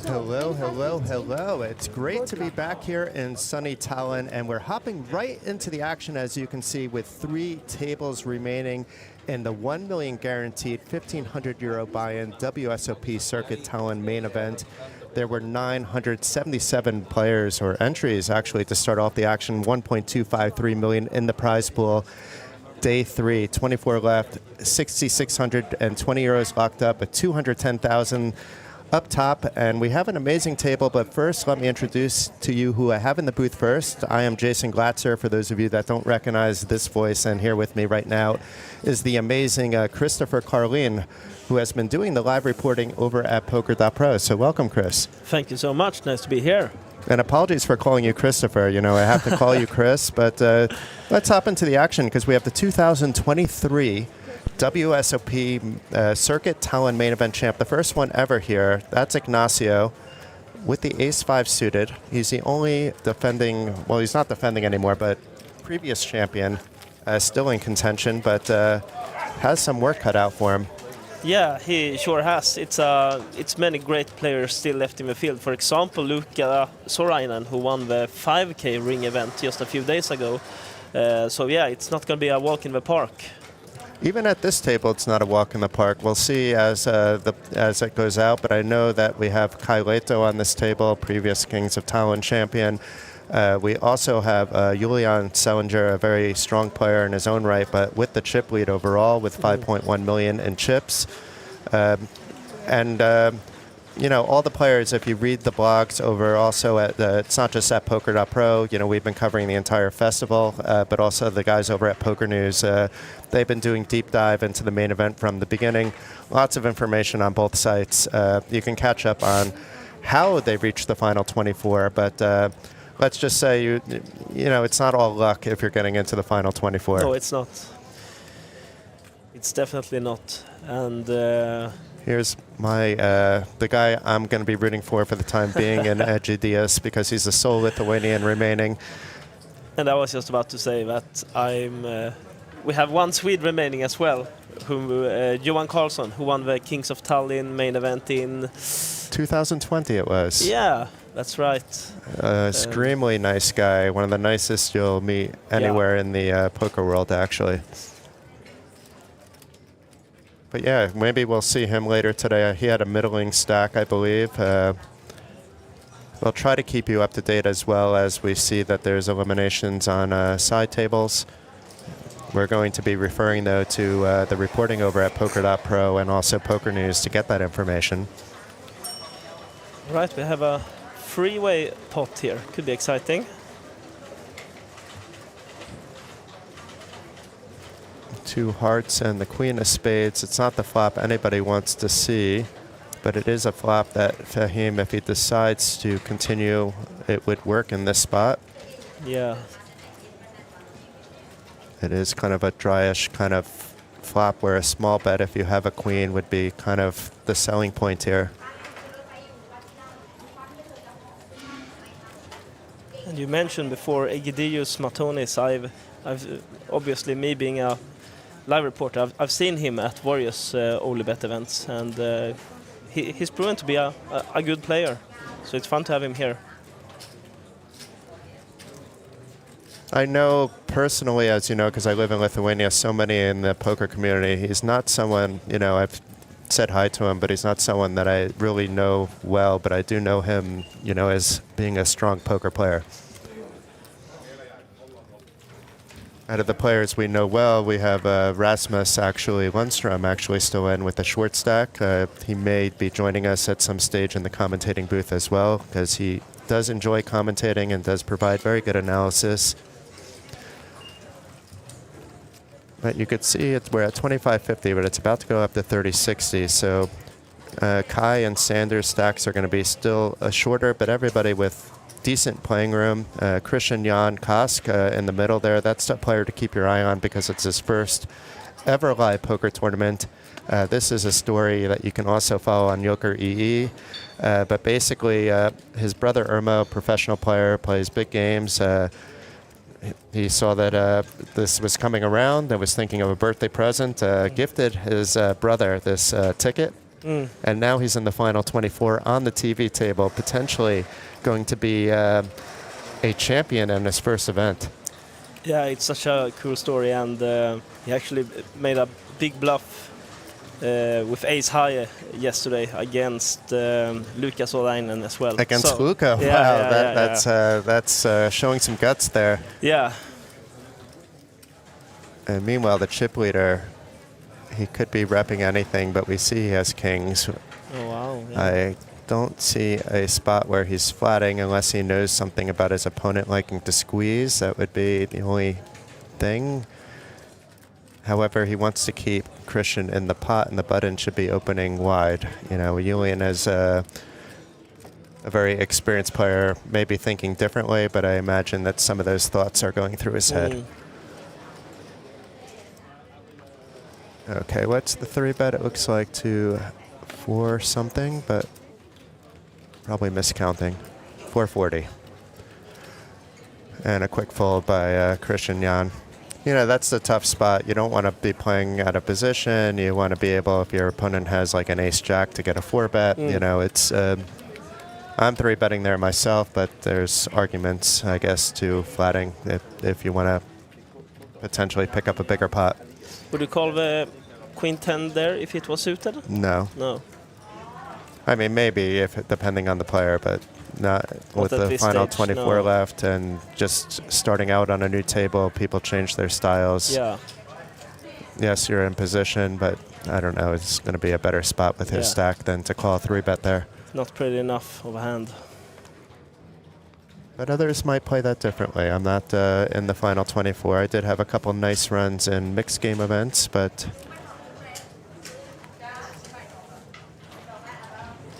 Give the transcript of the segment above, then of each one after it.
Hello, hello, hello. It's great to be back here in sunny Tallinn, and we're hopping right into the action, as you can see, with 3 tables remaining in the 1 million guaranteed €1,500 buy-in WSOP Circuit Tallinn main event. There were 977 players or entries actually to start off the action, 1.253 million in the prize pool. Day 3, 24 left, 6,620 euros locked up at 210,000 up top, and we have an amazing table. But first, let me introduce to you who I have in the booth first. I am Jason Glatzer, for those of you that don't recognize this voice, and here with me right now is the amazing Christopher Carlin, who has been doing the live reporting over at Poker.pro. So welcome, Chris. Thank you so much. Nice to be here. And apologies for calling you Christopher. You know, I have to call you Chris, but let's hop into the action because we have the 2023 WSOP Circuit Tallinn main event champ, the first one ever here. That's Ignacio with the ace-5 suited. He's the only defending, well, he's not defending anymore, but previous champion, still in contention, but has some work cut out for him. Yeah, he sure has. It's many great players still left in the field. For example, Luka Sorainen, who won the 5K ring event just a few days ago. So yeah, it's not going to be a walk in the park. Even at this table, it's not a walk in the park. We'll see as it goes out, but I know that we have Kai Leto on this table, previous Kings of Tallinn champion. We also have Julian Selinger, a very strong player in his own right, but with the chip lead overall with 5.1 million in chips. You know, all the players, if you read the blogs over also at, it's not just at Poker.pro, you know, we've been covering the entire festival, but also the guys over at Poker News, they've been doing deep dive into the main event from the beginning. Lots of information on both sites. You can catch up on how they reached the final 24, but let's just say, you know, it's not all luck if you're getting into the final 24. No, it's not. It's definitely not. And here's my the guy I'm going to be rooting for the time being in Edgy Diaz, because he's the sole Lithuanian remaining. And I was just about to say that we have one Swede remaining as well, Johan Karlsson, who won the Kings of Tallinn main event in 2020 it was. Yeah, that's right. Extremely nice guy, one of the nicest you'll meet anywhere in the poker world, actually. But yeah, maybe we'll see him later today. He had a middling stack, I believe. We'll try to keep you up to date as well as we see that there's eliminations on side tables. We're going to be referring, though, to the reporting over at Poker.pro and also Poker News to get that information. Right, we have a three-way pot here. Could be exciting. 2 hearts and the queen of spades. It's not the flop anybody wants to see, but it is a flop that Fahim, if he decides to continue, it would work in this spot. Yeah. It is kind of a dryish kind of flop where a small bet, if you have a queen, would be kind of the selling point here. And you mentioned before Egidius Matonis. I've obviously, me being a live reporter, I've seen him at various OlyBet events, and he's proven to be a good player. So it's fun to have him here. I know personally, as you know, because I live in Lithuania, so many in the poker community, he's not someone, you know, I've said hi to him, but he's not someone that I really know well, but I do know him, you know, as being a strong poker player. Out of the players we know well, we have Rasmus Lundström actually still in with the short stack. He may be joining us at some stage in the commentating booth as well, because he does enjoy commentating and does provide very good analysis. But you could see we're at 25.50, but it's about to go up to 30.60. So Kai and Sanders stacks are going to be still shorter, but everybody with decent playing room. Christian Jan Kask in the middle there. That's a player to keep your eye on because it's his first ever live poker tournament. This is a story that you can also follow on Joker EE. But basically, his brother Irma, professional player, plays big games. He saw that this was coming around and was thinking of a birthday present, gifted his brother this ticket And now he's in the final 24 on the TV table, potentially going to be a champion in his first event. Yeah, it's such a cool story, and he actually made a big bluff with ace high yesterday against Lukas Olainen as well. Against Luka, wow, that's showing some guts there. Yeah. And meanwhile, the chip leader, he could be repping anything, but we see he has kings. Oh wow. Yeah. I don't see a spot where he's flatting unless he knows something about his opponent liking to squeeze. That would be the only thing. However, he wants to keep Christian in the pot, and the button should be opening wide. You know, Julian is a very experienced player, maybe thinking differently, but I imagine that some of those thoughts are going through his head. Okay, what's the 3-bet? It looks like to 4 something, but probably miscounting. 440. And a quick fold by Christian Jan. You know, that's the tough spot. You don't want to be playing out of position. You want to be able, if your opponent has like an ace-jack, to get a 4-bet. You know, it's... I'm 3-betting there myself, but there's arguments, I guess, to flatting if you want to potentially pick up a bigger pot. Would you call the queen 10 there if it was suited? No. No. I mean, maybe, if depending on the player, but not with the final 24 left and just starting out on a new table. People change their styles. Yeah. Yes, you're in position, but I don't know. It's going to be a better spot with his stack than to call a 3-bet there. Not pretty enough of a hand. But others might play that differently. I'm not in the final 24. I did have a couple nice runs in mixed game events, but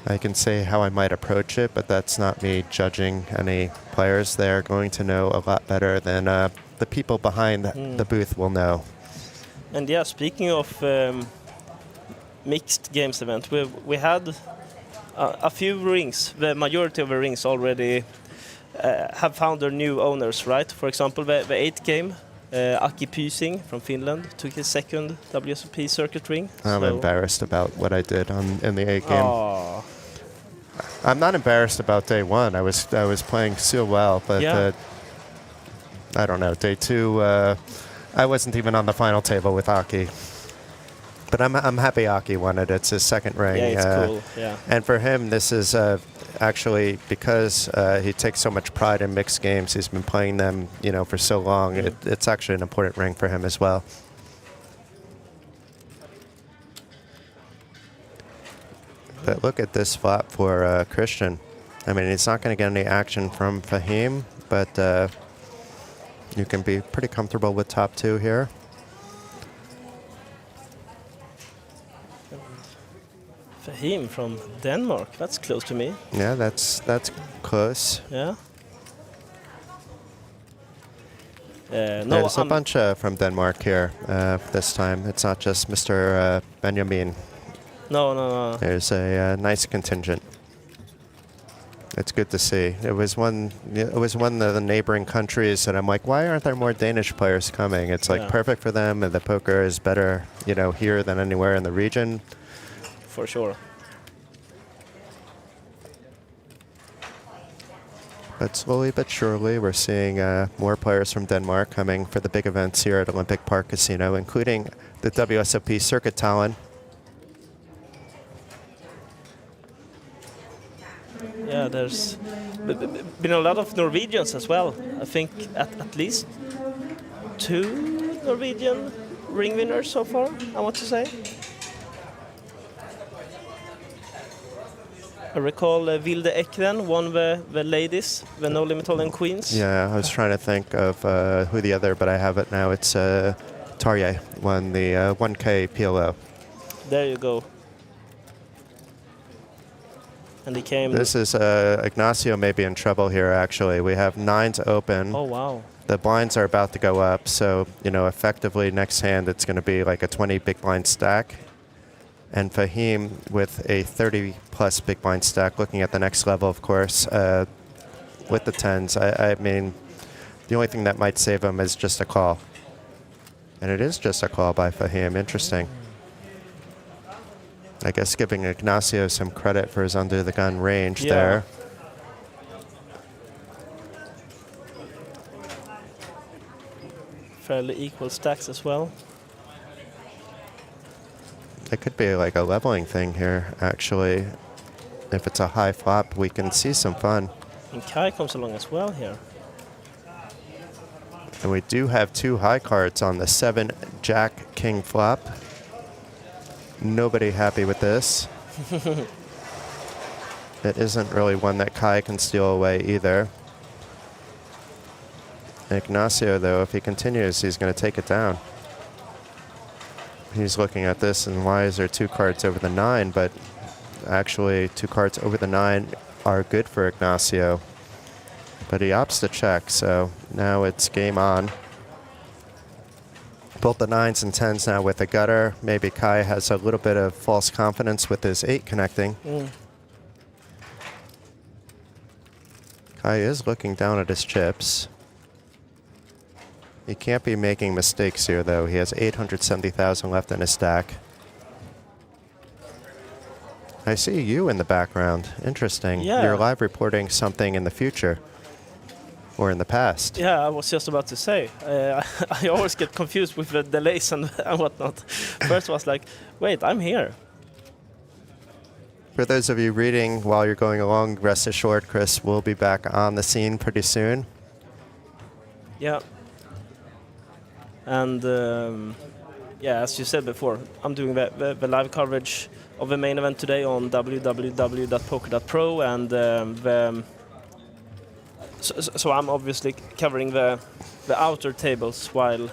I can say how I might approach it, but that's not me judging any players. They're going to know a lot better than the people behind the booth will know. And yeah, speaking of mixed games event, we had a few rings. The majority of the rings already have found their new owners, right? For example, the 8th game, Aki Pysing from Finland took his second WSOP Circuit ring. I'm embarrassed about what I did in the 8th game. Aww. I'm not embarrassed about day 1. I was playing so well, but I don't know. Day 2, I wasn't even on the final table with Aki. But I'm happy Aki won it. It's his second ring. Yeah, it's cool. Yeah. And for him, this is actually because he takes so much pride in mixed games. He's been playing them, you know, for so long. It's actually an important ring for him as well. But look at this flop for Christian. I mean, he's not going to get any action from Fahim, but you can be pretty comfortable with top 2 here. Fahim from Denmark. That's close to me. Yeah, that's close. Yeah. There's a bunch from Denmark here this time. It's not just Mr. Benjamin. No. There's a nice contingent. It's good to see. It was one of the neighboring countries that I'm like, why aren't there more Danish players coming? It's like perfect for them, and the poker is better, you know, here than anywhere in the region. For sure. But slowly but surely, we're seeing more players from Denmark coming for the big events here at Olympic Park Casino, including the WSOP Circuit Tallinn. Yeah, there's been a lot of Norwegians as well. I think at least 2 Norwegian ring winners so far, I want to say. I recall Vilde Ekren won the ladies, the No Limit Hold'em Queens. Yeah, I was trying to think of who the other, but I have it now. It's Tarjei won the 1K PLO. There you go. And he came... This is Ignacio may be in trouble here, actually. We have 9s open. Oh, wow. The blinds are about to go up, so, you know, effectively next hand it's going to be like a 20 big blind stack. And Fahim with a 30-plus big blind stack, looking at the next level, of course, with the 10s. I mean, the only thing that might save him is just a call. And it is just a call by Fahim. Interesting. I guess giving Ignacio some credit for his under-the-gun range Yeah. there. Fairly equal stacks as well. It could be like a leveling thing here, actually. If it's a high flop, we can see some fun. And Kai comes along as well here. And we do have 2 high cards on the 7 Jack King flop. Nobody happy with this. It isn't really one that Kai can steal away either. Ignacio, though, if he continues, he's going to take it down. He's looking at this, and why is there 2 cards over the 9? But actually, 2 cards over the 9 are good for Ignacio. But he opts to check, so now it's game on. Both the 9s and 10s now with the gutter. Maybe Kai has a little bit of false confidence with his 8 connecting. Kai is looking down at his chips. He can't be making mistakes here, though. He has 870,000 left in his stack. I see you in the background. Interesting. Yeah. You're live reporting something in the future or in the past. Yeah, I was just about to say. I always get confused with the delays and whatnot. First was like, wait, I'm here. For those of you reading while you're going along, rest assured, Chris will be back on the scene pretty soon. Yeah. And yeah, as you said before, I'm doing the live coverage of the main event today on www.poker.pro, and so I'm obviously covering the outer tables while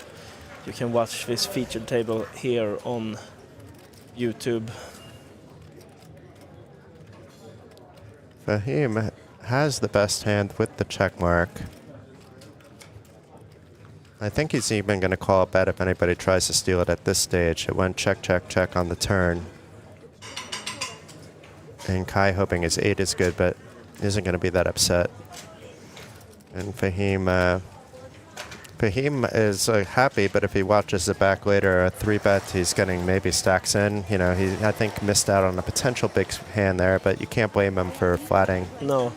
you can watch this featured table here on YouTube. Fahim has the best hand with the check mark. I think he's even going to call a bet if anybody tries to steal it at this stage. It went check, check, check on the turn. And Kai hoping his 8 is good, but isn't going to be that upset. And Fahim is happy, but if he watches it back later, a 3-bet, he's getting maybe stacks in. You know, he, I think, missed out on a potential big hand there, but you can't blame him for flatting. No.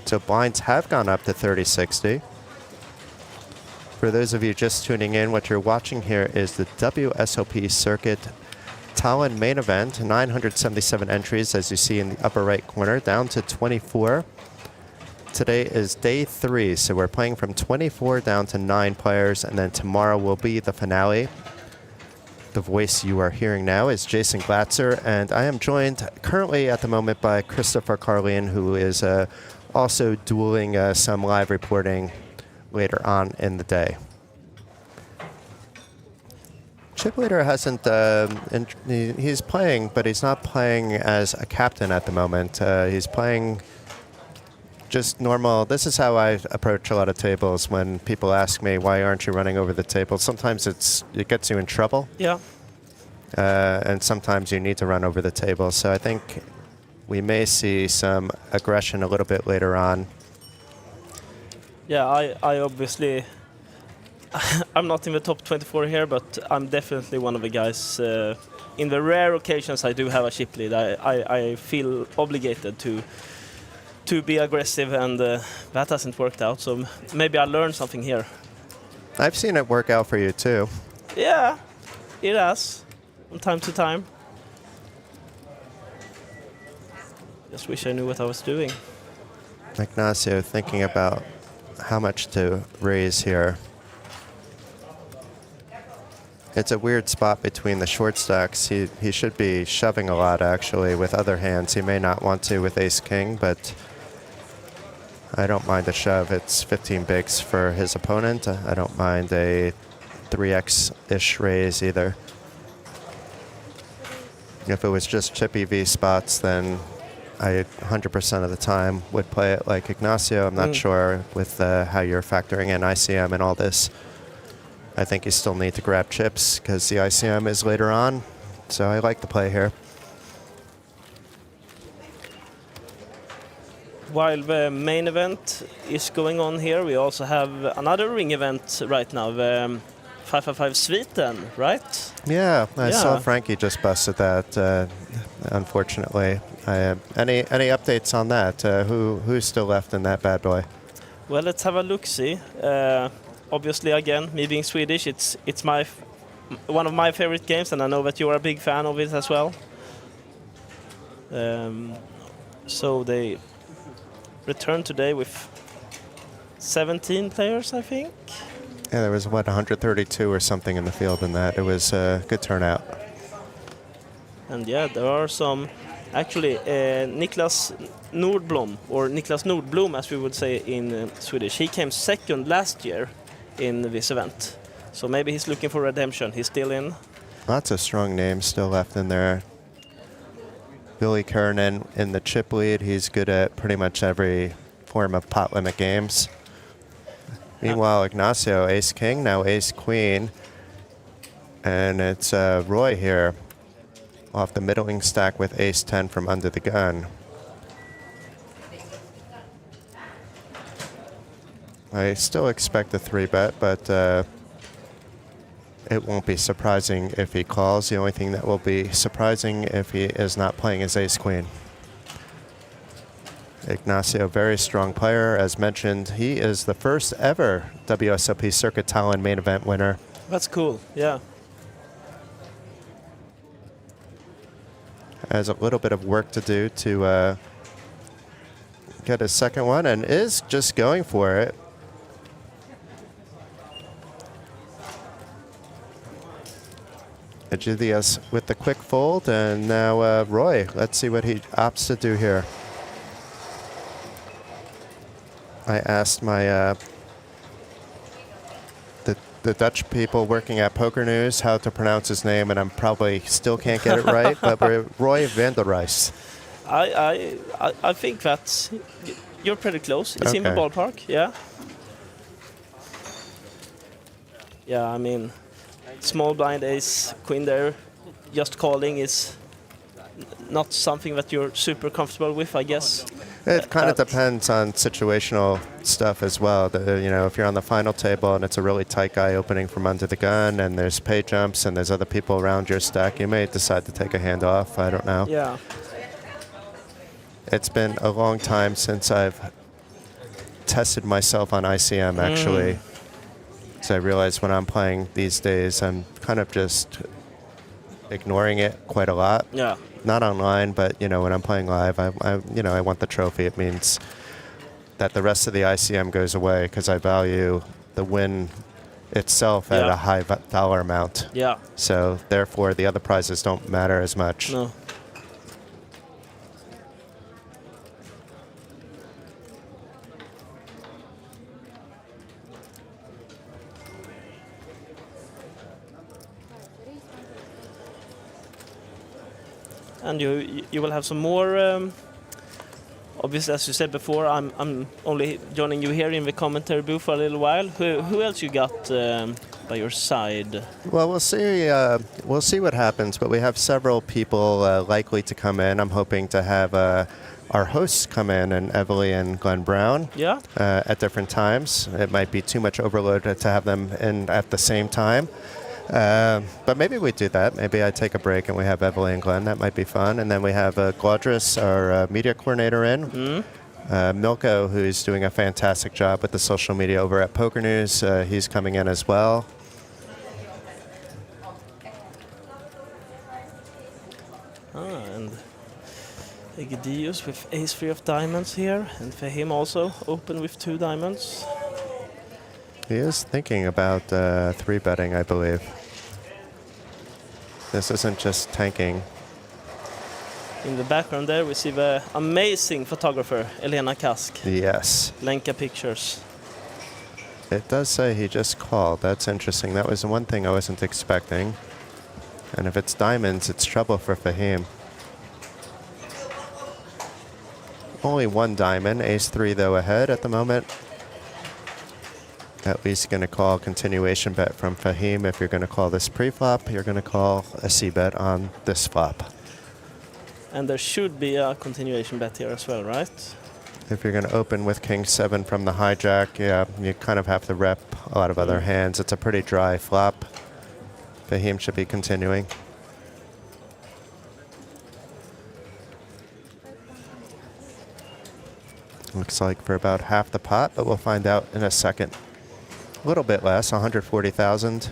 So blinds have gone up to 30-60. For those of you just tuning in, what you're watching here is the WSOP Circuit Tallinn main event. 977 entries, as you see in the upper right corner, down to 24. Today is day 3, so we're playing from 24 down to 9 players, and then tomorrow will be the finale. The voice you are hearing now is Jason Glatzer, and I am joined currently at the moment by Christopher Carlin, who is also dueling some live reporting later on in the day. Chip Leader hasn't, he's playing, but he's not playing as a captain at the moment. He's playing just normal. This is how I approach a lot of tables when people ask me, why aren't you running over the table? Sometimes it gets you in trouble. Yeah. And sometimes you need to run over the table. So I think we may see some aggression a little bit later on. Yeah, I obviously, I'm not in the top 24 here, but I'm definitely one of the guys. In the rare occasions I do have a chip lead, I feel obligated to be aggressive, and that hasn't worked out. So maybe I learned something here. I've seen it work out for you too. Yeah, it has, from time to time. Just wish I knew what I was doing. Ignacio thinking about how much to raise here. It's a weird spot between the short stacks. He should be shoving a lot, actually, with other hands. He may not want to with ace-king, but I don't mind a shove. It's 15 bigs for his opponent. I don't mind a 3x-ish raise either. If it was just chip EV spots, then I 100% of the time would play it like Ignacio. I'm not sure with how you're factoring in ICM and all this. I think you still need to grab chips because the ICM is later on. So I like the play here. While the main event is going on here, we also have another ring event right now, the 555 Sweden, right? Yeah, I saw Yeah. Frankie just busted that. Unfortunately, any updates on that? Who's still left in that bad boy? Well, let's have a look-see. Obviously, again, me being Swedish, it's one of my favorite games, and I know that you are a big fan of it as well. So they returned today with 17 players, I think. Yeah, there was, 132 or something in the field in that. It was a good turnout. And yeah, there are some, actually, Niklas Nordblom, as we would say in Swedish. He came second last year in this event. So maybe he's looking for redemption. He's still in. Lots of strong names still left in there. Billy Kernan in the chip lead. He's good at pretty much every form of pot limit games. Meanwhile, Ignacio, ace-king, now ace-queen. And it's Roy here off the middling stack with ace-10 from under the gun. I still expect a 3-bet, but it won't be surprising if he calls. The only thing that will be surprising if he is not playing his ace-queen. Ignacio, very strong player. As mentioned, he is the first ever WSOP Circuit Tallinn main event winner. That's cool, yeah. Has a little bit of work to do to get his second one, and is just going for it. Egidius with the quick fold, and now Roy. Let's see what he opts to do here. I asked my the Dutch people working at Poker News how to pronounce his name, and I probably still can't get it right, but we're Roy van der Rijs. I think that you're pretty close. It's in the Okay. ballpark, yeah. Yeah, I mean, small blind ace, queen there, just calling is not something that you're super comfortable with, I guess. It kind of depends on situational stuff as well. You know, if you're on the final table and it's a really tight guy opening from under the gun and there's pay jumps and there's other people around your stack, you may decide to take a hand off. I don't know. Yeah. It's been a long time since I've tested myself on ICM, actually. So I realize when I'm playing these days, I'm kind of just ignoring it quite a lot. Yeah. Not online, but you know, when I'm playing live, I want the trophy. It means that the rest of the ICM goes away because I value the win itself at a high dollar amount. Yeah. So therefore, the other prizes don't matter as much. No. And you will have some more. Obviously, as you said before, I'm only joining you here in the commentary booth for a little while. Who else you got by your side? Well, we'll see. We'll see what happens. But we have several people likely to come in. I'm hoping to have our hosts come in, and Evely and Glenn Brown. Yeah. At different times. It might be too much overload to have them in at the same time. But maybe we do that. Maybe I take a break and we have Evely and Glenn. That might be fun. And then we have Glaudris, our media coordinator, in. Milko, who's doing a fantastic job with the social media over at Poker News. He's coming in as well. And Egidius with ace-3 of diamonds here. And for him also open with 2 diamonds. He is thinking about 3-betting, I believe. This isn't just tanking. In the background there, we see the amazing photographer, Elena Kask. Yes. Lenka Pictures. It does say he just called. That's interesting. That was the one thing I wasn't expecting. And if it's diamonds, it's trouble for Fahim. Only 1 diamond. Ace-3, though, ahead at the moment. At least going to call continuation bet from Fahim. If you're going to call this pre-flop, you're going to call a C-bet on this flop. And there should be a continuation bet here as well, right? If you're going to open with king 7 from the hijack, yeah, you kind of have to rep a lot of other hands. It's a pretty dry flop. Fahim should be continuing. Looks like for about half the pot, but we'll find out in a second. A little bit less, 140,000.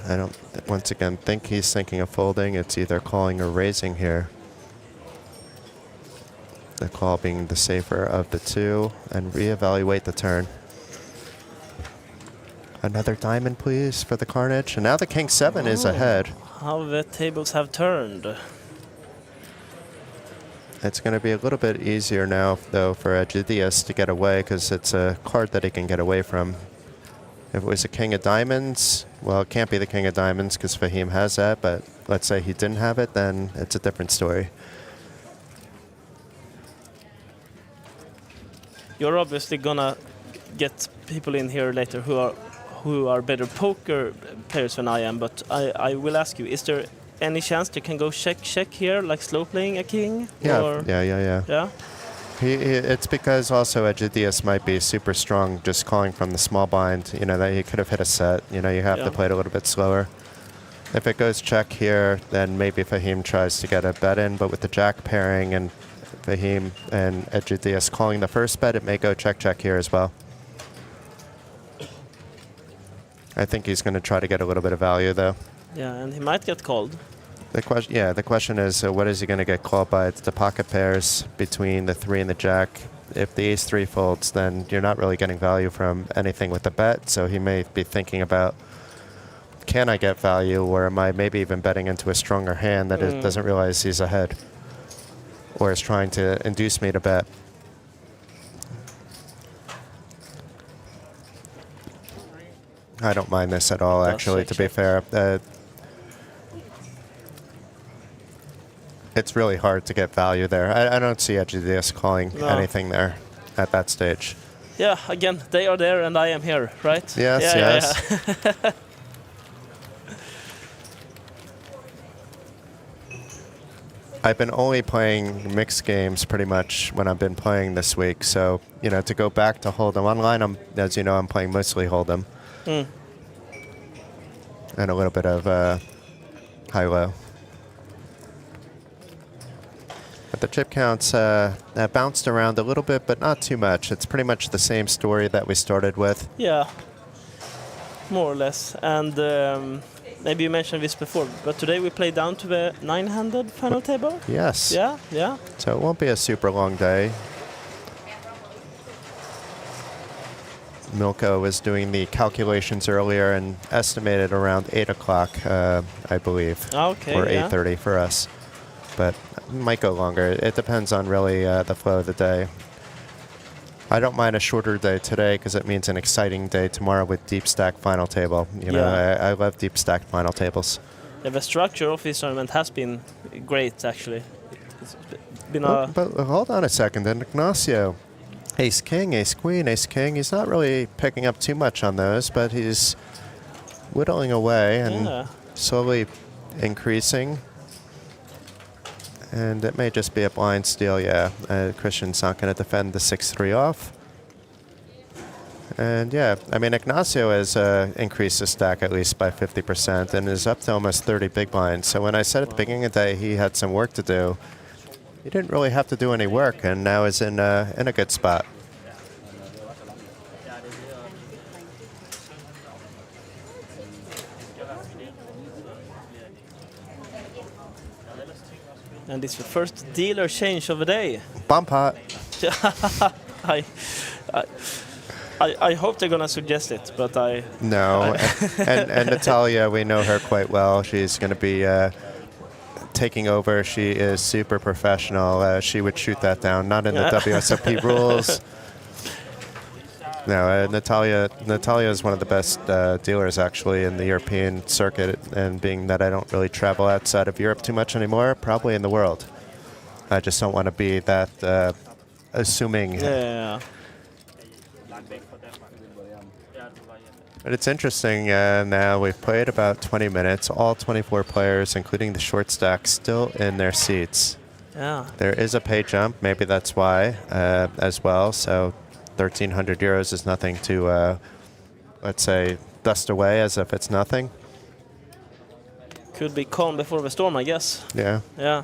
I don't, once again, think he's thinking of folding. It's either calling or raising here. The call being the safer of the two, and reevaluate the turn. Another diamond, please, for the Carnage. And now the king 7 is ahead. How the tables have turned. It's going to be a little bit easier now, though, for Egidius to get away, because it's a card that he can get away from. If it was a king of diamonds, well, it can't be the king of diamonds because Fahim has that, but let's say he didn't have it, then it's a different story. You're obviously gonna get people in here later who are better poker players than I am, but I will ask you, is there any chance they can go check here, like slow playing a king? Yeah, or yeah. It's because also Egidius might be super strong just calling from the small blind, you know, that he could have hit a set. You know, you have to play it a little bit slower. If it goes check here, then maybe Fahim tries to get a bet in, but with the jack pairing and Fahim and Egidius calling the first bet, it may go check here as well. I think he's going to try to get a little bit of value, though. Yeah, and he might get called. The question is, what is he going to get called by? It's the pocket pairs between the 3 and the jack. If the ace 3 folds, then you're not really getting value from anything with the bet, so he may be thinking about, can I get value, or am I maybe even betting into a stronger hand that it doesn't realize he's ahead, or is trying to induce me to bet. I don't mind this at all, actually, to be fair. It's really hard to get value there. I don't see Egidius calling anything there at that stage. Yeah, again, they are there and I am here, right? Yes, yes. Yeah. I've been only playing mixed games pretty much when I've been playing this week. So, you know, to go back to Hold'em. Online, as you know, I'm playing mostly Hold'em. And a little bit of high-low. But the chip counts bounced around a little bit, but not too much. It's pretty much the same story that we started with. Yeah, more or less. And maybe you mentioned this before, but today we play down to the 9-handed final table? Yes. Yeah. So it won't be a super long day. Milko was doing the calculations earlier and estimated around 8 o'clock, I believe. Okay, or 8:30 for us. But it might go longer. It depends on really the flow of the day. I don't mind a shorter day today because it means an exciting day tomorrow with deep stack final table. You know, I love deep stacked final tables. Yeah, the structure of this tournament has been great, actually. It's been but hold on a second. And Ignacio, ace king, ace queen, ace king. He's not really picking up too much on those, but he's whittling away and slowly increasing. And it may just be a blind steal, yeah. Christian's not going to defend the 6-3 off. And yeah, I mean, Ignacio has increased his stack at least by 50% and is up to almost 30 big blinds. So when I said at the beginning of the day he had some work to do, he didn't really have to do any work and now is in a good spot. And it's the first dealer change of the day. Bump hot. I hope they're gonna suggest it, but No, and Natalia, we know her quite well. She's going to be taking over. She is super professional. She would shoot that down, not in the WSOP rules. No, Natalia is one of the best dealers actually in the European circuit, and being that I don't really travel outside of Europe too much anymore, probably in the world. I just don't want to be that assuming. Yeah. But it's interesting, now we've played about 20 minutes, all 24 players, including the short stack, still in their seats. Yeah. There is a pay jump. Maybe that's why as well. So 1,300 euros is nothing to, let's say, dust away as if it's nothing. Could be calm before the storm, I guess. Yeah. Yeah.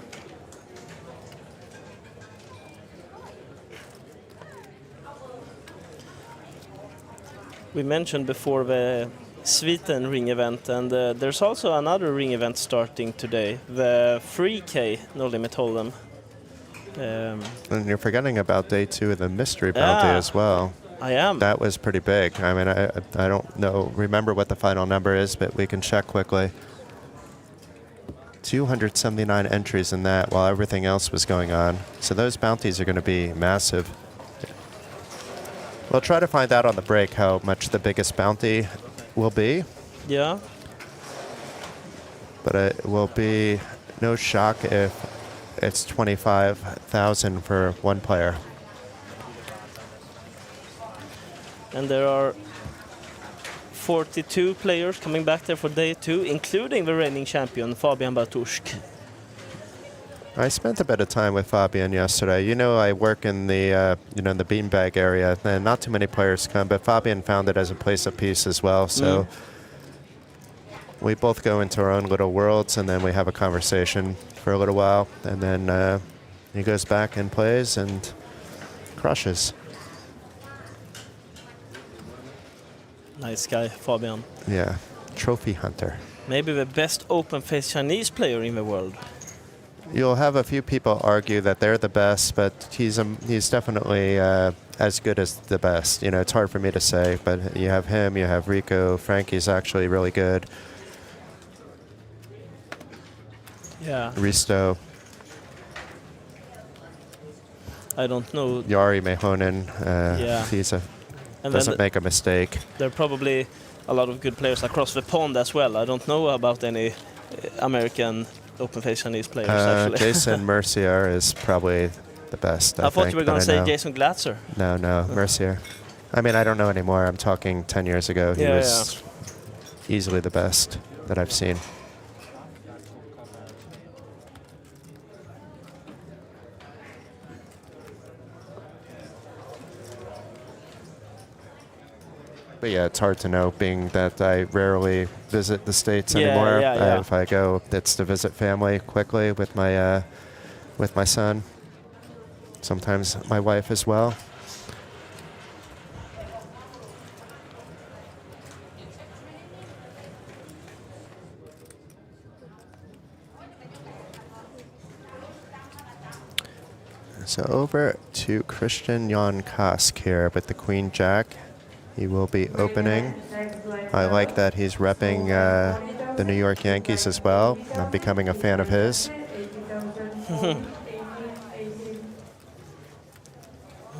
We mentioned before the Sweden ring event, and there's also another ring event starting today, the 3K No Limit Hold'em. And you're forgetting about day 2 of the mystery bounty as well. I am. That was pretty big. I mean, I don't remember what the final number is, but we can check quickly. 279 entries in that while everything else was going on. So those bounties are going to be massive. We'll try to find out on the break how much the biggest bounty will be. Yeah. But it will be no shock if it's 25,000 for one player. And there are 42 players coming back there for day 2, including the reigning champion, Fabian Bartuszk. I spent a bit of time with Fabian yesterday. You know, I work in the the beanbag area, and not too many players come, but Fabian found it as a place of peace as well. So we both go into our own little worlds, and then we have a conversation for a little while, and then he goes back and plays and crushes. Nice guy, Fabian. Yeah, trophy hunter. Maybe the best open-faced Chinese player in the world. You'll have a few people argue that they're the best, but he's definitely as good as the best. You know, it's hard for me to say, but you have him, you have Rico. Frankie's actually really good. Yeah. Risto. I don't know. Jari Mehonen. Yeah. Doesn't make a mistake. There are probably a lot of good players across the pond as well. I don't know about any American open-faced Chinese players, actually. Jason Mercier is probably the best, I thought think, you were going to say know. Jason Glatzer. No, Mercier. I mean, I don't know anymore. I'm talking 10 years ago. He was easily the best that I've seen. But yeah, it's hard to know, being that I rarely visit the States anymore. If I go, it's to visit family quickly with my son. Sometimes my wife as well. So over to Christian Jan Kask here with the Queen Jack. He will be opening. I like that he's repping the New York Yankees as well. I'm becoming a fan of his.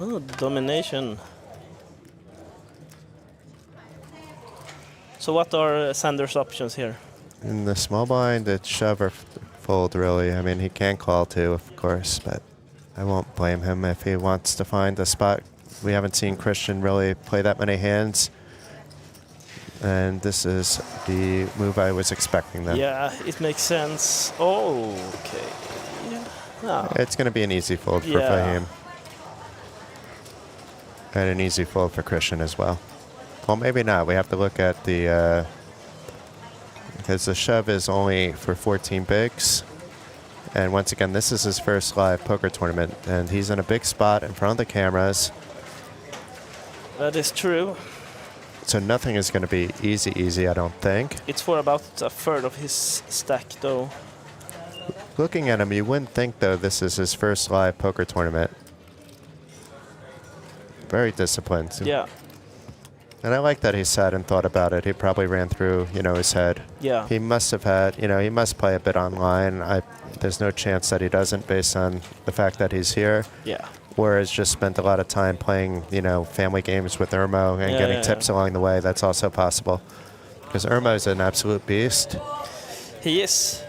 Oh, domination. So what are Sanders' options here? In the small blind, it's shove or fold, really. I mean, he can call too, of course, but I won't blame him if he wants to find a spot. We haven't seen Christian really play that many hands. And this is the move I was expecting then. Yeah, it makes sense. Oh, okay. Yeah. No. It's going to be an easy fold for Fahim. And an easy fold for Christian as well. Well, maybe not. We have to look at the... because the shove is only for 14 bigs. And once again, this is his first live poker tournament. And he's in a big spot in front of the cameras. That is true. So nothing is going to be easy, I don't think. It's for about a third of his stack, though. Looking at him, you wouldn't think, though, this is his first live poker tournament. Very disciplined. Yeah. And I like that he sat and thought about it. He probably ran through, his head. Yeah. He must have had, he must play a bit online. There's no chance that he doesn't, based on the fact that he's here. Yeah. Or has just spent a lot of time playing, family games with Irmo and getting tips along the way. That's also possible. Because Irmo is an absolute beast. He is.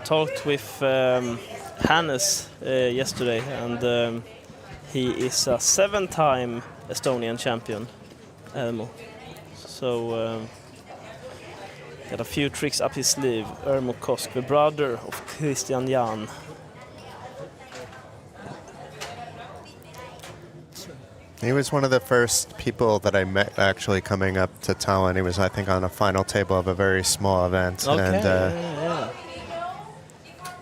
Talked with Hannes yesterday, and he is a 7-time Estonian champion, Elmo. So Got a few tricks up his sleeve. Ermo Kosk, the brother of Christian Jan. He was one of the first people that I met actually coming up to Tallinn. He was, I think, on a final table of a very small event. Okay, And, yeah.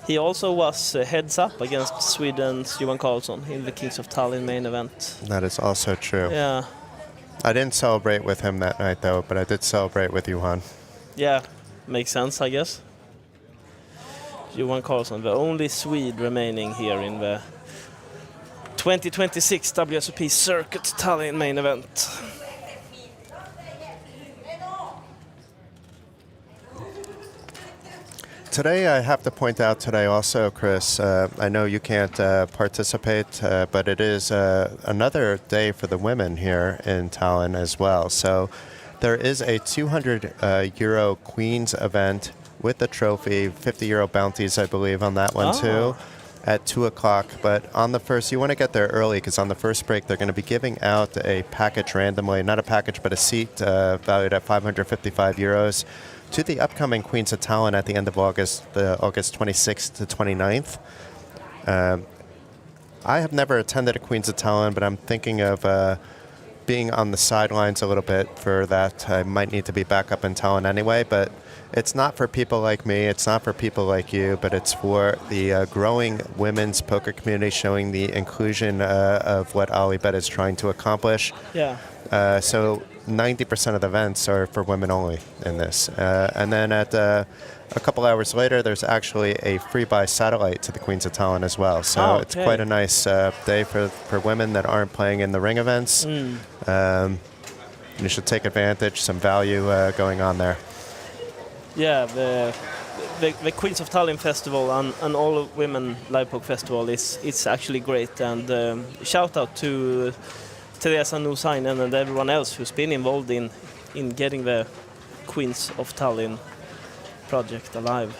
He also was heads up against Sweden's Johan Karlsson in the Kings of Tallinn main event. that is also true. Yeah, I didn't celebrate with him that night, though, but I did celebrate with Johan. yeah, makes sense, I guess. Johan Karlsson, the only Swede remaining here in the 2026 WSOP Circuit Tallinn main event. Today, I have to point out today also, Chris, I know you can't participate, but it is another day for the women here in Tallinn as well. So there is a 200 euro Queens event with the trophy, 50 euro bounties, I believe, on that one too, at 2 o'clock. But on the first, you want to get there early because on the first break, they're going to be giving out a package randomly, not a package, but a seat valued at 555 euros. To the upcoming Queens of Tallinn at the end of August, August 26th to 29th. I have never attended a Queens of Tallinn, but I'm thinking of being on the sidelines a little bit for that. I might need to be back up in Tallinn anyway, but it's not for people like me, it's not for people like you, but it's for the growing women's poker community, showing the inclusion of what OlyBet is trying to accomplish. Yeah. So 90% of the events are for women only in this. And then at a couple hours later, there's actually a free buy satellite to the Queens of Tallinn as well. So it's quite a nice day for women that aren't playing in the ring events. You should take advantage, some value going on there. Yeah, the Queens of Tallinn festival and all women live poker festival is actually great. And shout out to Teresa Nusainen and everyone else who's been involved in getting the Queens of Tallinn project alive.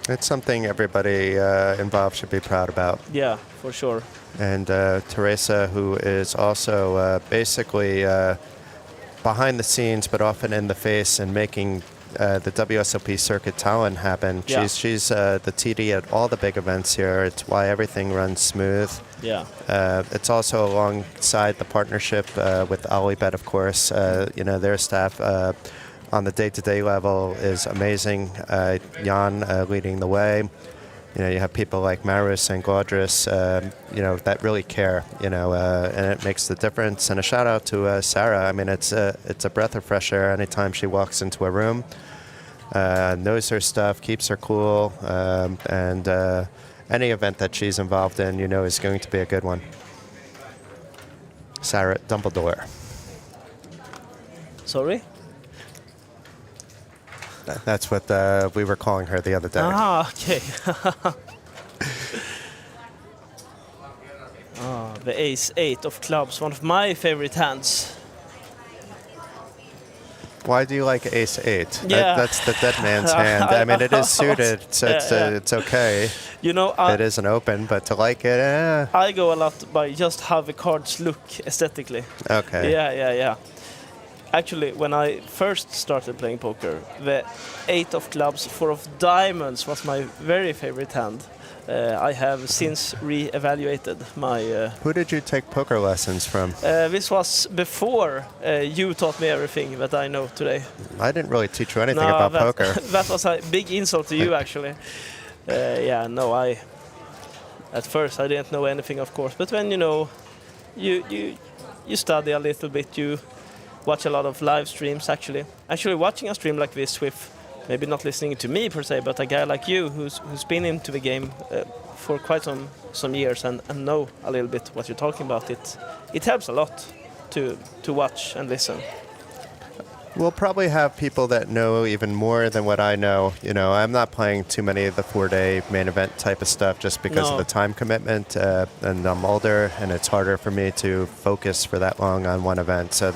It's something everybody involved should be proud about. Yeah, for sure. And Teresa, who is also basically behind the scenes, but often in the face and making the WSOP Circuit Tallinn happen. Yeah. She's the TD at all the big events here. It's why everything runs smooth. Yeah. It's also alongside the partnership with OlyBet, of course. Their staff on the day-to-day level is amazing. Jan leading the way. You have people like Marus and Gaudris, that really care, and it makes the difference. And a shout out to Sarah. I mean, it's a breath of fresh air anytime she walks into a room. Knows her stuff, keeps her cool, and any event that she's involved in, is going to be a good one. Sarah Dumbledore. Sorry? That's what we were calling her the other day. Ah, okay. The ace-8 of clubs, one of my favorite hands. Why do you like ace-8? Yeah. That's the dead man's hand. I mean, it is suited, so it's okay. It isn't open, but to like it, I go a lot by just how the cards look aesthetically. Okay. Yeah. Actually, when I first started playing poker, the 8 of clubs, 4 of diamonds was my very favorite hand. I have since re-evaluated my... Who did you take poker lessons from? This was before you taught me everything that I know today. I didn't really teach you anything about poker. That was a big insult to you, actually. At first I didn't know anything, of course, but when you study a little bit, you watch a lot of live streams, actually. Actually, watching a stream like this with maybe not listening to me per se, but a guy like you who's been into the game for quite some years and know a little bit what you're talking about, it helps a lot to watch and listen. We'll probably have people that know even more than what I know. I'm not playing too many of the 4-day main event type of stuff just because of the time commitment, and I'm older, and it's harder for me to focus for that long on one event. So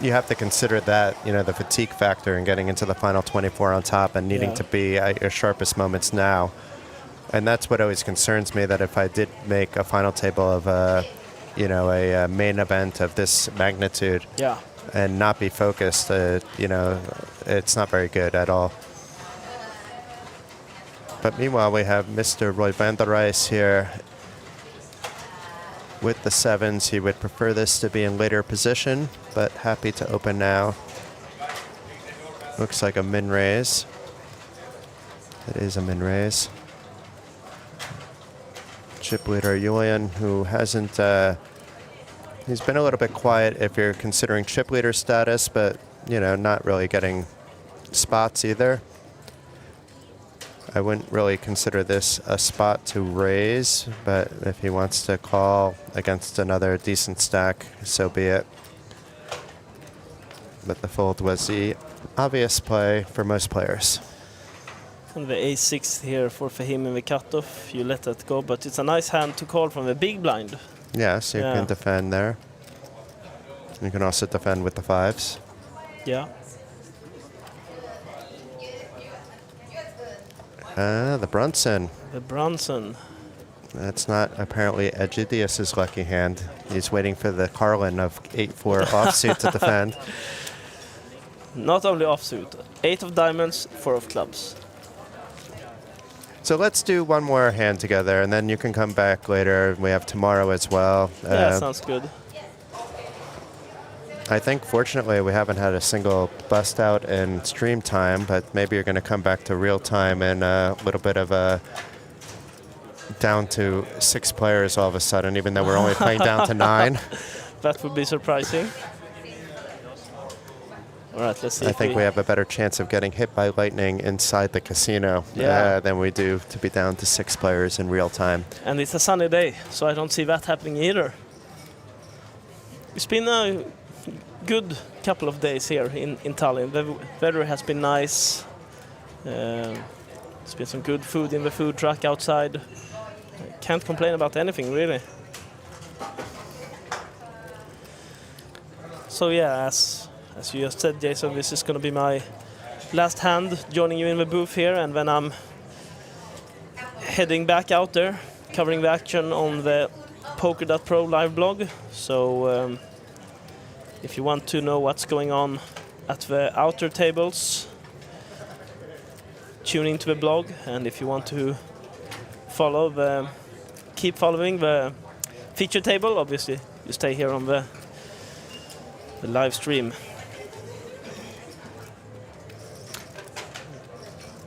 you have to consider that, the fatigue factor and getting into the final 24 on top and needing to be at your sharpest moments now. And that's what always concerns me, that if I did make a final table of a main event of this magnitude, and not be focused, you know, it's not very good at all. But meanwhile, we have Mr. Roy van der Rijs here with the sevens. He would prefer this to be in later position, but happy to open now. Looks like a min raise. It is a min raise. Chip leader Julian, who hasn't, he's been a little bit quiet if you're considering chip leader status, but, you know, not really getting spots either. I wouldn't really consider this a spot to raise, but if he wants to call against another decent stack, so be it. But the fold was the obvious play for most players. And the a6 here for Fahim in the cutoff, you let that go, but it's a nice hand to call from the big blind. Yes, you can defend there. You can also defend with the fives. Yeah. The Brunson. The Brunson. That's not apparently Egidius's lucky hand. He's waiting for the Carlin of 8-4 offsuit to defend. Not only offsuit, 8 of diamonds, 4 of clubs. So let's do one more hand together, and then you can come back later. We have tomorrow as well. Yeah, sounds good. I think, fortunately, we haven't had a single bust out in stream time, but maybe you're going to come back to real time and a little bit of a down to 6 players all of a sudden, even though we're only playing down to 9. That would be surprising. All right, let's see. I think we have a better chance of getting hit by lightning inside the casino than we do to be down to 6 players in real time. And it's a sunny day, so I don't see that happening either. It's been a good couple of days here in Tallinn. The weather has been nice. It's been some good food in the food truck outside. Can't complain about anything, really. So yeah, as you just said, Jason, this is going to be my last hand joining you in the booth here, and then I'm heading back out there, covering the action on the Poker.pro live blog. So if you want to know what's going on at the outer tables, tune into the blog, and if you want to keep following the feature table, obviously you stay here on the live stream.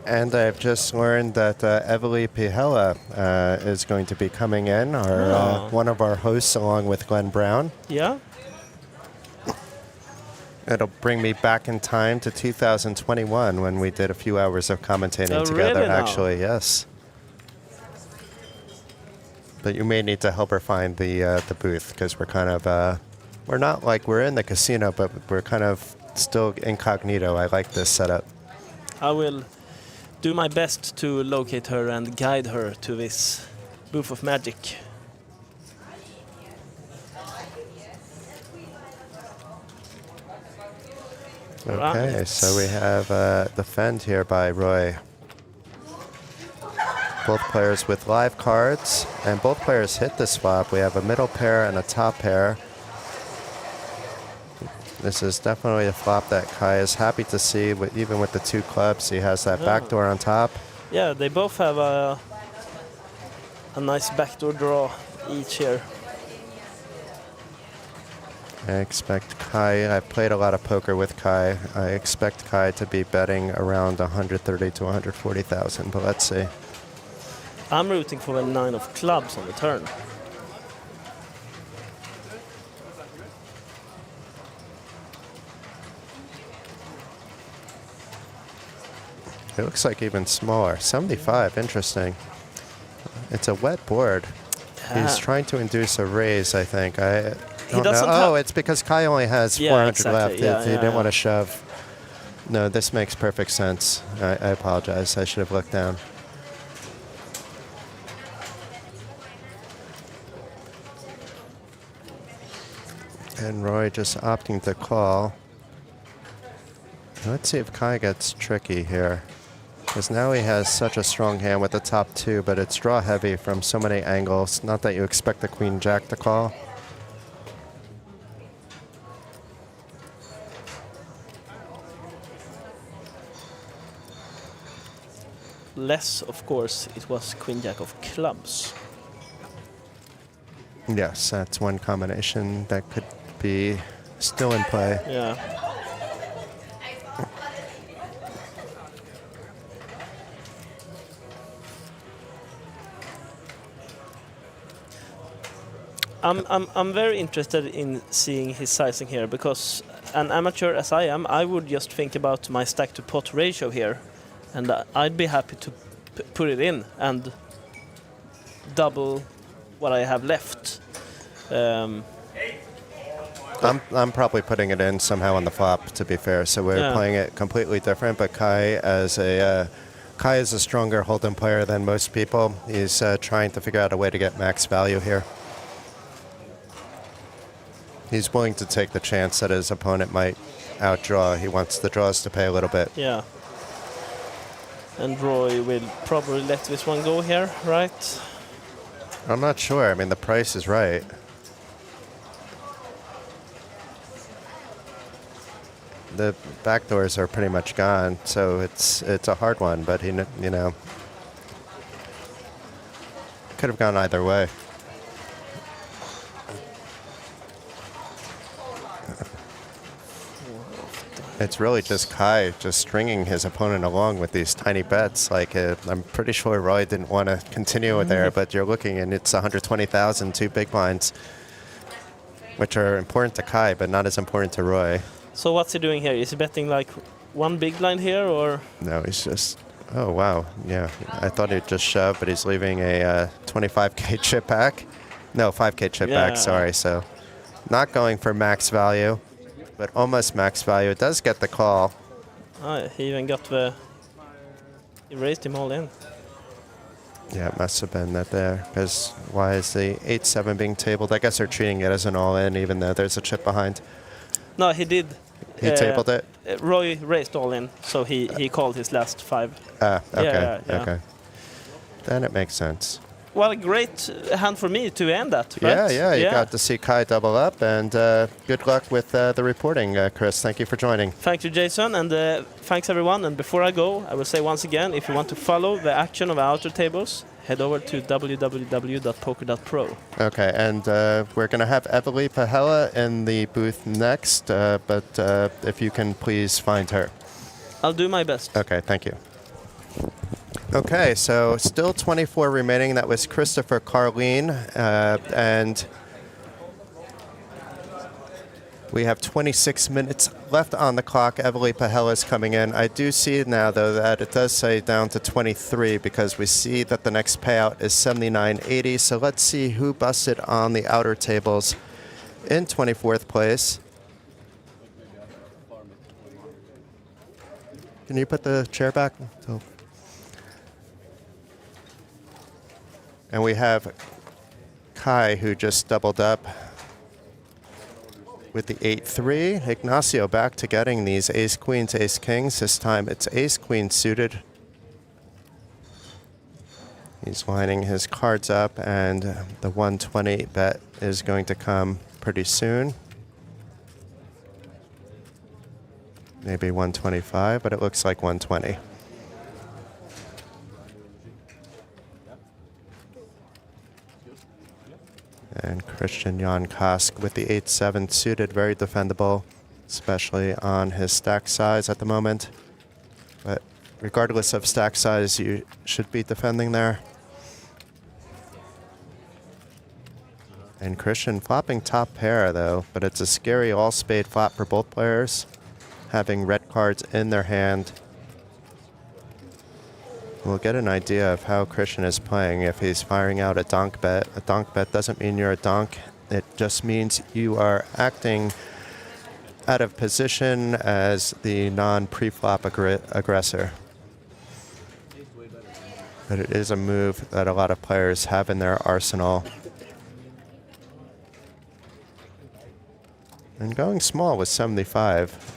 And I've just learned that Eveli Pihela is going to be coming in, one of our hosts, along with Glenn Brown. Yeah. It'll bring me back in time to 2021 when we did a few hours of commentating together, really actually, yes. But you may need to help her find the booth, because we're kind of, we're not like we're in the casino, but we're kind of still incognito. I like this setup. I will do my best to locate her and guide her to this booth of magic. Okay, so we have the fend here by Roy. Both players with live cards, and both players hit this flop. We have a middle pair and a top pair. This is definitely a flop that Kai is happy to see, even with the 2 clubs. He has that backdoor on top. Yeah, they both have a nice backdoor draw each here. I expect Kai, I've played a lot of poker with Kai. I expect Kai to be betting around 130 to 140,000, but let's see. I'm rooting for a 9 of clubs on the turn. It looks like even smaller. 75, interesting. It's a wet board. Yeah. He's trying to induce a raise, I think. I He don't know. doesn't Oh, it's because Kai only has 400 exactly. left. Yeah, He didn't want to shove. No, this makes perfect sense. I apologize. I should have looked down. And Roy just opting to call. Let's see if Kai gets tricky here. Because now he has such a strong hand with the top 2, but it's draw heavy from so many angles. Not that you expect the Queen Jack to call. Unless, of course, it was Queen Jack of clubs. Yes, that's one combination that could be still in play. Yeah. I'm very interested in seeing his sizing here, because an amateur as I am, I would just think about my stack to pot ratio here, and I'd be happy to put it in and double what I have left. I'm probably putting it in somehow on the flop, to be fair. So we're playing it completely different. But Kai is a stronger Hilton player than most people. He's trying to figure out a way to get max value here. He's willing to take the chance that his opponent might outdraw. He wants the draws to pay a little bit. Yeah. And Roy will probably let this one go here, right? I'm not sure. I mean, the price is right. The back doors are pretty much gone, so it's a hard one. But he, you know, could have gone either way. It's really just Kai just stringing his opponent along with these tiny bets. Like, I'm pretty sure Roy didn't want to continue there, but you're looking and it's 120,000, 2 big blinds, which are important to Kai, but not as important to Roy. So what's he doing here? Is he betting like one big blind here, or? No, he's just, oh, wow. Yeah, I thought he'd just shove, but he's leaving a 25K chip back. No, 5K chip back, sorry. So not going for max value, but almost max value. It does get the call. He even got the... He raised him all in. Yeah, it must have been that there, because why is the 8-7 being tabled? I guess they're treating it as an all-in, even though there's a chip behind. No, he did. He tabled it? Roy raised all in, so he called his last 5. Okay, okay. Then it makes sense. Well, great hand for me to end that, right? Yeah, you got to see Kai double up, and good luck with the reporting, Chris. Thank you for joining. Thank you, Jason, and thanks everyone. And before I go, I will say once again, if you want to follow the action of our outer tables, head over to www.poker.pro. Okay, and we're going to have Eveli Pahela in the booth next, but if you can please find her. I'll do my best. Okay, thank you. Okay, so still 24 remaining. That was Christopher Carlin, and we have 26 minutes left on the clock. Eveli Pahela is coming in. I do see now, though, that it does say down to 23 because we see that the next payout is 79.80. So let's see who busted on the outer tables in 24th place. Can you put the chair back? And we have Kai, who just doubled up with the 8-3. Ignacio back to getting these ace-queens, ace-kings. This time it's ace-queen suited. He's lining his cards up, and the 120 bet is going to come pretty soon. Maybe 125, but it looks like 120. And Christian Jan Kosk with the 8-7 suited, very defendable, especially on his stack size at the moment. But regardless of stack size, you should be defending there. And Christian flopping top pair, though, but it's a scary all-spade flop for both players, having red cards in their hand. We'll get an idea of how Christian is playing if he's firing out a donk bet. A donk bet doesn't mean you're a donk. It just means you are acting out of position as the non-pre-flop aggressor. But it is a move that a lot of players have in their arsenal. And going small with 75.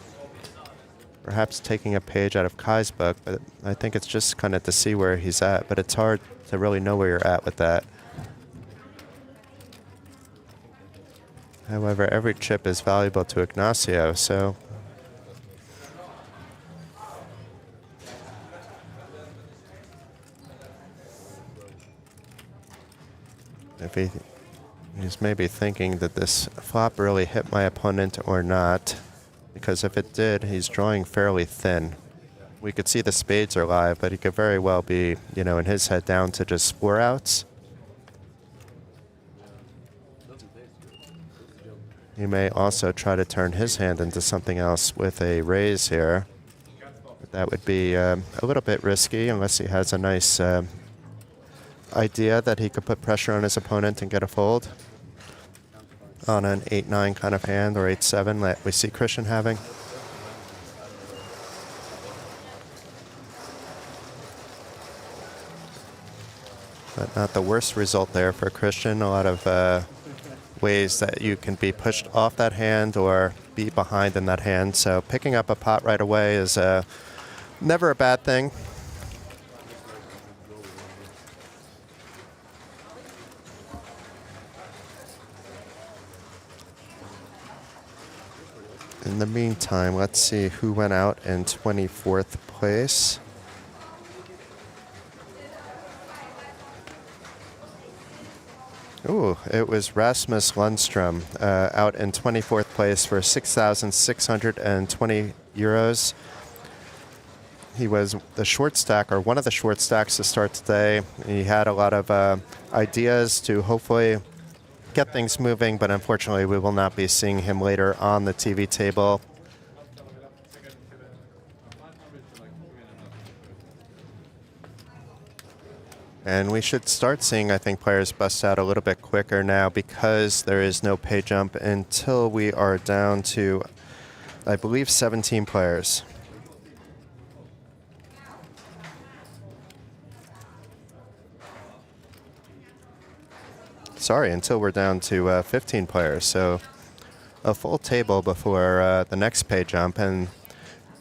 Perhaps taking a page out of Kai's book, but I think it's just kind of to see where he's at, but it's hard to really know where you're at with that. However, every chip is valuable to Ignacio, so... if he's maybe thinking that this flop really hit my opponent or not, because if it did, he's drawing fairly thin. We could see the spades are live, but he could very well be, you know, in his head down to just 4 outs. He may also try to turn his hand into something else with a raise here. But that would be a little bit risky unless he has a nice idea that he could put pressure on his opponent and get a fold on an 8-9 kind of hand, or 8-7 that we see Christian having. But not the worst result there for Christian. A lot of ways that you can be pushed off that hand or be behind in that hand. So picking up a pot right away is never a bad thing. In the meantime, let's see who went out in 24th place. Ooh, it was Rasmus Lundstrom out in 24th place for 6,620 euros. He was the short stack, or one of the short stacks to start today. He had a lot of ideas to hopefully get things moving, but unfortunately we will not be seeing him later on the TV table. And we should start seeing, I think, players bust out a little bit quicker now because there is no pay jump until we are down to, I believe, 17 players. Sorry, until we're down to 15 players. So a full table before the next pay jump. And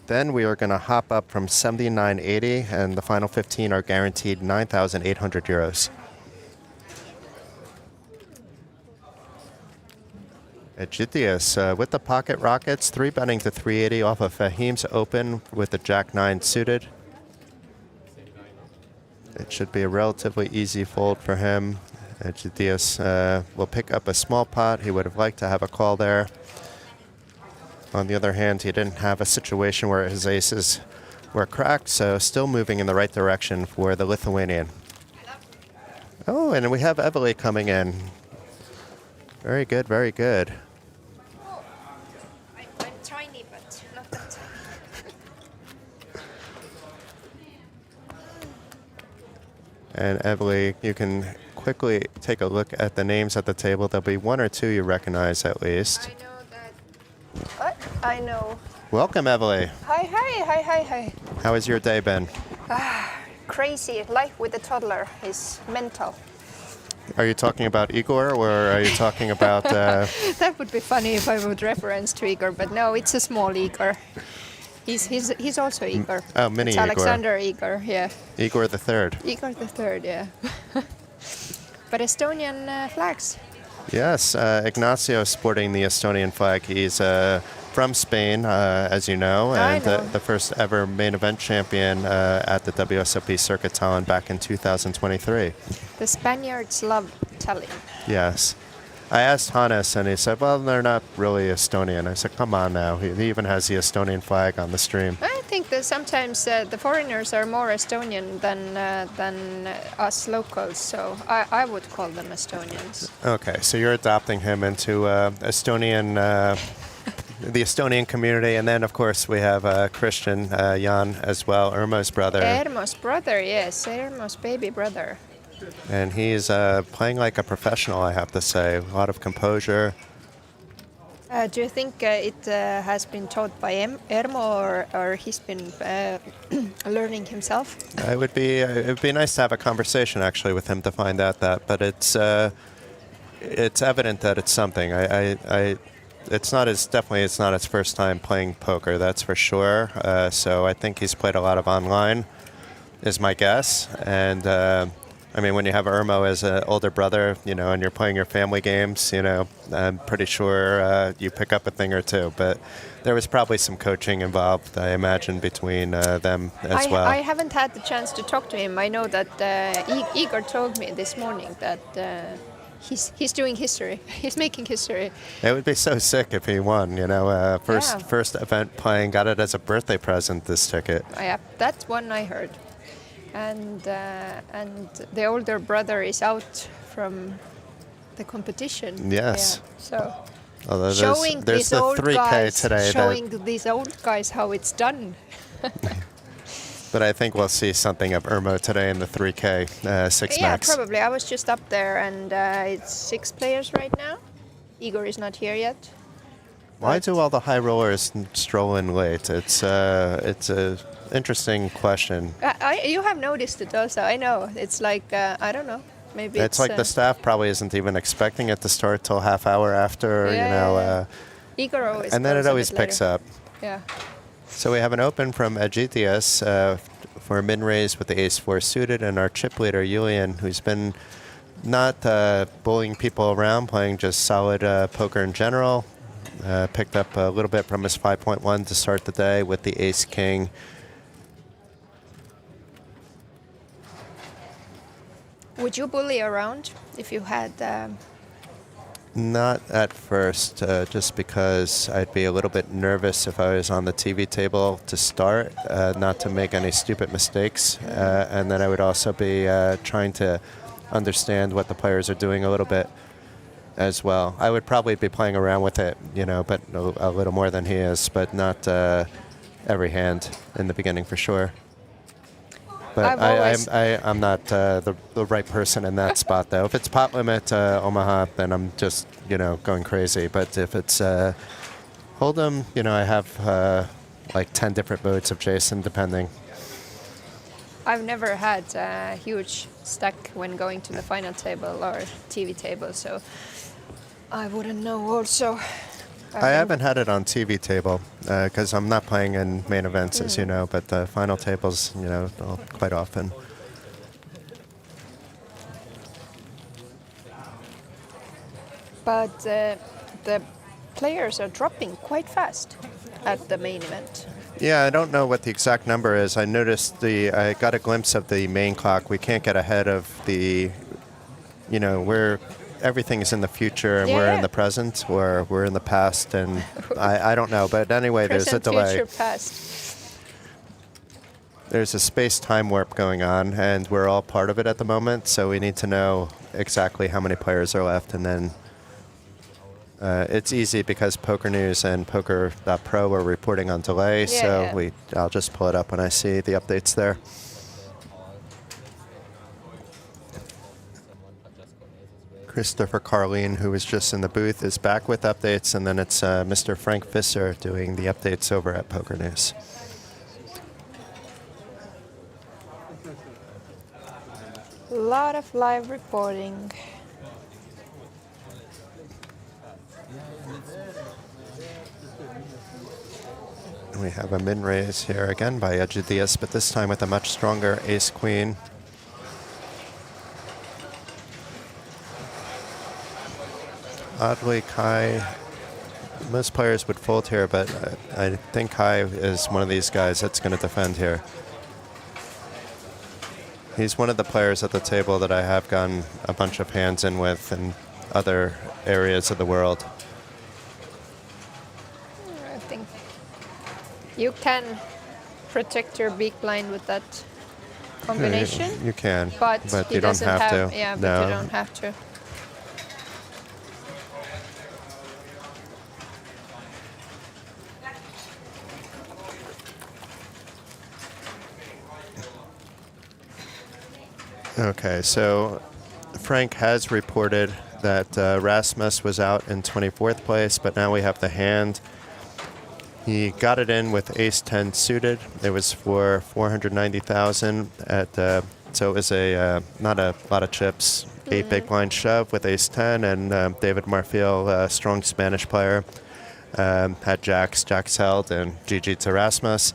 then we are going to hop up from 79.80, and the final 15 are guaranteed 9,800 euros. Egitius with the pocket rockets, 3-betting to 380 off of Fahim's open with the Jack-9 suited. It should be a relatively easy fold for him. Egitius will pick up a small pot. He would have liked to have a call there. On the other hand, he didn't have a situation where his aces were cracked, so still moving in the right direction for the Lithuanian. Oh, and we have Evely coming in. Very good, very good. Oh, I'm tiny, but not that tiny. And Evely, you can quickly take a look at the names at the table. There'll be one or two you recognize at least. I know that. What? I know. Welcome, Evely. Hi, hi, hi, hi, hi. How has your day been? Crazy. Life with a toddler is mental. Are you talking about Igor, or are you talking about... That would be funny if I would reference to Igor, but no, it's a small Igor. He's also Igor. Oh, mini it's Igor. Alexander Igor, yeah. Igor the Third. Igor the Third, yeah. But Estonian flags. Yes, Ignacio sporting the Estonian flag. He's from Spain, as you know, and the first ever main event champion at the WSOP Circuit Tallinn back in 2023. The Spaniards love Tallinn. Yes. I asked Hannes, and he said, well, they're not really Estonian. I said, come on now. He even has the Estonian flag on the stream. I think that sometimes the foreigners are more Estonian than us locals, so I would call them Estonians. Okay, so you're adopting him into Estonian, the Estonian community, and then of course we have Christian Jan as well, Irma's brother. Ermo's brother, yes, Ermo's baby brother. And he's playing like a professional, I have to say. A lot of composure. Do you think it has been taught by Ermo, or he's been learning himself? It would be nice to have a conversation actually with him to find out that, but it's evident that it's something. It's not his first time playing poker, that's for sure. So I think he's played a lot of online, is my guess. And I mean, when you have Irmo as an older brother, you know, and you're playing your family games, you know, I'm pretty sure you pick up a thing or two. But there was probably some coaching involved, I imagine, between them as well. I haven't had the chance to talk to him. I know that Igor told me this morning that he's doing history. He's making history. It would be so sick if he won. You know, first event playing, got it as a birthday present. This ticket. Yeah, that's one I heard. And the older brother is out from the competition. Yes. Yeah, so Although showing there's these the old 3K guys, today. showing these old guys how it's done. But I think we'll see something of Irmo today in the 3K 6 Yeah, max. probably. I was just up there, and it's 6 players right now. Igor is not here yet. Why do all the high rollers stroll in late? It's a interesting question. You have noticed it also. I know. It's like I don't know. Maybe It's like the staff probably isn't even expecting it to start till half hour after. Yeah, you know. yeah. Igor always. And then goes it a always bit picks later. up. Yeah. So we have an open from Egitius for a min-raise with the ace-4 suited, and our chip leader, Julian, who's been not bullying people around, playing just solid poker in general. Picked up a little bit from his 5.1 to start the day with the ace-king. Would you bully around if you had? Not at first, just because I'd be a little bit nervous if I was on the TV table to start, not to make any stupid mistakes. And then I would also be trying to understand what the players are doing a little bit as well. I would probably be playing around with it, you know, but a little more than he is, but not every hand in the beginning for sure. But I'm not the right person in that spot, though. If it's pot limit Omaha, then I'm just, you know, going crazy. But if it's Hold'em, you know, I have like 10 different modes of Jason, depending. I've never had a huge stack when going to the final table or TV table, so I wouldn't know also. I haven't had it on TV table because I'm not playing in main events, as you know, but the final tables, you know, quite often. But the players are dropping quite fast at the main event. Yeah, I don't know what the exact number is. I noticed I got a glimpse of the main clock. We can't get ahead of the, you know, everything is in the future and we're in the present, or we're in the past, and I don't know. But anyway, there's a delay. Future, past. There's a space-time warp going on, and we're all part of it at the moment, so we need to know exactly how many players are left, and then it's easy because Poker News and Poker.pro are reporting on delay, I'll just pull it up when I see the updates there. Christopher Carlene, who was just in the booth, is back with updates, and then it's Mr. Frank Visser doing the updates over at Poker News. A lot of live reporting. We have a min-raise here again by Egitius, but this time with a much stronger ace-queen. Oddly, Kai, most players would fold here, but I think Kai is one of these guys that's going to defend here. He's one of the players at the table that I have gotten a bunch of hands in with in other areas of the world. I think you can protect your big blind with that combination. You can, but you don't have to. Yeah, but no. you don't have to. Okay, so Frank has reported that Rasmus was out in 24th place, but now we have the hand. He got it in with ace-10 suited. It was for 490,000 at, so it was not a lot of chips. 8 big blind shove with ace-10, and David Marfil, strong Spanish player, had jacks held, and GG to Rasmus.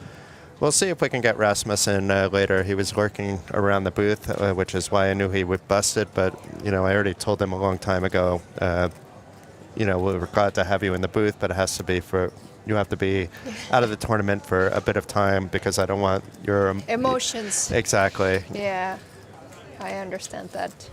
We'll see if we can get Rasmus in later. He was lurking around the booth, which is why I knew he would bust it. But, you know, I already told him a long time ago, you know, we're glad to have you in the booth, but it has to be you have to be out of the tournament for a bit of time because I don't want your emotions. Exactly. Yeah, I understand that.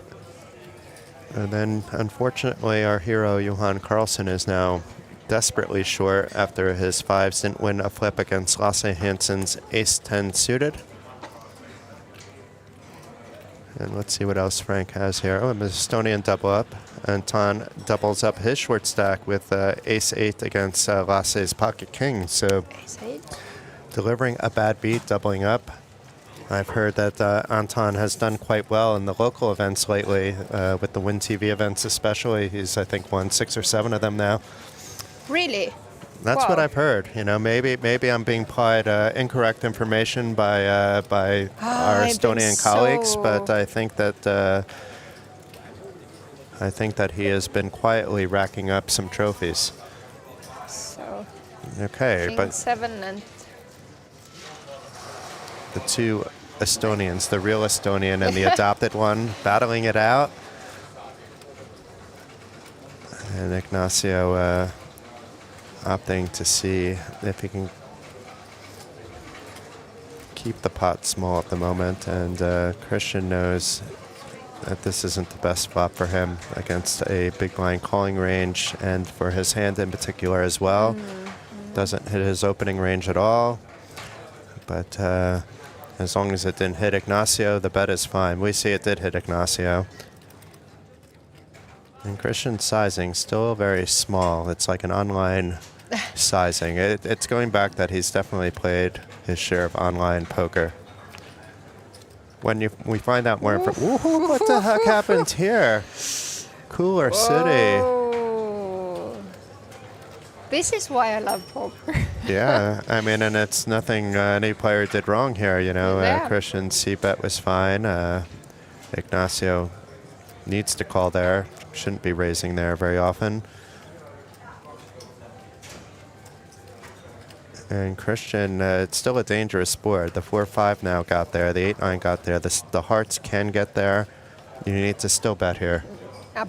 And then, unfortunately, our hero, Johan Carlsen, is now desperately short after his fives didn't win a flip against Lasse Hansen's ace-10 suited. And let's see what else Frank has here. Oh, an Estonian double up. Anton doubles up his short stack with ace-8 against Lasse's pocket king. So Ace-8. delivering a bad beat, doubling up. I've heard that Anton has done quite well in the local events lately, with the Win TV events especially. He's, I think, won 6 or 7 of them now. Really? That's Wow. what I've heard. You know, maybe I'm being applied incorrect information by our I've been Estonian colleagues, so- but I think that he has been quietly racking up some trophies. So Okay, King but 7 and the two Estonians, the real Estonian and the adopted one, battling it out. And Ignacio opting to see if he can keep the pot small at the moment. And Christian knows that this isn't the best spot for him against a big blind calling range, and for his hand in particular as well. Doesn't hit his opening range at all. But as long as it didn't hit Ignacio, the bet is fine. We see it did hit Ignacio. And Christian's sizing still very small. It's like an online sizing. It's going back that he's definitely played his share of online poker. When we find out more information, what the heck happened here? Cooler City. Oh. This is why I love poker. Yeah, I mean, and it's nothing any player did wrong here. You know, Yeah. Christian's c-bet was fine. Ignacio needs to call there. Shouldn't be raising there very often. And Christian, it's still a dangerous board. The 4-5 now got there. The 8-9 got there. The hearts can get there. You need to still bet here.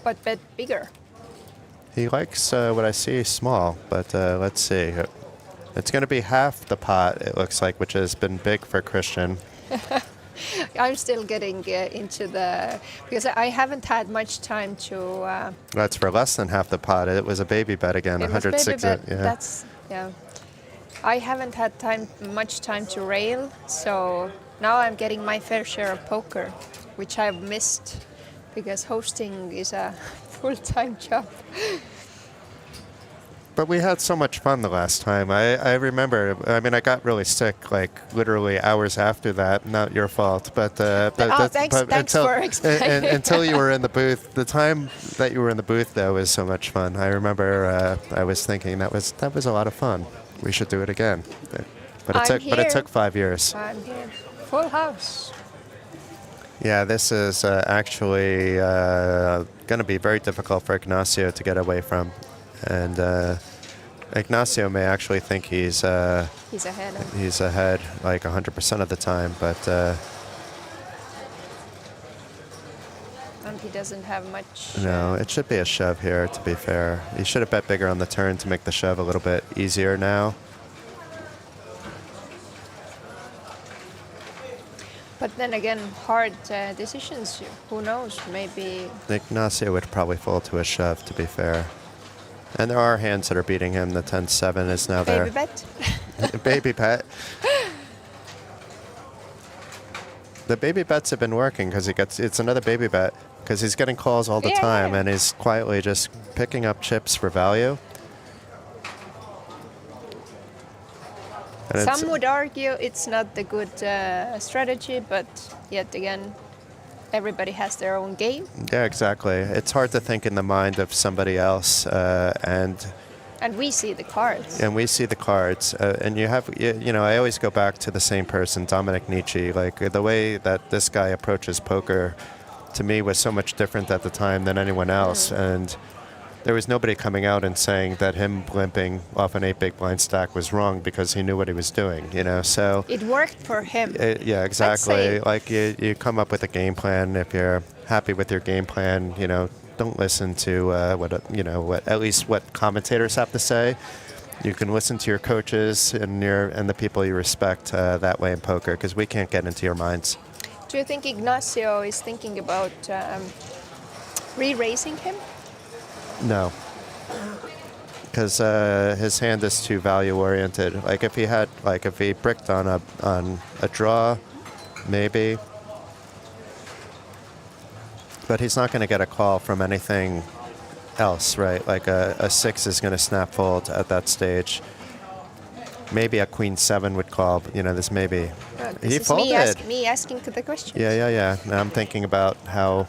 But bet bigger. He likes what I see small, but let's see. It's going to be half the pot, it looks like, which has been big for Christian. I'm still getting into the, because I haven't had much time to. That's for less than half the pot. It was a baby bet again, It was baby 106. bet. Yeah. That's, yeah. I haven't had much time to rail, so now I'm getting my fair share of poker, which I've missed because hosting is a full-time job. But we had so much fun the last time. I remember, I mean, I got really sick, like, literally hours after that. Not your fault, but... Thanks for explaining. Until you were in the booth. The time that you were in the booth, though, was so much fun. I remember I was thinking that was a lot of fun. We should do it again. But it took 5 years. I'm here. Full house. Yeah, this is actually going to be very difficult for Ignacio to get away from. And Ignacio may actually think he's ahead. He's ahead like 100% of the time, but And he doesn't have much. no, it should be a shove here, to be fair. He should have bet bigger on the turn to make the shove a little bit easier now. But then again, hard decisions. Who knows? Maybe. Ignacio would probably fall to a shove, to be fair. And there are hands that are beating him. The 10-7 is now there. Baby bet. Baby bet. The baby bets have been working because it's another baby bet because he's getting calls all the time and he's quietly just picking up chips for value. And Some would argue it's not the good strategy, but yet again, everybody has their own game. Yeah, exactly. It's hard to think in the mind of somebody else, and we see the cards. And we see the cards, and I always go back to the same person, Dominic Nietzsche. Like the way that this guy approaches poker, to me, was so much different at the time than anyone else, and there was nobody coming out and saying that him blimping off an 8 big blind stack was wrong because he knew what he was doing, So it worked for him. Yeah, exactly. Like you come up with a game plan. If you're happy with your game plan, don't listen to what commentators have to say. You can listen to your coaches and the people you respect that way in poker, because we can't get into your minds. Do you think Ignacio is thinking about re-raising him? No. Because his hand is too value oriented. Like if he bricked on a draw, maybe. But he's not going to get a call from anything else, right? Like a 6 is going to snap fold at that stage. Maybe a queen 7 would call. But, this maybe. This He is folded. me asking the question. Yeah. Now I'm thinking about how.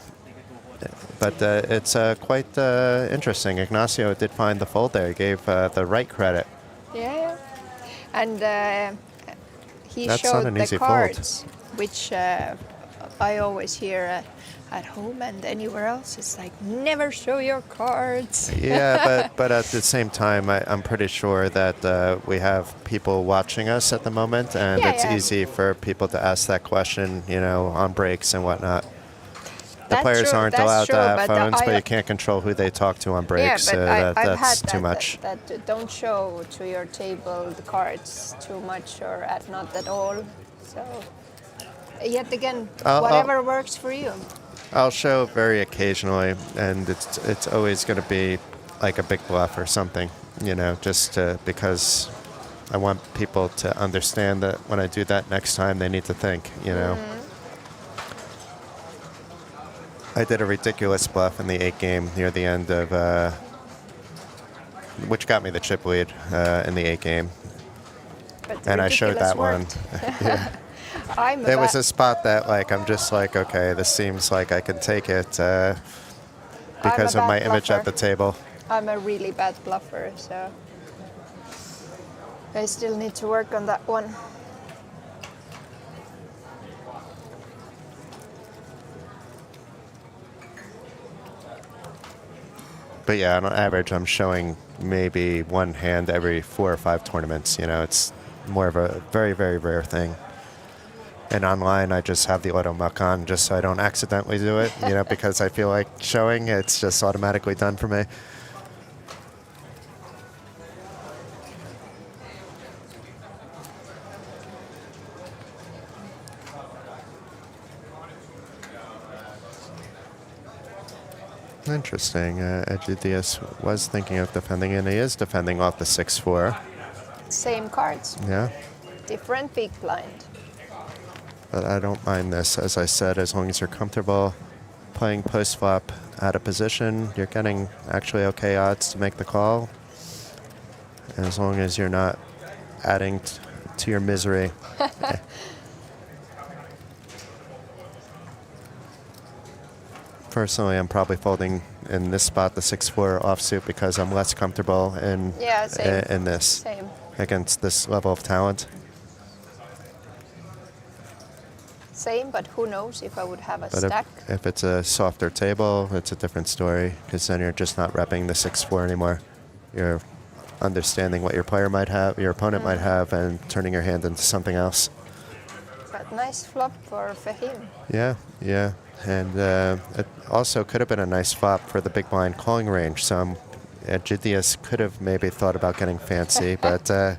But it's quite interesting. Ignacio did find the fold there. He gave the right credit. Yeah. And he That's showed not an the easy fold. cards, which I always hear at home and anywhere else. It's like, never show your cards. Yeah, but at the same time, I'm pretty sure that we have people watching us at the moment, and it's easy for people to ask that question, on breaks and whatnot. The players aren't allowed to have phones, but you can't control who they talk to on breaks. Yeah, but I've that's had too much. That don't show to your table the cards too much or not at all. So, yet again, whatever works for you. I'll show very occasionally, and it's always going to be like a big bluff or something, just because I want people to understand that when I do that next time, they need to think, I did a ridiculous bluff in the 8 game near the end of, which got me the chip lead in the 8 game. And I showed that one. Yeah. It was a spot that, I'm just like, okay, this seems like I can take it because of my image at the table. I'm a really bad bluffer, so I still need to work on that one. But yeah, on average, I'm showing maybe one hand every 4 or 5 tournaments. It's more of a very, very rare thing. And online, I just have the auto muck on just so I don't accidentally do it, because I feel like showing, it's just automatically done for me. Interesting. Egidius was thinking of defending, and he is defending off the 6-4. Same cards. Yeah. Different big blind. But I don't mind this, as I said, as long as you're comfortable playing post-flop out of position, you're getting actually okay odds to make the call. And as long as you're not adding to your misery. Personally, I'm probably folding in this spot the 6-4 offsuit because I'm less comfortable in this Same. against this level of talent. Same, but who knows if I would have a stack. If it's a softer table, it's a different story because then you're just not repping the 6-4 anymore. You're understanding what your player might have, your opponent might have, and turning your hand into something else. But nice flop for Fahim. Yeah. And it also could have been a nice flop for the big blind calling range. So Egidius could have maybe thought about getting fancy, but so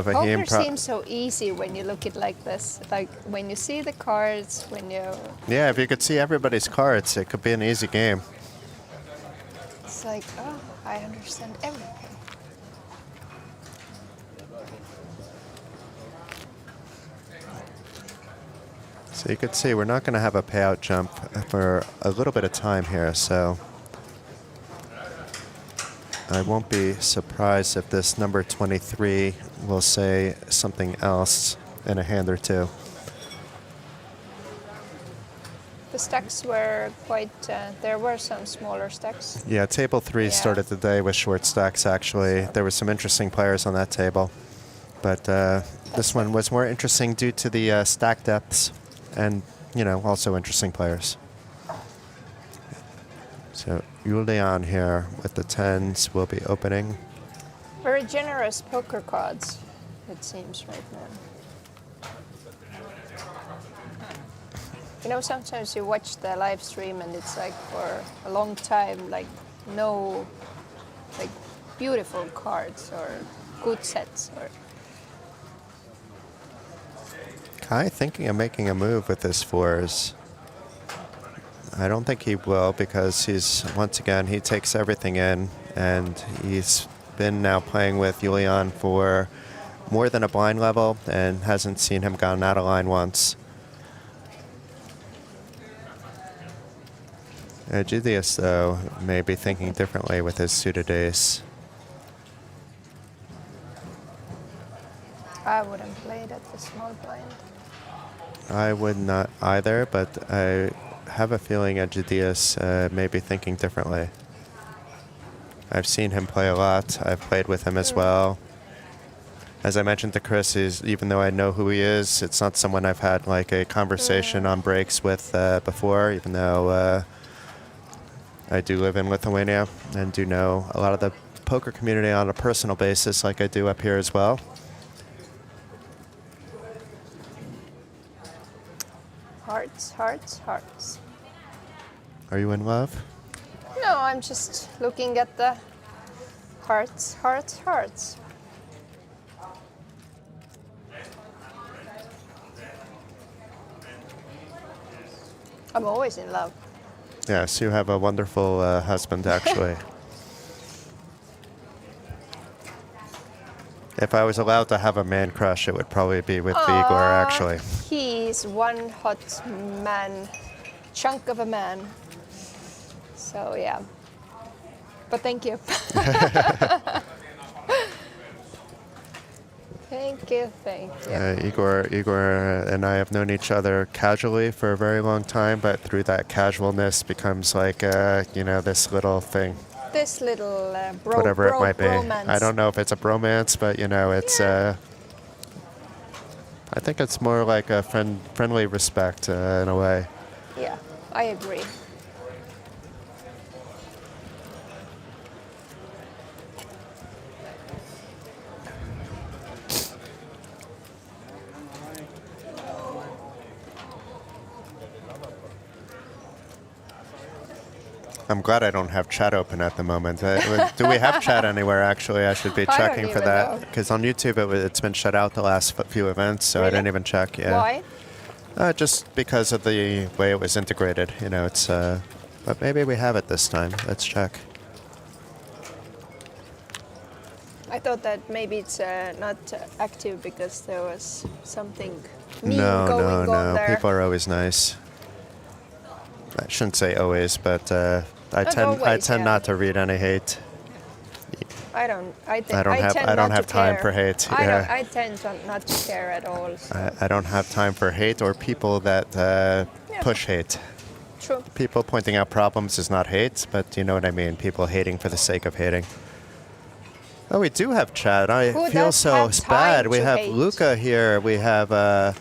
Fahim Poker seems so easy when you look at it like this. Like when you see the cards, yeah, if you could see everybody's cards, it could be an easy game. It's like, oh, I understand everything. So you could see we're not going to have a payout jump for a little bit of time here, so I won't be surprised if this number 23 will say something else in a hand or two. The stacks were quite, there were some smaller stacks. Yeah, table 3 started the day with short stacks, actually. There were some interesting players on that table. But this one was more interesting due to the stack depths and, also interesting players. So Julian here with the 10s will be opening. Very generous poker cards, it seems right now. Sometimes you watch the live stream and it's like for a long time, no beautiful cards or good sets. Kai thinking of making a move with his fours. I don't think he will because once again, he takes everything in, and he's been now playing with Julian for more than a blind level and hasn't seen him gone out of line once. Egidius, though, may be thinking differently with his suited ace. I wouldn't play it at the small blind. I would not either, but I have a feeling Egidius may be thinking differently. I've seen him play a lot. I've played with him as well. As I mentioned to Chris, even though I know who he is, it's not someone I've had like a conversation on breaks with before, even though I do live in Lithuania and do know a lot of the poker community on a personal basis like I do up here as well. Hearts, hearts, hearts. Are you in love? No, I'm just looking at the hearts, hearts, hearts. I'm always in love. Yes, you have a wonderful husband, actually. If I was allowed to have a man crush, it would probably be with Igor, actually. He's one hot man, chunk of a man. So yeah, but thank you. Thank you, thank you. Igor and I have known each other casually for a very long time, but through that casualness becomes like, this little thing. This little whatever it might be. bromance. I don't know if it's a bromance, but it's. I think it's more like a friendly respect in a way. Yeah, I agree. I'm glad I don't have chat open at the moment. Do we have chat anywhere, actually? I should be checking for that. Because on YouTube, it's been shut out the last few events, so Really? I didn't even check. Yeah. Why? Just because of the way it was integrated. It's. But maybe we have it this time. Let's check. I thought that maybe it's not active because there was something mean No. going on there. People are always nice. I shouldn't say always, but I tend not to read any hate. I don't have time for hate. Yeah. I tend not to care at all. So. I don't have time for hate or people that push hate. True. People pointing out problems is not hate, but you know what I mean. People hating for the sake of hating. Oh, we do have chat. I Who feel does so have bad. time We to have hate? Luca here. We have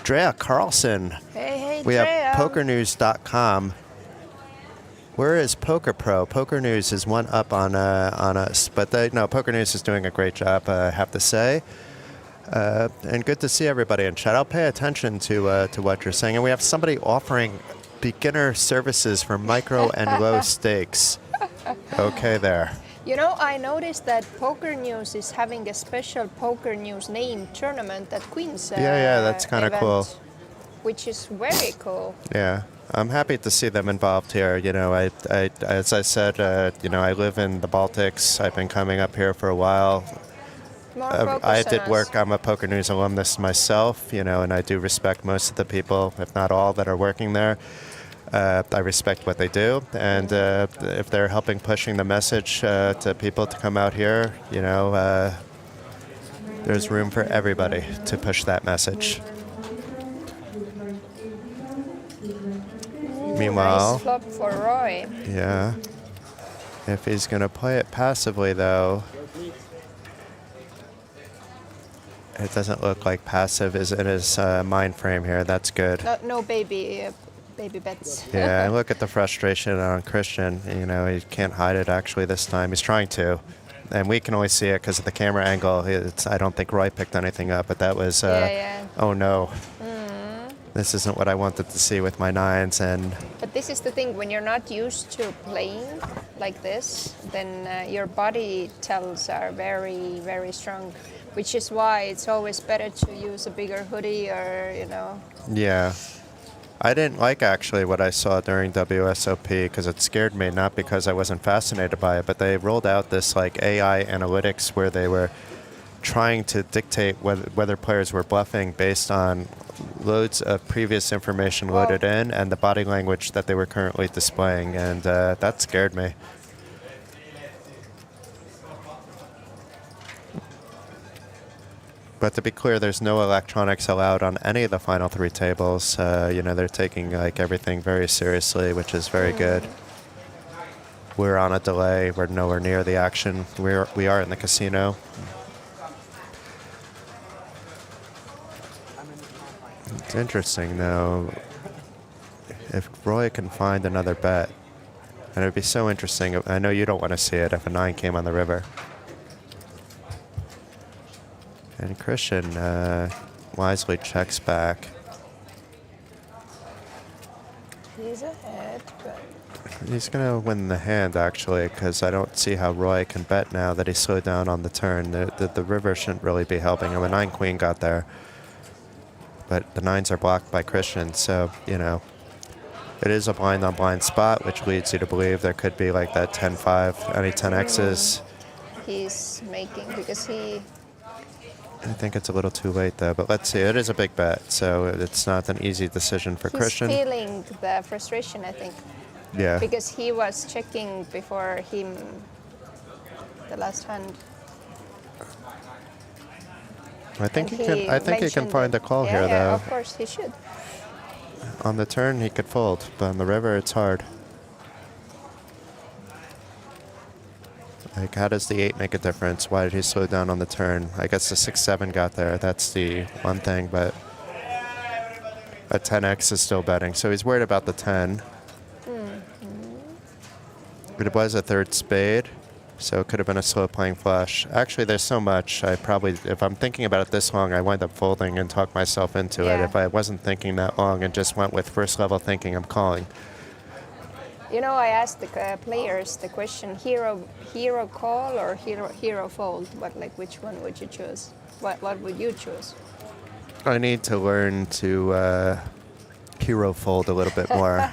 Drea Carlson. Hey, We Drea. have PokerNews.com. Where is Poker Pro? Poker News is one up on us, but Poker News is doing a great job, I have to say. And good to see everybody in chat. I'll pay attention to what you're saying. And we have somebody offering beginner services for micro and low stakes. Okay, there. I noticed that Poker News is having a special Poker News name tournament at Queen's. Yeah, that's kind of cool. Which is very cool. Yeah, I'm happy to see them involved here. As I said, I live in the Baltics. I've been coming up here for a while. I did work. I'm a Poker News alumnus myself, and I do respect most of the people, if not all, that are working there. I respect what they do, and if they're helping pushing the message to people to come out here, there's room for everybody to push that message. Meanwhile, Nice flop for Roy. Yeah. If he's going to play it passively, though, it doesn't look like passive is in his mind frame here. That's good. No baby bets. Yeah, and look at the frustration on Christian. He can't hide it actually this time. He's trying to. And we can only see it because of the camera angle. I don't think Roy picked anything up, but that was, Yeah. oh no. This isn't what I wanted to see with my nines, and But this is the thing, when you're not used to playing like this, then your body tells are very, very strong, which is why it's always better to use a bigger hoodie or, you know. yeah. I didn't like actually what I saw during WSOP because it scared me, not because I wasn't fascinated by it, but they rolled out this like AI analytics where they were trying to dictate whether players were bluffing based on loads of previous information loaded in and the body language that they were currently displaying, and that scared me. But to be clear, there's no electronics allowed on any of the final 3 tables. You know, they're taking like everything very seriously, which is very good. We're on a delay. We're nowhere near the action. We are in the casino. It's interesting, though, if Roy can find another bet. And it would be so interesting. I know you don't want to see it if a 9 came on the river. And Christian wisely checks back. He's ahead, but... He's going to win the hand, actually, because I don't see how Roy can bet now that he slowed down on the turn. The river shouldn't really be helping him. A 9-queen got there. But the 9s are blocked by Christian, so, you know, it is a blind-on-blind spot, which leads you to believe there could be like that 10-5, any 10Xs. He's making, because he... I think it's a little too late, though. But let's see. It is a big bet, so it's not an easy decision for Christian. He's feeling the frustration, I think. Yeah. Because he was checking before him the last hand. I think he can. I think he can find a call here, yeah, though. of course he should. On the turn, he could fold, but on the river, it's hard. Like, how does the 8 make a difference? Why did he slow down on the turn? I guess the 6-7 got there. That's the one thing, but a 10X is still betting. So he's worried about the 10. But it was a 3rd spade, so it could have been a slow playing flush. Actually, there's so much. I probably, if I'm thinking about it this long, I wind up folding and talk myself into it. If I wasn't thinking that long and just went with first level thinking, I'm calling. You know, I asked the players the question: hero call or hero fold? But like, which one would you choose? What would you choose? I need to learn to hero fold a little bit more.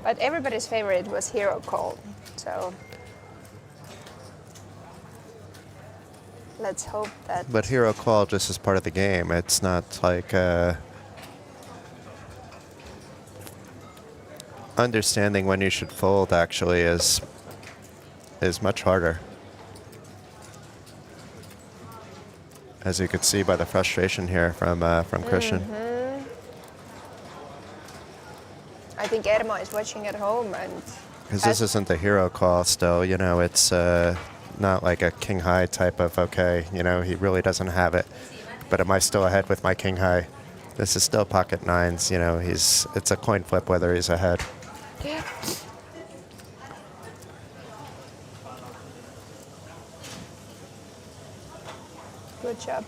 But everybody's favorite was hero call, so let's hope that. But hero call just is part of the game. It's not like understanding when you should fold. Actually, is much harder, as you could see by the frustration here from Christian. I think Ermo is watching at home, and because this isn't a hero call still, you know, it's not like a king high type of, okay, you know, he really doesn't have it, but am I still ahead with my king high? This is still pocket 9s, you know, it's a coin flip whether he's ahead. yeah. Good job.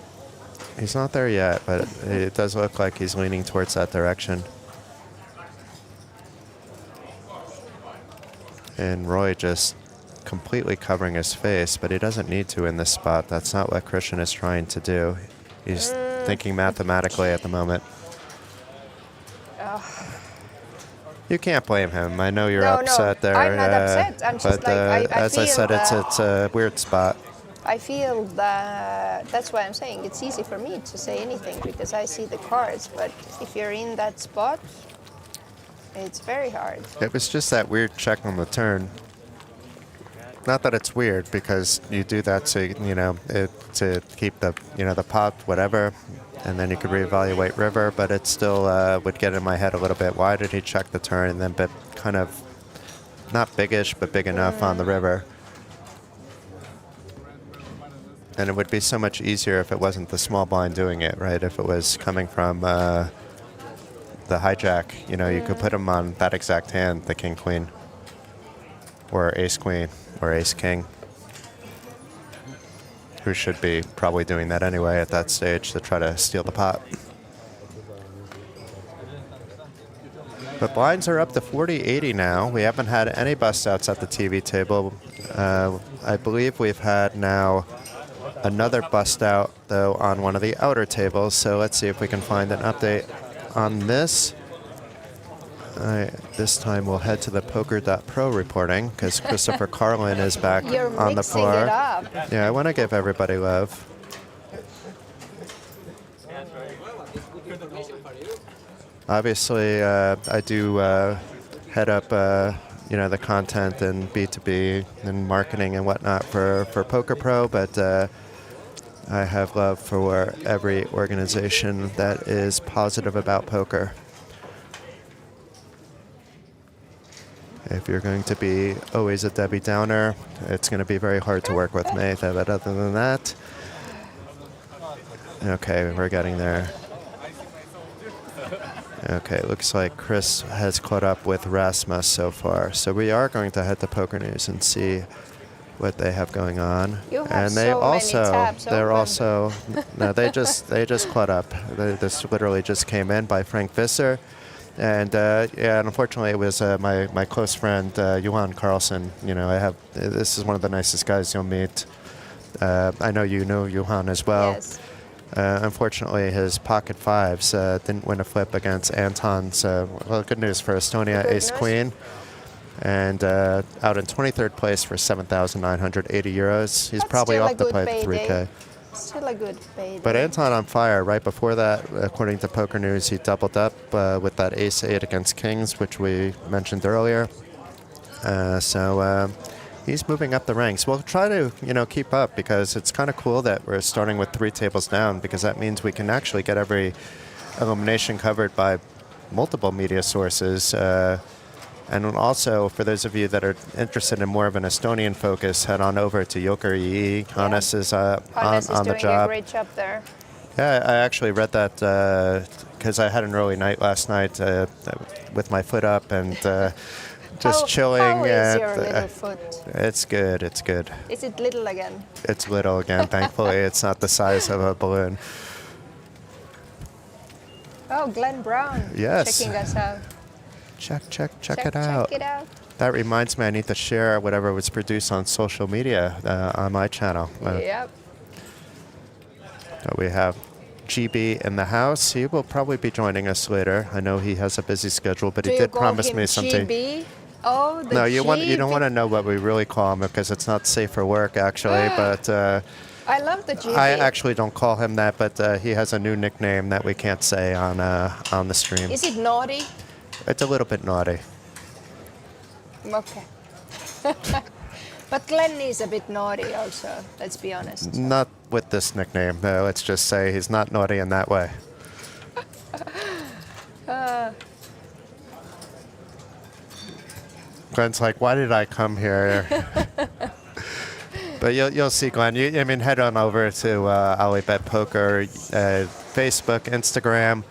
He's not there yet, but it does look like he's leaning towards that direction. And Roy just completely covering his face, but he doesn't need to in this spot. That's not what Christian is trying to do. He's thinking mathematically at the moment. You can't blame him. I know you're upset there. I'm not upset. I'm just like, as I said, it's a weird spot. I feel that that's why I'm saying it's easy for me to say anything because I see the cards. But if you're in that spot, it's very hard. It was just that weird check on the turn. Not that it's weird because you do that to, you know, to keep the, you know, the pot, whatever, and then you could reevaluate river, but it still would get in my head a little bit. Why did he check the turn and then bet kind of not biggish, but big enough on the river? And it would be so much easier if it wasn't the small blind doing it, right? If it was coming from the hijack, you know, you could put him on that exact hand, the king-queen, or ace-queen, or ace-king, who should be probably doing that anyway at that stage to try to steal the pot. The blinds are up to 40-80 now. We haven't had any bust outs at the TV table. I believe we've had now another bust out, though, on one of the outer tables. So let's see if we can find an update on this. This time we'll head to the poker.pro reporting because Christopher Carlin is back on the floor. You're mixing it up. Yeah, I want to give everybody love. Obviously, I do head up, the content and B2B and marketing and whatnot for Poker Pro, but I have love for every organization that is positive about poker. If you're going to be always a Debbie Downer, it's going to be very hard to work with me. But other than that, okay, we're getting there. Okay, looks like Chris has caught up with Rasmus so far. So we are going to head to Poker News and see what they have going on. You have and they so also, many tabs they're open. also, no, they just caught up. This literally just came in by Frank Visser. And unfortunately, it was my close friend Johan Carlson. This is one of the nicest guys you'll meet. I know you know Johan as well. Yes. Unfortunately, his pocket fives didn't win a flip against Anton's. Good news for Estonia, Good Ace news. Queen, and out in 23rd place for 7,980 euros. He's That's probably still a off to good play payday. 3K. Still a good payday. But Anton on fire. Right before that, according to Poker News, he doubled up with that Ace-8 against Kings, which we mentioned earlier. So he's moving up the ranks. We'll try to, keep up because it's kind of cool that we're starting with 3 tables down because that means we can actually get every elimination covered by multiple media sources. And also, for those of you that are interested in more of an Estonian focus, head on over to Joker EE. Hannes is Hannes on the doing a job. great job there. Yeah, I actually read that because I had an early night last night with my foot up and just chilling. How is and, your little foot? It's good. It's good. Is it little again? It's little again. Thankfully, it's not the size of a balloon. Oh, Glenn Brown. Yes. Checking us out. Check it out. Check it out. That reminds me, I need to share whatever was produced on social media on my channel. Yep. We have GB in the house. He will probably be joining us later. I know he has a busy schedule, but he did promise me something. GB? Oh, the No, you GB. don't want to know what we really call him because it's not safe for work, actually. But I love the GB. I actually don't call him that, but he has a new nickname that we can't say on the stream. Is it naughty? It's a little bit naughty. Okay. But Glenn is a bit naughty also, let's be honest. Not with this nickname. Let's just say he's not naughty in that way. Glenn's like, why did I come here? But you'll see, Glenn. Head on over to OlyBet Poker, Facebook, Instagram.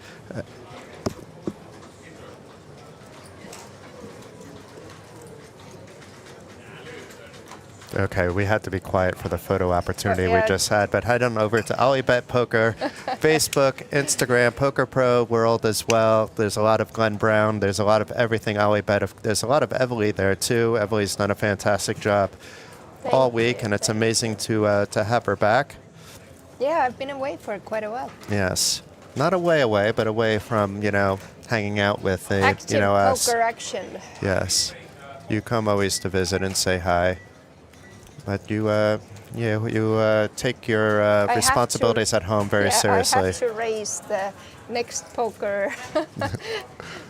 Okay, we had to be quiet for the photo opportunity we just had, but head on over to OlyBet Poker, Facebook, Instagram, Poker Pro World as well. There's a lot of Glenn Brown. There's a lot of everything OlyBet. There's a lot of Evely there too. Evely's done a fantastic job all week, and it's amazing to have her back. Yeah, I've been away for quite a while. Yes, not away, but away from hanging out with Active us. poker action. Yes, you come always to visit and say hi. But you take your responsibilities at home very seriously. I have to raise the next poker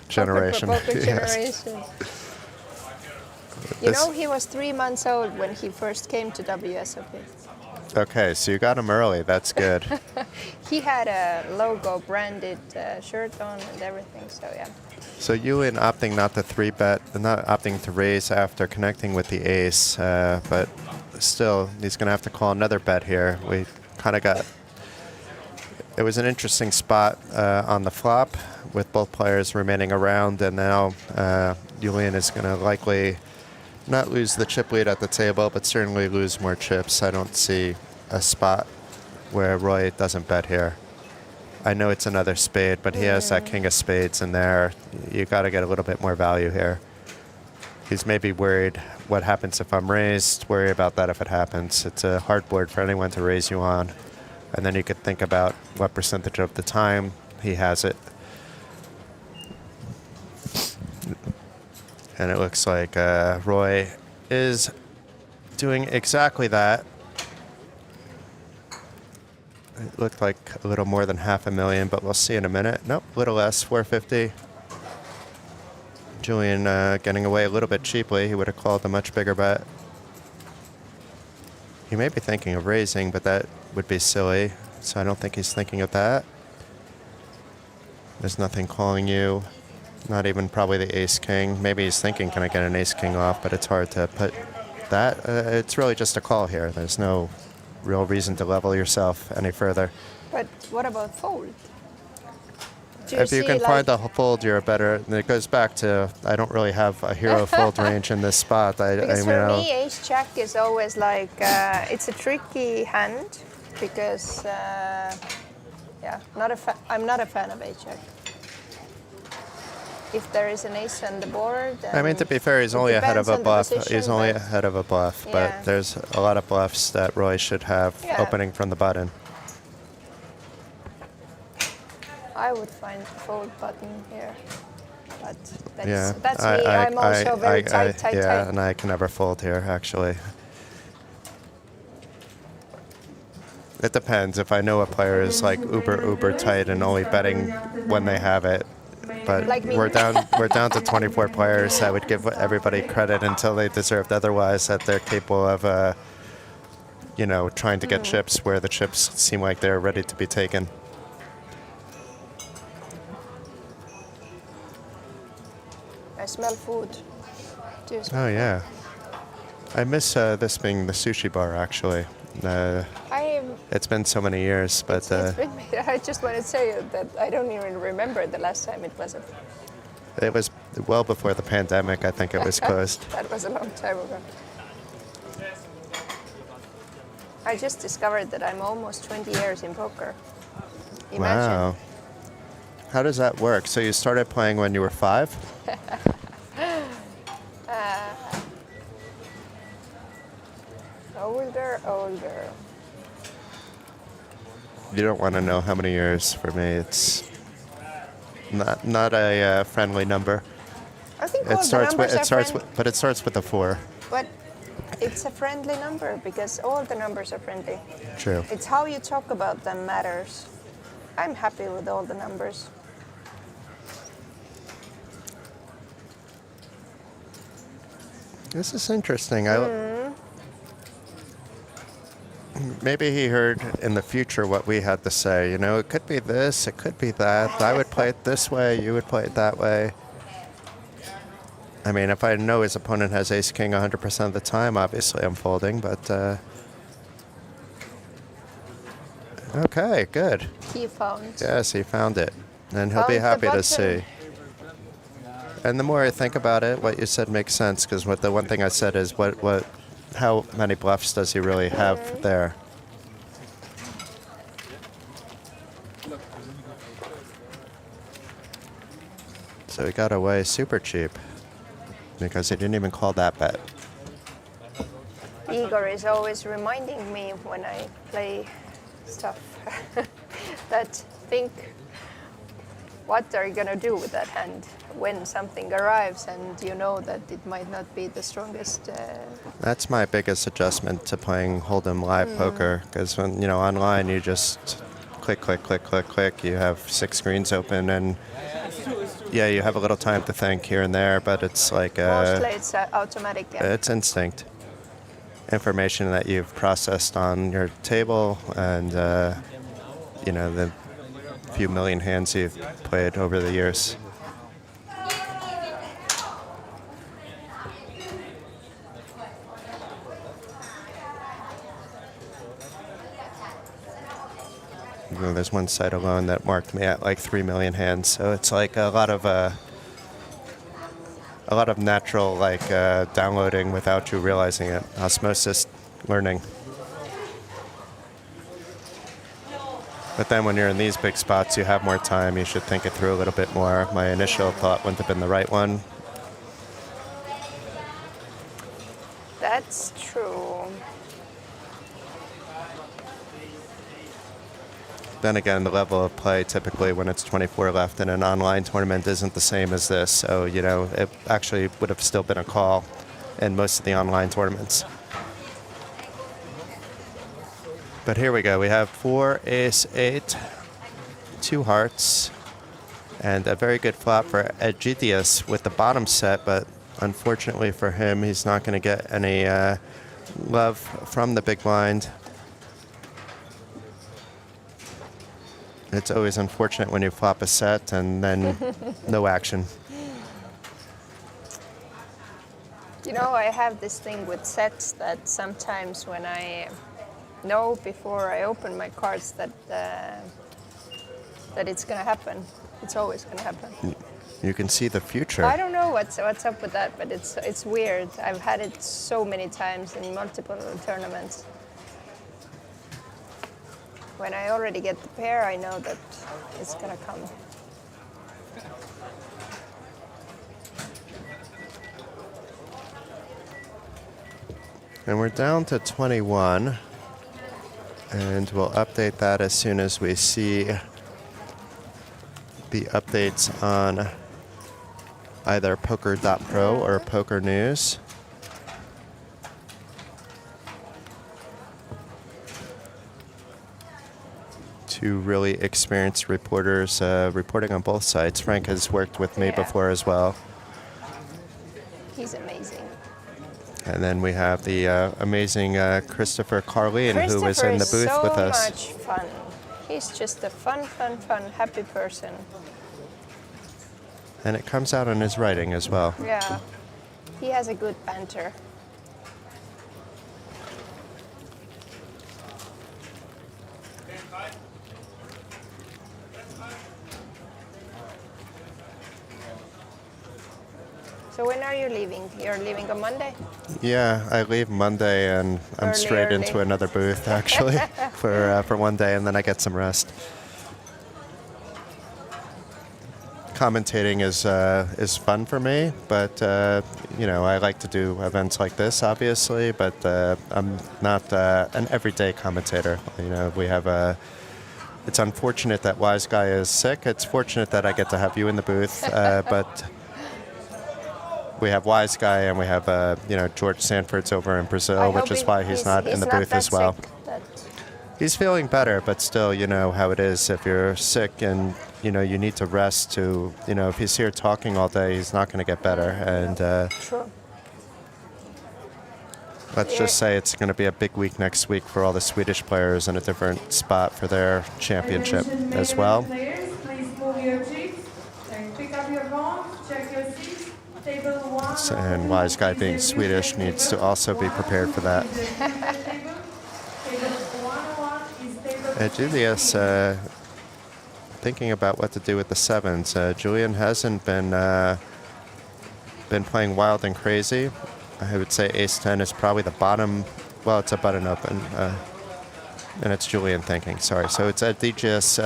generation. Poker Yes. generation. You know, he was 3 months old when he first came to WSOP. Okay, so you got him early. That's good. He had a logo branded shirt on and everything, so yeah. So you in opting not to 3-bet, not opting to raise after connecting with the ace, but still, he's going to have to call another bet here. We kind of got... It was an interesting spot on the flop with both players remaining around, and now Julian is going to likely not lose the chip lead at the table, but certainly lose more chips. I don't see a spot where Roy doesn't bet here. I know it's another spade, but he has that king of spades in there. You got to get a little bit more value here. He's maybe worried what happens if I'm raised, worry about that if it happens. It's a hard board for anyone to raise you on. And then you could think about what percentage of the time he has it. And it looks like Roy is doing exactly that. It looked like a little more than $500,000, but we'll see in a minute. Nope, a little less, 450. Julian getting away a little bit cheaply. He would have called a much bigger bet. He may be thinking of raising, but that would be silly. So I don't think he's thinking of that. There's nothing calling you. Not even probably the ace-king. Maybe he's thinking, can I get an ace-king off? But it's hard to put that. It's really just a call here. There's no real reason to level yourself any further. But what about fold? If you can find a fold, you're better. And it goes back to, I don't really have a hero fold range in this spot. Because for me, ace-jack is always like, it's a tricky hand because, yeah, I'm not a fan of ace-jack. If there is an ace on the board. I mean, to be fair, he's only ahead of a bluff. He's only but ahead of a bluff, yeah. but there's a lot of bluffs that Roy should have opening from the button. I would find the fold button here, but that's, Yeah, that's me. I'm also very tight. Yeah, and I can never fold here, actually. It depends. If I know a player is like uber tight and only betting when they have it, but Like me. we're down to 24 players. I would give everybody credit until they deserved otherwise, that they're capable of, you know, trying to get chips where the chips seem like they're ready to be taken. I smell food. Oh yeah, I miss this being the sushi bar actually. It's been so many years, but I just want to say that I don't even remember the last time it was. It was well before the pandemic. I think it was closed. That was a long time ago. I just discovered that I'm almost 20 years in poker. Imagine. Wow. How does that work? So you started playing when you were 5? Older. You don't want to know how many years. For me, it's not a friendly number. I think It starts with a 4. But it's a friendly number because all the numbers are friendly. True. It's how you talk about them matters. I'm happy with all the numbers. This is interesting. Maybe he heard in the future what we had to say. You know, it could be this, it could be that. I would play it this way, you would play it that way. I mean, if I know his opponent has ace-king 100% of the time, obviously I'm folding, but... Okay, good. He found. Yes, he found it. And he'll be happy to see. And the more I think about it, what you said makes sense, because the one thing I said is how many bluffs does he really have there? So he got away super cheap because he didn't even call that bet. Igor is always reminding me when I play stuff that think, what are you going to do with that hand when something arrives and you know that it might not be the strongest? That's my biggest adjustment to playing Hold'em live poker, because when, you know, online you just click. You have 6 screens open, and yeah, you have a little time to think here and there, but it's like Mostly it's automatic. Yeah. It's instinct. Information that you've processed on your table, and you know, the few million hands you've played over the years. You know, there's one site alone that marked me at like 3 million hands, so it's like a lot of natural downloading without you realizing it. Osmosis learning. But then when you're in these big spots, you have more time. You should think it through a little bit more. My initial thought wouldn't have been the right one. That's true. Then again, the level of play typically when it's 24 left in an online tournament isn't the same as this. So, you know, it actually would have still been a call in most of the online tournaments. But here we go. We have 4, ace, 8, 2 hearts, and a very good flop for Egidius with the bottom set, but unfortunately for him, he's not going to get any love from the big blind. It's always unfortunate when you flop a set and then no action. You know, I have this thing with sets that sometimes when I know before I open my cards that that it's gonna happen. It's always gonna happen. You can see the future. I don't know what's up with that, but it's weird. I've had it so many times in multiple tournaments. When I already get the pair, I know that it's gonna come. And we're down to 21. And we'll update that as soon as we see the updates on either poker.pro or Poker News. Two really experienced reporters reporting on both sides. Frank has worked with me before as well. He's amazing. And then we have the amazing Christopher Carlin, who was in the booth with us. Christopher is so much fun. He's just a fun, happy person. And it comes out in his writing as well. Yeah, he has a good banter. So when are you leaving? You're leaving on Monday? Yeah, I leave Monday and I'm straight into another booth actually for one day, and then I get some rest. Commentating is fun for me, but you know, I like to do events like this, obviously. But I'm not an everyday commentator. You know, we have a. It's unfortunate that Wise Guy is sick. It's fortunate that I get to have you in the booth, but. We have Wise Guy and we have, you know, George Sanford's over in Brazil, which is why he's not in the booth as well. He's feeling better, but still, you know how it is. If you're sick and, you know, you need to rest to, you know, if he's here talking all day, he's not going to get better. And let's just say it's going to be a big week next week for all the Swedish players in a different spot for their championship as well. Players, please move your seats and pick up your phone, check your seats. And Wise Guy being Swedish needs to also be prepared for that. Julius thinking about what to do with the sevens. Julian hasn't been playing wild and crazy. I would say ace-10 is probably the bottom. Well, it's a button open. And it's Julian thinking, sorry. So it's Adigius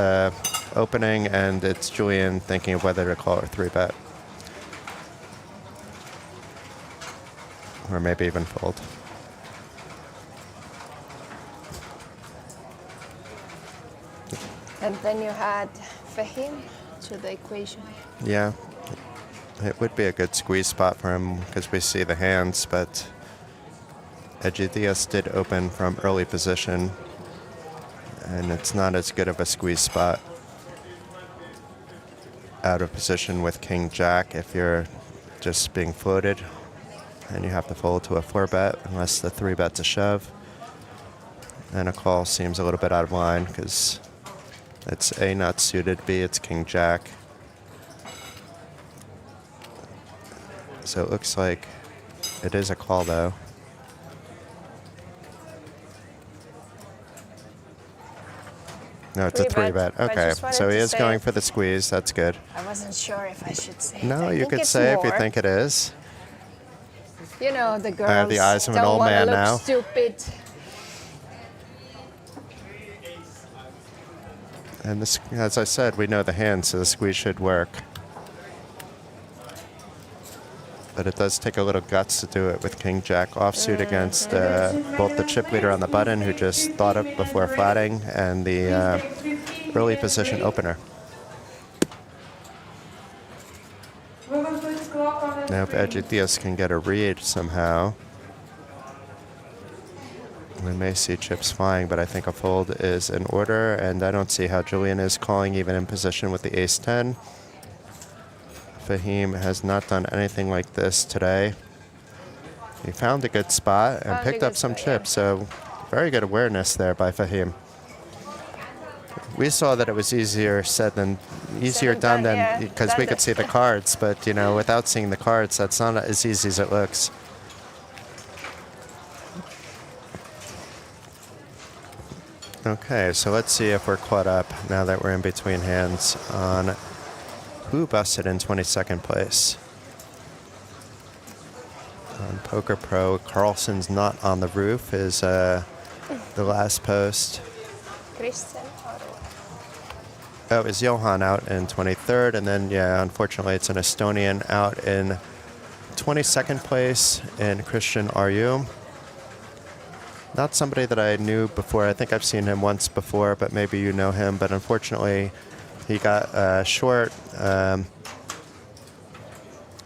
opening, and it's Julian thinking of whether to call or 3-bet. Or maybe even fold. And then you had Fahim to the equation. Yeah, it would be a good squeeze spot for him because we see the hands, but Egidius did open from early position, and it's not as good of a squeeze spot out of position with King Jack if you're just being floated. And you have to fold to a 4-bet unless the 3-bet's a shove. And a call seems a little bit out of line because it's A, not suited, B, it's King Jack. So it looks like it is a call though. No, it's a 3-bet. Okay, so he is going for the squeeze. That's good. I wasn't sure if I should say No, it. you could say if you think it is. You know, the girls I have the eyes of an don't old want to man look now. stupid. And this, as I said, we know the hand, so the squeeze should work. But it does take a little guts to do it with King Jack offsuit against both the chip leader on the button, who just thought up before flatting, and the early position opener. Now if Egidius can get a read somehow, we may see chips flying, but I think a fold is in order, and I don't see how Julian is calling even in position with the ace-10. Fahim has not done anything like this today. He found a good spot and picked up some chips, so very good awareness there by Fahim. We saw that it was easier done than because we could see the cards, but you know, without seeing the cards, that's not as easy as it looks. Okay, so let's see if we're caught up now that we're in between hands on who busted in 22nd place. On Poker Pro, Carlson's not on the roof is the last post. Oh, is Johan out in 23rd, and then, yeah, unfortunately, it's an Estonian out in 22nd place, and Christian Arju. Not somebody that I knew before. I think I've seen him once before, but maybe you know him. But unfortunately, he got short.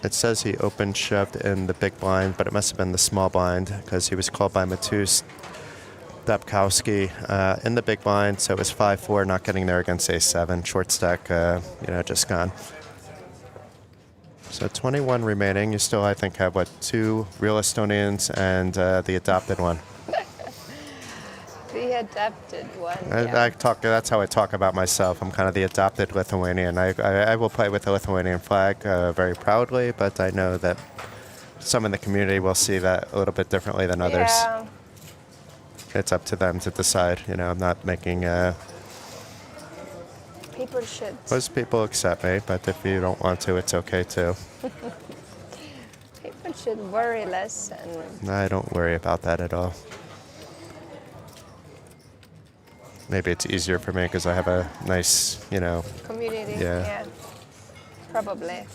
It says he open shoved in the big blind, but it must have been the small blind because he was called by Matus Dapkowski in the big blind. So it was 5-4, not getting there against ace-7. Short stack, just gone. So 21 remaining. You still, I think, have, what, 2 real Estonians and the adopted one. The adopted one. I talk. That's how I talk about myself. I'm kind of the adopted Lithuanian. I will play with the Lithuanian flag very proudly, but I know that some in the community will see that a little bit differently than others. Yeah. It's up to them to decide. You know, I'm not making. People should. Most people accept me, but if you don't want to, it's okay too. People should worry less and. I don't worry about that at all. Maybe it's easier for me because I have a nice, community. Yeah. Probably.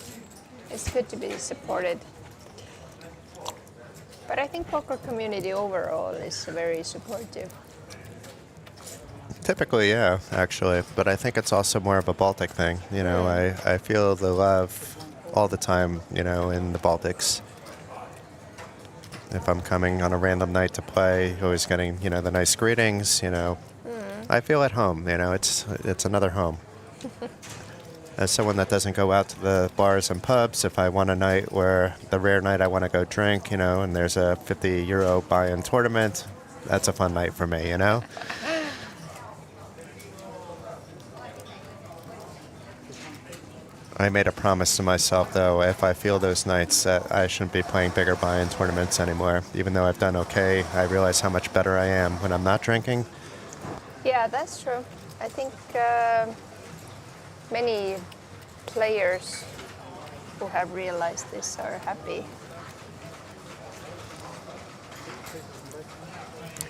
It's good to be supported. But I think poker community overall is very supportive. Typically, yeah, actually. But I think it's also more of a Baltic thing. I feel the love all the time, in the Baltics. If I'm coming on a random night to play, always getting, the nice greetings, I feel at home, it's another home. As someone that doesn't go out to the bars and pubs, if I want a night where the rare night I want to go drink, and there's a €50 buy-in tournament, that's a fun night for me, I made a promise to myself, though, if I feel those nights that I shouldn't be playing bigger buy-in tournaments anymore. Even though I've done okay, I realize how much better I am when I'm not drinking. Yeah, that's true. I think many players who have realized this are happy.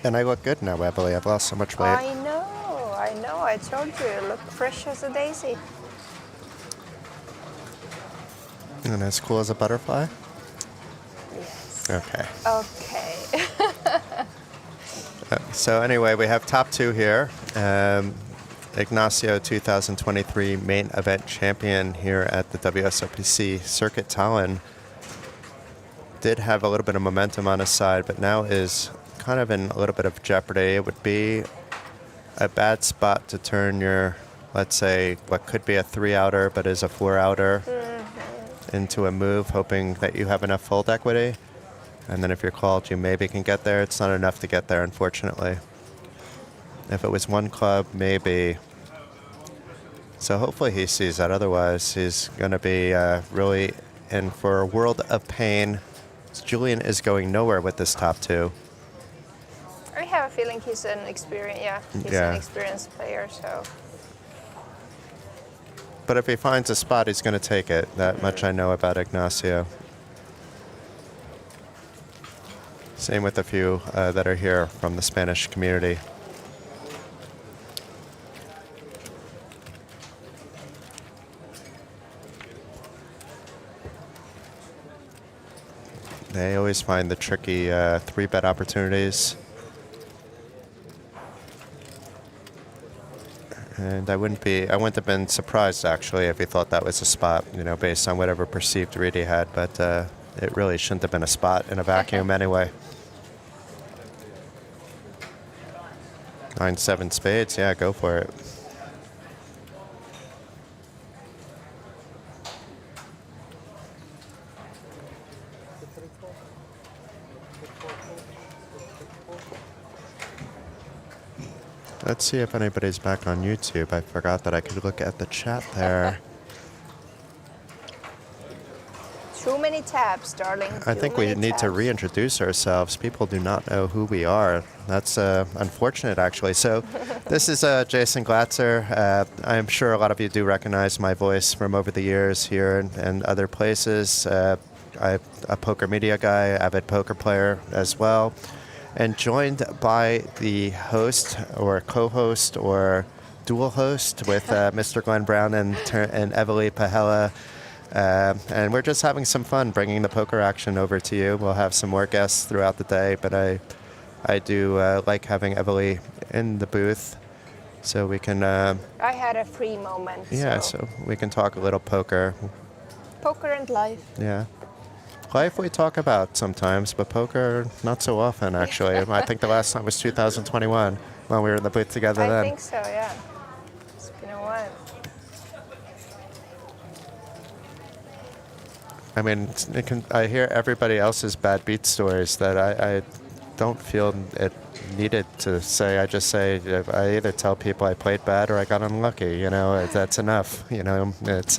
And I look good now, Emily. I've lost so much weight. I know. I told you, you look fresh as a daisy. And as cool as a butterfly? Yes. Okay. Okay. So anyway, we have top 2 here. Ignacio, 2023 main event champion here at the WSOP Circuit Tallinn. Did have a little bit of momentum on his side, but now is kind of in a little bit of jeopardy. It would be a bad spot to turn your, let's say, what could be a 3-outer, but is a 4-outer, into a move, hoping that you have enough fold equity. And then if you're called, you maybe can get there. It's not enough to get there, unfortunately. If it was 1 club, maybe. So hopefully he sees that. Otherwise, he's going to be really in for a world of pain. Julian is going nowhere with this top 2. I have a feeling he's an experienced player, so. But if he finds a spot, he's going to take it. That much I know about Ignacio. Same with a few that are here from the Spanish community. They always find the tricky 3-bet opportunities. And I wouldn't have been surprised actually if he thought that was a spot, based on whatever perceived read he had, but it really shouldn't have been a spot in a vacuum anyway. 9-7 spades, yeah, go for it. Let's see if anybody's back on YouTube. I forgot that I could look at the chat there. Too many tabs, darling. I think we need to reintroduce ourselves. People do not know who we are. That's unfortunate, actually. So this is Jason Glatzer. I'm sure a lot of you do recognize my voice from over the years here and other places. I'm a poker media guy, avid poker player as well. And joined by the host or co-host or dual host with Mr. Glenn Brown and Evely Pahela. And we're just having some fun bringing the poker action over to you. We'll have some more guests throughout the day, but I do like having Evely in the booth so we can... I had a free moment. Yeah, so we can talk a little poker. Poker and life. Yeah. Life we talk about sometimes, but poker not so often, actually. I think the last time was 2021 when we were in the booth together then. I think so, yeah. It's been a while. I mean, I hear everybody else's bad beat stories that I don't feel it needed to say. I just say, I either tell people I played bad or I got unlucky, that's enough. It's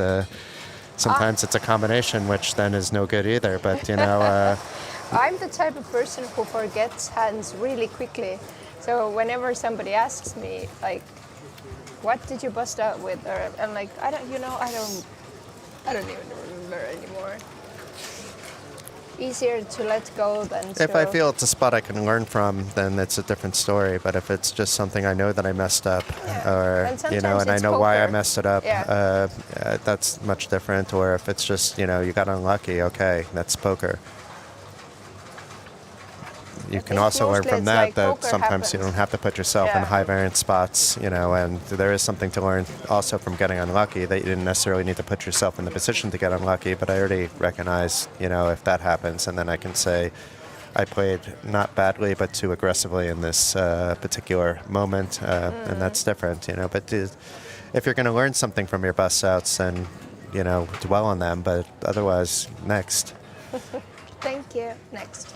sometimes it's a combination, which then is no good either, but I'm the type of person who forgets hands really quickly. So whenever somebody asks me, like, what did you bust out with? Or I'm like, I don't even remember anymore. Easier to let go than to... If I feel it's a spot I can learn from, then it's a different story. But if it's just something I know that I messed up, or and I know why I messed it up, that's much different. Or if it's just you got unlucky, okay, that's poker. You can also learn from that sometimes you don't have to put yourself in high variance spots, and there is something to learn also from getting unlucky that you didn't necessarily need to put yourself in the position to get unlucky, but I already recognize, if that happens, and then I can say I played not badly but too aggressively in this particular moment, and that's different, but if you're going to learn something from your bust outs, then, dwell on them, but otherwise, next. Thank you. Next.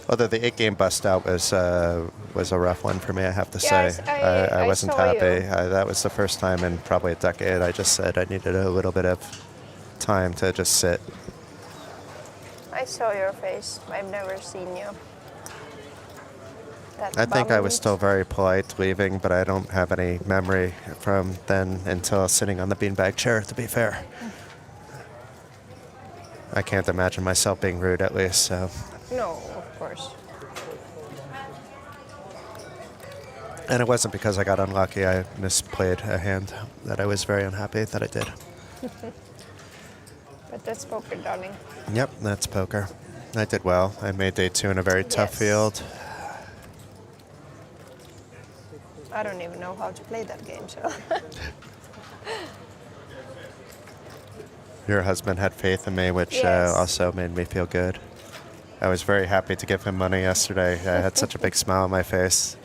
Although the 8-game bust out was a rough one for me, I have to say. I wasn't saw happy. That was the first time in probably a decade I just said I needed a little bit of time to just sit. I saw your face. I've never seen you. I think I was still very polite leaving, but I don't have any memory from then until sitting on the beanbag chair, to be fair. I can't imagine myself being rude, at least, so... No, of course. And it wasn't because I got unlucky. I misplayed a hand that I was very unhappy that I did. But that's poker, darling. Yep, that's poker. I did well. I made day 2 in a very tough field. I don't even know how to play that game, so... Your husband had faith in me, which also made me feel good. I was very happy to give him money yesterday. I had such a big smile on my face.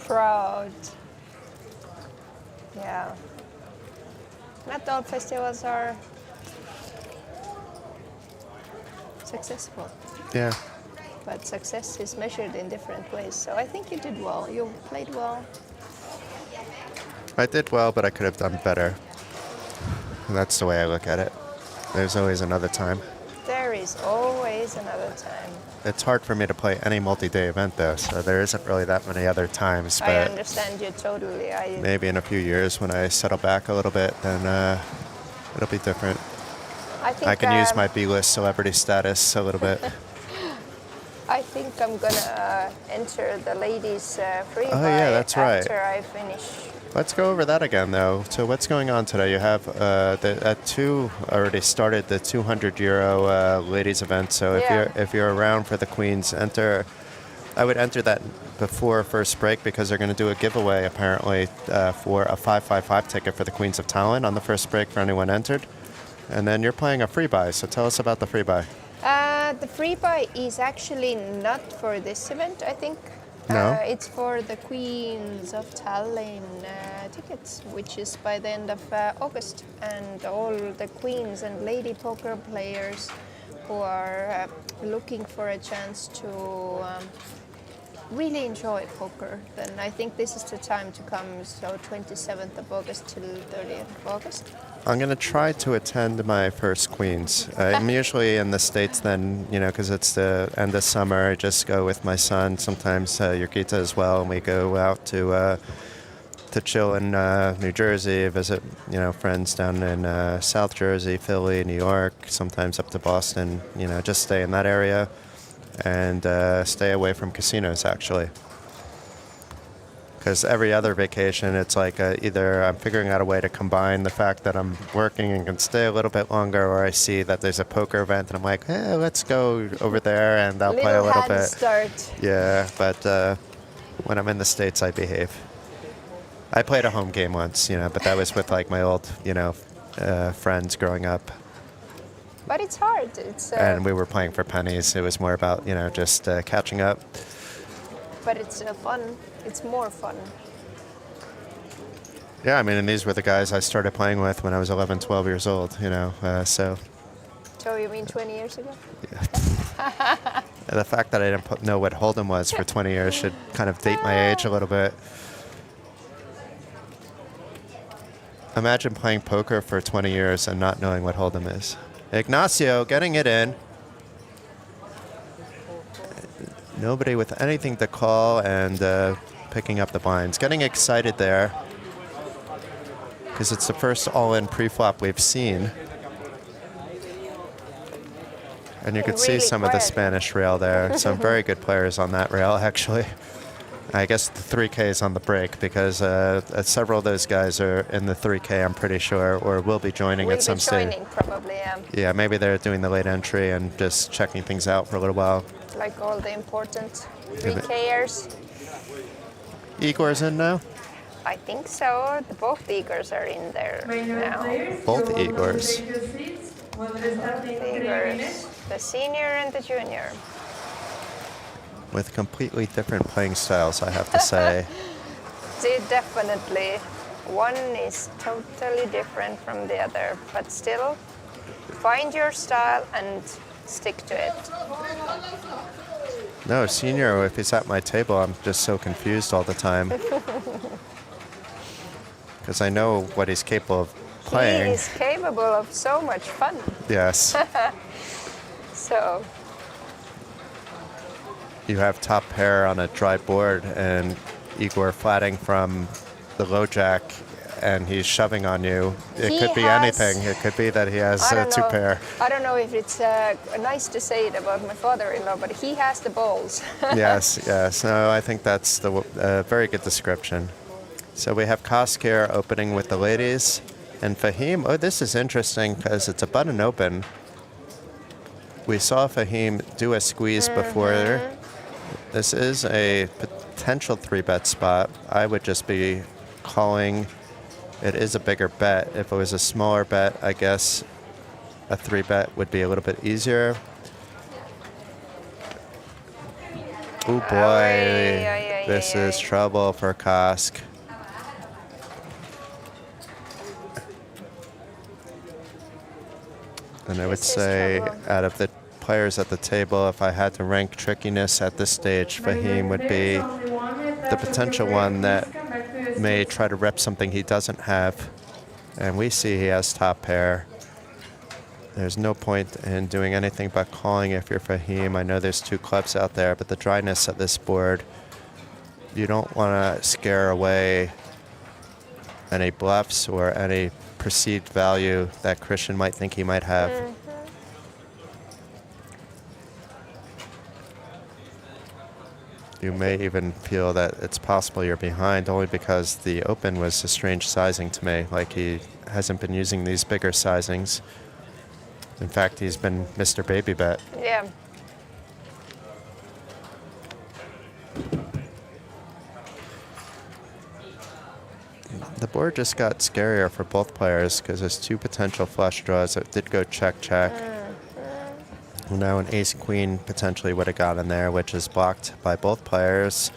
Proud. Yeah. Not all festivals are successful. Yeah. But success is measured in different ways. So I think you did well. You played well. I did well, but I could have done better. And that's the way I look at it. There's always another time. There is always another time. It's hard for me to play any multi-day event, though, so there isn't really that many other times. But I understand you totally. Maybe in a few years when I settle back a little bit, then it'll be different. I think I can use my B-list celebrity status a little bit. I think I'm gonna enter the ladies free Oh, buy yeah, that's right. after I finish. Let's go over that again, though. So what's going on today? You have at 2 already started the 200 euro ladies event. So Yeah. if you're around for the Queens, enter. I would enter that before first break because they're going to do a giveaway apparently for a 555 ticket for the Queens of Tallinn on the first break for anyone entered. And then you're playing a free buy. So tell us about the free buy. The free buy is actually not for this event, I think. No? It's for the Queens of Tallinn tickets, which is by the end of August. And all the Queens and Lady Poker players who are looking for a chance to really enjoy poker, then I think this is the time to come. So 27th of August till 30th of August. I'm going to try to attend my first Queens. I'm usually in the States then, because it's the end of summer. I just go with my son, sometimes Yurgita as well, and we go out to chill in New Jersey, visit, friends down in South Jersey, Philly, New York, sometimes up to Boston, just stay in that area and stay away from casinos, actually. Because every other vacation, it's like either I'm figuring out a way to combine the fact that I'm working and can stay a little bit longer, or I see that there's a poker event and I'm like, let's go over there and I'll play a little bit. Start. Yeah, but when I'm in the States, I behave. I played a home game once, but that was with like my old, friends growing up. But it's hard. And we were playing for pennies. It was more about, just catching up. But it's fun. It's more fun. Yeah, and these were the guys I started playing with when I was 11, 12 years old, so. So you mean 20 years ago? Yeah. The fact that I didn't know what Hold'em was for 20 years should kind of date my age a little bit. Imagine playing poker for 20 years and not knowing what Hold'em is. Ignacio getting it in. Nobody with anything to call and picking up the blinds. Getting excited there because it's the first all-in pre-flop we've seen. And you could see some of the Spanish rail there. Some very good players on that rail, actually. I guess the 3K is on the break because several of those guys are in the 3K, I'm pretty sure, or will be joining at some stage. Will be joining, probably, yeah. Yeah, maybe they're doing the late entry and just checking things out for a little while. Like all the important 3Kers. Igor's in now? I think so. Both Igors are in there now. Both Igors. Igors. The senior and the junior. With completely different playing styles, I have to say. Definitely. One is totally different from the other, but still, find your style and stick to it. No, senior, if he's at my table, I'm just so confused all the time. Because I know what he's capable of playing. He is capable of so much fun. Yes. So. You have top pair on a dry board and Igor flatting from the low jack and he's shoving on you. It could be anything. It could be that he has two pair. I don't know if it's nice to say it about my father-in-law, but he has the balls. Yes. No, I think that's the very good description. So we have Kosk here opening with the ladies. And Fahim, this is interesting because it's a button open. We saw Fahim do a squeeze before. This is a potential 3-bet spot. I would just be calling. It is a bigger bet. If it was a smaller bet, I guess a 3-bet would be a little bit easier. Oh boy, this is trouble for Kosk. And I would say out of the players at the table, if I had to rank trickiness at this stage, Fahim would be the potential one that may try to rep something he doesn't have. And we see he has top pair. There's no point in doing anything but calling if you're Fahim. I know there's 2 clubs out there, but the dryness of this board, you don't want to scare away any bluffs or any perceived value that Christian might think he might have. You may even feel that it's possible you're behind only because the open was a strange sizing to me. Like he hasn't been using these bigger sizings. In fact, he's been Mr. Baby Bet. Yeah. The board just got scarier for both players because there's two potential flush draws. It did go check. Now an ace-queen potentially would have got in there, which is blocked by both players.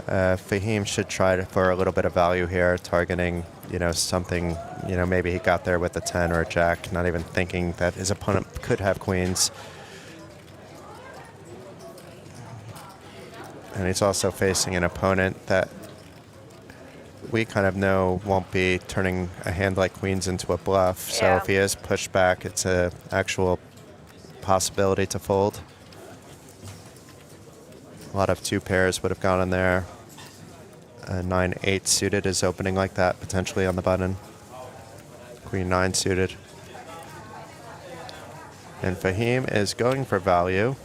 Fahim should try for a little bit of value here, targeting, something, maybe he got there with a 10 or a jack, not even thinking that his opponent could have queens. And he's also facing an opponent that we kind of know won't be turning a hand like queens into a bluff. So if he is pushed back, it's an actual possibility to fold. A lot of two pairs would have gone in there. 9-8 suited is opening like that, potentially on the button. Queen 9 suited. And Fahim is going for value.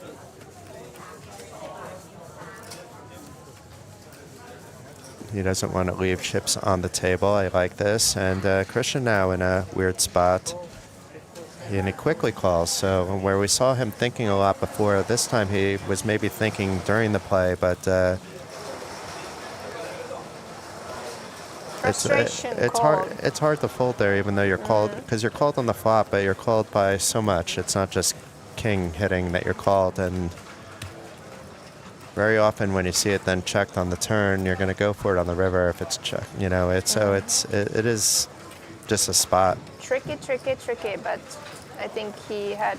He doesn't want to leave chips on the table. I like this. And Christian now in a weird spot. And he quickly calls. So where we saw him thinking a lot before, this time he was maybe thinking during the play, but it's hard to fold there, even though you're called, because you're called on the flop, but you're called by so much. It's not just king hitting that you're called, and very often when you see it then checked on the turn, you're going to go for it on the river if it's checked. So it is just a spot. Tricky, but I think he had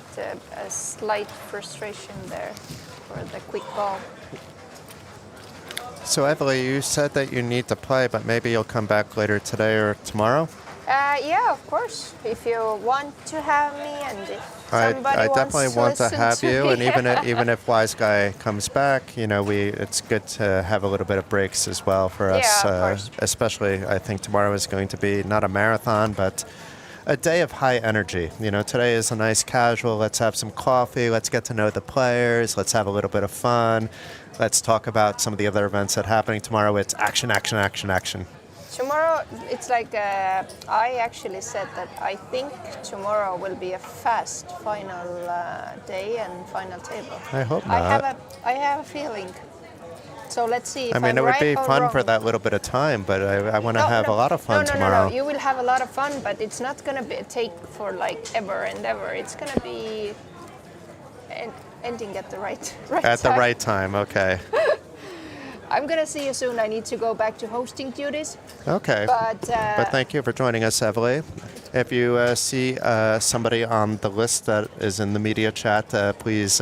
a slight frustration there for the quick call. So, Evely, you said that you need to play, but maybe you'll come back later today or tomorrow? Yeah, of course. If you want to have me, and if somebody I wants definitely want to have you, me. and even if Wise Guy comes back, it's good to have a little bit of breaks as well for us. Of course. Especially, I think tomorrow is going to be not a marathon, but a day of high energy. Today is a nice casual. Let's have some coffee. Let's get to know the players. Let's have a little bit of fun. Let's talk about some of the other events that are happening tomorrow. It's action. Tomorrow, it's like I actually said that I think tomorrow will be a fast final day and final table. I hope not. I have a feeling. So let's see if I mean, it would right be or fun wrong. for that little bit of time, but I want to have a lot of fun tomorrow. No. You will have a lot of fun, but it's not going to take for like ever and ever. It's going to be ending at the right time. At the right time, okay. I'm going to see you soon. I need to go back to hosting duties. Okay. But thank you for joining us, Evely. If you see somebody on the list that is in the media chat, please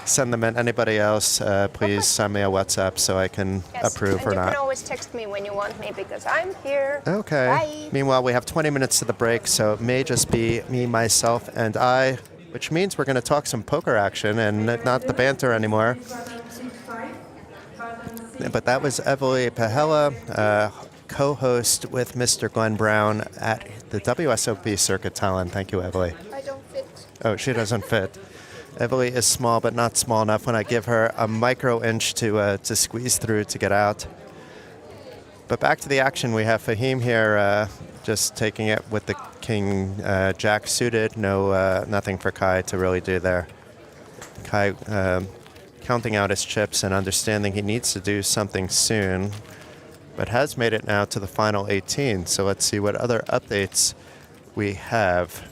send them in. Anybody else, please send me a WhatsApp so I can approve or not. You can always text me when you want me because I'm here. Okay. Bye. Meanwhile, we have 20 minutes to the break, so it may just be me, myself, and I, which means we're going to talk some poker action and not the banter anymore. But that was Evely Pahela, co-host with Mr. Glenn Brown at the WSOP Circuit Tallinn. Thank you, Evely. I don't fit. Oh, she doesn't fit. Evely is small, but not small enough when I give her a micro inch to squeeze through to get out. But back to the action. We have Fahim here just taking it with the king jack suited. Nothing for Kai to really do there. Kai counting out his chips and understanding he needs to do something soon, but has made it now to the final 18. So let's see what other updates we have.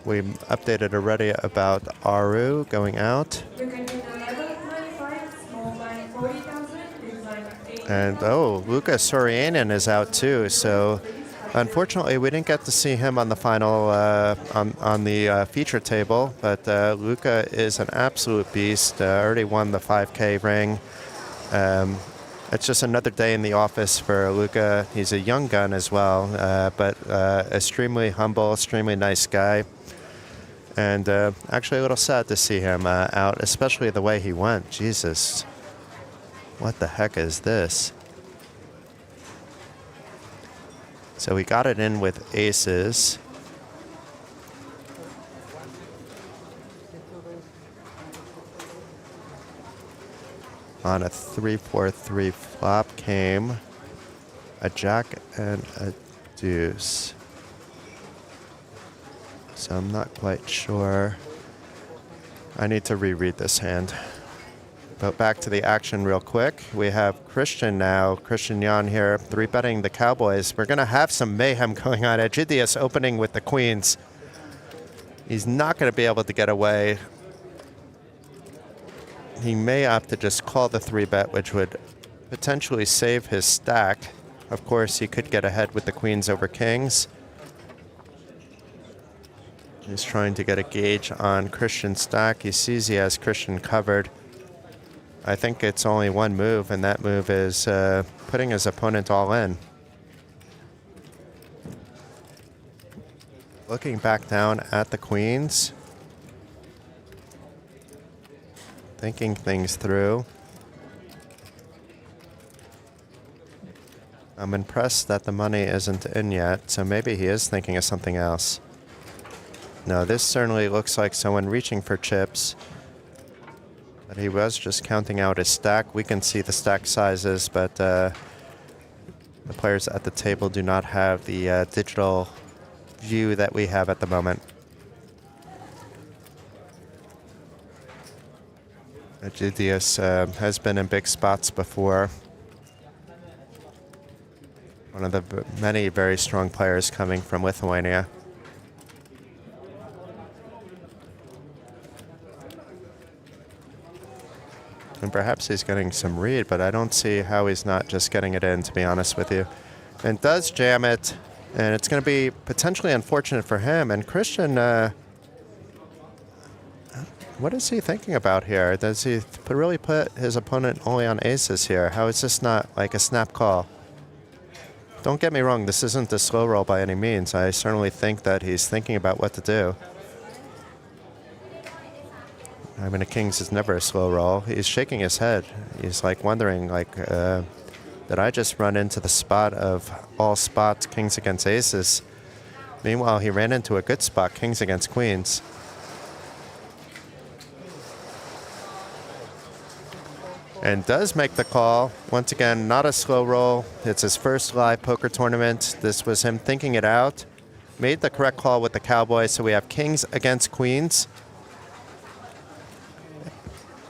We updated already about Aru going out. You can do the level 95, small blind 40,000, big blind 8. And Luka Sorianen is out too. So unfortunately, we didn't get to see him on the final on the feature table. But Luka is an absolute beast. Already won the 5K ring. It's just another day in the office for Luka. He's a young gun as well, but extremely humble, extremely nice guy. And actually a little sad to see him out, especially the way he went. Jesus, what the heck is this? So we got it in with aces. on a 3-4-3 flop came a jack and a deuce. So I'm not quite sure. I need to reread this hand. But back to the action real quick. We have Christian now, Christian Jan here, 3-betting the Cowboys. We're going to have some mayhem going on. Egidius opening with the queens. He's not going to be able to get away. He may opt to just call the 3-bet, which would potentially save his stack. Of course, he could get ahead with the queens over kings. He's trying to get a gauge on Christian's stack. He sees he has Christian covered. I think it's only one move, and that move is putting his opponent all in. Looking back down at the queens. Thinking things through. I'm impressed that the money isn't in yet, so maybe he is thinking of something else. No, this certainly looks like someone reaching for chips. But he was just counting out his stack. We can see the stack sizes, but the players at the table do not have the digital view that we have at the moment. Egidius has been in big spots before. One of the many very strong players coming from Lithuania. And perhaps he's getting some read, but I don't see how he's not just getting it in, to be honest with you. And does jam it, and it's going to be potentially unfortunate for him. And Christian, what is he thinking about here? Does he really put his opponent only on aces here? How is this not like a snap call? Don't get me wrong, this isn't a slow roll by any means. I certainly think that he's thinking about what to do. I mean, a kings is never a slow roll. He's shaking his head. He's like wondering, like, did I just run into the spot of all spots, kings against aces? Meanwhile, he ran into a good spot, kings against queens. And does make the call. Once again, not a slow roll. It's his first live poker tournament. This was him thinking it out. Made the correct call with the Cowboys, so we have kings against queens.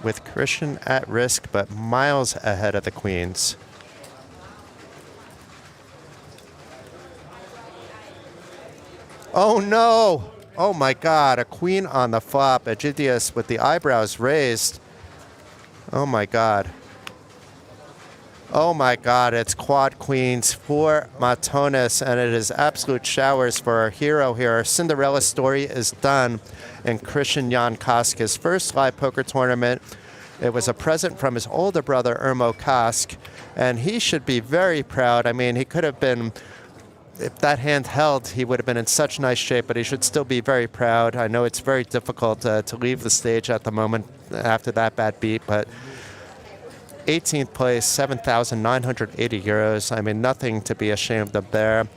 With Christian at risk, but miles ahead of the queens. Oh no! Oh my God, a queen on the flop. Egidius with the eyebrows raised. Oh my God. Oh my God, it's quad queens for Matonis, and it is absolute showers for our hero here. Our Cinderella story is done in Christian Jan Kask, his first live poker tournament. It was a present from his older brother, Irmo Kask, and he should be very proud. I mean, he could have been, if that hand held, he would have been in such nice shape, but he should still be very proud. I know it's very difficult to leave the stage at the moment after that bad beat, but 18th place, 7,980 euros. I mean, nothing to be ashamed of there.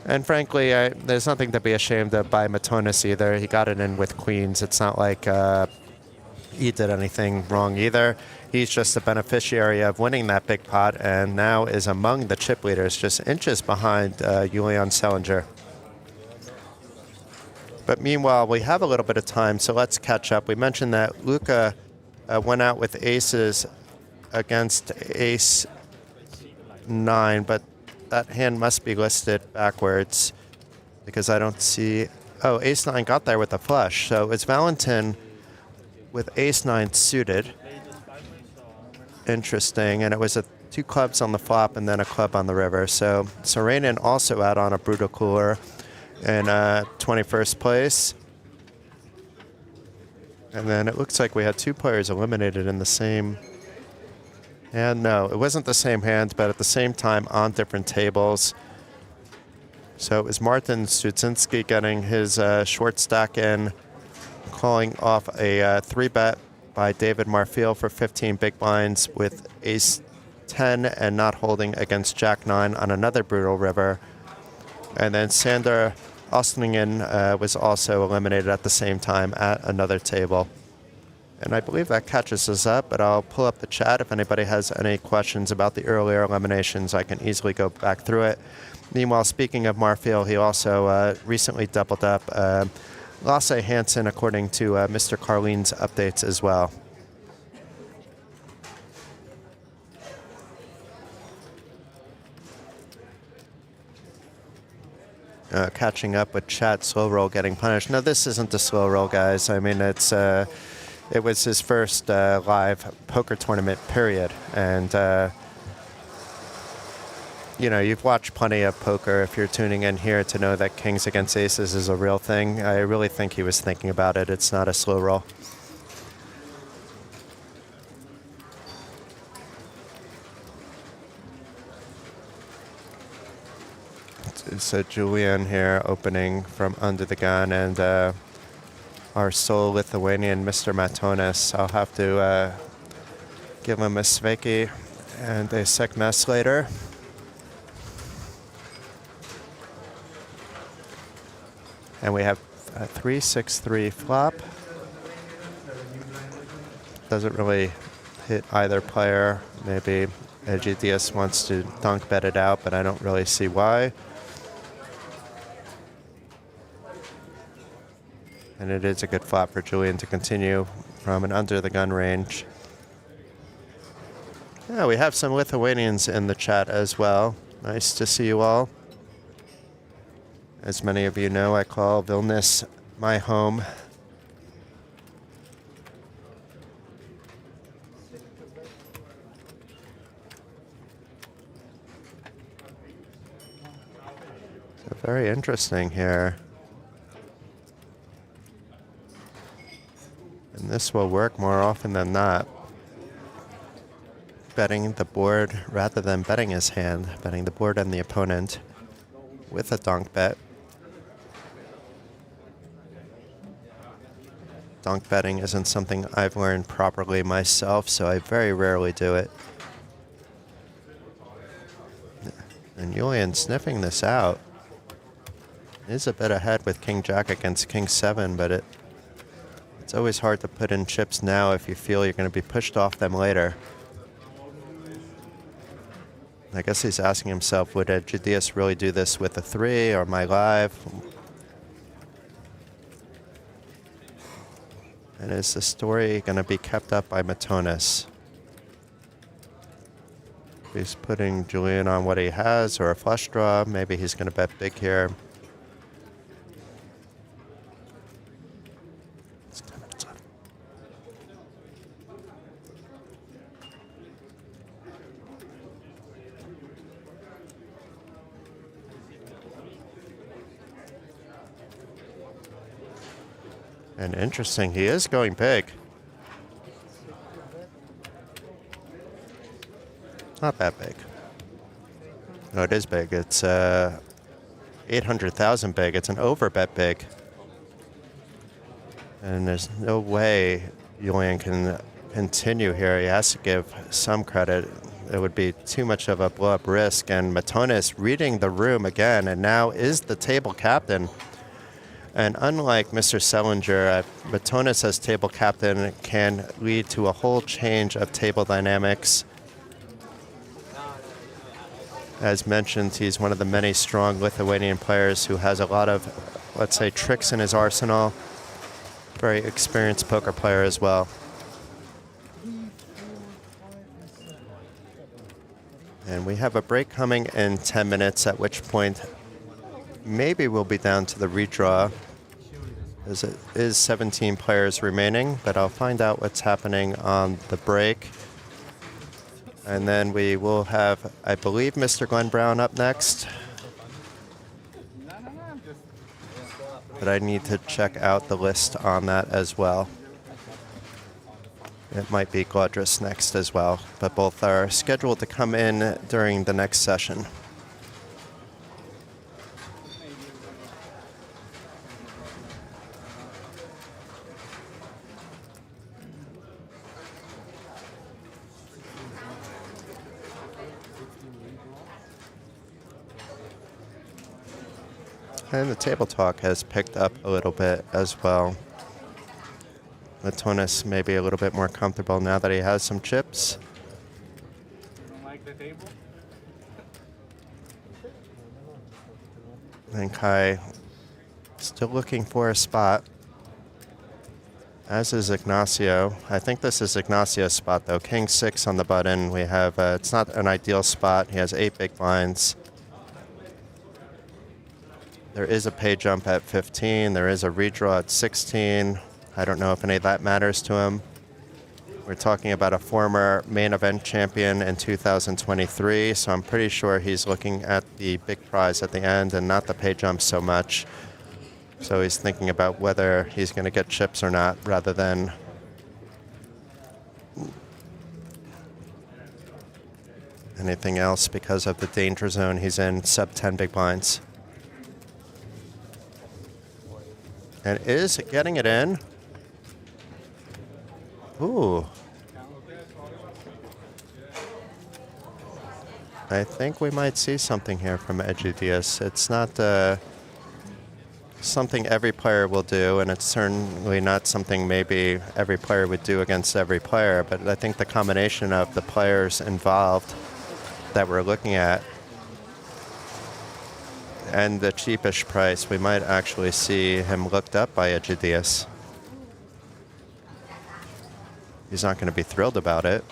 And frankly, there's nothing to be ashamed of by Matonis either. He got it in with queens. It's not like he did anything wrong either. He's just the beneficiary of winning that big pot and now is among the chip leaders, just inches behind Julian Selinger. But meanwhile, we have a little bit of time, so let's catch up. We mentioned that Luca went out with aces against ace 9, but that hand must be listed backwards because I don't see. Oh, ace 9 got there with a flush. So it's Valentin with ace 9 suited. Interesting. And it was 2 clubs on the flop and then a club on the river. So Serenin also out on a brutal cooler in 21st place. And then it looks like we had 2 players eliminated in the same. And no, it wasn't the same hand, but at the same time on different tables. So it was Martin Studzinski getting his short stack in, calling off a 3-bet by David Marfield for 15 big blinds with ace 10 and not holding against jack 9 on another brutal river. And then Sander Osteningen was also eliminated at the same time at another table. And I believe that catches us up, but I'll pull up the chat. If anybody has any questions about the earlier eliminations, I can easily go back through it. Meanwhile, speaking of Marfield, he also recently doubled up Lasse Hansen, according to Mr. Carlin's updates as well. Catching up with chat, slow roll getting punished. No, this isn't a slow roll, guys. I mean, it was his first live poker tournament, period. And, you know, you've watched plenty of poker if you're tuning in here to know that kings against aces is a real thing. I really think he was thinking about it. It's not a slow roll. So Julian here opening from under the gun, and our sole Lithuanian, Mr. Matonis. I'll have to give him a sveiki and a sekmes later. And we have a 3-6-3 flop. Doesn't really hit either player. Maybe Egidius wants to dunk bet it out, but I don't really see why. And it is a good flop for Julian to continue from an under-the-gun range. Yeah, we have some Lithuanians in the chat as well. Nice to see you all. As many of you know, I call Vilnius my home. So very interesting here. And this will work more often than not. Betting the board rather than betting his hand, betting the board and the opponent with a donk bet. Donk betting isn't something I've learned properly myself, so I very rarely do it. And Julian sniffing this out. Is a bit ahead with King Jack against King 7, but it's always hard to put in chips now if you feel you're going to be pushed off them later. I guess he's asking himself, would Egidius really do this with a 3 or my live? And is the story going to be kept up by Matonis? He's putting Julian on what he has or a flush draw. Maybe he's going to bet big here. And interesting, he is going big. Not that big. No, it is big. It's 800,000 big. It's an overbet big. And there's no way Julian can continue here. He has to give some credit. It would be too much of a blow-up risk. And Matonis reading the room again, and now is the table captain. And unlike Mr. Selinger, Matonis as table captain can lead to a whole change of table dynamics. As mentioned, he's one of the many strong Lithuanian players who has a lot of, let's say, tricks in his arsenal. Very experienced poker player as well. And we have a break coming in 10 minutes, at which point maybe we'll be down to the redraw, as it is 17 players remaining, but I'll find out what's happening on the break. And then we will have, I believe, Mr. Glenn Brown up next. But I need to check out the list on that as well. It might be Glaudris next as well, but both are scheduled to come in during the next session. And the table talk has picked up a little bit as well. Matonis may be a little bit more comfortable now that he has some chips. Like the table? And Kai still looking for a spot, as is Ignacio. I think this is Ignacio's spot, though. King 6 on the button. We have, it's not an ideal spot. He has 8 big blinds. There is a pay jump at 15. There is a redraw at 16. I don't know if any of that matters to him. We're talking about a former main event champion in 2023, so I'm pretty sure he's looking at the big prize at the end and not the pay jump so much. So he's thinking about whether he's going to get chips or not, rather than anything else because of the danger zone he's in, sub 10 big blinds. And is getting it in. Ooh. I think we might see something here from Egidius. It's not something every player will do, and it's certainly not something maybe every player would do against every player, but I think the combination of the players involved that we're looking at and the cheapish price, we might actually see him looked up by Egidius. He's not going to be thrilled about it.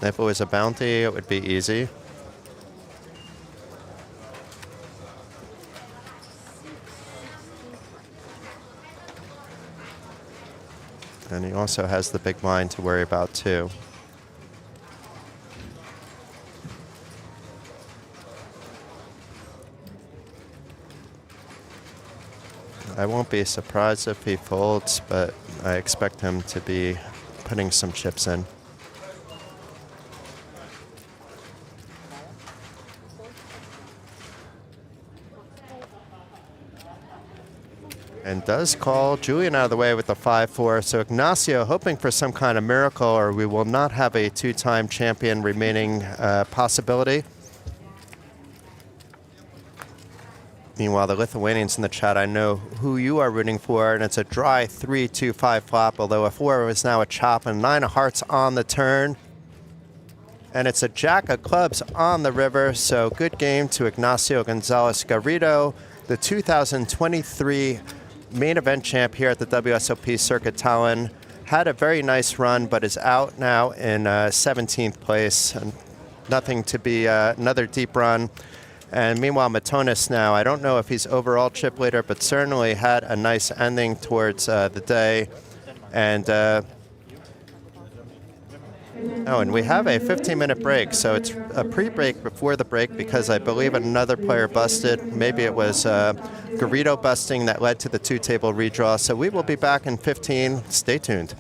If it was a bounty, it would be easy. And he also has the big blind to worry about too. I won't be surprised if he folds, but I expect him to be putting some chips in. And does call Julian out of the way with the 5-4. So Ignacio hoping for some kind of miracle, or we will not have a 2-time champion remaining possibility. Meanwhile, the Lithuanians in the chat, I know who you are rooting for, and it's a dry 3-2-5 flop, although a 4 is now a chop, and 9 of hearts on the turn. And it's a jack of clubs on the river, so good game to Ignacio Gonzalez Garrido, the 2023 main event champ here at the WSOP Circuit Tallinn. Had a very nice run, but is out now in 17th place. And nothing to be another deep run. And meanwhile, Matonis now, I don't know if he's overall chip leader, but certainly had a nice ending towards the day. And and we have a 15-minute break, so it's a pre-break before the break because I believe another player busted. Maybe it was Garrido busting that led to the 2-table redraw. So we will be back in 15. Stay tuned.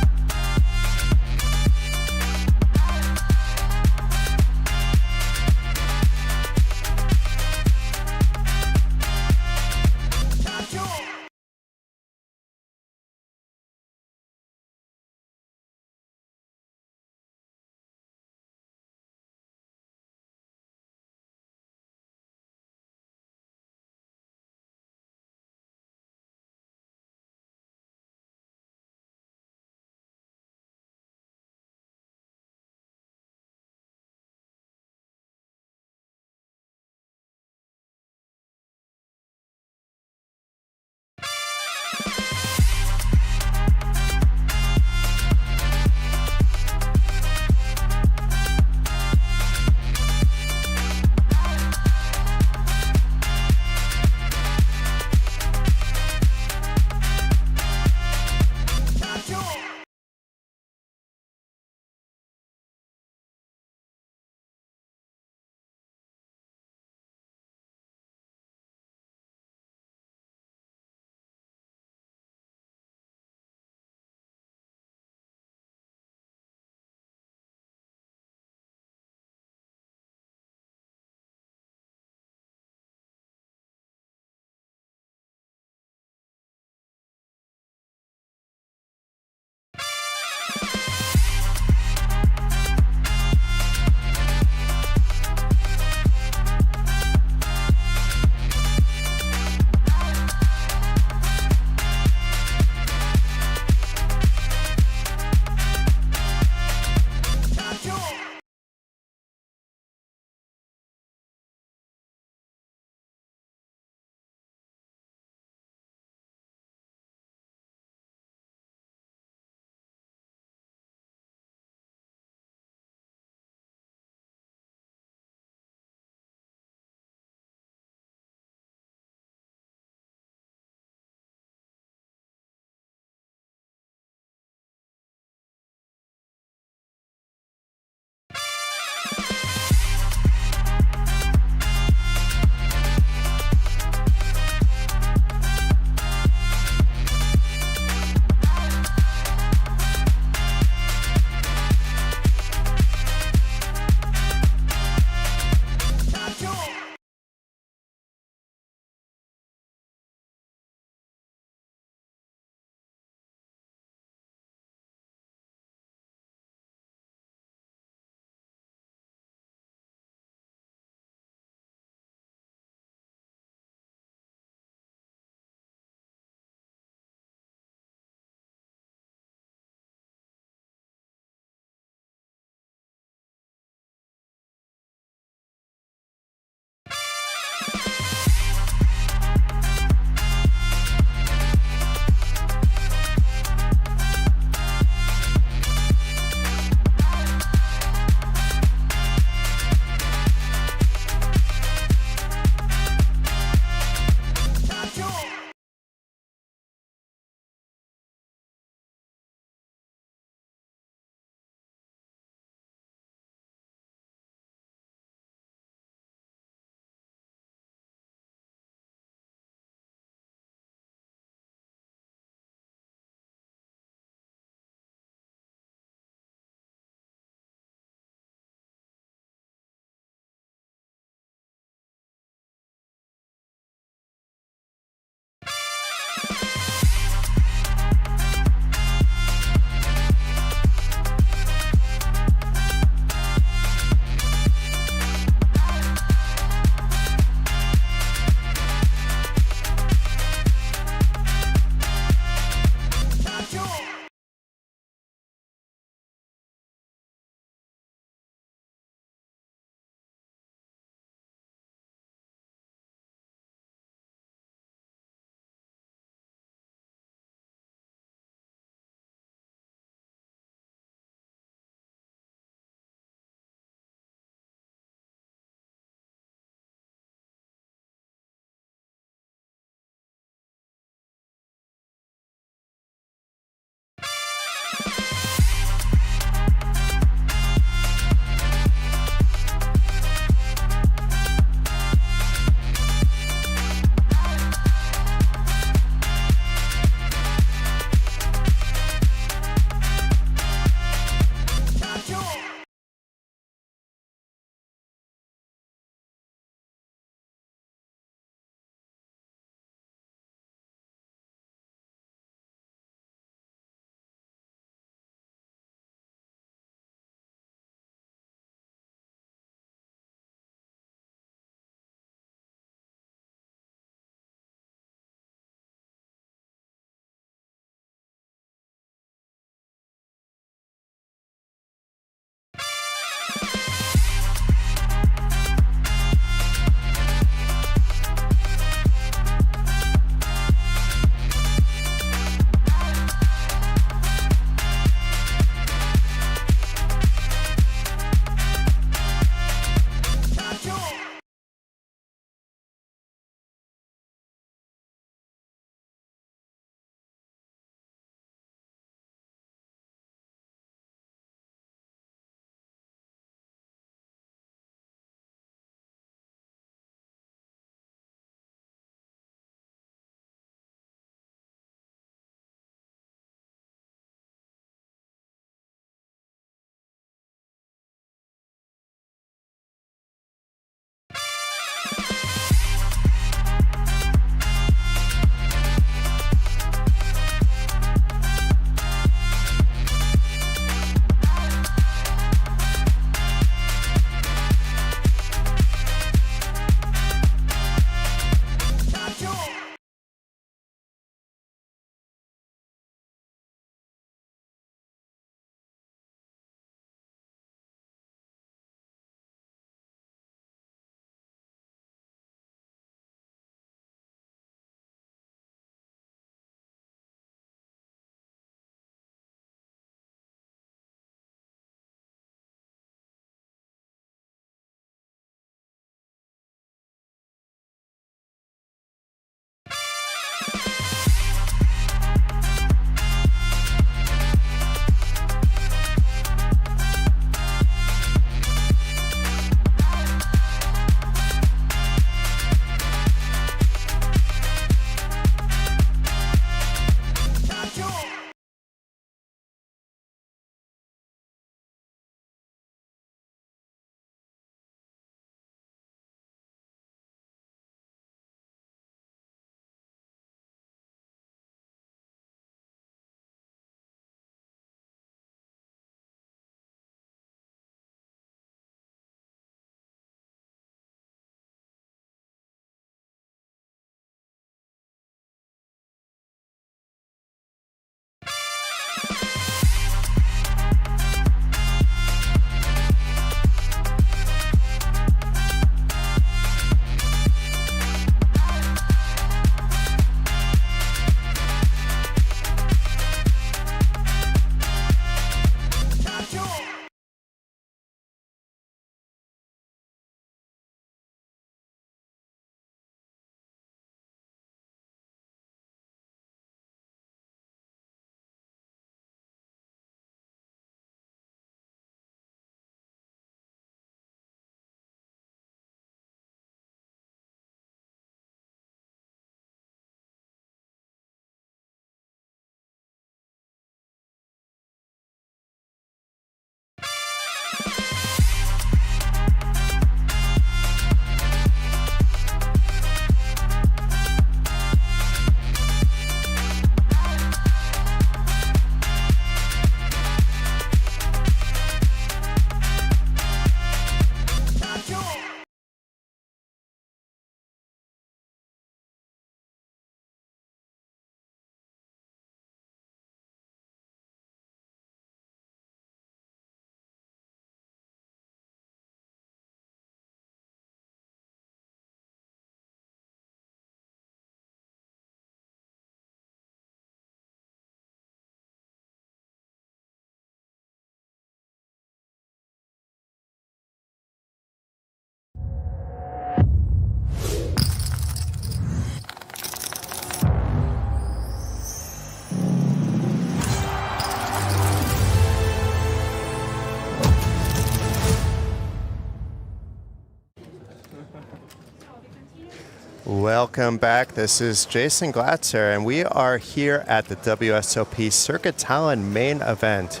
Welcome back. This is Jason Glatzer, and we are here at the WSOP Circuit Tallinn main event.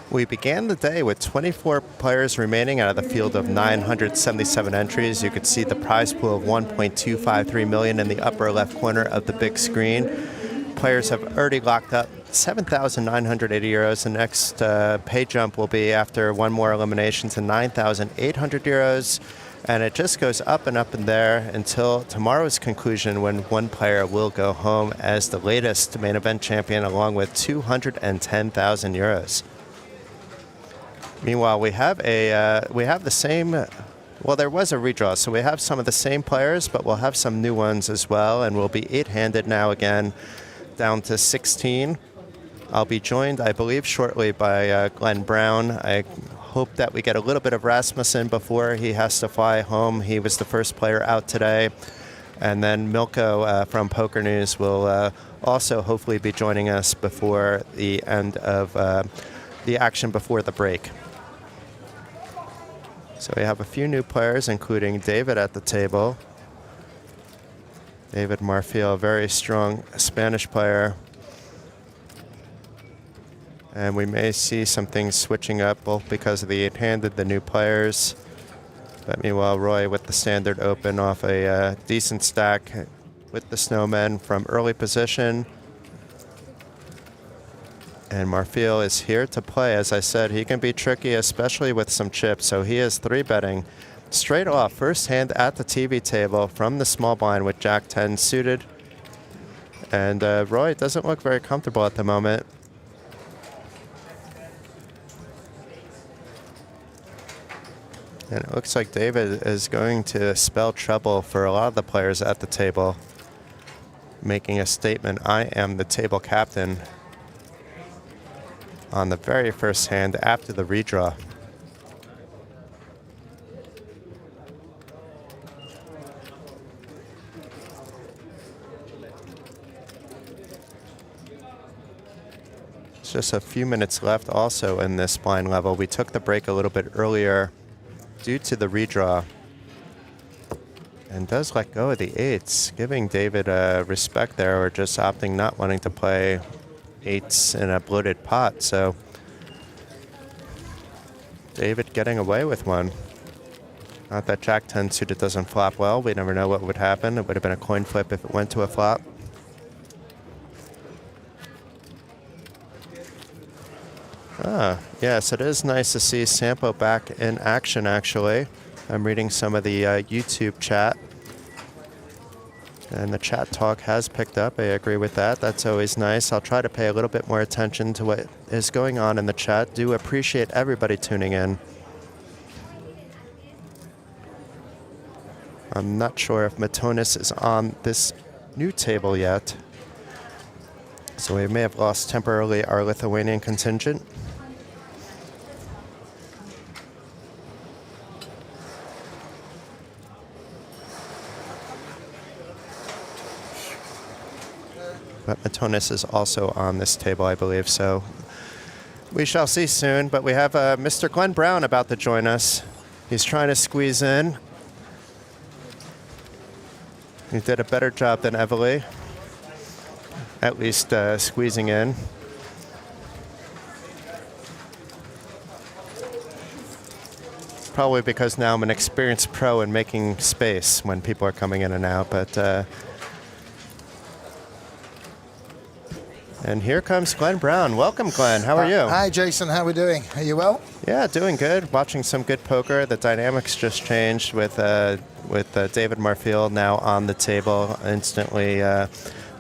We began the day with 24 players remaining out of the field of 977 entries. You could see the prize pool of 1.253 million in the upper left corner of the big screen. Players have already locked up 7,980 euros. The next pay jump will be after one more elimination to 9,800 euros. And it just goes up and there until tomorrow's conclusion, when one player will go home as the latest main event champion, along with 210,000 euros. Meanwhile, we have the same. Well, there was a redraw, so we have some of the same players, but we'll have some new ones as well, and we'll be 8-handed now again, down to 16. I'll be joined, I believe, shortly by Glenn Brown. I hope that we get a little bit of Rasmussen before he has to fly home. He was the first player out today. And then Milko from Poker News will also hopefully be joining us before the end of the action before the break. So we have a few new players, including David at the table. David Marfil, a very strong Spanish player. And we may see some things switching up, both because of the 8-handed, the new players. But meanwhile, Roy with the standard open off a decent stack with the snowmen from early position. And Marfil is here to play. As I said, he can be tricky, especially with some chips. So he is 3-betting straight off, first hand at the TV table from the small blind with Jack 10 suited. And Roy doesn't look very comfortable at the moment. And it looks like David is going to spell trouble for a lot of the players at the table, making a statement, "I am the table captain," on the very first hand after the redraw. It's just a few minutes left also in this blind level. We took the break a little bit earlier due to the redraw, and does let go of the 8s, giving David respect there, or just opting not wanting to play 8s in a bloated pot. So David getting away with one. Not that Jack 10 suited doesn't flop well. We never know what would happen. It would have been a coin flip if it went to a flop. Yes, it is nice to see Sampo back in action, actually. I'm reading some of the YouTube chat. And the chat talk has picked up. I agree with that. That's always nice. I'll try to pay a little bit more attention to what is going on in the chat. Do appreciate everybody tuning in. I'm not sure if Matonis is on this new table yet. So we may have lost temporarily our Lithuanian contingent. But Matonis is also on this table, I believe, so we shall see soon. But we have Mr. Glenn Brown about to join us. He's trying to squeeze in. He did a better job than Evely, at least squeezing in. Probably because now I'm an experienced pro in making space when people are coming in and out, but and here comes Glenn Brown. Welcome, Glenn. How are you? Hi, Jason. How are we doing? Are you well? Yeah, doing good. Watching some good poker. The dynamics just changed with David Marfil now on the table, instantly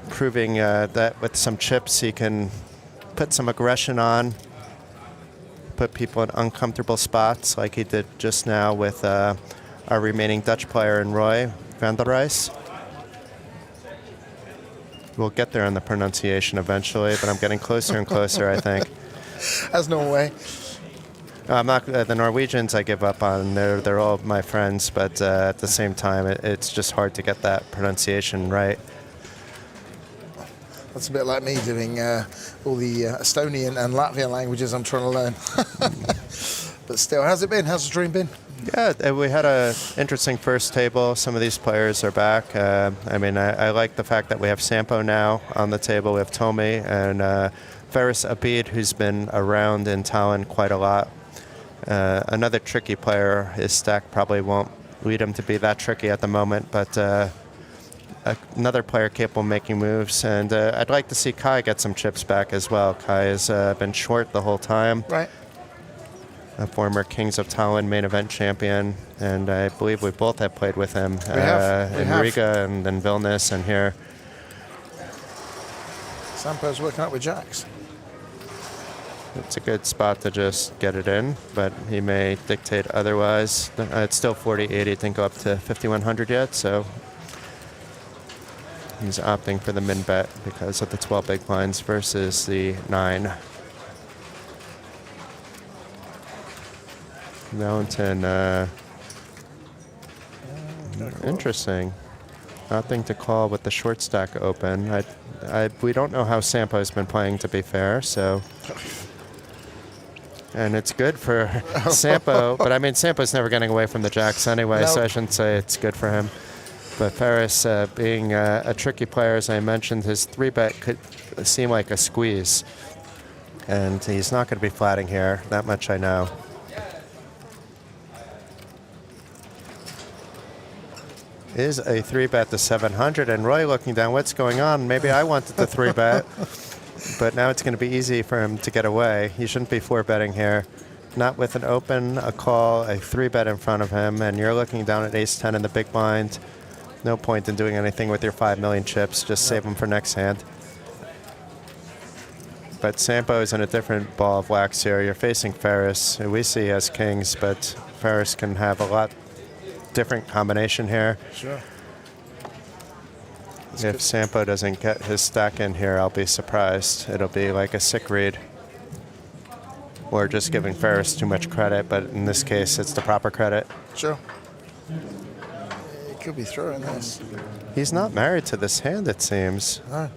proving that with some chips he can put some aggression on, put people in uncomfortable spots like he did just now with our remaining Dutch player in Roy van der Rijs. We'll get there on the pronunciation eventually, but I'm getting closer and closer, I think. As Norway. I'm not the Norwegians. I give up on. They're all my friends, but at the same time, it's just hard to get that pronunciation right. That's a bit like me doing all the Estonian and Latvian languages I'm trying to learn. But still, how's it been? How's the dream been? Yeah, we had a interesting first table. Some of these players are back. I mean, I like the fact that we have Sampo now on the table. We have Tomi and Faris Abid, who's been around in Tallinn quite a lot. Another tricky player. His stack probably won't lead him to be that tricky at the moment, but another player capable of making moves. And I'd like to see Kai get some chips back as well. Kai has been short the whole time. Right. A former Kings of Tallinn main event champion, and I believe we both have played with him in Riga and then Vilnius and here. Sampo's working out with jacks. It's a good spot to just get it in, but he may dictate otherwise. It's still 40-80, didn't go up to 5,100 yet, so he's opting for the min bet because of the 12 big blinds versus the 9. Valentin, interesting. Nothing to call with the short stack open. We don't know how Sampo's been playing, to be fair, so. And it's good for Sampo, but I mean, Sampo's never getting away from the jacks anyway, so I shouldn't say it's good for him. But Faris, being a tricky player, as I mentioned, his 3-bet could seem like a squeeze. And he's not going to be flatting here, that much I know. Is a 3-bet to 700, and Roy looking down, what's going on? Maybe I wanted the 3-bet, but now it's going to be easy for him to get away. He shouldn't be 4-betting here. Not with an open, a call, a 3-bet in front of him, and you're looking down at ace-10 in the big blind. No point in doing anything with your 5 million chips. Just save them for next hand. But Sampo is in a different ball of wax here. You're facing Faris, who we see as kings, but Faris can have a lot different combination here. Sure. If Sampo doesn't get his stack in here, I'll be surprised. It'll be like a sick read. Or just giving Faris too much credit, but in this case, it's the proper credit. Sure. He could be throwing this. He's not married to this hand, it seems. No.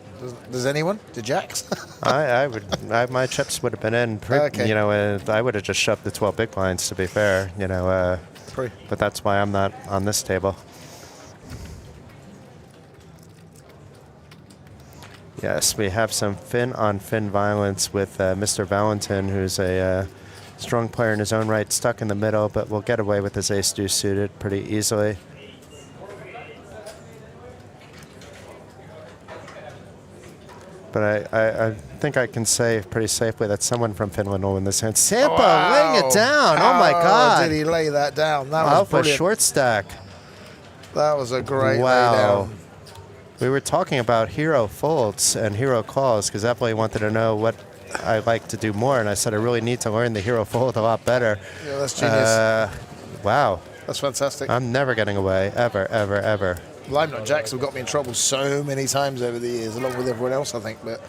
Does anyone? To jacks? My chips would have been in. Okay. You know, I would have just shoved the 12 big blinds, to be fair. You know, but that's why I'm not on this table. Yes, we have some fin-on-fin violence with Mr. Valentin, who's a strong player in his own right, stuck in the middle, but will get away with his ace-deuce suited pretty easily. But I think I can say pretty safely that someone from Finland will win this hand. Sampo laying it down. Oh, my God. Did he lay that down? That was Alpha brilliant. short stack. That was a great Wow. laydown. We were talking about hero folds and hero calls because Emily wanted to know what I like to do more, and I said I really need to learn the hero fold a lot better. Yeah, that's genius. Wow. That's fantastic. I'm never getting away, ever, ever, ever. Lime nut jacks have got me in trouble so many times over the years, along with everyone else, I think. But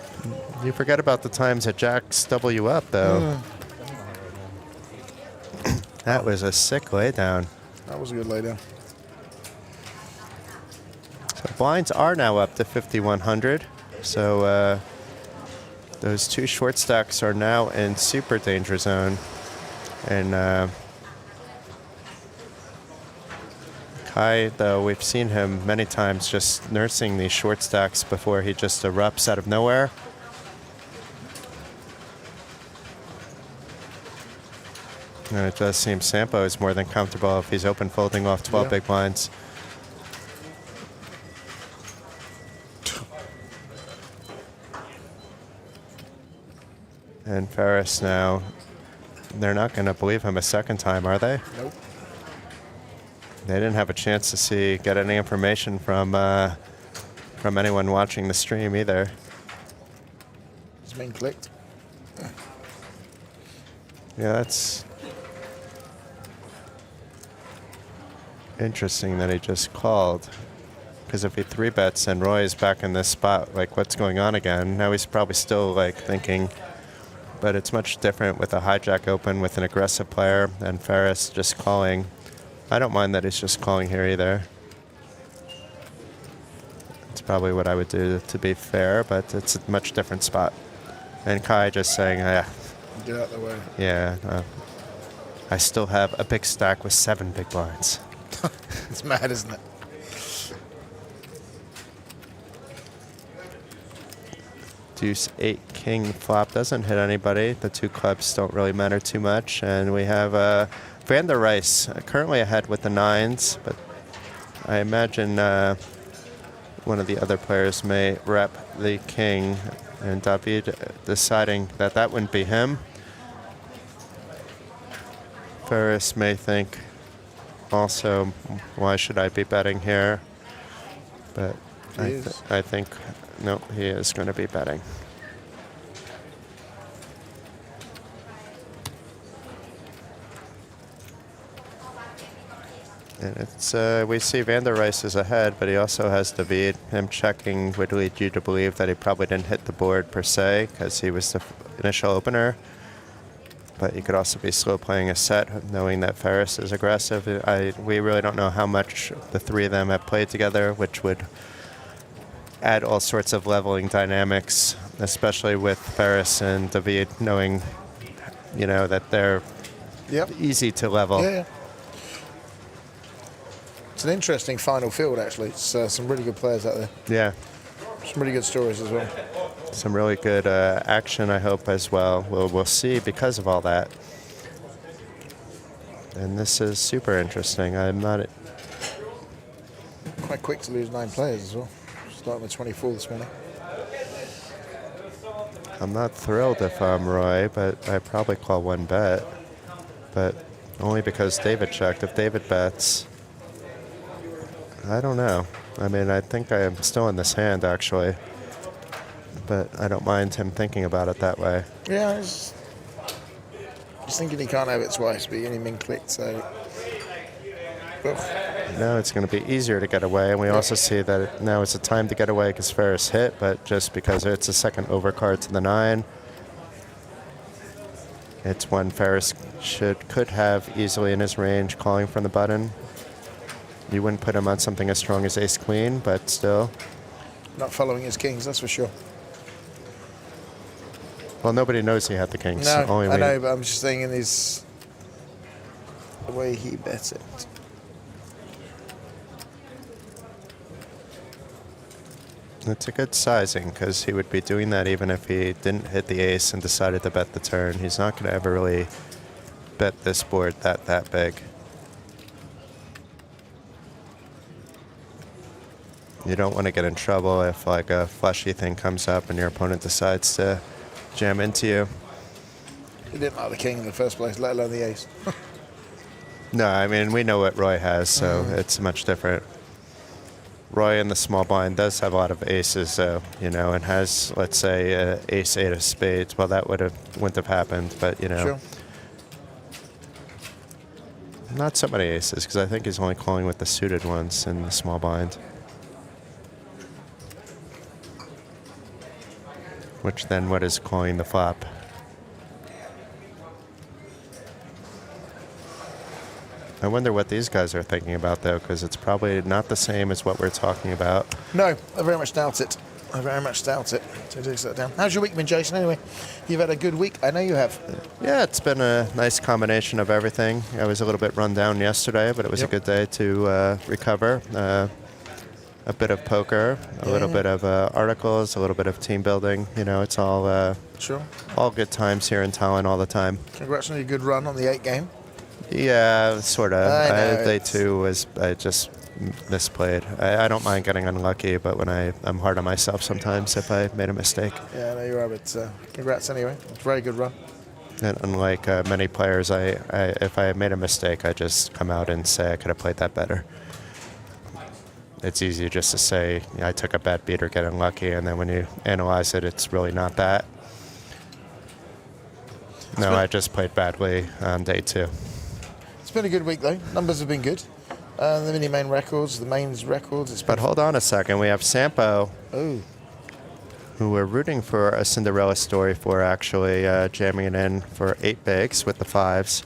You forget about the times that jacks double you up, though. That was a sick laydown. that was a good laydown. So blinds are now up to 5,100. So those two short stacks are now in super danger zone. And Kai, though, we've seen him many times just nursing these short stacks before he just erupts out of nowhere. And it does seem Sampo is more than comfortable if he's open folding off 12 big blinds. And Faris now, they're not going to believe him a second time, are they? Nope. They didn't have a chance to get any information from anyone watching the stream either. It's been clicked. Yeah, that's interesting that he just called. Because if he 3-bets and Roy is back in this spot, like what's going on again? Now he's probably still like thinking, but it's much different with a hijack open with an aggressive player and Faris just calling. I don't mind that he's just calling here either. It's probably what I would do to be fair, but it's a much different spot. And Kai just saying, Get out of the way. yeah. I still have a big stack with 7 big blinds. It's mad, isn't it? Deuce 8 king flop doesn't hit anybody. The 2 clubs don't really matter too much. And we have Van der Rice currently ahead with the 9s, but I imagine one of the other players may rep the king, and David deciding that that wouldn't be him. Ferris may think also, why should I be betting here? But I think, no, he is going to be betting. And it's we see Van der Rice is ahead, but he also has David. Him checking would lead you to believe that he probably didn't hit the board per se, because he was the initial opener. But he could also be slow playing a set, knowing that Ferris is aggressive. We really don't know how much the 3 of them have played together, which would add all sorts of leveling dynamics, especially with Ferris and David knowing, that they're easy to level. Yeah. It's an interesting final field, actually. It's some really good players out there. Yeah. Some really good stories as well. Some really good action, I hope, as well. We'll see because of all that. And this is super interesting. I'm not... Quite quick to lose 9 players as well. Starting with 24 this morning. I'm not thrilled if I'm Roy, but I probably call 1 bet. But only because David checked. If David bets, I don't know. I mean, I think I am still in this hand, actually. But I don't mind him thinking about it that way. Yeah, I was just thinking he can't have it twice, but he only min clicked, so... Ugh. Now it's going to be easier to get away, and we also see that now it's a time to get away because Ferris hit, but just because it's a second overcard to the 9. It's one Ferris could have easily in his range, calling from the button. You wouldn't put him on something as strong as ace-queen, but still. Not following his kings, that's for sure. Well, nobody knows he had the kings. No, Only I we. know, but I'm just saying in the way he bet it. It's a good sizing, because he would be doing that even if he didn't hit the ace and decided to bet the turn. He's not going to ever really bet this board that big. You don't want to get in trouble if like a flushy thing comes up and your opponent decides to jam into you. He didn't like the king in the first place, let alone the ace. No, I mean, we know what Roy has, so it's much different. Roy in the small blind does have a lot of aces, though, and has, let's say, ace-8 of spades. Well, that wouldn't have happened, but, Sure. Not so many aces, because I think he's only calling with the suited ones in the small blind. Which then what is calling the flop? I wonder what these guys are thinking about, though, because it's probably not the same as what we're talking about. No, I very much doubt it. I very much doubt it. So take that down. How's your week been, Jason, anyway? You've had a good week. I know you have. Yeah, it's been a nice combination of everything. I was a little bit run down yesterday, but it was a good day to recover. A bit of poker, a little bit of articles, a little bit of team building. It's all Sure. all good times here in Tallinn all the time. Congrats on your good run on the 8 game. Yeah, sort of. I know, Day 2 was I just misplayed. I don't mind getting unlucky, but when I'm hard on myself sometimes if I made a mistake. Yeah, I know you are, but congrats anyway. It's a very good run. And unlike many players, if I made a mistake, I just come out and say I could have played that better. It's easy just to say I took a bad beat or get unlucky, and then when you analyze it, it's really not that. No, I just played badly on day 2. It's been a good week, though. Numbers have been good. The mini-main records, the mains records. It's been But hold on a second. We have Sampo, who we're rooting for a Cinderella story for, actually, jamming it in for 8 bigs with the 5s.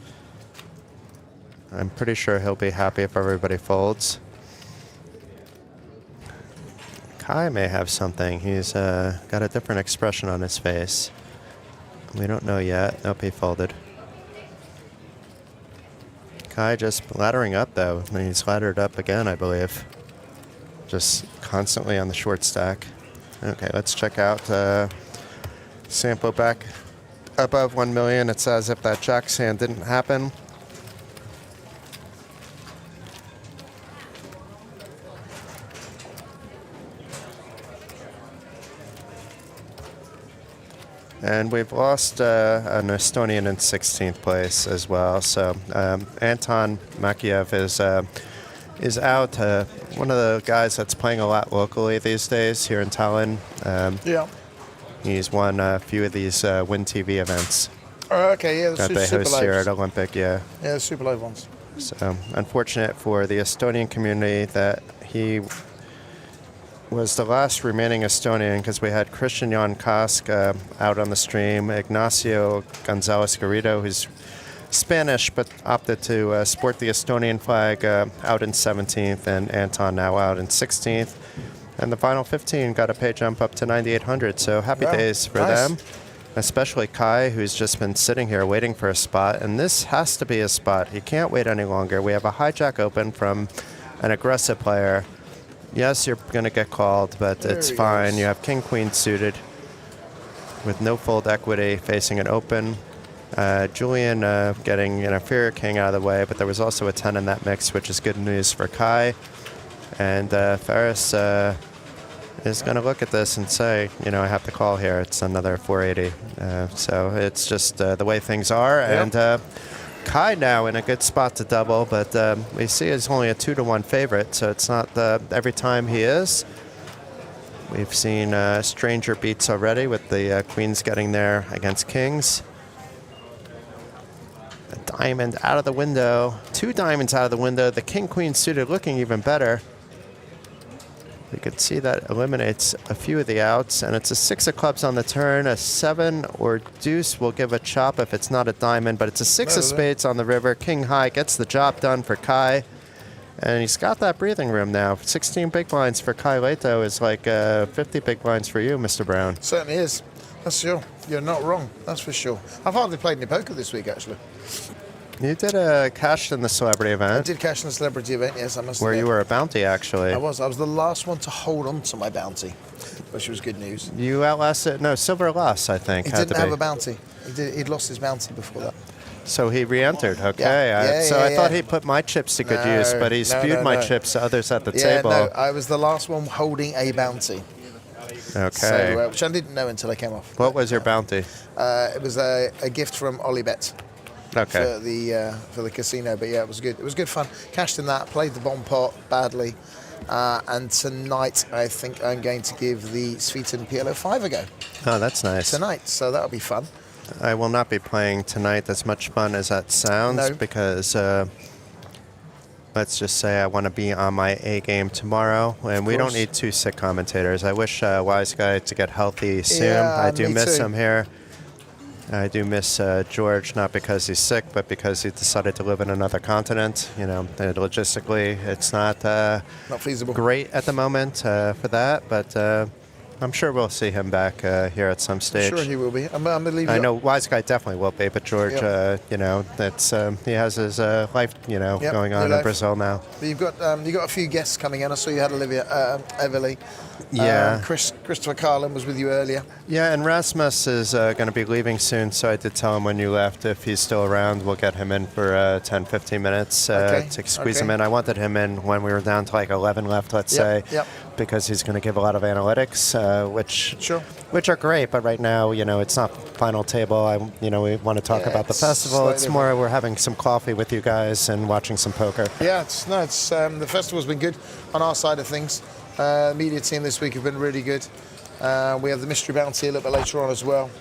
I'm pretty sure he'll be happy if everybody folds. Kai may have something. He's got a different expression on his face. We don't know yet. Nope, he folded. Kai just laddering up, though. And he's laddered up again, I believe. Just constantly on the short stack. Okay, let's check out Sampo back above 1 million. It's as if that Jack's hand didn't happen. And we've lost an Estonian in 16th place as well. So Anton Makiev is out. One of the guys that's playing a lot locally these days here in Tallinn. Yeah. He's won a few of these Win TV events Okay, yeah, the that they Super host here Lives. at Olympic. Yeah. Yeah, the Super Live ones. So unfortunate for the Estonian community that he was the last remaining Estonian, because we had Christian Jan Kask out on the stream, Ignacio Gonzalez Garrido, who's Spanish but opted to sport the Estonian flag, out in 17th, and Anton now out in 16th. And the final 15 got a pay jump up to 9,800, so happy days for them. Especially Kai, who's just been sitting here waiting for a spot, and this has to be a spot. He can't wait any longer. We have a hijack open from an aggressive player. Yes, you're going to get called, but it's fine. You have king-queen suited with no fold equity facing an open. Julian getting an inferior king out of the way, but there was also a 10 in that mix, which is good news for Kai. And Ferris is going to look at this and say, I have to call here. It's another 480. So it's just the way things are. Yep. And Kai now in a good spot to double, but we see he's only a 2-1 favorite, so it's not every time he is. We've seen stranger beats already with the queens getting there against kings. A diamond out of the window, 2 diamonds out of the window. The king-queen suited looking even better. You could see that eliminates a few of the outs, and it's a 6 of clubs on the turn. A 7 or deuce will give a chop if it's not a diamond, but it's a 6 of spades on the river. King high gets the job done for Kai, and he's got that breathing room now. 16 big blinds for Kai Leto is like 50 big blinds for you, Mr. Brown. Certainly is. That's sure. You're not wrong. That's for sure. I've hardly played any poker this week, actually. You did a cash in the celebrity event. I did cash in the celebrity event, yes, I must where admit. you were a bounty, actually. I was the last one to hold on to my bounty, which was good news. You outlasted, no, Silver loss, I think. He didn't have a bounty. He'd lost his bounty before that. So he re-entered, okay. Yeah, I thought he put my chips to good use, but he spewed my chips to others at the table. No, I was the last one holding a bounty. Okay. So, which I didn't know until I came off. What was your bounty? It was a gift from OlyBet. Okay. For the casino, but yeah, it was good. It was good fun. Cashed in that, played the bomb pot badly, and tonight I think I'm going to give the Sveton PLO 5 a go. Oh, that's nice. Tonight, so that'll be fun. I will not be playing tonight as much fun as that sounds, because let's just say I want to be on my A game tomorrow, and we don't need 2 sick commentators. I wish Wise Guy to get healthy soon. Yeah, I do miss too. him here. I do miss George, not because he's sick, but because he decided to live in another continent. Logistically, it's not feasible. Great at the moment for that, but I'm sure we'll see him back here at some stage. Sure, he will be. I know Wise Guy definitely will be, but George, that's he has his life, going on in Brazil now. But you've got a few guests coming in. I saw you had Olivia Everly. Yeah. Christopher Carlin was with you earlier. Yeah, and Rasmus is going to be leaving soon, so I did tell him when you left, if he's still around, we'll get him in for 10, 15 minutes to squeeze him in. I wanted him in when we were down to like 11 left, let's say, because he's going to give a lot of analytics, which are great, but right now, it's not final table. We want to talk about the festival. It's more we're having some coffee with you guys and watching some poker. Yeah, the festival's been good on our side of things. The media team this week have been really good. We have the mystery bounty a little bit later on as well.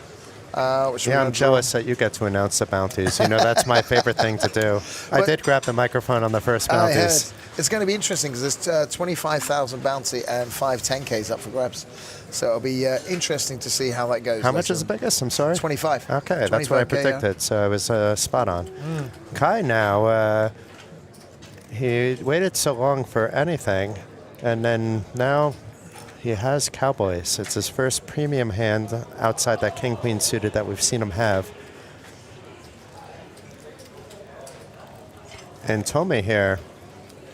I'm jealous that you get to announce the bounties. That's my favorite thing to do. I did grab the microphone on the first bounties. It's going to be interesting because there's 25,000 bounty and 5 10Ks up for grabs. So it'll be interesting to see how that goes. How much is the biggest? I'm sorry? 25. Okay, that's what I predicted, so I was spot on. Kai now, he waited so long for anything, and then now he has Cowboys. It's his first premium hand outside that king-queen suited that we've seen him have. And Tommy here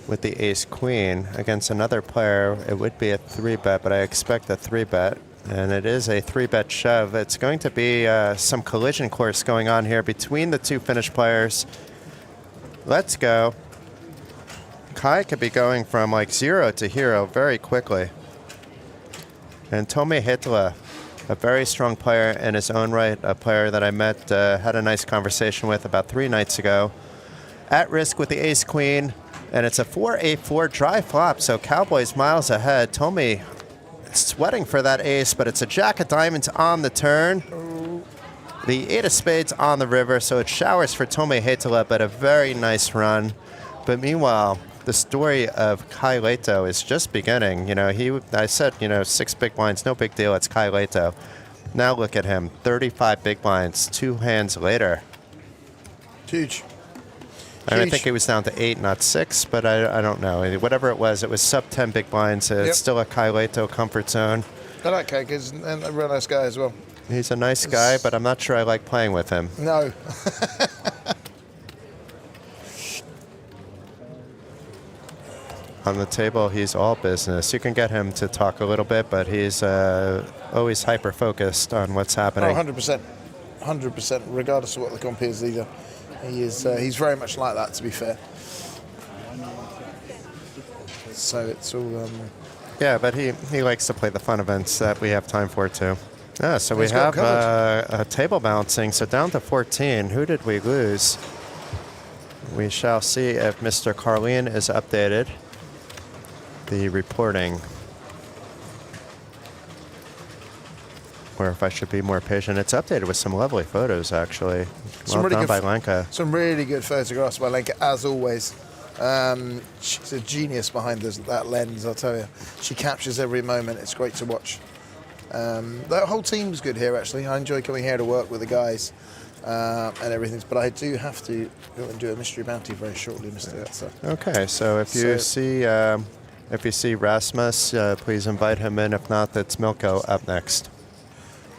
with the ace-queen against another player. It would be a 3-bet, but I expect a 3-bet. And it is a 3-bet shove. It's going to be some collision course going on here between the two Finnish players. Let's go. Kai could be going from like 0 to hero very quickly. And Tommy Hitala, a very strong player in his own right, a player that I met, had a nice conversation with about 3 nights ago. At risk with the ace-queen, and it's a 4-8-4 dry flop, so Cowboys miles ahead. Tommy sweating for that ace, but it's a jack of diamonds on the turn. The 8 of spades on the river, so it showers for Tommy Hitala, but a very nice run. But meanwhile, the story of Kai Leito is just beginning. You know, I said, 6 big blinds, no big deal. It's Kai Leito. Now look at him, 35 big blinds, 2 hands later. Huge. And I think he was down to 8, not 6, but I don't know. Whatever it was sub 10 big blinds. It's still a Kai Leito comfort zone. I like Kai, he's a real nice guy as well. He's a nice guy, but I'm not sure I like playing with him. No. On the table, he's all business. You can get him to talk a little bit, but he's always hyper-focused on what's happening. Oh, 100%. 100%, regardless of what the comp is either. He's very much like that, to be fair. So it's all... Yeah, but he likes to play the fun events that we have time for, too. Yeah, so we have a table bouncing, so down to 14. Who did we lose? We shall see if Mr. Carlin is updated. The reporting. Or if I should be more patient. It's updated with some lovely photos, actually. Well done by Lenka. Some really good photographs by Lenka, as always. She's a genius behind that lens, I'll tell you. She captures every moment. It's great to watch. The whole team's good here, actually. I enjoy coming here to work with the guys and everything. But I do have to go and do a mystery bounty very shortly, Mr. Gatsa. Okay, so if you see Rasmus, please invite him in. If not, that's Milko up next.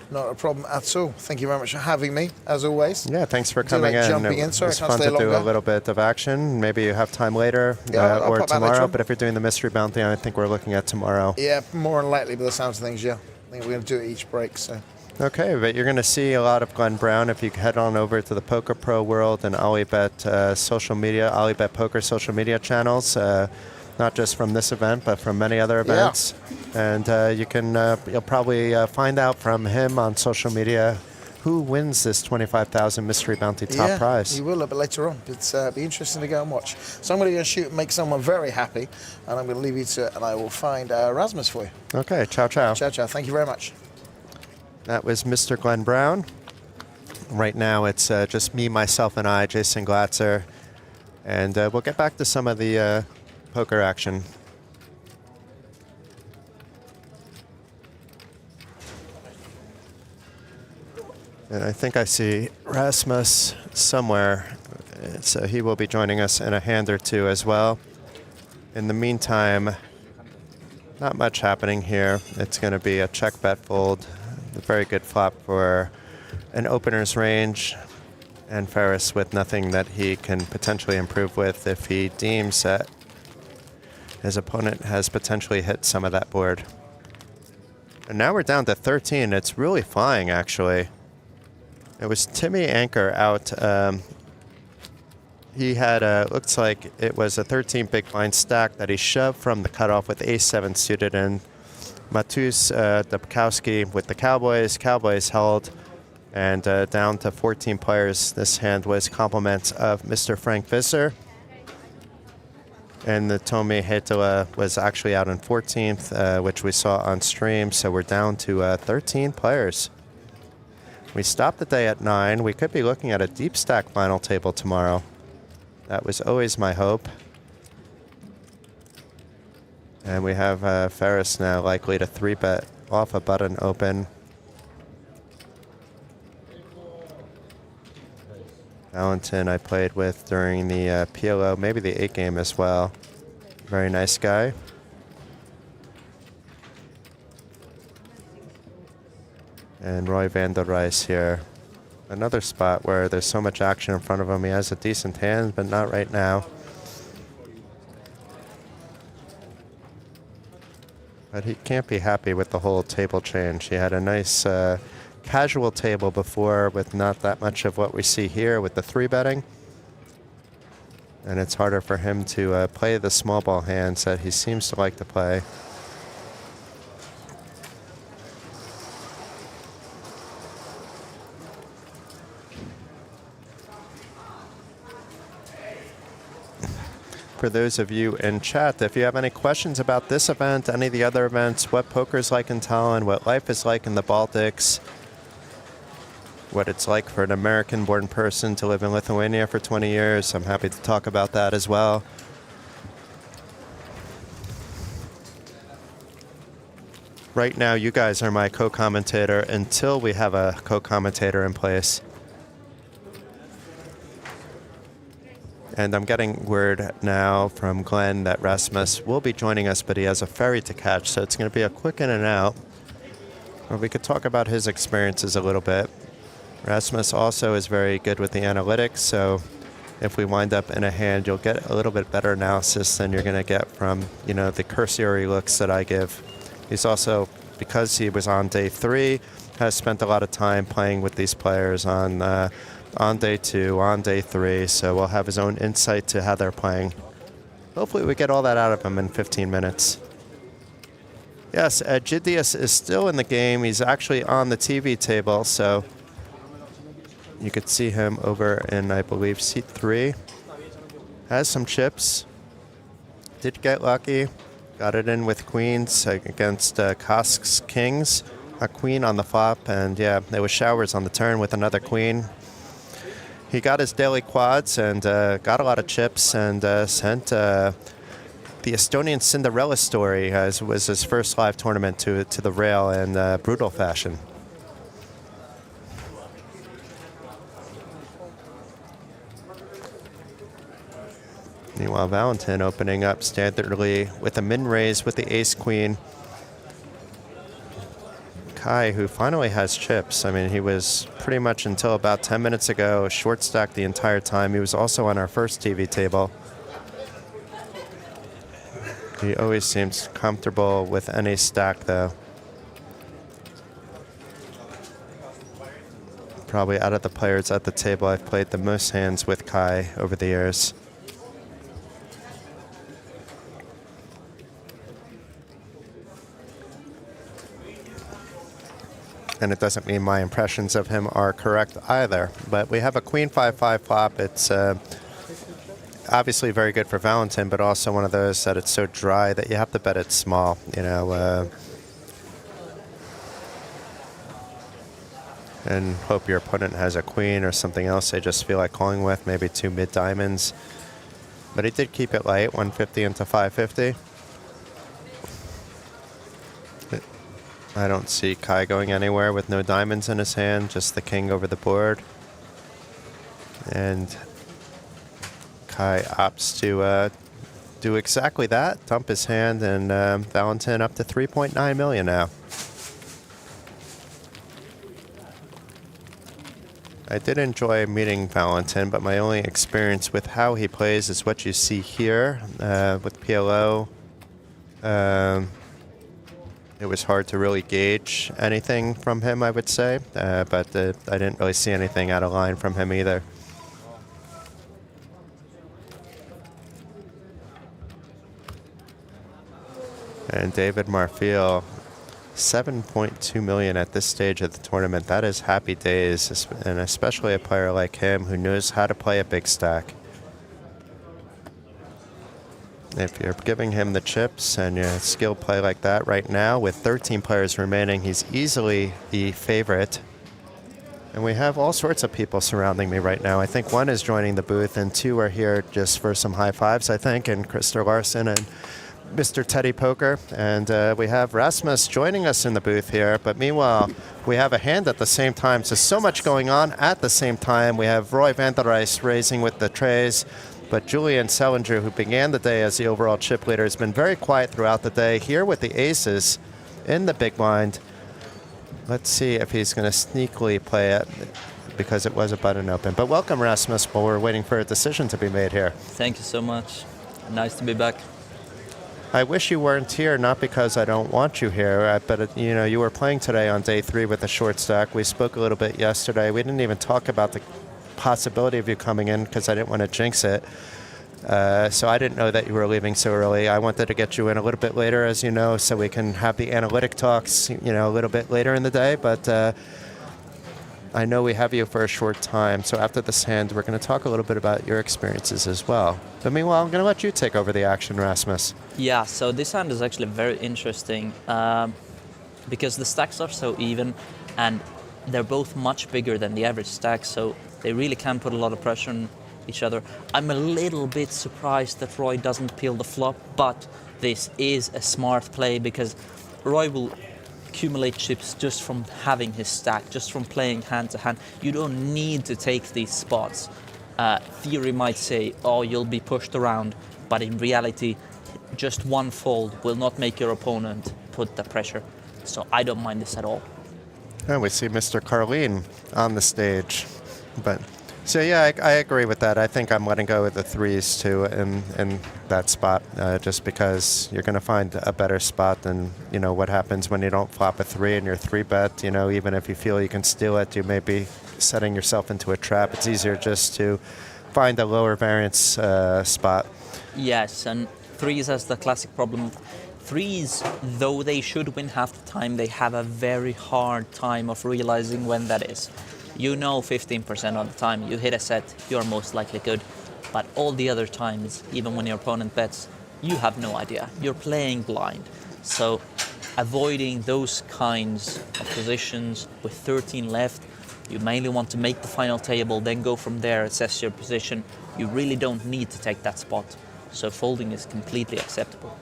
Not a problem at all. Thank you very much for having me, as always. Yeah, thanks for coming in. Jumping in. Sorry, it's I can't fun stay to do longer. a little bit of action. Maybe you have time later I'll or pop out later tomorrow. on. But if you're doing the mystery bounty, I think we're looking at tomorrow. Yeah, more than likely, by the sounds of things, yeah. I think we're going to do it each break, so... Okay, but you're going to see a lot of Glenn Brown if you head on over to the Poker Pro World and OlyBet social media, OlyBet Poker social media channels, not just from this event, but from many other events. Yeah. And you'll probably find out from him on social media who wins this 25,000 mystery bounty top prize. He will a bit later on. It's be interesting to go and watch. So I'm going to go shoot and make someone very happy, and I'm going to leave you to it, and I will find Rasmus for you. Okay, ciao, ciao. Ciao, ciao. Thank you very much. That was Mr. Glenn Brown. Right now it's just me, myself, and I, Jason Glatzer. And we'll get back to some of the poker action. And I think I see Rasmus somewhere. So he will be joining us in a hand or two as well. In the meantime, not much happening here. It's going to be a check bet fold. A very good flop for an opener's range, and Ferris with nothing that he can potentially improve with if he deems that his opponent has potentially hit some of that board. And now we're down to 13. It's really flying, actually. It was Timmy Anchor out. He had looks like it was a 13 big blind stack that he shoved from the cutoff with ace-7 suited in. Matus Dubkowski with the Cowboys. Cowboys held, and down to 14 players. This hand was compliments of Mr. Frank Visser. And the Tommy Hitala was actually out in 14th, which we saw on stream. So we're down to 13 players. We stopped the day at 9. We could be looking at a deep stack final table tomorrow. That was always my hope. And we have Ferris now likely to 3-bet off a button open. Valentin I played with during the PLO, maybe the 8 game as well. Very nice guy. And Roy van der Rijs here. Another spot where there's so much action in front of him. He has a decent hand, but not right now. But he can't be happy with the whole table change. He had a nice casual table before with not that much of what we see here with the 3-betting. And it's harder for him to play the small ball hands that he seems to like to play. For those of you in chat, if you have any questions about this event, any of the other events, what poker's like in Tallinn, what life is like in the Baltics, what it's like for an American-born person to live in Lithuania for 20 years, I'm happy to talk about that as well. Right now, you guys are my co-commentator until we have a co-commentator in place. And I'm getting word now from Glenn that Rasmus will be joining us, but he has a ferry to catch, so it's going to be a quick in and out. Or we could talk about his experiences a little bit. Rasmus also is very good with the analytics, so if we wind up in a hand, you'll get a little bit better analysis than you're going to get from, you know, the cursory looks that I give. He's also, because he was on day 3, has spent a lot of time playing with these players on day 2, on day 3, so we'll have his own insight to how they're playing. Hopefully we get all that out of him in 15 minutes. Yes, Gidius is still in the game. He's actually on the TV table, so you could see him over in, I believe, seat 3. Has some chips. Did get lucky. Got it in with queens against Kosk's kings. A queen on the flop, and yeah, there was showers on the turn with another queen. He got his daily quads and got a lot of chips and sent the Estonian Cinderella story, as was his first live tournament, to the rail in brutal fashion. Meanwhile, Valentin opening up standardly with a min raise with the ace-queen. Kai, who finally has chips. I mean, he was pretty much until about 10 minutes ago short stacked the entire time. He was also on our first TV table. He always seems comfortable with any stack, though. Probably out of the players at the table, I've played the most hands with Kai over the years. And it doesn't mean my impressions of him are correct either. But we have a queen 5-5 flop. It's obviously very good for Valentin, but also one of those that it's so dry that you have to bet it small. You know, and hope your opponent has a queen or something else they just feel like calling with, maybe 2 mid diamonds. But he did keep it light, 150 into 550. I don't see Kai going anywhere with no diamonds in his hand, just the king over the board. And Kai opts to do exactly that, dump his hand, and Valentin up to 3.9 million now. I did enjoy meeting Valentin, but my only experience with how he plays is what you see here with PLO. It was hard to really gauge anything from him, I would say, but I didn't really see anything out of line from him either. And David Marfil, 7.2 million at this stage of the tournament. That is happy days, and especially a player like him who knows how to play a big stack. If you're giving him the chips and your skill play like that right now, with 13 players remaining, he's easily the favorite. And we have all sorts of people surrounding me right now. I think 1 is joining the booth, and 2 are here just for some high fives, I think, and Krista Larson and Mr. Teddy Poker. And we have Rasmus joining us in the booth here. But meanwhile, we have a hand at the same time. So much going on at the same time. We have Roy van der Rijs raising with the trays. But Julian Sellinger, who began the day as the overall chip leader, has been very quiet throughout the day here with the aces in the big blind. Let's see if he's going to sneakily play it, because it was a button open. But welcome, Rasmus, while we're waiting for a decision to be made here. Thank you so much. Nice to be back. I wish you weren't here, not because I don't want you here, but you were playing today on day 3 with a short stack. We spoke a little bit yesterday. We didn't even talk about the possibility of you coming in because I didn't want to jinx it. So I didn't know that you were leaving so early. I wanted to get you in a little bit later, as you know, so we can have the analytic talks, a little bit later in the day. But I know we have you for a short time. So after this hand, we're going to talk a little bit about your experiences as well. But meanwhile, I'm going to let you take over the action, Rasmus. Yeah, so this hand is actually very interesting because the stacks are so even and they're both much bigger than the average stack, so they really can put a lot of pressure on each other. I'm a little bit surprised that Roy doesn't peel the flop, but this is a smart play because Roy will accumulate chips just from having his stack, just from playing hand to hand. You don't need to take these spots. Theory might say, oh, you'll be pushed around, but in reality, just one fold will not make your opponent put the pressure. So I don't mind this at all. And we see Mr. Carlin on the stage. So yeah, I agree with that. I think I'm letting go with the 3s too in that spot, just because you're going to find a better spot than what happens when you don't flop a 3 and you're 3-bet. Even if you feel you can steal it, you may be setting yourself into a trap. It's easier just to find a lower variance spot. Yes, and 3s has the classic problem. 3s, though they should win half the time, they have a very hard time of realizing when that is. 15% of the time you hit a set, you're most likely good. But all the other times, even when your opponent bets, you have no idea. You're playing blind. So avoiding those kinds of positions with 13 left, you mainly want to make the final table, then go from there, assess your position. You really don't need to take that spot. So folding is completely acceptable.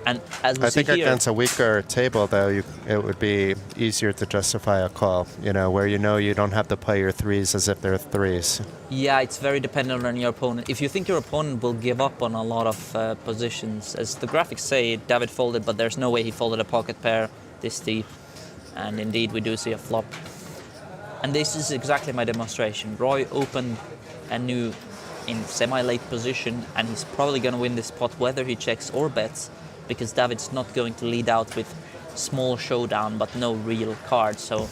And as we I see think here, against a weaker table, though, it would be easier to justify a call, where you don't have to play your 3s as if they're 3s. yeah, it's very dependent on your opponent. If you think your opponent will give up on a lot of positions, as the graphics say, David folded, but there's no way he folded a pocket pair this deep. And indeed, we do see a flop. And this is exactly my demonstration. Roy opened a new in semi-late position, and he's probably going to win this pot whether he checks or bets, because David's not going to lead out with small showdown but no real card. So,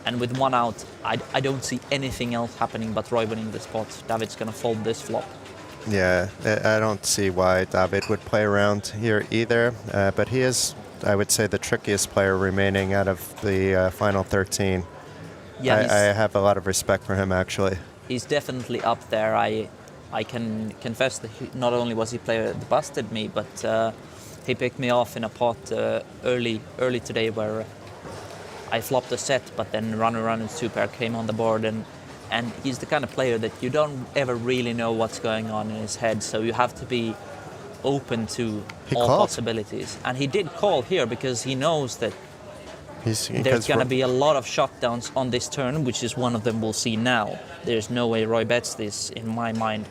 and with 1 out, I don't see anything else happening but Roy winning this pot. David's going to fold this flop. Yeah, I don't see why David would play around here either, but he is, I would say, the trickiest player remaining out of the final 13. Yeah, I have a lot of respect for him, actually. He's definitely up there. I can confess that not only was he player that busted me, but he picked me off in a pot early today where I flopped a set, but then runner and 2-pair came on the board, and he's the kind of player that you don't ever really know what's going on in his head, so you have to be open to all possibilities. And he did call here because he knows that there's going to be a lot of shutdowns on this turn, which is one of them we'll see now. There's no way Roy bets this, in my mind,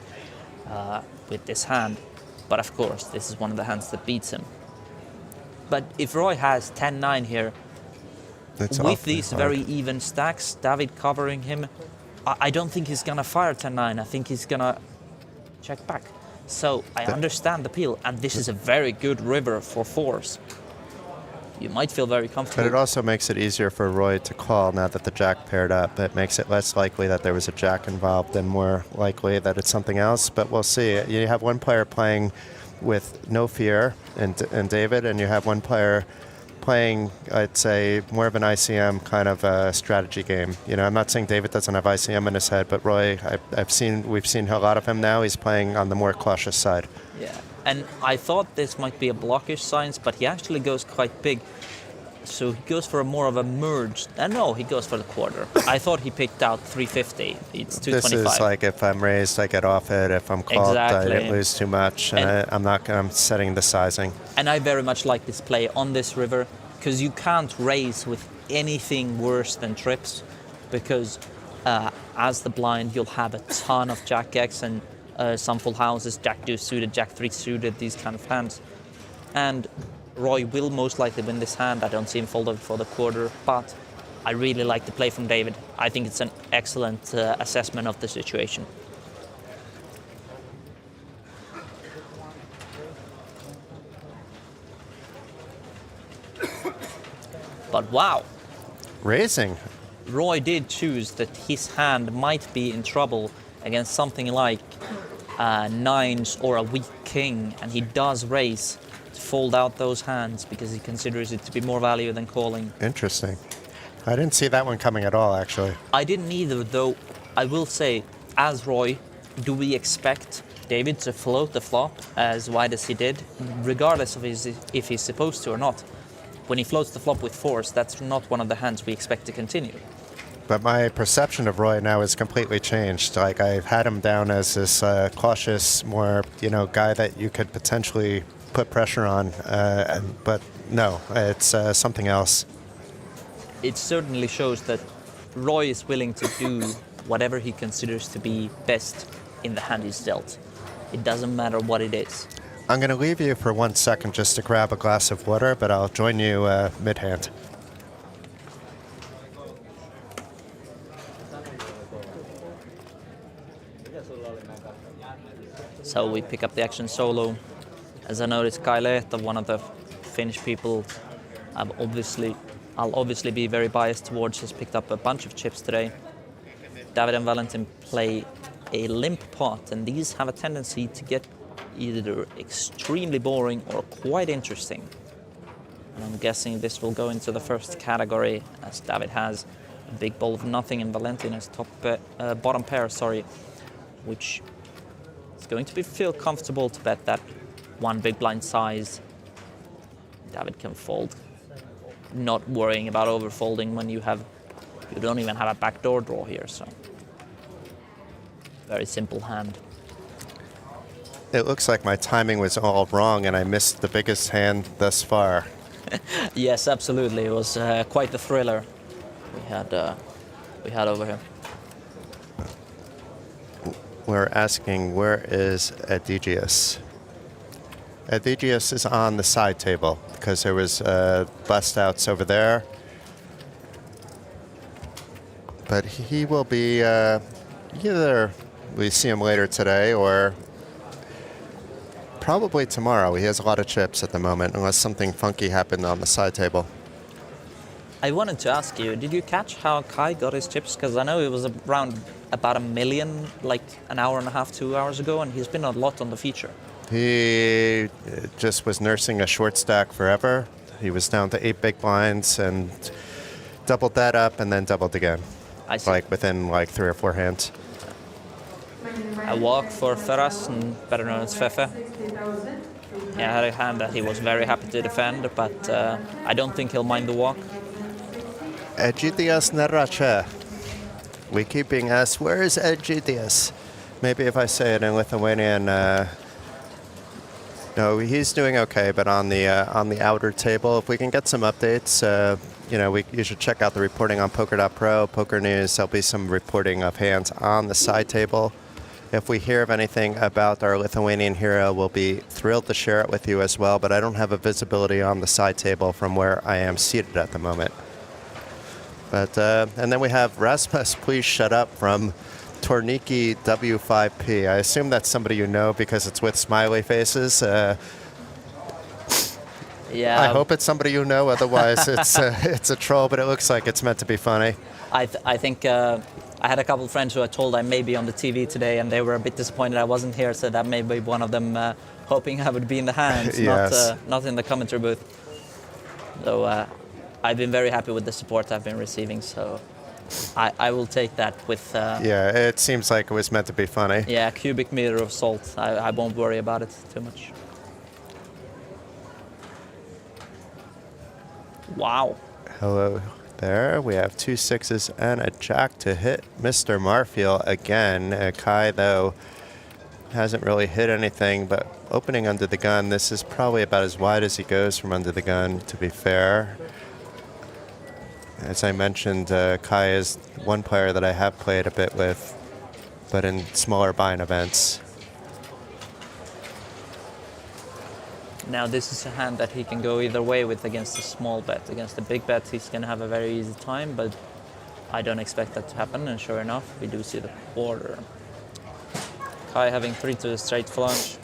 with this hand. But of course, this is one of the hands that beats him. But if Roy has 10-9 here, with these very even stacks, David covering him, I don't think he's going to fire 10-9. I think he's going to check back. So I understand the peel, and this is a very good river for 4s. You might feel very comfortable. But it also makes it easier for Roy to call now that the jack paired up. It makes it less likely that there was a jack involved and more likely that it's something else. But we'll see. You have one player playing with no fear in David, and you have one player playing, I'd say, more of an ICM kind of a strategy game. I'm not saying David doesn't have ICM in his head, but Roy, we've seen a lot of him now. He's playing on the more cautious side. Yeah. And I thought this might be a blockish signs, but he actually goes quite big. So he goes for more of a merge. No, he goes for the quarter. I thought he picked out 350. It's 225. This is like if I'm raised, I get off it. If I'm called, exactly. I didn't lose too much. And I'm setting the sizing. And I very much like this play on this river because you can't raise with anything worse than trips, because as the blind, you'll have a ton of Jack X and some full houses, Jack deuce suited, Jack 3 suited, these kind of hands. And Roy will most likely win this hand. I don't see him folded for the quarter, but I really like the play from David. I think it's an excellent assessment of the situation. But wow, Raising. Roy did choose that his hand might be in trouble against something like nines or a weak king, and he does raise to fold out those hands because he considers it to be more value than calling. Interesting. I didn't see that one coming at all, actually. I didn't either, though. I will say, as Roy, do we expect David to float the flop as wide as he did, regardless of if he's supposed to or not? When he floats the flop with force, that's not one of the hands we expect to continue. But my perception of Roy now has completely changed. Like, I've had him down as this cautious, more, guy that you could potentially put pressure on. But no, it's something else. It certainly shows that Roy is willing to do whatever he considers to be best in the hand he's dealt. It doesn't matter what it is. I'm going to leave you for 1 second just to grab a glass of water, but I'll join you mid-hand. So we pick up the action solo. As I noticed, Kai Lehto, one of the Finnish people I'll obviously be very biased towards, has picked up a bunch of chips today. David and Valentin play a limp pot, and these have a tendency to get either extremely boring or quite interesting. And I'm guessing this will go into the first category, as David has a big ball of nothing and Valentin has bottom pair, which is going to feel comfortable to bet that one big blind size. David can fold, not worrying about overfolding when you don't even have a backdoor draw here, so very simple hand. It looks like my timing was all wrong and I missed the biggest hand thus far. Yes, absolutely. It was quite the thriller we had over here. We're asking, where is Edigius? Edigius is on the side table because there was bust outs over there. But he will be either we see him later today or probably tomorrow. He has a lot of chips at the moment, unless something funky happened on the side table. I wanted to ask you, did you catch how Kai got his chips? Because I know it was around about 1 million, like an hour and a half, 2 hours ago, and he's been a lot on the feature. He just was nursing a short stack forever. He was down to 8 big blinds and doubled that up and then doubled again. I see. Like within 3 or 4 hands. A walk for Ferras, and better known as Fefe. He had a hand that he was very happy to defend, but I don't think he'll mind the walk. Egidius Nerache. We keep being asked, where is Egidius? Maybe if I say it in Lithuanian, no, he's doing okay, but on the outer table, if we can get some updates, you should check out the reporting on Poker.pro, Poker News. There'll be some reporting of hands on the side table. If we hear of anything about our Lithuanian hero, we'll be thrilled to share it with you as well, but I don't have a visibility on the side table from where I am seated at the moment. But and then we have Rasmus, please shut up, from Torniki W5P. I assume that's somebody you know because it's with smiley faces. Yeah. I hope it's somebody you know, otherwise it's a troll, but it looks like it's meant to be funny. I think I had a couple of friends who I told I may be on the TV today, and they were a bit disappointed I wasn't here, so that may be one of them hoping I would be in the hands, Yes. not in the commentary booth. So I've been very happy with the support I've been receiving, so I will take that with... Yeah, it seems like it was meant to be funny. Yeah, a cubic meter of salt. I won't worry about it too much. Wow. Hello there. We have 2 6s and a jack to hit Mr. Marfield again. Kai, though, hasn't really hit anything, but opening under the gun, this is probably about as wide as he goes from under the gun, to be fair. As I mentioned, Kai is one player that I have played a bit with, but in smaller buy-in events. Now this is a hand that he can go either way with against a small bet. Against a big bet, he's going to have a very easy time, but I don't expect that to happen, and sure enough, we do see the quarter. Kai having 3 to a straight flush.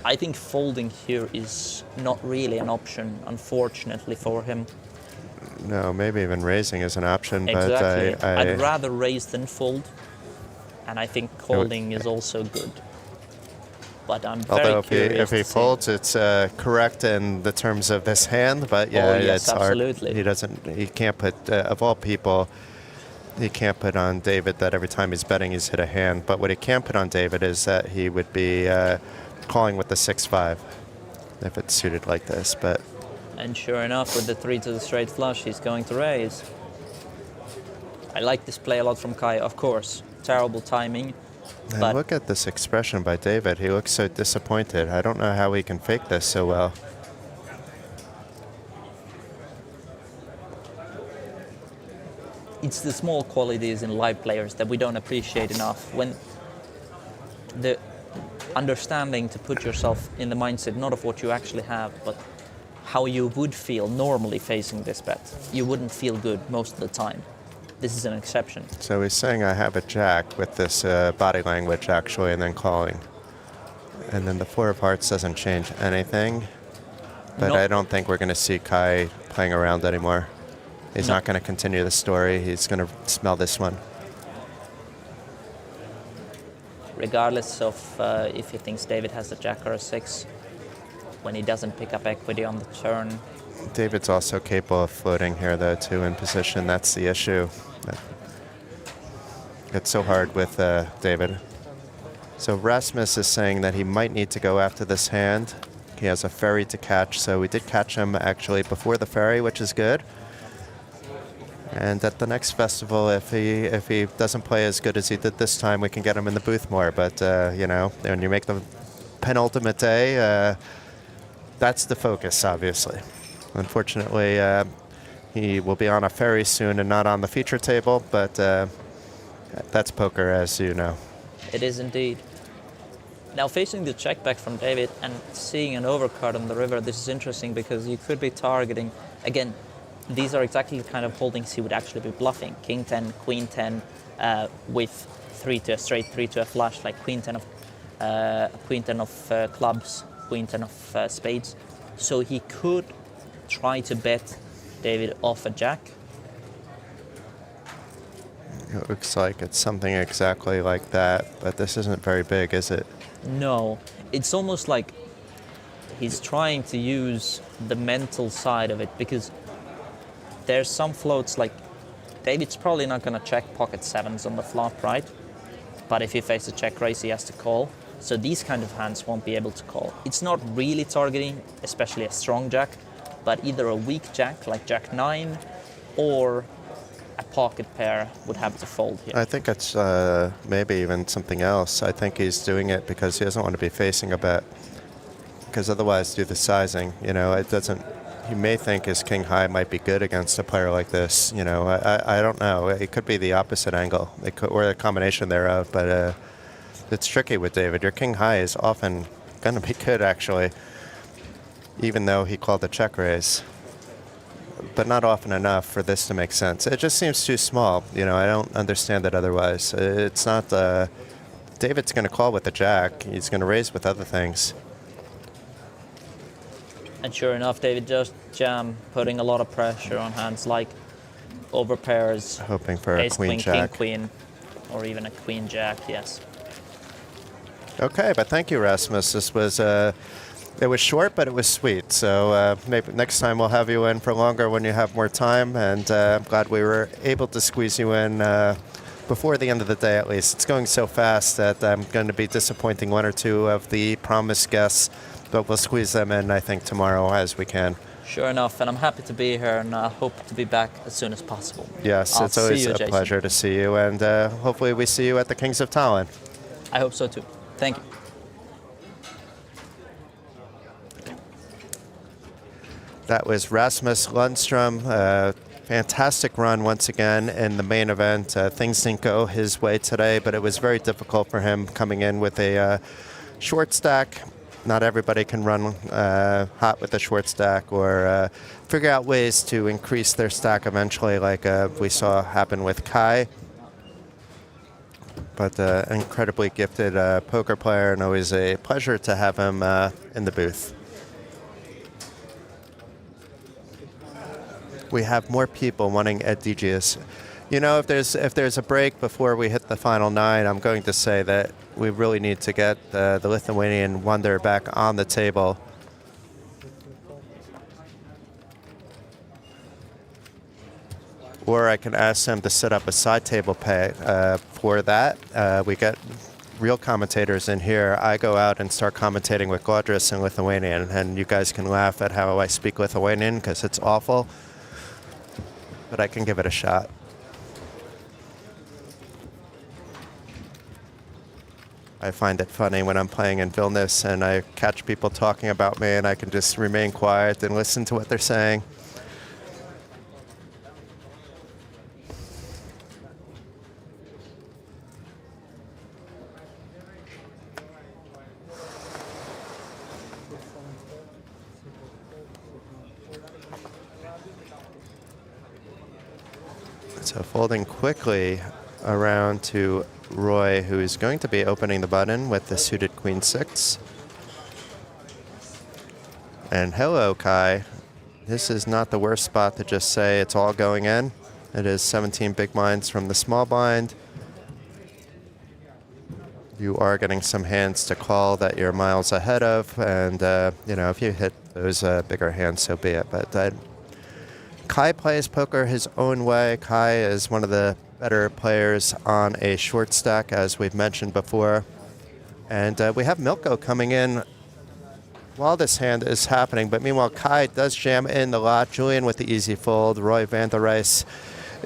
I think folding here is not really an option, unfortunately for him. No, maybe even raising is an option, Exactly. but I'd rather raise than fold, and I think calling is also good. But I'm very although curious if he to see. folds, it's correct in the terms of this hand, but yeah, Oh, yes, it's hard. absolutely. He can't put, of all people, he can't put on David that every time he's betting he's hit a hand. But what he can put on David is that he would be calling with the 6-5 if it's suited like this. But And sure enough, with the 3 to the straight flush, he's going to raise. I like this play a lot from Kai, of course. Terrible timing. and But look at this expression by David. He looks so disappointed. I don't know how he can fake this so well. it's the small qualities in live players that we don't appreciate enough. When the understanding to put yourself in the mindset not of what you actually have, but how you would feel normally facing this bet. You wouldn't feel good most of the time. This is an exception. So he's saying I have a jack with this body language actually, and then calling. And then the 4 of hearts doesn't change anything. But No. I don't think we're going to see Kai playing around anymore. He's No. not going to continue the story. He's going to smell this one. Regardless of if he thinks David has a jack or a 6, when he doesn't pick up equity on the turn, David's also capable of floating here, though, too, in position. That's the issue. It's so hard with David. So Rasmus is saying that he might need to go after this hand. He has a ferry to catch, so we did catch him actually before the ferry, which is good. And at the next festival, if he doesn't play as good as he did this time, we can get him in the booth more. But you know, when you make the penultimate day, that's the focus, obviously. Unfortunately, he will be on a ferry soon and not on the feature table. But that's poker, as you know. it is indeed. Now facing the check back from David and seeing an overcard on the river, this is interesting because you could be targeting, again, these are exactly the kind of holdings he would actually be bluffing. King 10, Queen 10, with 3 to a straight, 3 to a flush, like Queen 10 of clubs, Queen 10 of spades. So he could try to bet David off a jack. It looks like it's something exactly like that, but this isn't very big, is it? No, it's almost like he's trying to use the mental side of it, because there's some floats like David's probably not going to check pocket 7s on the flop, right? But if he faces a check raise, he has to call. So these kind of hands won't be able to call. It's not really targeting, especially a strong jack, but either a weak jack like Jack 9 or a pocket pair would have to fold here. I think it's maybe even something else. I think he's doing it because he doesn't want to be facing a bet. Because otherwise, do the sizing. You know, it doesn't. You may think his king high might be good against a player like this. You know, I don't know. It could be the opposite angle, it could, or a combination thereof. But it's tricky with David. Your king high is often going to be good, actually, even though he called the check raise. But not often enough for this to make sense. It just seems too small. You know, I don't understand it otherwise. It's not. David's going to call with the jack. He's going to raise with other things. And sure enough, David just jam, putting a lot of pressure on hands like over pairs, Hoping for a ace queen queen, jack. king queen, or even a queen jack. Yes. Okay, but thank you, Rasmus. This was it was short, but it was sweet. So maybe next time we'll have you in for longer when you have more time. And I'm glad we were able to squeeze you in before the end of the day, at least. It's going so fast that I'm going to be disappointing 1 or 2 of the promised guests, but we'll squeeze them in, I think, tomorrow as we can. Sure enough, and I'm happy to be here, and I hope to be back as soon as possible. Yes, I'll it's always see you, a Jason. pleasure to see you, and hopefully we see you at the Kings of Tallinn. I hope so too. Thank you. That was Rasmus Lundstrom. Fantastic run once again in the main event. Things didn't go his way today, but it was very difficult for him coming in with a short stack. Not everybody can run hot with a short stack or figure out ways to increase their stack eventually, like we saw happen with Kai. But incredibly gifted poker player, and always a pleasure to have him in the booth. we have more people wanting Ed DGS. You know, if there's a break before we hit the final 9, I'm going to say that we really need to get the Lithuanian wonder back on the table. Or I can ask them to set up a side table pay for that. We get real commentators in here. I go out and start commentating with Gaudris in Lithuanian, and you guys can laugh at how I speak Lithuanian because it's awful, but I can give it a shot. I find it funny when I'm playing in Vilnius and I catch people talking about me and I can just remain quiet and listen to what they're saying. So folding quickly around to Roy, who is going to be opening the button with the suited Queen 6. And hello, Kai. This is not the worst spot to just say it's all going in. It is 17 big blinds from the small blind. You are getting some hands to call that you're miles ahead of, and you know, if you hit those bigger hands, so be it. But Kai plays poker his own way. Kai is one of the better players on a short stack, as we've mentioned before. And we have Milko coming in while this hand is happening. But meanwhile, Kai does jam in the lot. Julian with the easy fold. Roy van der Rijs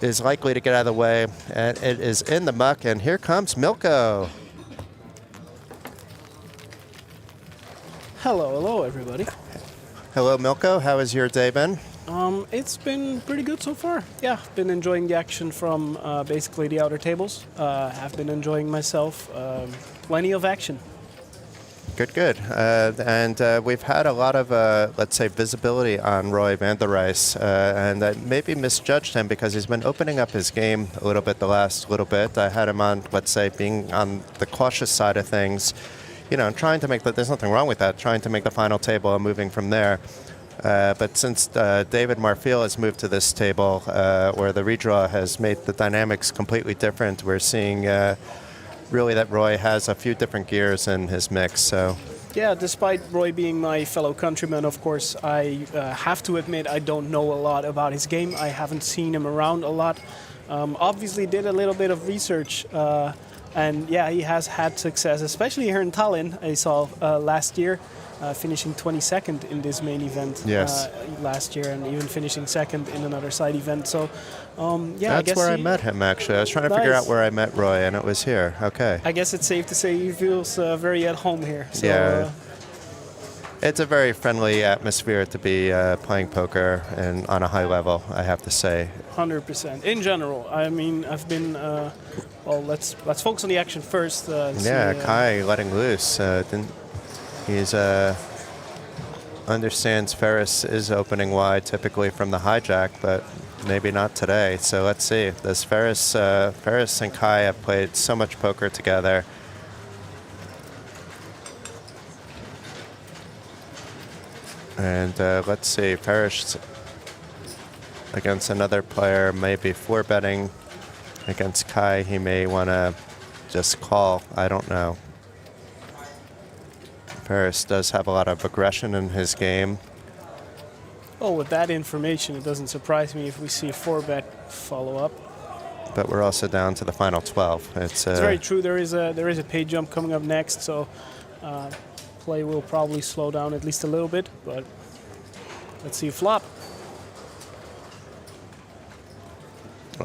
is likely to get out of the way. And it is in the muck. And here comes Milko. Hello, everybody. Hello, Milko. How has your day been? It's been pretty good so far. Yeah, been enjoying the action from basically the outer tables. Have been enjoying myself. Plenty of action. Good, good. And we've had a lot of, let's say, visibility on Roy van der Rijs, and I maybe misjudged him because he's been opening up his game a little bit the last little bit. I had him on, let's say, being on the cautious side of things, you know, trying to make there's nothing wrong with that, trying to make the final table and moving from there. But since David Marfil has moved to this table, where the redraw has made the dynamics completely different, we're seeing really that Roy has a few different gears in his mix. So Yeah, despite Roy being my fellow countryman, of course, I have to admit I don't know a lot about his game. I haven't seen him around a lot. Obviously did a little bit of research, and yeah, he has had success, especially here in Tallinn. I saw last year, finishing 22nd in this main event last year, and even finishing second in another side event. So, yeah, that's where I met him, actually. I was trying to figure out where I met Roy, and it was here. Okay. I guess it's safe to say he feels very at home here. So, yeah. It's a very friendly atmosphere to be playing poker and on a high level, I have to say. 100%. In general, I mean, I've been. Well, let's focus on the action first. Yeah, Kai letting loose. He's understands Ferris is opening wide typically from the hijack, but maybe not today. So let's see. This Ferris and Kai have played so much poker together. And let's see, Ferris against another player, maybe 4-betting. Against Kai, he may want to just call. I don't know. Ferris does have a lot of aggression in his game. Oh, with that information, it doesn't surprise me if we see a 4-bet follow-up. But we're also down to the final 12. It's very true. There is a pay jump coming up next, so play will probably slow down at least a little bit. But let's see a flop.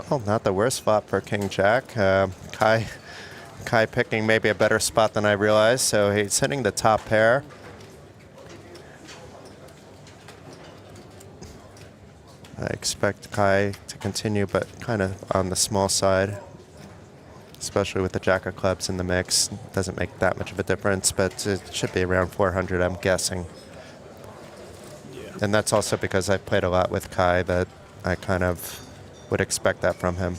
Well, not the worst flop for King Jack. Kai picking maybe a better spot than I realized, so he's hitting the top pair. I expect Kai to continue, but kind of on the small side, especially with the Jack of Clubs in the mix. Doesn't make that much of a difference, but it should be around 400, I'm guessing. Yeah. And that's also because I've played a lot with Kai that I kind of would expect that from him.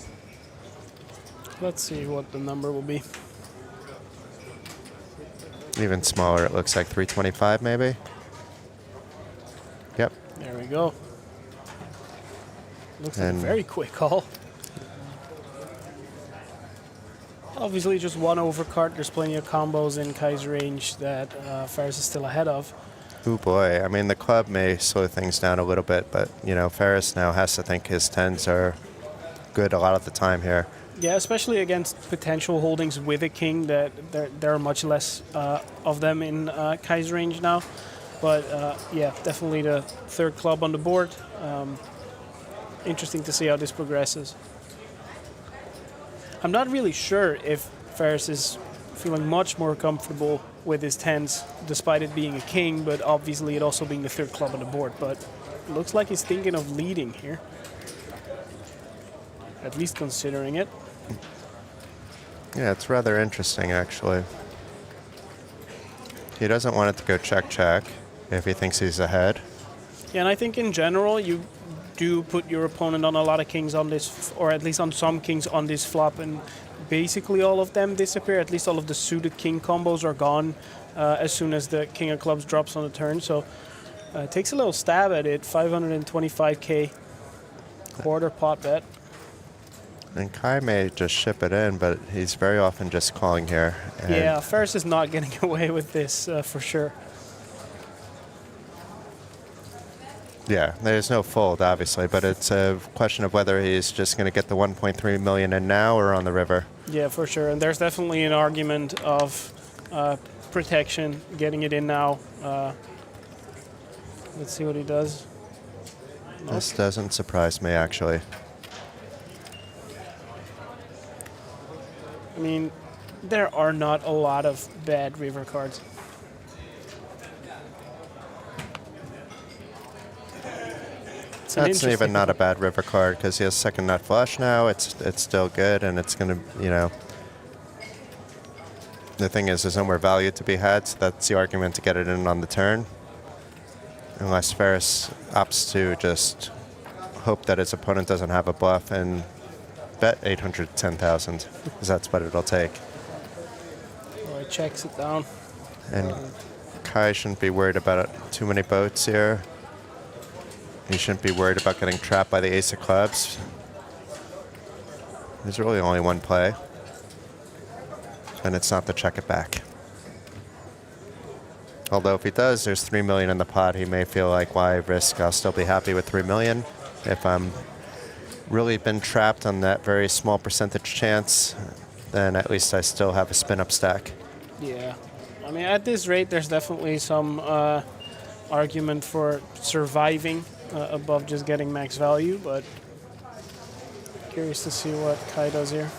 Let's see what the number will be. Even smaller, it looks like 325 maybe. Yep. There we go. Looks like a very quick call. Obviously, just one overcard. There's plenty of combos in Kai's range that Ferris is still ahead of. Oh boy, I mean, the club may slow things down a little bit, but, you know, Ferris now has to think his 10s are good a lot of the time here. Yeah, especially against potential holdings with a king, that there are much less of them in Kai's range now. But yeah, definitely the third club on the board. Interesting to see how this progresses. I'm not really sure if Ferris is feeling much more comfortable with his 10s, despite it being a king, but obviously it also being the third club on the board. But it looks like he's thinking of leading here. At least considering it. Yeah, it's rather interesting, actually. He doesn't want it to go check-check if he thinks he's ahead. Yeah, and I think in general, you do put your opponent on a lot of kings on this, or at least on some kings on this flop, and basically all of them disappear. At least all of the suited king combos are gone as soon as the king of clubs drops on the turn. So it takes a little stab at it. 525k quarter pot bet. And Kai may just ship it in, but he's very often just calling here. And Yeah, Ferris is not getting away with this for sure. yeah, there's no fold, obviously, but it's a question of whether he's just going to get the 1.3 million in now or on the river. Yeah, for sure. And there's definitely an argument of protection, getting it in now. Let's see what he does. This doesn't surprise me, actually. I mean, there are not a lot of bad river cards. That's even not a bad river card because he has second nut flush now. It's still good, and it's going to, you know. The thing is, there's no more value to be had, so that's the argument to get it in on the turn. Unless Ferris opts to just hope that his opponent doesn't have a bluff and bet 810,000, because that's what it'll take. Oh, he checks it down. And Kai shouldn't be worried about too many boats here. He shouldn't be worried about getting trapped by the ace of clubs. There's really only one play, and it's not to check it back. Although if he does, there's 3 million in the pot. He may feel like, why risk? I'll still be happy with 3 million. If I'm really been trapped on that very small percentage chance, then at least I still have a spin-up stack. Yeah. I mean, at this rate, there's definitely some argument for surviving above just getting max value, but curious to see what Kai does here.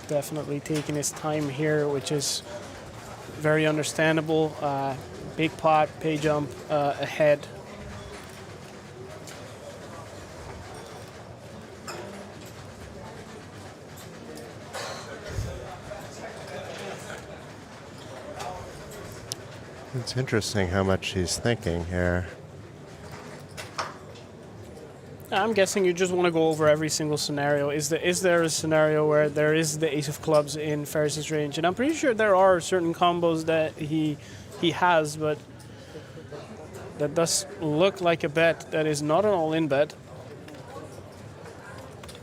Definitely taking his time here, which is very understandable. Big pot, pay jump ahead. It's interesting how much he's thinking here. I'm guessing you just want to go over every single scenario. Is there a scenario where there is the ace of clubs in Ferris's range? And I'm pretty sure there are certain combos that he has, but that does look like a bet that is not an all-in bet.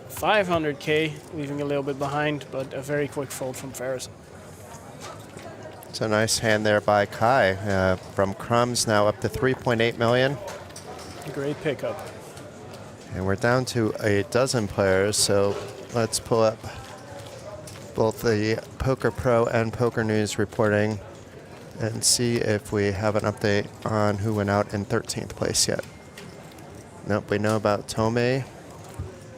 500k, leaving a little bit behind, but a very quick fold from Ferris. It's a nice hand there by Kai. From crumbs now up to 3.8 million. Great pickup. And we're down to a dozen players, so let's pull up both the Poker Pro and Poker News reporting and see if we have an update on who went out in 13th place yet. Nope, we know about Tomei.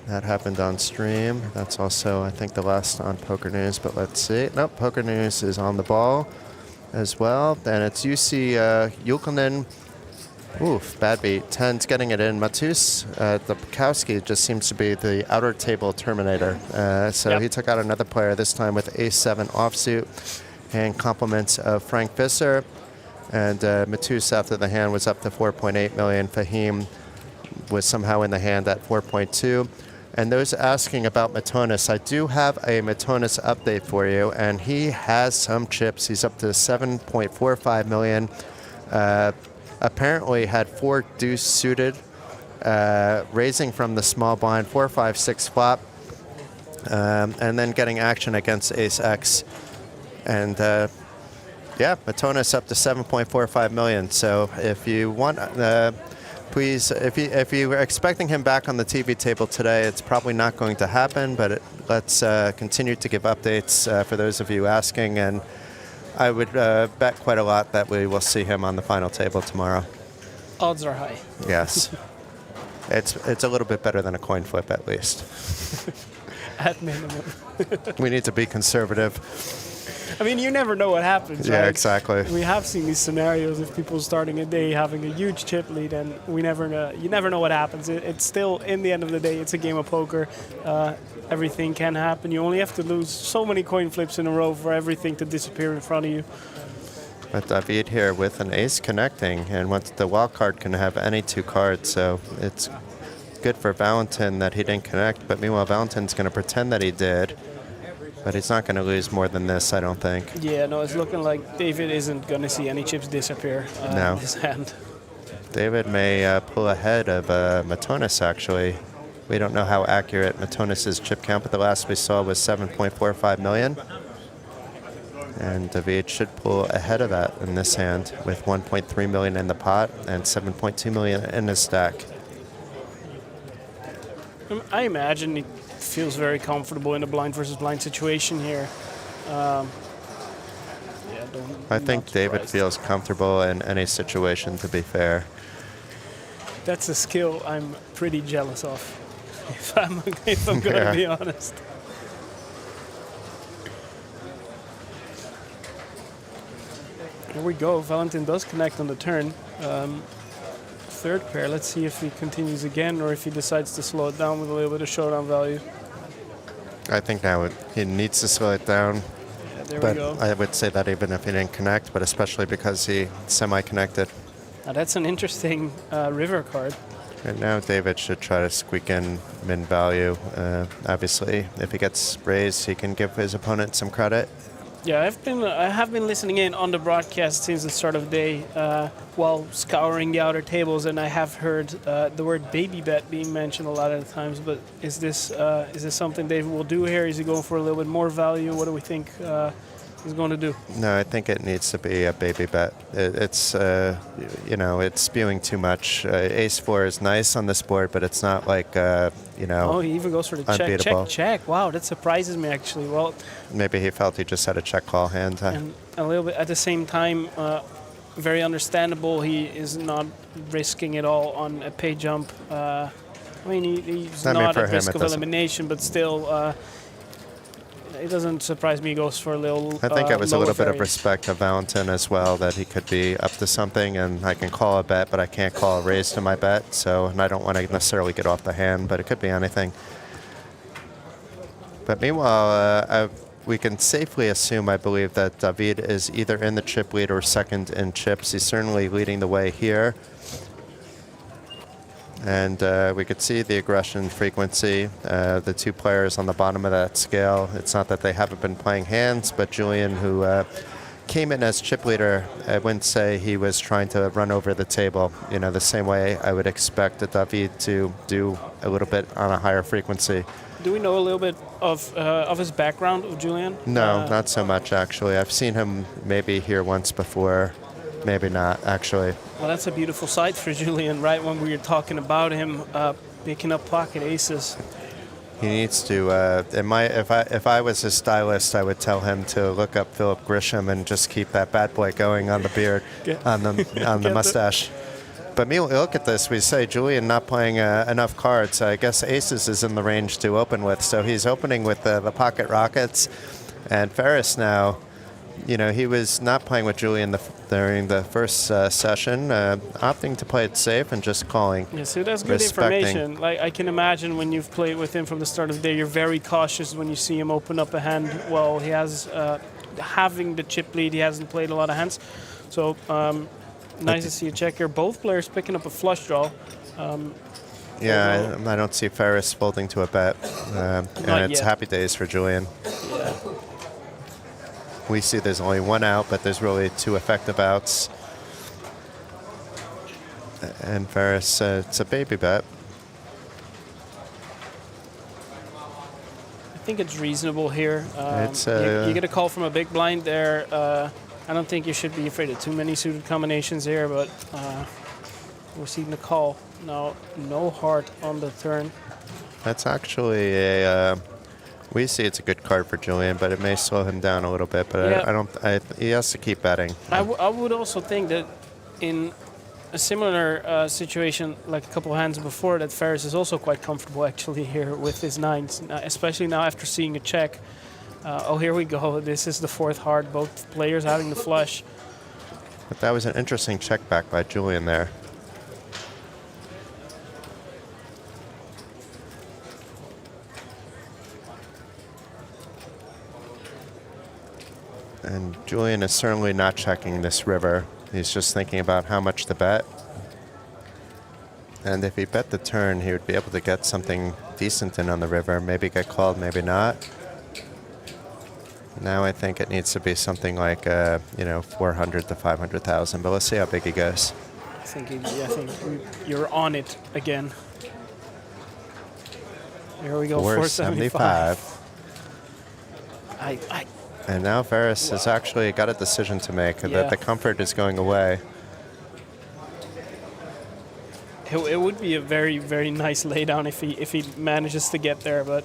That happened on stream. That's also, I think, the last on Poker News, but let's see. Nope, Poker News is on the ball as well. Then it's UC Yulkonen. Oof, bad beat. 10's getting it in. Matus, the Bukowski just seems to be the outer table terminator. So he took out another player, this time with ace-7 offsuit and compliments of Frank Visser. And Matus after the hand was up to 4.8 million. Fahim was somehow in the hand at 4.2. And those asking about Matonis, I do have a Matonis update for you, and he has some chips. He's up to 7.45 million. Apparently had 4 deuce suited, raising from the small blind, 4, 5, 6 flop, and then getting action against Ace X. And yeah, Matonis up to 7.45 million. So if you want, please, if you were expecting him back on the TV table today, it's probably not going to happen, but let's continue to give updates for those of you asking, and I would bet quite a lot that we will see him on the final table tomorrow. Odds are high. Yes. It's a little bit better than a coin flip, at least. At minimum. We need to be conservative. I mean, you never know what happens, Yeah, right? exactly. We have seen these scenarios of people starting a day having a huge chip lead, and you never know what happens. It's still, in the end of the day, it's a game of poker. Everything can happen. You only have to lose so many coin flips in a row for everything to disappear in front of you. But David here with an ace connecting, and once the wild card can have any 2 cards, so it's good for Valentin that he didn't connect. But meanwhile, Valentin's going to pretend that he did. But he's not going to lose more than this, I don't think. Yeah, no, it's looking like David isn't going to see any chips disappear in his hand. David may pull ahead of Matonis, actually. We don't know how accurate Matonis' chip count, but the last we saw was 7.45 million. And David should pull ahead of that in this hand with 1.3 million in the pot and 7.2 million in his stack. I imagine he feels very comfortable in a blind versus blind situation here. I think David feels comfortable in any situation, to be fair. That's a skill I'm pretty jealous of, if I'm going to be honest. Here we go. Valentin does connect on the turn. Third pair. Let's see if he continues again or if he decides to slow it down with a little bit of showdown value. I think now he needs to slow it down. Yeah, there But we go. I would say that even if he didn't connect, but especially because he semi-connected. Now that's an interesting river card. And now David should try to squeak in min value. Obviously, if he gets raised, he can give his opponent some credit. Yeah, I have been listening in on the broadcast since the start of the day while scouring the outer tables, and I have heard the word baby bet being mentioned a lot of the times. But is this something David will do here? Is he going for a little bit more value? What do we think he's going to do? No, I think it needs to be a baby bet. It's it's spewing too much. Ace 4 is nice on this board, but it's not like Oh, he even goes for the unbeatable. check. Wow, that surprises me actually. Well, maybe he felt he just had a check call hand. and a little bit at the same time, very understandable. He is not risking it all on a pay jump. I mean, he's not at risk of elimination, but still. It doesn't surprise me he goes for a little I think it was a little bit of variance. respect of Valentin as well, that he could be up to something, and I can call a bet, but I can't call a raise to my bet, and I don't want to necessarily get off the hand, but it could be anything. But meanwhile, we can safely assume, I believe, that David is either in the chip lead or second in chips. He's certainly leading the way here. And we could see the aggression frequency, the 2 players on the bottom of that scale. It's not that they haven't been playing hands, but Julian, who came in as chip leader, I wouldn't say he was trying to run over the table. The same way I would expect David to do a little bit on a higher frequency. Do we know a little bit of his background, of Julian? No, not so much, actually. I've seen him maybe here once before. Maybe not, actually. Well, that's a beautiful sight for Julian, right when we were talking about him picking up pocket aces. He needs to. If I was his stylist, I would tell him to look up Philip Grisham and just keep that bad boy going on the beard, on the mustache. But look at this. We say Julian not playing enough cards. I guess aces is in the range to open with, so he's opening with the pocket rockets, and Ferris now. He was not playing with Julian during the first session, opting to play it safe and just calling. Yeah, so that's good information. Like, I can imagine when you've played with him from the start of the day, you're very cautious when you see him open up a hand. Well, he has, having the chip lead, he hasn't played a lot of hands. So, nice to see a check here. Both players picking up a flush draw. Yeah, I don't see Ferris folding to a bet. And it's yet. happy days for Julian. Yeah. We see there's only one out, but there's really two effective outs. And Ferris, it's a baby bet. I think it's reasonable here. It's, you get a call from a big blind there. I don't think you should be afraid of too many suited combinations here, but we're seeing the call. Now, no heart on the turn. That's actually a. We see it's a good card for Julian, but it may slow him down a little bit. But Yeah. he has to keep betting. I would also think that in a similar situation, like a couple of hands before, that Ferris is also quite comfortable actually here with his nines, especially now after seeing a check. Oh, here we go. This is the fourth heart. Both players having the flush. But that was an interesting check back by Julian there. And Julian is certainly not checking this river. He's just thinking about how much to bet. And if he bet the turn, he would be able to get something decent in on the river. Maybe get called, maybe not. Now I think it needs to be something like 400 to 500,000. But let's see how big he goes. I think you're on it again. Here we go, 475. And now Ferris has actually got a decision to make. Yeah. That the comfort is going away. It would be a very, very nice laydown if he manages to get there, but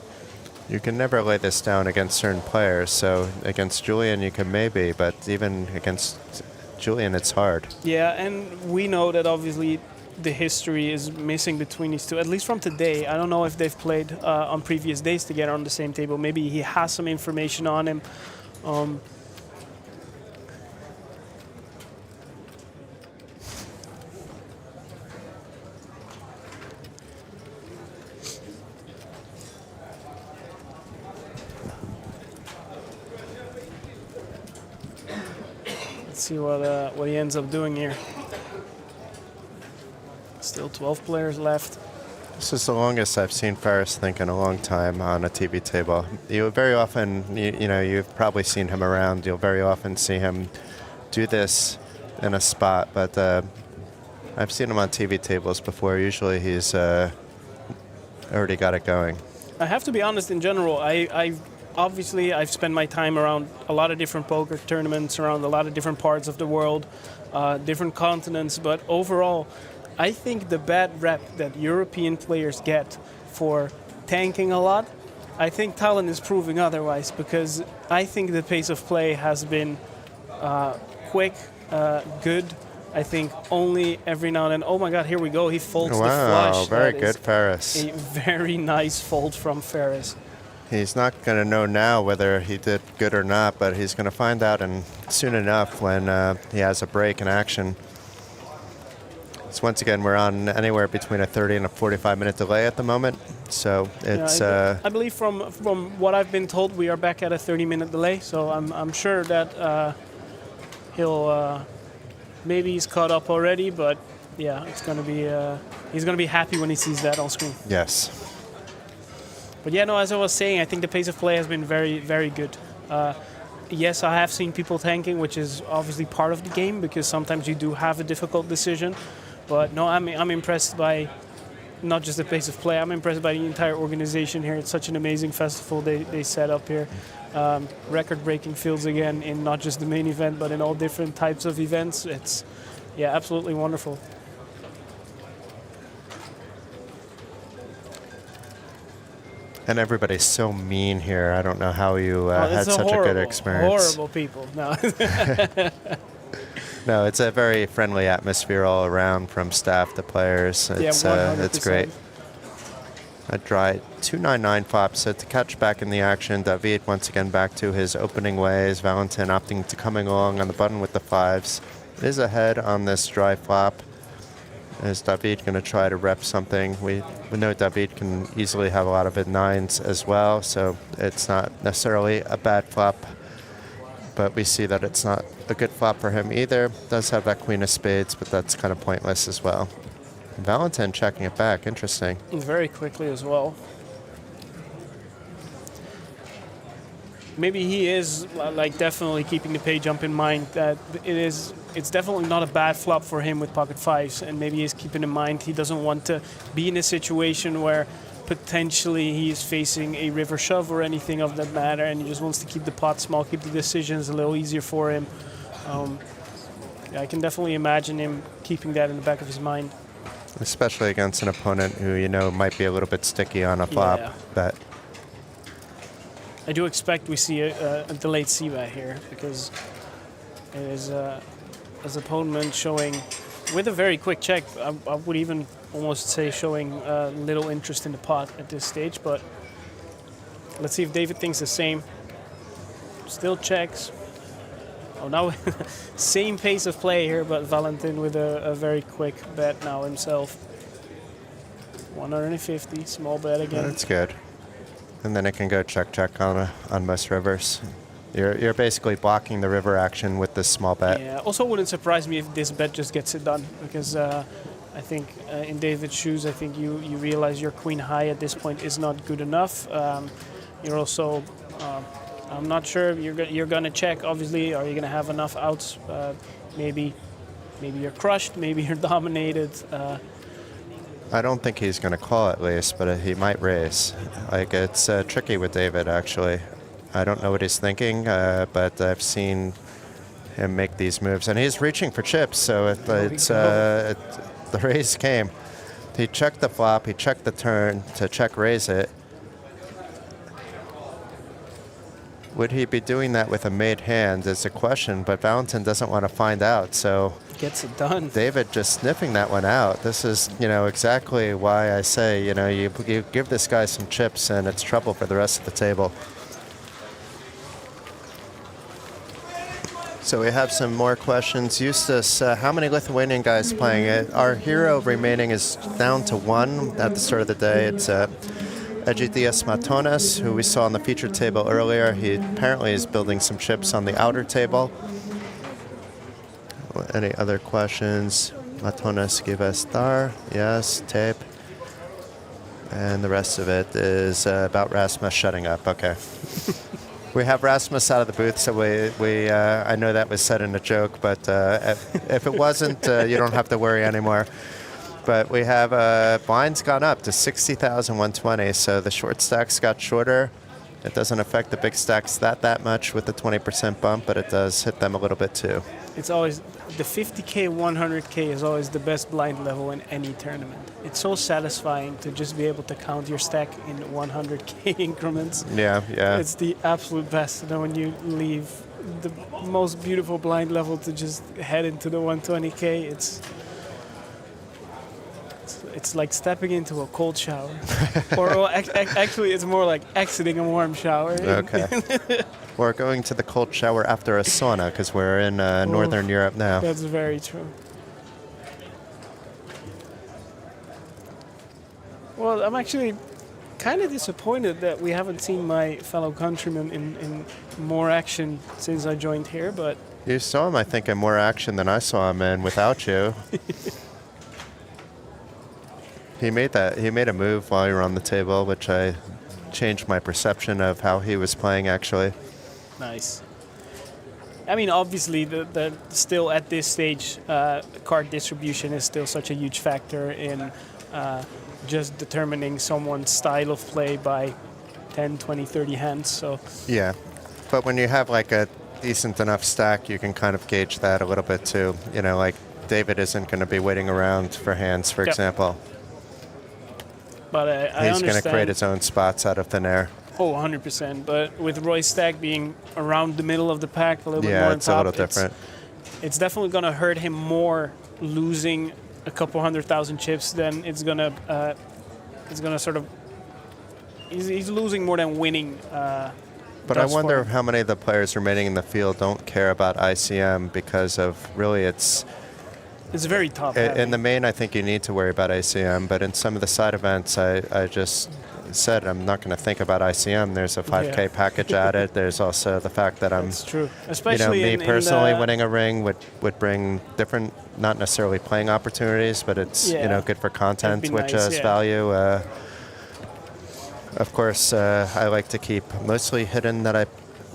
You can never lay this down against certain players. So against Julian, you can maybe, but even against Julian, it's hard. yeah, and we know that obviously the history is missing between these two, at least from today. I don't know if they've played on previous days together on the same table. Maybe he has some information on him. Let's see what he ends up doing here. Still 12 players left. This is the longest I've seen Ferris think in a long time on a TV table. You very often, you've probably seen him around. You'll very often see him do this in a spot, but I've seen him on TV tables before. Usually he's already got it going. I have to be honest, in general, I've spent my time around a lot of different poker tournaments, around a lot of different parts of the world, different continents, but overall, I think the bad rep that European players get for tanking a lot, I think Tallinn is proving otherwise, because I think the pace of play has been quick, good. I think only every now and then, oh my god, here we go, he folds the flush. Wow, very That good, is Ferris. a very nice fold from Ferris. He's not going to know now whether he did good or not, but he's going to find out soon enough when he has a break in action. So once again, we're on anywhere between a 30 and a 45-minute delay at the moment. So it's. I believe from what I've been told, we are back at a 30-minute delay. So I'm sure that he'll maybe he's caught up already, but yeah, it's gonna be he's gonna be happy when he sees that on screen. Yes. But yeah, no, as I was saying, I think the pace of play has been very, very good. Yes, I have seen people tanking, which is obviously part of the game, because sometimes you do have a difficult decision. But no, I'm impressed by not just the pace of play. I'm impressed by the entire organization here. It's such an amazing festival they set up here. Record-breaking fields again in not just the main event, but in all different types of events. It's, yeah, absolutely wonderful. And everybody's so mean here. I don't know how you had such a good experience. Horrible people. No. No, it's a very friendly atmosphere all around, from staff to players. It's, it's great. A dry 299 flop, so to catch back in the action, David once again back to his opening ways. Valentin opting to coming along on the button with the fives. Is ahead on this dry flop. Is David going to try to rep something? We know David can easily have a lot of it nines as well, so it's not necessarily a bad flop. But we see that it's not a good flop for him either. Does have that queen of spades, but that's kind of pointless as well. Valentin checking it back. Interesting. Very quickly as well. Maybe he is like definitely keeping the pay jump in mind that it's definitely not a bad flop for him with pocket fives, and maybe he's keeping in mind he doesn't want to be in a situation where potentially he is facing a river shove or anything of that matter, and he just wants to keep the pot small, keep the decisions a little easier for him. I can definitely imagine him keeping that in the back of his mind. Especially against an opponent who, you know, might be a little bit sticky on a flop. Yeah. But I do expect we see a delayed c-bet here, because it is his opponent showing, with a very quick check, I would even almost say showing little interest in the pot at this stage, but let's see if David thinks the same. Still checks. Oh, now same pace of play here, but Valentin with a very quick bet now himself. 150, small bet again. that's good. And then it can go check on most rivers. You're basically blocking the river action with this small bet. Yeah, also wouldn't surprise me if this bet just gets it done, because I think in David's shoes, I think you realize your queen high at this point is not good enough. You're also, I'm not sure, you're going to check, obviously. Are you going to have enough outs? Maybe you're crushed, maybe you're dominated. I don't think he's going to call at least, but he might raise. Like, it's tricky with David, actually. I don't know what he's thinking, but I've seen him make these moves. And he's reaching for chips, so the raise came. He checked the flop, he checked the turn to check raise it. Would he be doing that with a made hand is a question, but Valentin doesn't want to find out, so Gets it done. David just sniffing that one out. This is, exactly why I say, you give this guy some chips and it's trouble for the rest of the table. So we have some more questions. Eustace, how many Lithuanian guys playing it? Our hero remaining is down to one at the start of the day. It's Egidius Matonis, who we saw on the featured table earlier. He apparently is building some chips on the outer table. Any other questions? Matonis give us star. Yes, tape. And the rest of it is about Rasmus shutting up. Okay. We have Rasmus out of the booth, so we I know that was said in a joke, but if it wasn't, you don't have to worry anymore. But we have blinds gone up to 60,120, so the short stacks got shorter. It doesn't affect the big stacks that much with the 20% bump, but it does hit them a little bit too. It's always, the 50K, 100K is always the best blind level in any tournament. It's so satisfying to just be able to count your stack in 100K increments. Yeah. It's the absolute best. And then when you leave the most beautiful blind level to just head into the 120K, it's like stepping into a cold shower. or actually, it's more like exiting a warm shower. Okay. Or going to the cold shower after a sauna, because we're in Northern Europe now. That's very true. Well, I'm actually kind of disappointed that we haven't seen my fellow countrymen in more action since I joined here, but... You saw him, I think, in more action than I saw him in without you. He made a move while you were on the table, which I changed my perception of how he was playing, actually. Nice. I mean, obviously, the still at this stage, card distribution is still such a huge factor in just determining someone's style of play by 10, 20, 30 hands. So Yeah, but when you have like a decent enough stack, you can kind of gauge that a little bit too. Like David isn't going to be waiting around for hands, for example. But I He's understand. going to create his own spots out of thin air. Oh, 100%. But with Roy's stack being around the middle of the pack, a little bit more on it's top, a little different. It's definitely going to hurt him more losing a couple 100,000 chips than it's going to sort of... He's losing more than winning. But I wonder how many of the players remaining in the field don't care about ICM because of really it's very top heavy. In the main, I think you need to worry about ICM, but in some of the side events, I just said, I'm not going to think about ICM. There's a 5K package added. There's also the fact that I'm, That's true. Especially me in personally, the, winning a ring would bring different, not necessarily playing opportunities, but it's good for content, That'd be which nice, has value. Of course, I like to keep mostly hidden that I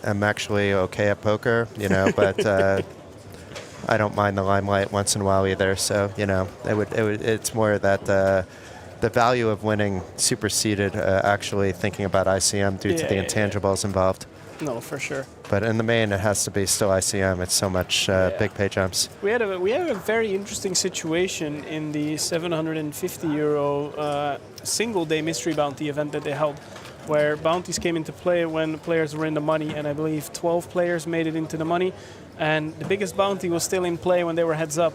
am actually okay at poker, but I don't mind the limelight once in a while either. So, it's more that the value of winning superseded actually thinking about ICM due to the intangibles involved. No, for sure. But in the main, it has to be still ICM. It's so much big pay jumps. We had a very interesting situation in the 750 euro single day mystery bounty event that they held, where bounties came into play when players were in the money, and I believe 12 players made it into the money, and the biggest bounty was still in play when they were heads up.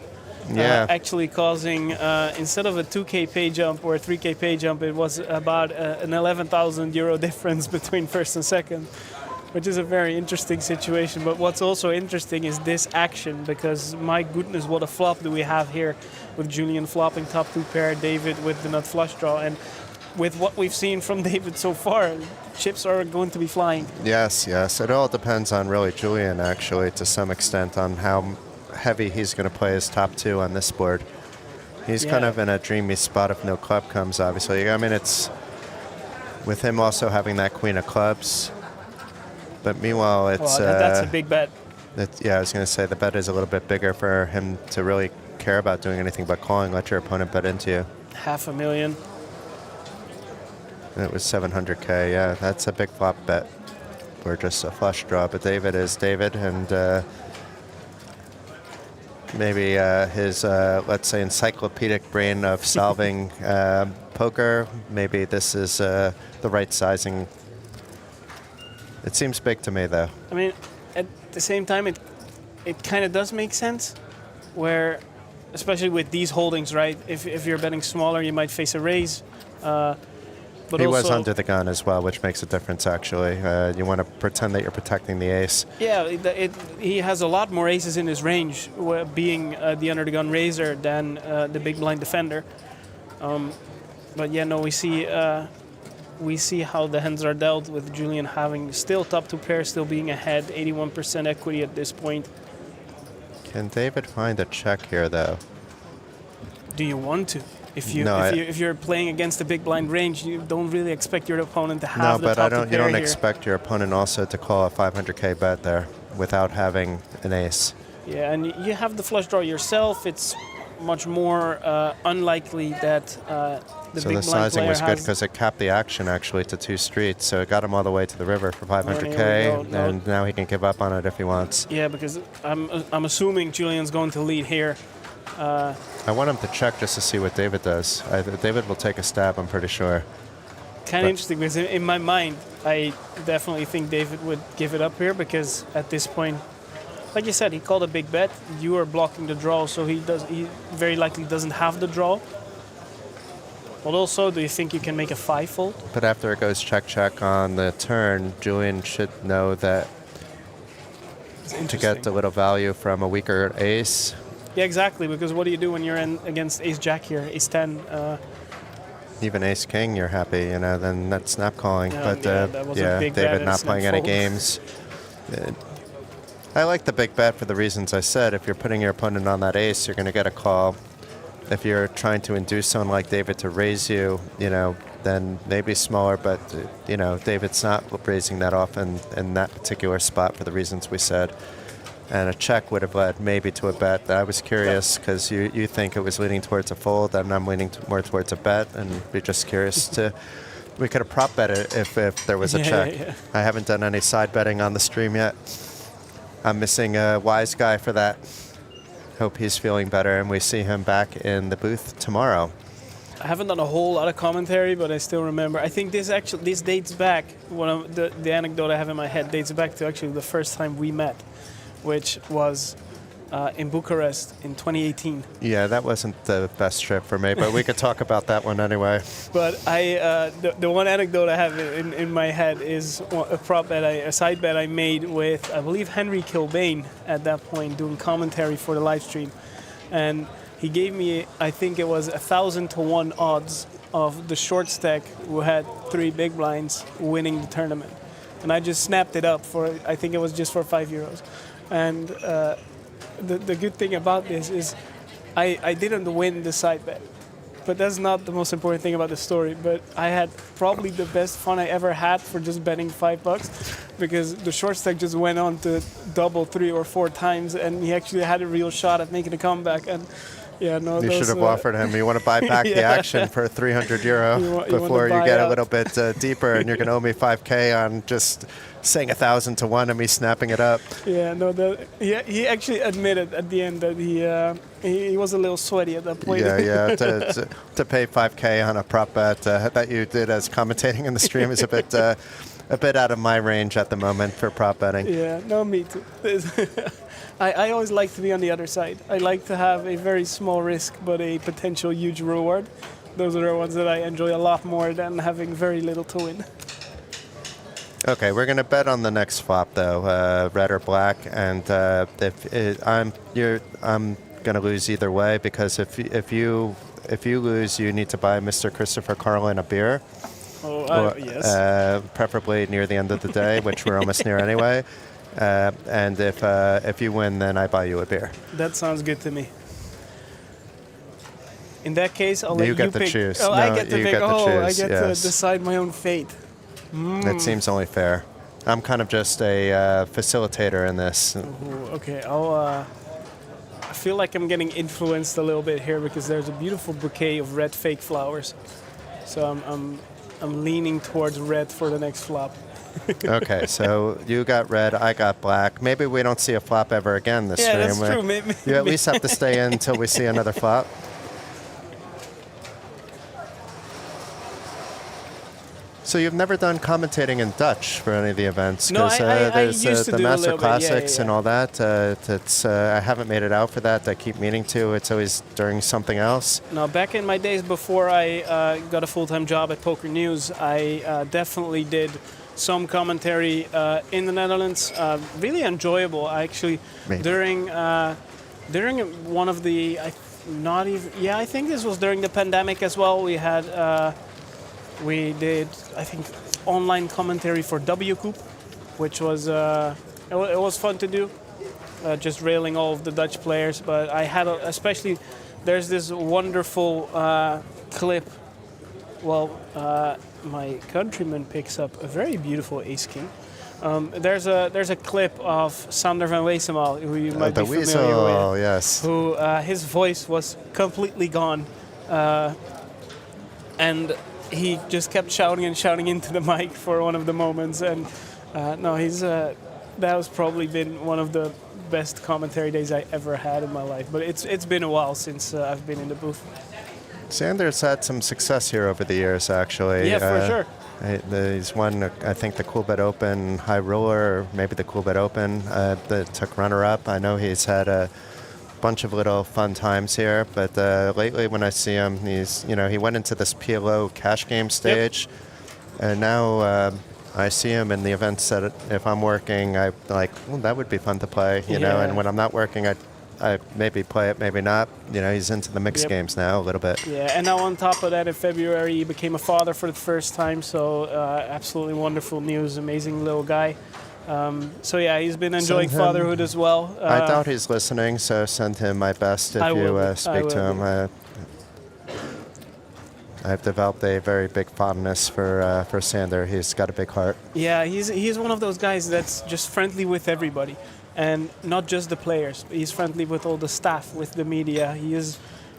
Actually causing, instead of a 2K pay jump or a 3K pay jump, it was about an 11,000 euro difference between first and second, which is a very interesting situation. But what's also interesting is this action, because my goodness, what a flop do we have here with Julian flopping top 2 pair, David with the nut flush draw, and with what we've seen from David so far, chips are going to be flying. Yes. It all depends on really Julian, actually, to some extent, on how heavy he's going to play his top 2 on this board. He's kind of in a dreamy spot if no club comes, obviously. I mean, it's with him also having that queen of clubs. But meanwhile, it's... that's a big bet. I was going to say the bet is a little bit bigger for him to really care about doing anything but calling. Let your opponent bet into you. $500,000. And it was 700K. Yeah, that's a big flop bet. Or just a flush draw. But David is David, and maybe his, let's say, encyclopedic brain of solving poker, maybe this is the right sizing. It seems big to me, though. I mean, at the same time, it kind of does make sense, where, especially with these holdings, right? If you're betting smaller, you might face a raise. But he also, was under the gun as well, which makes a difference, actually. You want to pretend that you're protecting the ace. Yeah, he has a lot more aces in his range, being the under the gun raiser than the big blind defender. But yeah, no, we see how the hands are dealt, with Julian having still top 2 pairs, still being ahead, 81% equity at this point. Can David find a check here, though? Do you want to? If you're playing against a big blind range, you don't really expect your opponent to have the top 2 pair. No, but you don't expect your opponent also to call a 500K bet there without having an ace. Yeah, and you have the flush draw yourself. It's much more unlikely that the big blind player has... So the sizing was good because it capped the action, actually, to 2 streets. So it got him all the way to the river for 500K, and now he can give up on it if he wants. Yeah, because I'm assuming Julian's going to lead here. I want him to check just to see what David does. David will take a stab, I'm pretty sure. Kind of interesting, because in my mind, I definitely think David would give it up here, because at this point, like you said, he called a big bet. You are blocking the draw, so he very likely doesn't have the draw. But also, do you think you can make a 5-fold? But after it goes check on the turn, Julian should know that to get a little value from a weaker ace. Yeah, exactly, because what do you do when you're against ace-jack here, ace-10? Even ace-king, you're happy, then that's snap calling. But that was a big bet David and not playing any fold. games. I like the big bet for the reasons I said. If you're putting your opponent on that ace, you're going to get a call. If you're trying to induce someone like David to raise you, then maybe smaller, but, David's not raising that often in that particular spot for the reasons we said. And a check would have led maybe to a bet. I was curious because you think it was leaning towards a fold, and I'm leaning more towards a bet, and we're just curious to... We could have prop bet it if there was a check. Yeah. I haven't done any side betting on the stream yet. I'm missing a wise guy for that. Hope he's feeling better, and we see him back in the booth tomorrow. I haven't done a whole lot of commentary, but I still remember. I think this dates back, one of the anecdote I have in my head dates back to actually the first time we met, which was in Bucharest in 2018. Yeah, that wasn't the best trip for me, but we could talk about that one anyway. But the one anecdote I have in my head is a side bet I made with, I believe, Henry Kilbane at that point, doing commentary for the live stream. And he gave me, I think it was 1,000 to 1 odds of the short stack who had 3 big blinds winning the tournament. And I just snapped it up for, I think it was just for €5. And the good thing about this is I didn't win the side bet. But that's not the most important thing about the story. But I had probably the best fun I ever had for just betting $5 because the short stack just went on to double 3 or 4 times, and he actually had a real shot at making a comeback. And yeah, no, you should have offered him. You want to buy back the action for €300 before you get a little bit deeper, and you're going to owe me $5K on just saying 1,000 to 1 and me snapping it up. Yeah, no, he actually admitted at the end that he was a little sweaty at that point. Yeah, to pay $5K on a prop bet that you did as commentating in the stream is a bit out of my range at the moment for prop betting. Yeah, no, me too. I always like to be on the other side. I like to have a very small risk but a potential huge reward. Those are the ones that I enjoy a lot more than having very little to win. Okay, we're going to bet on the next flop though, red or black, and I'm going to lose either way because if you lose, you need to buy Mr. Christopher Carlin a beer. Yes. Preferably near the end of the day, which we're almost near anyway. And if you win, then I buy you a beer. That sounds good to me. In that case, I'll let you get to pick. choose. Oh, No, I get to you pick. get to I choose, get yes. to decide my own fate. That seems only fair. I'm kind of just a facilitator in this. Ooh, okay, I feel like I'm getting influenced a little bit here because there's a beautiful bouquet of red fake flowers. So I'm leaning towards red for the next flop. Okay, so you got red, I got black. Maybe we don't see a flop ever again this stream. Yeah, that's true. Maybe. You at least have to stay in until we see another flop. So you've never done commentating in Dutch for any of the events? No, I there's used to the do a Master little bit, yeah, Classics yeah. and all that. I haven't made it out for that. I keep meaning to. It's always during something else. Now, back in my days before I got a full-time job at Poker News, I definitely did some commentary in the Netherlands. Really enjoyable, actually. Maybe. During one of the, I think this was during the pandemic as well. We did, I think, online commentary for WSOP, which was it was fun to do, just railing all of the Dutch players. But I had especially, there's this wonderful clip. Well, my countryman picks up a very beautiful ace king. There's a clip of Sander van Weesemal, who you might be familiar Weasel, with. yes. Who his voice was completely gone, and he just kept shouting and shouting into the mic for one of the moments. And that was probably been one of the best commentary days I ever had in my life. But it's been a while since I've been in the booth. Sanders had some success here over the years, actually. Yeah, for sure. He's won, I think, the CoolBet Open High Roller, or maybe the CoolBet Open that took runner-up. I know he's had a bunch of little fun times here, but lately when I see him, he went into this PLO cash game stage, and now I see him in the events that if I'm working, I like, well, that would be fun to play, you know, and when I'm not working, I maybe play it, maybe not. He's into the mixed games now a little bit. Yeah, and now on top of that, in February, he became a father for the first time, so absolutely wonderful news, amazing little guy. He's been enjoying fatherhood as well. I doubt he's listening, so send him my best if you speak to him. I've developed a very big fondness for Sander. He's got a big heart. Yeah, he's one of those guys that's just friendly with everybody, and not just the players. He's friendly with all the staff, with the media.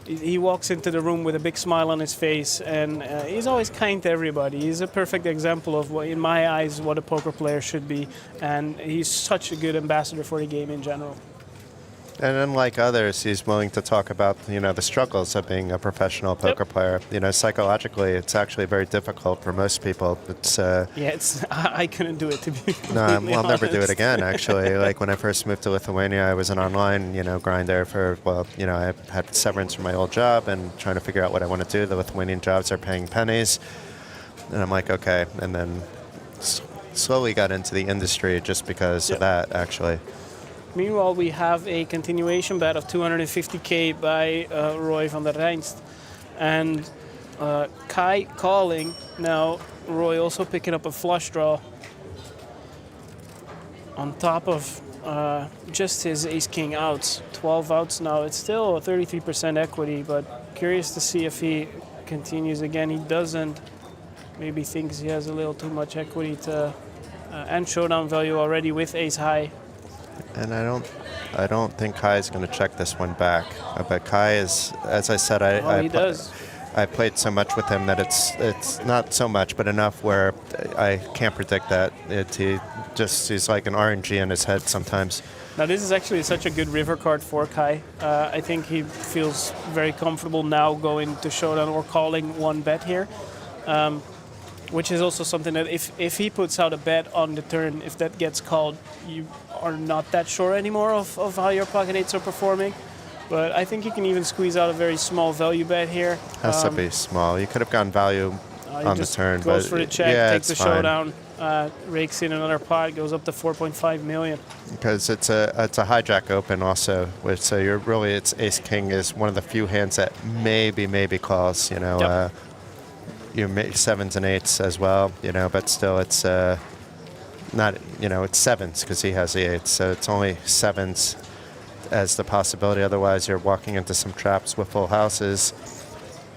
He walks into the room with a big smile on his face, and he's always kind to everybody. He's a perfect example of, in my eyes, what a poker player should be, and he's such a good ambassador for the game in general. And unlike others, he's willing to talk about, the struggles of being a professional poker player. Psychologically, it's actually very difficult for most people. I couldn't do it, to be completely I'll never do it honest. again, actually. Like when I first moved to Lithuania, I was an online, grinder for, I had severance from my old job and trying to figure out what I want to do. The Lithuanian jobs are paying pennies. And I'm like, okay. And then slowly got into the industry just because of that, actually. Meanwhile, we have a continuation bet of 250k by Roy van der Rijnst. And Kai calling. Now Roy also picking up a flush draw on top of just his ace-king outs. 12 outs now. It's still a 33% equity, but curious to see if he continues again. He doesn't. Maybe thinks he has a little too much equity to and showdown value already with ace high. And I don't think Kai is going to check this one back. But Kai is, as I said, He does. I played so much with him that it's not so much, but enough where I can't predict that. He's like an RNG in his head sometimes. Now this is actually such a good river card for Kai. I think he feels very comfortable now going to showdown or calling one bet here, which is also something that if he puts out a bet on the turn, if that gets called, you are not that sure anymore of how your pocket eights are performing. But I think you can even squeeze out a very small value bet here. Has to be small. You could have gone value on the turn. Goes but for the check, yeah, takes the it's fine. showdown, rakes in another pot, goes up to 4.5 million. Because it's a hijack open also, which so you're really it's ace king is one of the few hands that maybe calls. You know, Yep. you make sevens and eights as well. You know, but still it's not. You know, it's sevens because he has the eights, so it's only sevens as the possibility. Otherwise, you're walking into some traps with full houses,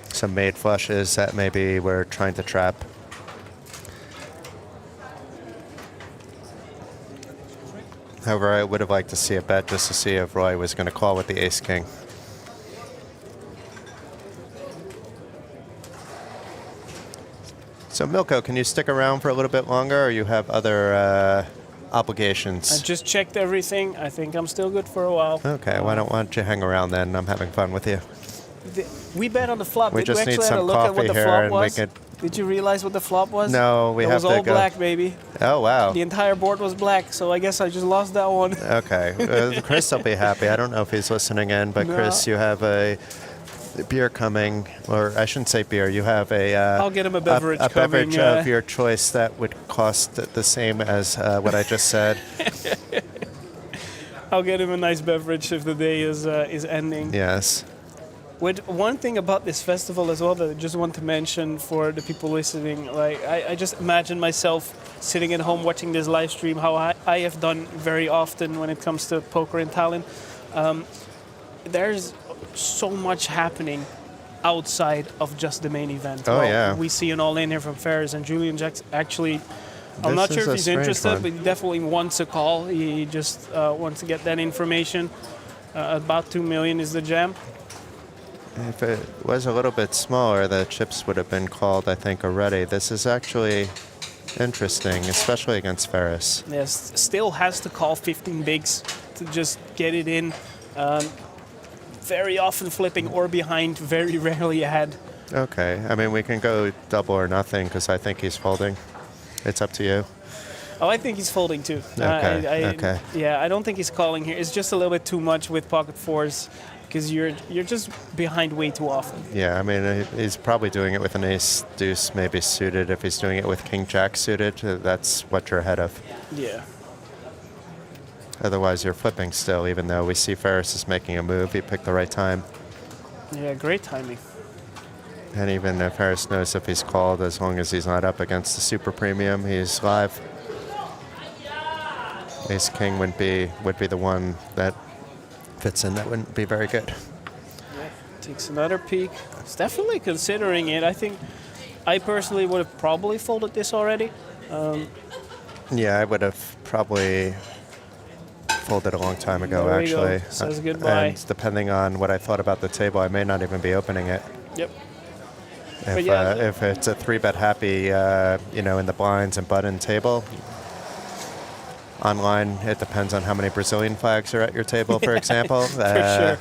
some made flushes that maybe we're trying to trap. However, I would have liked to see a bet just to see if Roy was going to call with the ace-king. So, Milko, can you stick around for a little bit longer, or you have other obligations? I just checked everything. I think I'm still good for a while. Okay, why don't you hang around then? I'm having fun with you. We bet on the flop. We Did just we need actually have a some look at what coffee the here, flop and we was? could. Did you realize what the flop was? No, we it have was to all go. black, baby. Oh wow. The entire board was black, so I guess I just lost that one. Okay, Chris will be happy. I don't know if he's listening in, but No. Chris, you have a beer coming, or I shouldn't say beer. You have a. I'll get him a beverage A coming, beverage of your choice that would cost the same as what I just said. I'll get him a nice beverage if the day is ending. Yes. With one thing about this festival as well that I just want to mention for the people listening, like I just imagine myself sitting at home watching this live stream, how I have done very often when it comes to poker in Tallinn. There's so much happening outside of just the main event. Oh, yeah. We see an all-in here from Ferris, and Julian actually, I'm This not sure is if a he's strange interested, one. but he definitely wants a call. He just wants to get that information. About 2 million is the jam. If it was a little bit smaller, the chips would have been called, I think, already. This is actually interesting, especially against Ferris. Yes, still has to call 15 bigs to just get it in. Very often flipping or behind, very rarely ahead. Okay, I mean, we can go double or nothing because I think he's folding. It's up to you. Oh, I think he's folding too. Okay, okay. Yeah, I don't think he's calling here. It's just a little bit too much with pocket fours because you're just behind way too often. Yeah, I mean, he's probably doing it with an ace deuce maybe suited. If he's doing it with king jack suited, that's what you're ahead of. Yeah. Otherwise, you're flipping still, even though we see Ferris is making a move. He picked the right time. Yeah, great timing. And even if Ferris knows if he's called, as long as he's not up against the super premium, he's live. Ace king would be the one that fits in. That wouldn't be very good. Yeah, takes another peek. It's definitely considering it. I think I personally would have probably folded this already. Yeah, I would have probably folded a long time ago, There we go. actually. Says goodbye. And depending on what I thought about the table, I may not even be opening it. Yep. If it's a 3-bet happy, in the blinds and button table. Online, it depends on how many Brazilian flags are at your table, for example. For sure.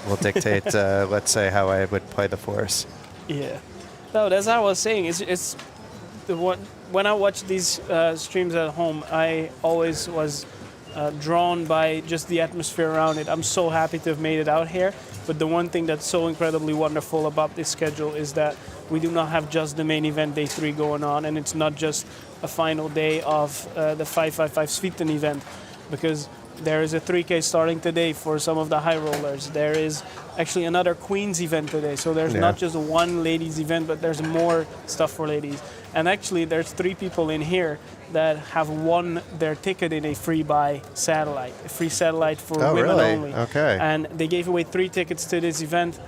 Will dictate, let's say, how I would play the fours. Yeah. No, as I was saying, it's the one when I watch these streams at home, I always was drawn by just the atmosphere around it. I'm so happy to have made it out here. But the one thing that's so incredibly wonderful about this schedule is that we do not have just the main event day 3 going on, and it's not just a final day of the 555 Sviten event, because There is a 3K starting today for some of the high rollers. There is actually another Queens event today. So there's not just one ladies event, but there's more stuff for ladies. And actually, there's 3 people in here that have won their ticket in a free buy satellite, a free satellite for women only. Okay. And they gave away 3 tickets to this event.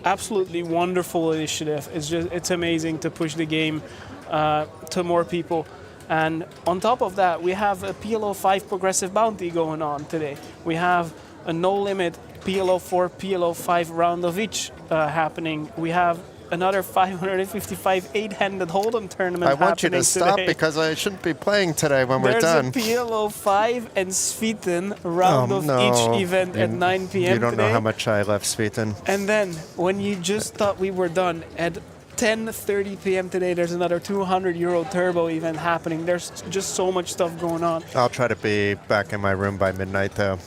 Absolutely wonderful initiative. It's amazing to push the game to more people. And on top of that, we have a PLO 5 progressive bounty going on today. We have a no limit PLO 4, PLO 5 round of each happening. We have another 555 8-handed hold'em tournament I want you to happening stop today. because I shouldn't be playing today when we're done. There's a PLO 5 and Sviten round of each event at 9 p.m. You don't today. know how much I love Sviten. And then, when you just thought we were done, at 10:30 p.m. today, there's another 200 euro turbo event happening. There's just so much stuff going on. I'll try to be back in my room by midnight, though.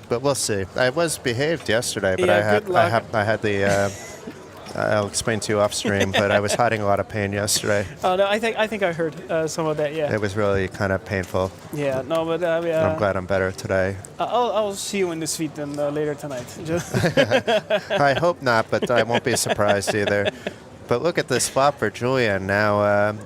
But we'll see. I was behaved yesterday, but I had the. I'll explain to you off stream, but I was hiding a lot of pain yesterday. Oh no, I think I heard some of that. Yeah. It was really kind of painful. Yeah. No, but I'm glad I'm better today. I'll see you in the suite then later tonight. I hope not, but I won't be surprised either. But look at this flop for Julian. Now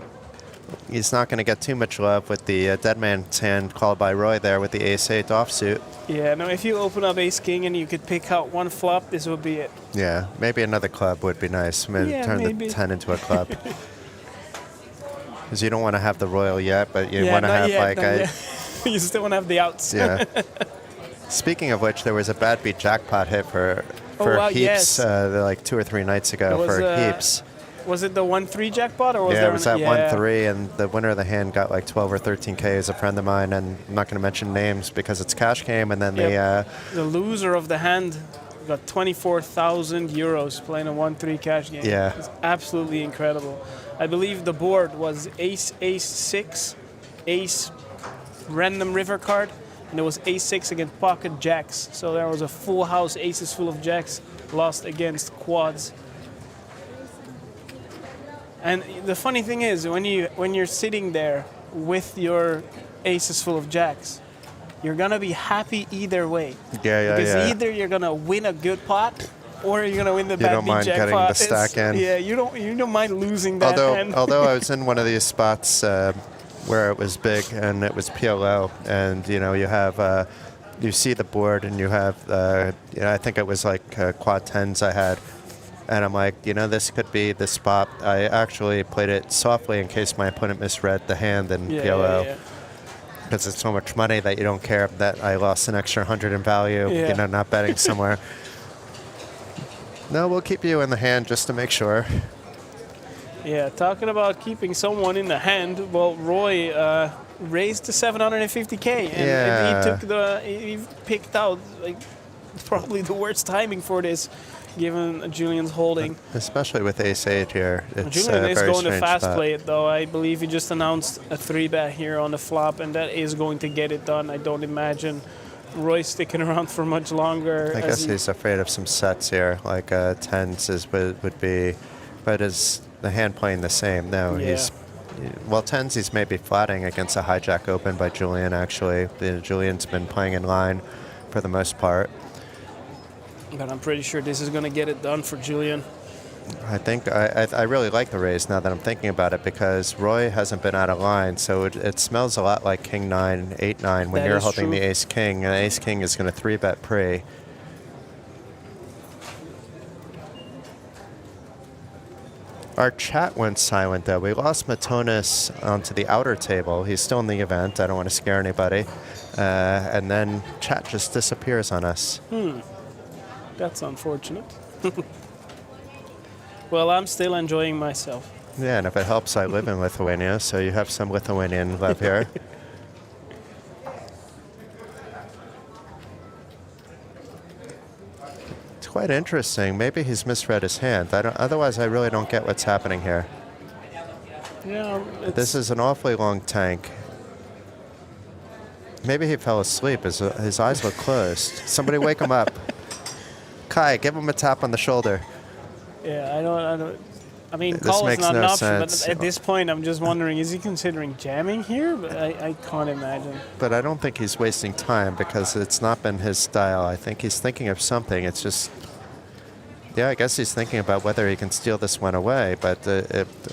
he's not going to get too much love with the dead man's hand called by Roy there with the ace-8 offsuit. Yeah, no, if you open up ace-king and you could pick out one flop, this would be it. Yeah, maybe another club would be nice. Turn maybe. the 10 into a club. Because you don't want to have the royal yet, but you want to have you still want to have the outs. Yeah. Speaking of which, there was a bad beat jackpot hit for Heaps like 2 or 3 nights ago for Heaps. Was it the 1-3 jackpot? Or was it was that 1-3, and the winner of the hand got like 12 or 13K as a friend of mine, and I'm not going to mention names because it's cash game, and then the loser of the hand got 24,000 euros playing a 1-3 cash game. Yeah. It's absolutely incredible. I believe the board was ace, ace-6, ace, random river card, and it was ace-6 against pocket jacks. So there was a full house, aces full of jacks, lost against quads. And the funny thing is, when you're sitting there with your aces full of jacks, you're gonna be happy either way. Because either you're gonna win a good pot, or you're gonna win the bad beat jackpot. You don't mind getting the stack in. Yeah, you don't mind losing that. Although I was in one of these spots where it was big and it was PLO, and you have you see the board and you have I think it was like quad 10s I had. And I'm like, this could be the spot. I actually played it softly in case my opponent misread the hand in PLO. Because it's so much money that you don't care that I lost an extra 100 in value, not betting somewhere. No, we'll keep you in the hand just to make sure. Yeah, talking about keeping someone in the hand, well, Roy raised to 750K. And he picked out probably the worst timing for this, given Julian's holding. Especially with ace-8 here. Julian is going to fast play it, though. I believe he just announced a 3-bet here on the flop, and that is going to get it done. I don't imagine Roy sticking around for much longer. I guess he's afraid of some sets here, like 10s would be, but is the hand playing the same? No, he's... Well, 10s he's maybe flatting against a hijack open by Julian, actually. Julian's been playing in line for the most part. But I'm pretty sure this is going to get it done for Julian. I think I really like the raise now that I'm thinking about it, because Roy hasn't been out of line, so it smells a lot like King 9, 8 9 when you're holding the Ace King, and Ace King is going to 3-bet pre. Our chat went silent though. We lost Matonis onto the outer table. He's still in the event. I don't want to scare anybody. And then chat just disappears on us. That's unfortunate. Well, I'm still enjoying myself. Yeah, and if it helps, I live in Lithuania, so you have some Lithuanian love here. It's quite interesting. Maybe he's misread his hand. Otherwise, I really don't get what's happening here. Yeah, this is an awfully long tank. Maybe he fell asleep. His eyes look closed. Somebody wake him up. Kai, give him a tap on the shoulder. Yeah, I mean, This call is makes not no an option, sense. but at this point, I'm just wondering, is he considering jamming here? But I can't imagine. But I don't think he's wasting time because it's not been his style. I think he's thinking of something. It's just, yeah, I guess he's thinking about whether he can steal this one away. But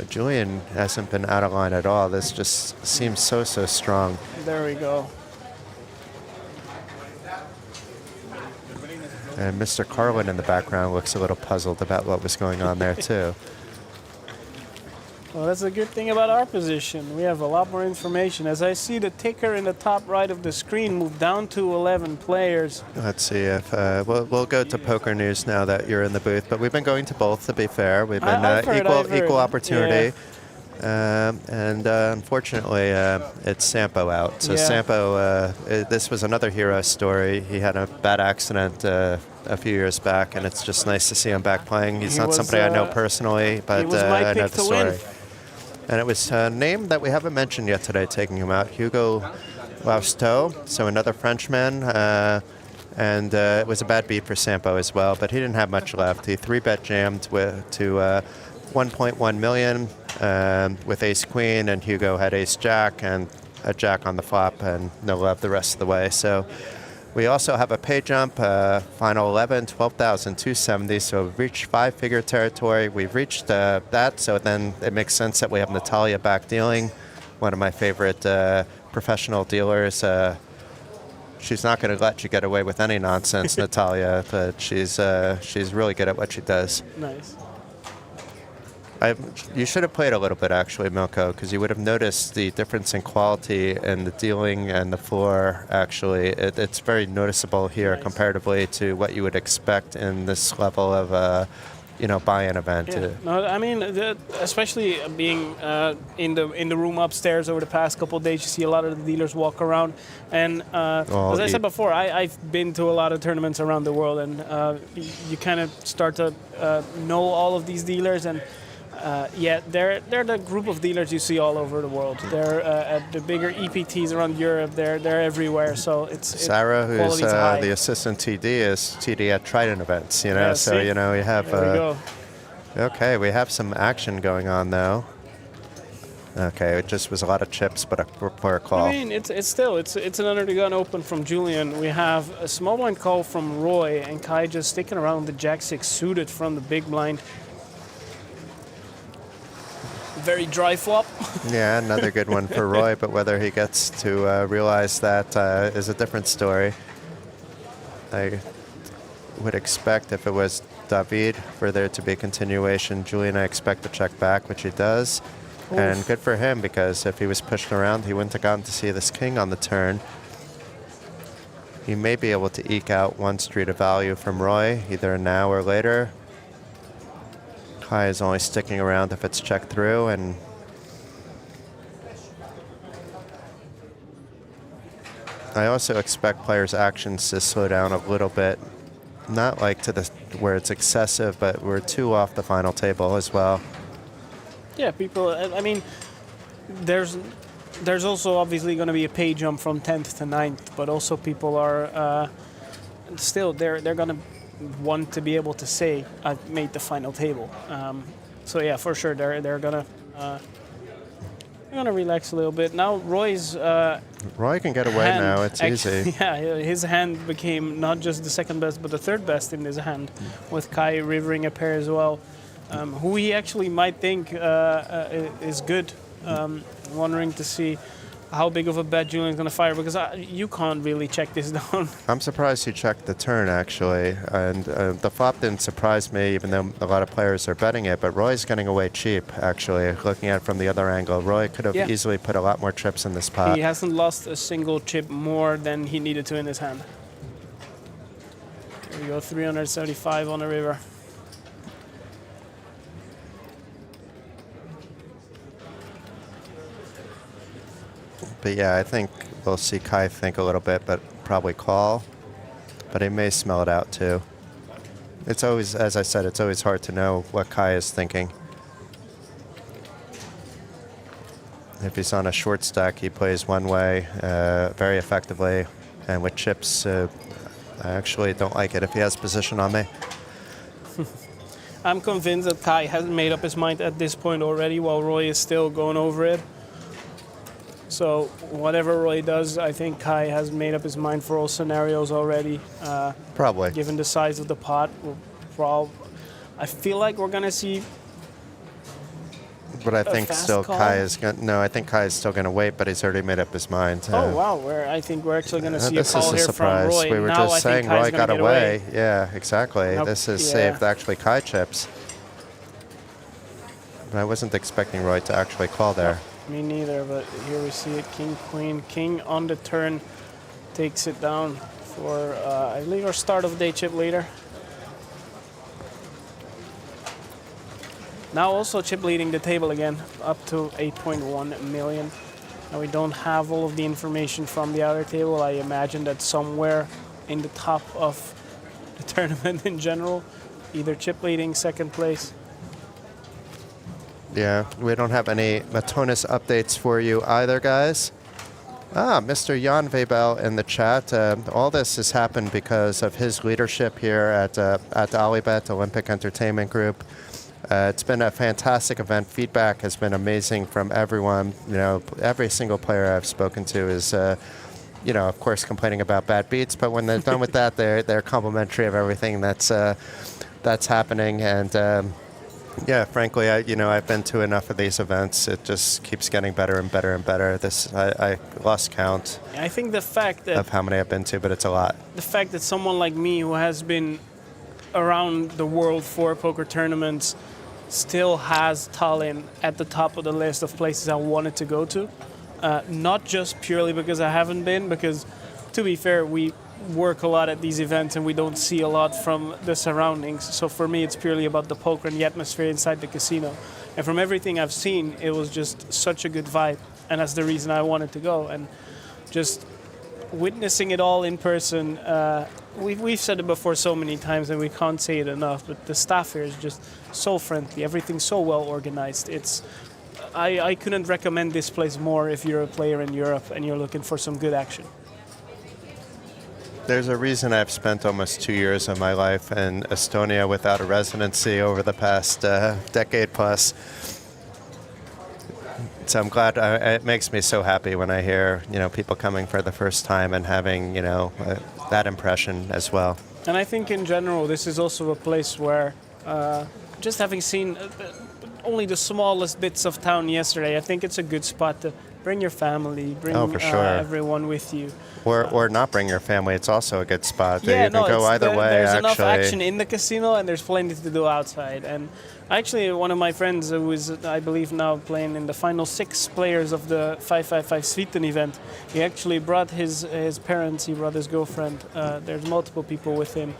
Julian hasn't been out of line at all. This just seems so strong. There we go. And Mr. Carlin in the background looks a little puzzled about what was going on there, too. Well, that's a good thing about our position. We have a lot more information. As I see the ticker in the top right of the screen move down to 11 players. Let's see if we'll go to poker news now that you're in the booth. But we've been going to both, to be fair. We've been I've heard. equal opportunity. Yeah. And unfortunately, it's Sampo out. So Yeah. Sampo, this was another hero story. He had a bad accident a few years back, and it's just nice to see him back playing. He's He not was, somebody I know personally, but he was my I know pick the to story. win. And it was a name that we haven't mentioned yet today, taking him out, Hugo Lausteau, so another Frenchman. And it was a bad beat for Sampo as well, but he didn't have much left. He 3-bet jammed to 1.1 million with ace queen, and Hugo had ace jack and a jack on the flop and no love the rest of the way. So we also have a pay jump, final 11, 12,270. So we've reached 5-figure territory. We've reached that, so then it makes sense that we have Natalia back dealing, one of my favorite professional dealers. She's not going to let you get away with any nonsense, Natalia, but she's really good at what she does. Nice. You should have played a little bit, actually, Milko, because you would have noticed the difference in quality in the dealing and the floor, actually. It's very noticeable here comparatively to what you would expect in this level of buy-in event. Yeah. No, I mean, especially being in the room upstairs over the past couple of days, you see a lot of the dealers walk around. And as I said before, I've been to a lot of tournaments around the world, and you kind of start to know all of these dealers. And they're the group of dealers you see all over the world. They're at the bigger EPTs around Europe. They're everywhere. So Sarah, who's the assistant TD, is TD at Trident events. Yeah, so see? you have. There we go. Okay, we have some action going on though. Okay, it just was a lot of chips, but a poor call. I mean, it's an under the gun open from Julian. We have a small blind call from Roy, and Kai just sticking around the Jack-6 suited from the big blind. Very dry flop. Yeah, another good one for Roy, but whether he gets to realize that is a different story. I would expect if it was David for there to be continuation. Julian, I expect to check back, which he does. Oof. And good for him, because if he was pushed around, he wouldn't have gotten to see this king on the turn. He may be able to eke out one street of value from Roy, either now or later. Kai is only sticking around if it's checked through, and I also expect players' actions to slow down a little bit. Not like to the where it's excessive, but we're 2 off the final table as well. Yeah, people. I mean, there's also obviously going to be a pay jump from 10th to 9th, but also people are still they're going to want to be able to say I've made the final table. So yeah, for sure they're gonna relax a little bit. Now Roy's Roy can get away now. It's easy. Yeah, his hand became not just the second best, but the third best in his hand, with Kai rivering a pair as well, who he actually might think is good. Wondering to see how big of a bet Julian's going to fire, because you can't really check this down. I'm surprised he checked the turn, actually. And the flop didn't surprise me, even though a lot of players are betting it. But Roy's getting away cheap, actually, looking at it from the other angle. Roy could have easily put a lot more chips in this pot. He hasn't lost a single chip more than he needed to in his hand. Here we go, 375 on the river. But yeah, I think we'll see Kai think a little bit, but probably call. But he may smell it out too. It's always, as I said, it's always hard to know what Kai is thinking. If he's on a short stack, he plays one way very effectively. And with chips, I actually don't like it if he has position on me. I'm convinced that Kai hasn't made up his mind at this point already, while Roy is still going over it. So whatever Roy does, I think Kai has made up his mind for all scenarios already. Probably. Given the size of the pot, I feel like we're gonna see. But I think fast still call? Kai is going. No, I think Kai is still going to wait, but he's already made up his mind. Oh wow! I think we're actually going to see a this call is a here surprise. from Roy. We were Now I just think saying Kai's Roy gonna got get away. Yeah, exactly. Nope. This is Yeah. saved actually Kai chips. But I wasn't expecting Roy to actually call there. Me neither, but here we see it. King, Queen, King on the turn takes it down for I believe our start of day chip leader. Now also chip leading the table again, up to 8.1 million. Now we don't have all of the information from the outer table. I imagine that somewhere in the top of the tournament in general, either chip leading, second place. Yeah, we don't have any Matonis updates for you either, guys. Mr. Jan Weibel in the chat. All this has happened because of his leadership here at OlyBet, Olympic Entertainment Group. It's been a fantastic event. Feedback has been amazing from everyone. You know, every single player I've spoken to is, you know, of course, complaining about bad beats. But when they're done with that, they're complimentary of everything that's happening. And yeah, frankly, I've been to enough of these events. It just keeps getting better and better and better. I lost count. I think the fact that of how many I've been to, but it's a lot. The fact that someone like me, who has been around the world for poker tournaments, still has Tallinn at the top of the list of places I wanted to go to. Not just purely because I haven't been, because to be fair, we work a lot at these events and we don't see a lot from the surroundings. So for me, it's purely about the poker and the atmosphere inside the casino. And from everything I've seen, it was just such a good vibe. And that's the reason I wanted to go. And just witnessing it all in person, we've said it before so many times and we can't say it enough, but the staff here is just so friendly. Everything's so well organized. I couldn't recommend this place more if you're a player in Europe and you're looking for some good action. There's a reason I've spent almost 2 years of my life in Estonia without a residency over the past decade plus. So I'm glad. It makes me so happy when I hear, people coming for the first time and having, that impression as well. And I think in general, this is also a place where, just having seen only the smallest bits of town yesterday, I think it's a good spot to bring your family, bring for sure. Everyone with you. Or not bring your family. It's also a good spot. Yeah, you can go either way, there's enough action in the casino and there's plenty to do outside. And actually, one of my friends who is, I believe, now playing in the final 6 players of the 555 Sweden event, he actually brought his parents, he brought his girlfriend. There's multiple people with him.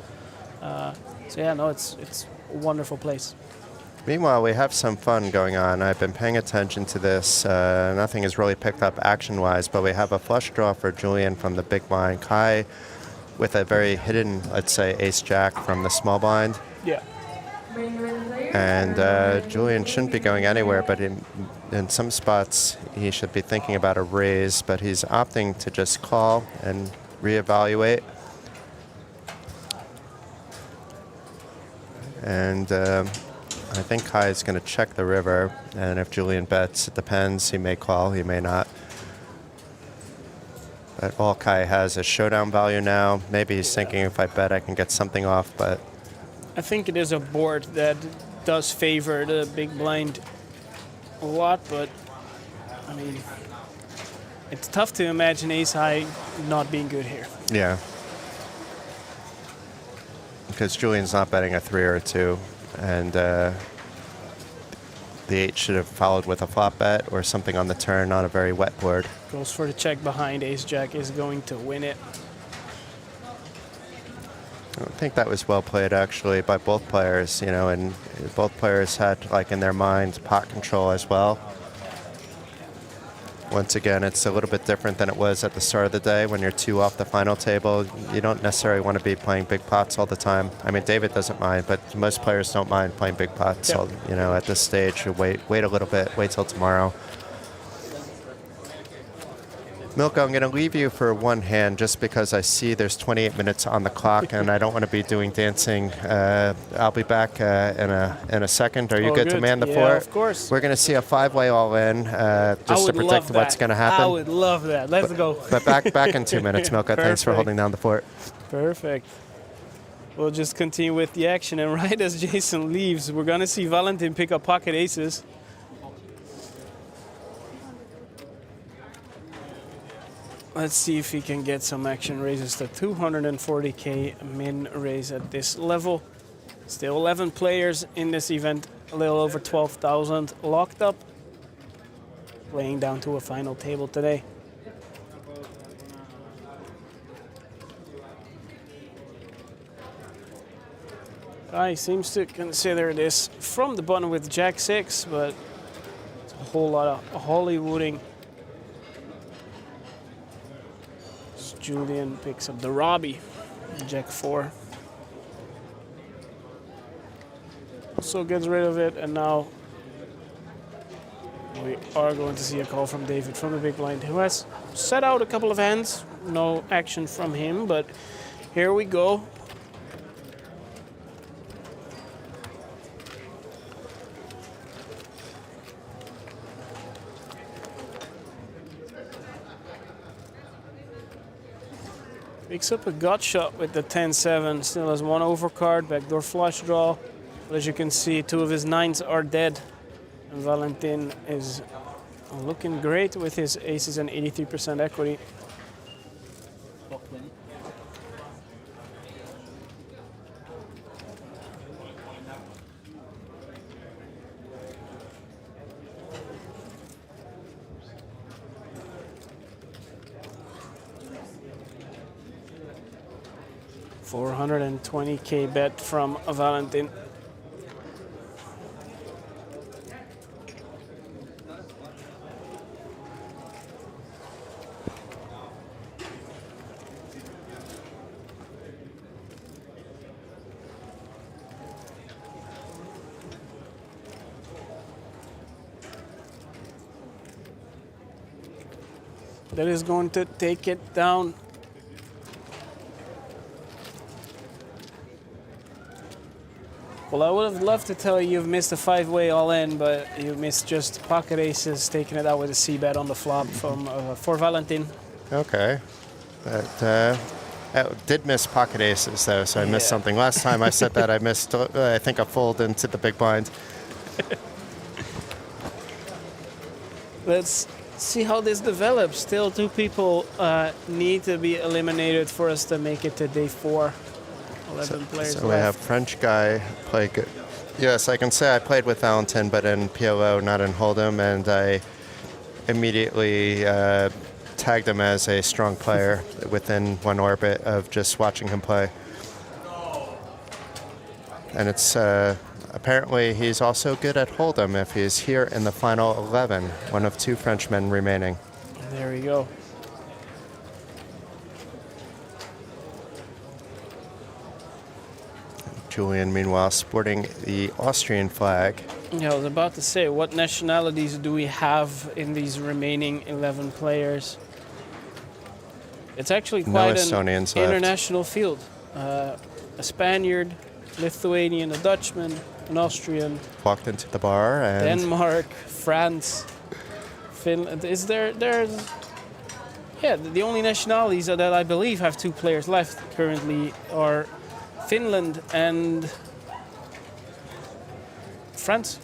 It's a wonderful place. Meanwhile, we have some fun going on. I've been paying attention to this. Nothing has really picked up action-wise, but we have a flush draw for Julian from the big blind. Kai with a very hidden, let's say, ace-jack from the small blind. Yeah. And Julian shouldn't be going anywhere, but in some spots he should be thinking about a raise, but he's opting to just call and reevaluate. And I think Kai is going to check the river, and if Julian bets, it depends. He may call, he may not. But all Kai has is showdown value now. Maybe he's thinking if I bet I can get something off, but I think it is a board that does favor the big blind a lot, but I mean, it's tough to imagine ace high not being good here. yeah. Because Julian's not betting a 3 or a 2, and the 8 should have followed with a flop bet or something on the turn, not a very wet board. Goes for the check behind, ace jack is going to win it. I think that was well played, actually, by both players, and both players had, in their mind, pot control as well. Once again, it's a little bit different than it was at the start of the day when you're 2 off the final table. You don't necessarily want to be playing big pots all the time. I mean, David doesn't mind, but most players don't mind playing big pots. Yeah. So, at this stage, you wait a little bit, wait till tomorrow. Milka, I'm going to leave you for one hand just because I see there's 28 minutes on the clock and I don't want to be doing dancing. I'll be back in a second. Are you good to man the yeah, fort? Of course. We're going to see a 5-way all-in just to predict what's going to happen. I would love that. Let's go. But back in 2 minutes, Milka. Thanks for holding down the fort. Perfect. We'll just continue with the action. And right as Jason leaves, we're going to see Valentin pick up pocket aces. Let's see if he can get some action raises to 240k min raise at this level. Still 11 players in this event, a little over 12,000 locked up. Playing down to a final table today. Guy seems to consider this from the button with Jack 6, but it's a whole lot of Hollywooding. Julian picks up the Robbie, Jack 4. Also gets rid of it, and now we are going to see a call from David from the big blind, who has set out a couple of hands. No action from him, but here we go. Picks up a gut shot with the 10-7, still has one overcard, backdoor flush draw. But as you can see, 2 of his 9s are dead. And Valentin is looking great with his aces and 83% equity. $420k bet from Valentin. That is going to take it down. Well, I would have loved to tell you you've missed a 5-way all-in, but you missed just pocket aces, taking it out with a C-bet on the flop from for Valentin. Okay. I did miss pocket aces, though, so I missed something. Last time I said that, I missed, I think, a fold into the big blind. Let's see how this develops. Still 2 people need to be eliminated for us to make it to day 4. 11 players So we left. have French guy play good. Yes, I can say I played with Valentin, but in PLO, not in Hold'em, and I immediately tagged him as a strong player within one orbit of just watching him play. And it's apparently he's also good at Hold'em if he's here in the final 11, one of 2 Frenchmen remaining. There we go. Julian, meanwhile, sporting the Austrian flag. Yeah, I was about to say, what nationalities do we have in these remaining 11 players? It's actually quite an international field. A Spaniard, Lithuanian, a Dutchman, an Austrian. Walked into the bar and Denmark, France, Finland. Is there's the only nationalities that I believe have 2 players left currently are Finland and France.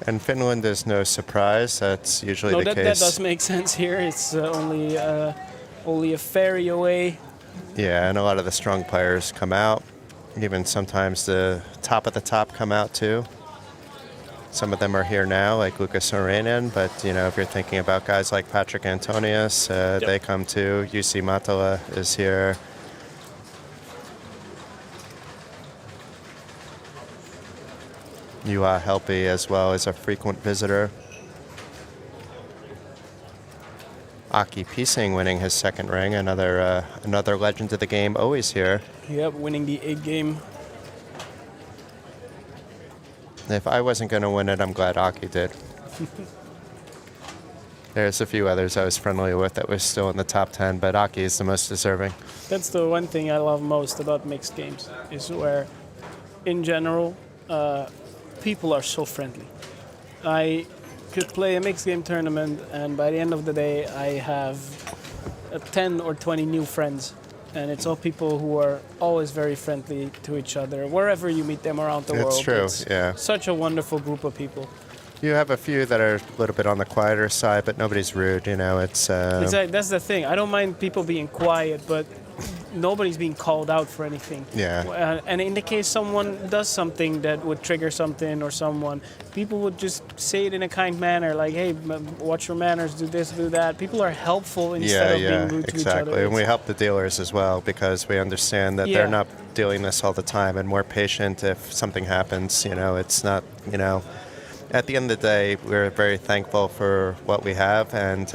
And Finland is no surprise. That's usually the case. That does make sense here. It's only a ferry away. Yeah, and a lot of the strong players come out. Even sometimes the top of the top come out too. Some of them are here now, like Lucas Sorainen, but if you're thinking about guys like Patrick Antonius, they come too. Jussi Matala is here. Juha Helppi as well is a frequent visitor. Aki Pising winning his 2nd ring, another legend of the game, always here. Yep, winning the 8 game. If I wasn't going to win it, I'm glad Aki did. There's a few others I was friendly with that were still in the top 10, but Aki is the most deserving. That's the one thing I love most about mixed games, is where, in general, people are so friendly. I could play a mixed game tournament, and by the end of the day, I have 10 or 20 new friends. And it's all people who are always very friendly to each other, wherever you meet them around the world. It's true, yeah. Such a wonderful group of people. You have a few that are a little bit on the quieter side, but nobody's rude, you know, it's... Exactly, that's the thing. I don't mind people being quiet, but nobody's being called out for anything. Yeah. And in the case someone does something that would trigger something or someone, people would just say it in a kind manner, like, hey, watch your manners, do this, do that. People are helpful instead of being rude to each other. Exactly. And we help the dealers as well, because we understand that they're not dealing this all the time, and more patient if something happens. You know, it's not, you know... At the end of the day, we're very thankful for what we have, and...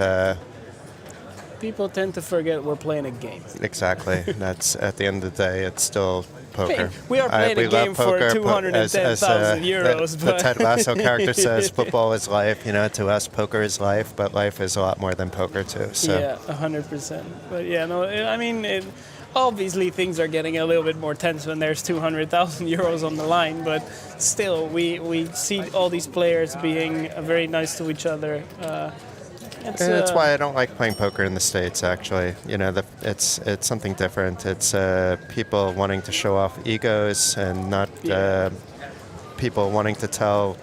people tend to forget we're playing a game. Exactly. That's, at the end of the day, it's still poker. We are playing a game for 210,000 euros. The Ted Lasso character says, football is life. You know, to us, poker is life, but life is a lot more than poker, too. So. Yeah, 100%. But yeah, no, I mean... Obviously, things are getting a little bit more tense when there's 200,000 euros on the line, but still, we see all these players being very nice to each other. That's why I don't like playing poker in the States, actually. You know, it's something different. It's people wanting to show off egos and not people wanting to tell...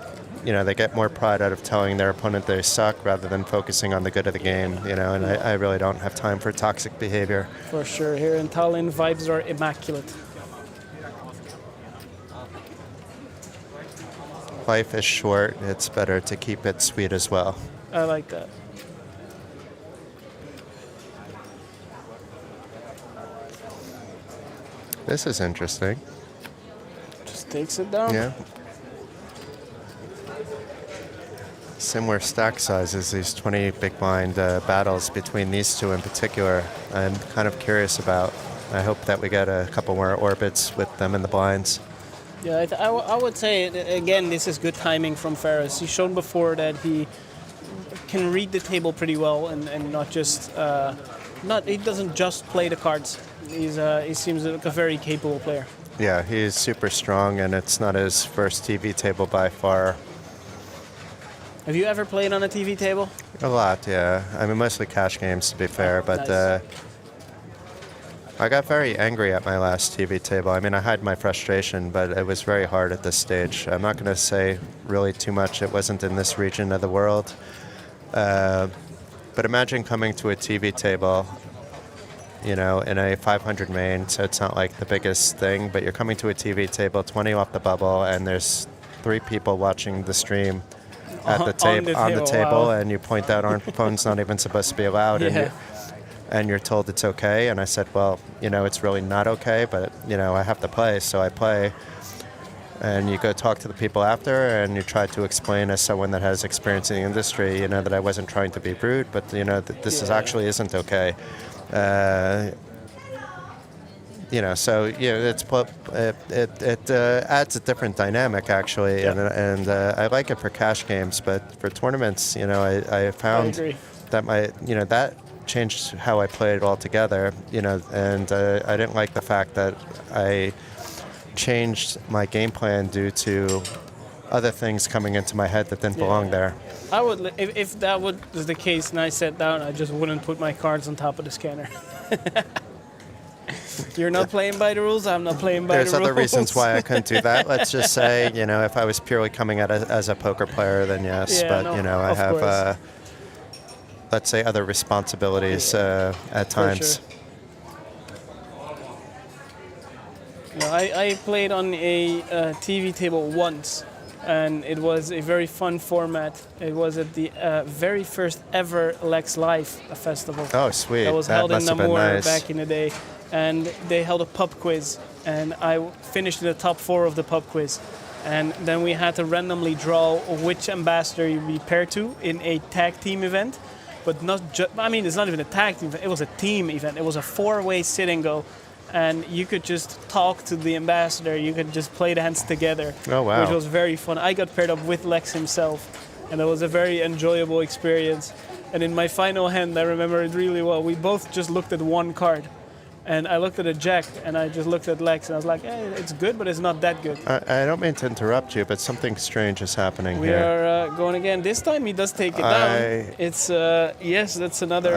You know, they get more pride out of telling their opponent they suck rather than focusing on the good of the game, you know, and I really don't have time for toxic behavior. For sure. Here in Tallinn, vibes are immaculate. Life is short. It's better to keep it sweet as well. I like that. This is interesting. Just takes it down. Yeah. Similar stack sizes, these 20 big blind battles between these two in particular, I'm kind of curious about. I hope that we get a couple more orbits with them in the blinds. Yeah, I would say, again, this is good timing from Ferris. He's shown before that he can read the table pretty well and not just, he doesn't just play the cards. He seems like a very capable player. Yeah, he's super strong, and it's not his first TV table by far. Have you ever played on a TV table? A lot, yeah. I mean, mostly cash games, to be fair, but nice. I got very angry at my last TV table. I mean, I hide my frustration, but it was very hard at this stage. I'm not going to say really too much. It wasn't in this region of the world. But imagine coming to a TV table, you know, in a 500 main, so it's not like the biggest thing, but you're coming to a TV table, 20 off the bubble, and there's 3 people watching the stream at the on the table, wow. And you point out our phone's not even supposed to be allowed, and you're told it's okay. And I said, well, you know, it's really not okay, but you know, I have to play, so I play. And you go talk to the people after, and you try to explain as someone that has experience in the industry, you know, that I wasn't trying to be rude, but you know, that this is actually isn't okay. You know, so you know, it adds a different dynamic actually, and I like it for cash games, but for tournaments, you know, I found that that changed how I played altogether, you know, and I didn't like the fact that I changed my game plan due to other things coming into my head that didn't belong there. I would, if that was the case, and I sat down, I just wouldn't put my cards on top of the scanner. You're not playing by the rules, I'm not playing by the rules. There's other reasons why I couldn't do that. Let's just say, you know, if I was purely coming at it as a poker player, then yes. But, you know, I have, let's say, other responsibilities at times. Sure. No, I played on a TV table once, and it was a very fun format. It was at the very first ever Lex Live festival. Oh, sweet. That was held in Namur back in the day. And they held a pub quiz, and I finished in the top 4 of the pub quiz. And then we had to randomly draw which ambassador you'd be paired to in a tag team event. But not just, I mean, it's not even a tag team event, it was a team event. It was a 4-way sit and go. And you could just talk to the ambassador, you could just play the hands together. Oh, wow. Which was very fun. I got paired up with Lex himself, and it was a very enjoyable experience. And in my final hand, I remember it really well. We both just looked at one card. And I looked at a jack, and I just looked at Lex, and I was like, hey, it's good, but it's not that good. I don't mean to interrupt you, but something strange is happening We here. are going again. This time he does take it down. It's, yes, that's another